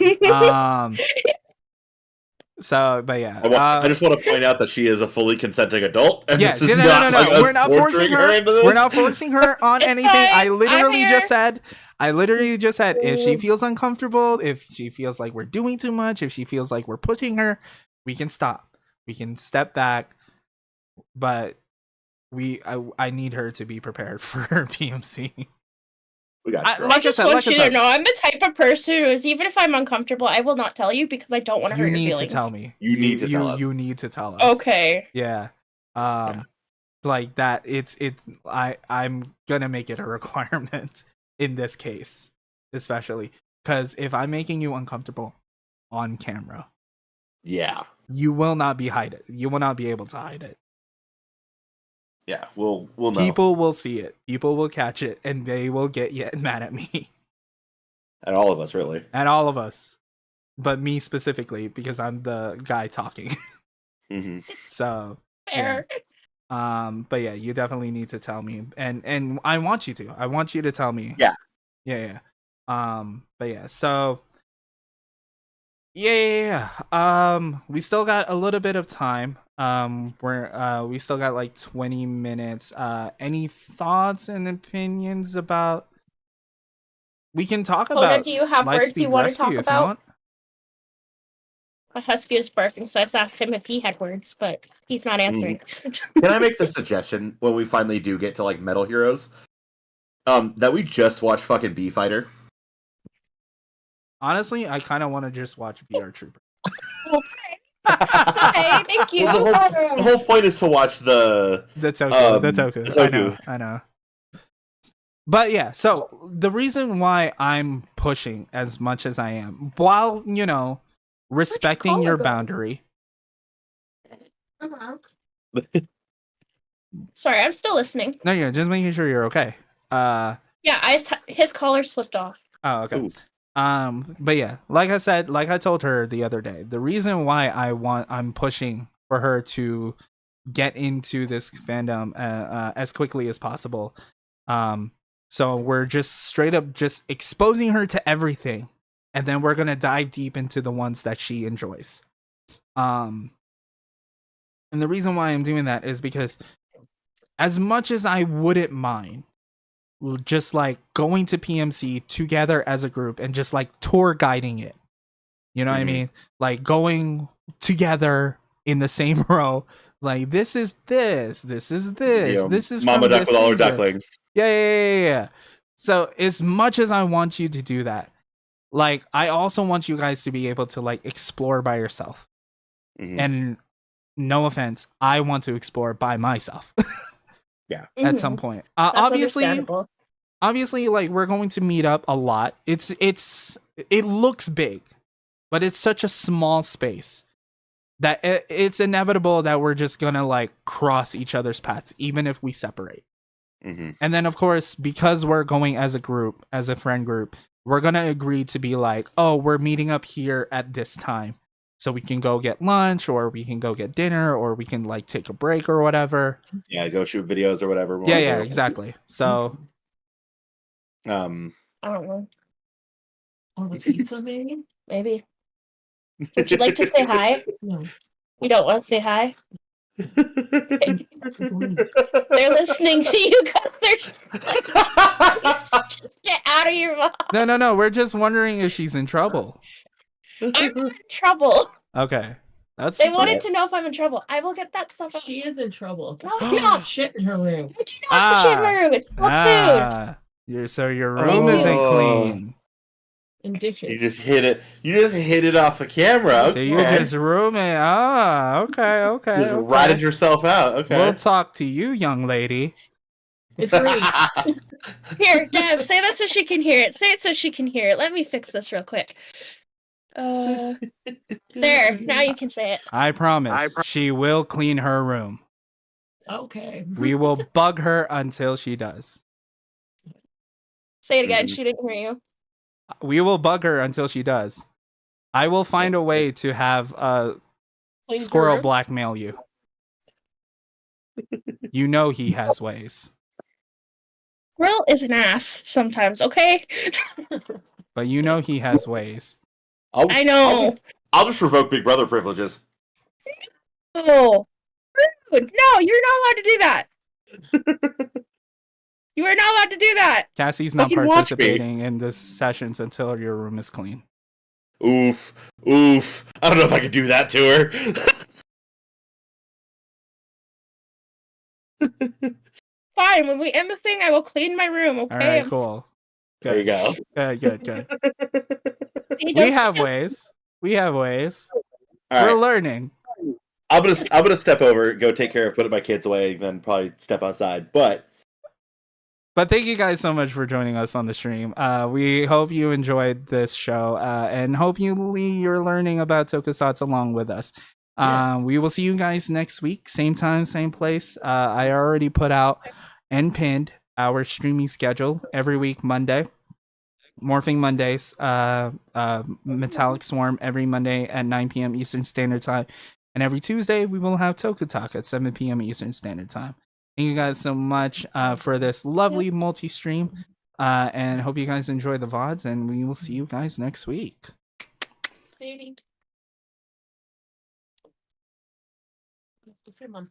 So, but yeah. I just want to point out that she is a fully consenting adult. And Yes, this is no. not like us We're not forcing torturing her. into this. We're not forcing her on It's anything. fine. I literally I'm just here. said, if she feels uncomfortable, if she feels like we're doing too much, if she feels like we're pushing her, we can stop. We can step back. But I need her to be prepared for PMC. We got you. Like I just I want you to said, know, I'm the type of person who is, even if I'm uncomfortable, I will not tell you because I don't want to you hurt your need to feelings. tell me. You need to tell us. You need to tell us. Okay. Yeah. Like that. I'm gonna make it a requirement in this case, especially because if I'm making you uncomfortable on camera, Yeah. you will not be hide it. You will not be able to hide it. Yeah. We'll know. People will see it. People will catch it, and they will get mad at me. And all of us, really. At all of us, but me specifically because I'm the guy talking. Mm-hmm. So Fair. but yeah, you definitely need to tell me, and I want you to. I want you to tell me. Yeah. But yeah, so yeah. We still got a little bit of time. We still got like 20 minutes. Any thoughts and opinions about? We can talk Hoda, about do you have words Lightspeed you want to Rescue talk if about? you want. My husky is barking, so I just asked him if he had words, but he's not answering. Can I make the suggestion when we finally do get to like Metal Heroes? That we just watch fucking Bee Fighter. Honestly, I kind of want to just watch VR Trooper. Okay, thank you. Well, the whole point is to watch the Toku. The the Toku. I know. But yeah, so the reason why I'm pushing as much as I am, while respecting your color go? boundary. Uh-huh. Sorry, I'm still listening. No, yeah, just making sure you're okay. Yeah, his collar slipped off. Oh, okay. Ooh. But yeah, like I said, like I told her the other day, the reason why I'm pushing for her to get into this fandom as quickly as possible. So we're just straight up just exposing her to everything, and then we're gonna dive deep into the ones that she enjoys. And the reason why I'm doing that is because as much as I wouldn't mind just like going to PMC together as a group and just like tour guiding it. You know what I mean? Like going together in the same row. Like this is this is this. Yeah, this is Mama from Duck this with all her season. ducklings. Yeah. So as much as I want you to do that, like I also want you guys to be able to like explore by yourself. Mhm. And no offense, I want to explore by myself. Yeah. At some point. That's Obviously, understandable. like we're going to meet up a lot. It looks big, but it's such a small space that it's inevitable that we're just gonna like cross each other's paths, even if we separate. Mm-hmm. And then, of course, because we're going as a group, as a friend group, we're going to agree to be like, oh, we're meeting up here at this time. So we can go get lunch, or we can go get dinner, or we can like take a break or whatever. Yeah, go shoot videos or whatever. Yeah, exactly. So, I don't know. On the pizza, maybe? Maybe. Would you like to say hi? No. You don't want to say hi? They're listening to you because they're just like, just get out of your mouth. no. We're just wondering if she's in trouble. I'm not in trouble. Okay. They wanted to know if I'm in trouble. I will get that stuff. She is in trouble. No, it's not. Shit in her room. I do not have shit in my room. It's full of food. Your room isn't clean. And dishes. You just hit it. You just hit it off the camera. So you just room it. Okay. You just ratted yourself out. Okay. We'll talk to you, young lady. Here, Dev, say that so she can hear it. Say it so she can hear it. Let me fix this real quick. There. Now you can say it. I promise. She will clean her room. Okay. We will bug her until she does. Say it again. She didn't hear you. We will bug her until she does. I will find a way to have Squirrel blackmail you. You know he has ways. Squirrel is an ass sometimes, okay? But you know he has ways. I know. I'll just revoke Big Brother privileges. Oh, rude. No, you're not allowed to do that. You are not allowed to do that. Cassie's not Fucking watch me. participating in this sessions until your room is clean. Oof. I don't know if I could do that to her. Fine. When we end the thing, I will clean my room. Okay. All right, cool. There you go. Good. We have ways. All We're right. learning. I'm gonna step over, go take care of putting my kids away, and then probably step outside. But thank you guys so much for joining us on the stream. We hope you enjoyed this show, and hope you're learning about tokusatsu along with us. We will see you guys next week, same time, same place. I already put out and pinned our streaming schedule every week, Monday. Morphing Mondays, Metallic Swarm every Monday at 9 p.m. Eastern Standard Time. And every Tuesday, we will have Toku Talk at 7 p.m. Eastern Standard Time. Thank you guys so much for this lovely multi-stream. And hope you guys enjoy the VODs. And we will see you guys next week. See you. Same one.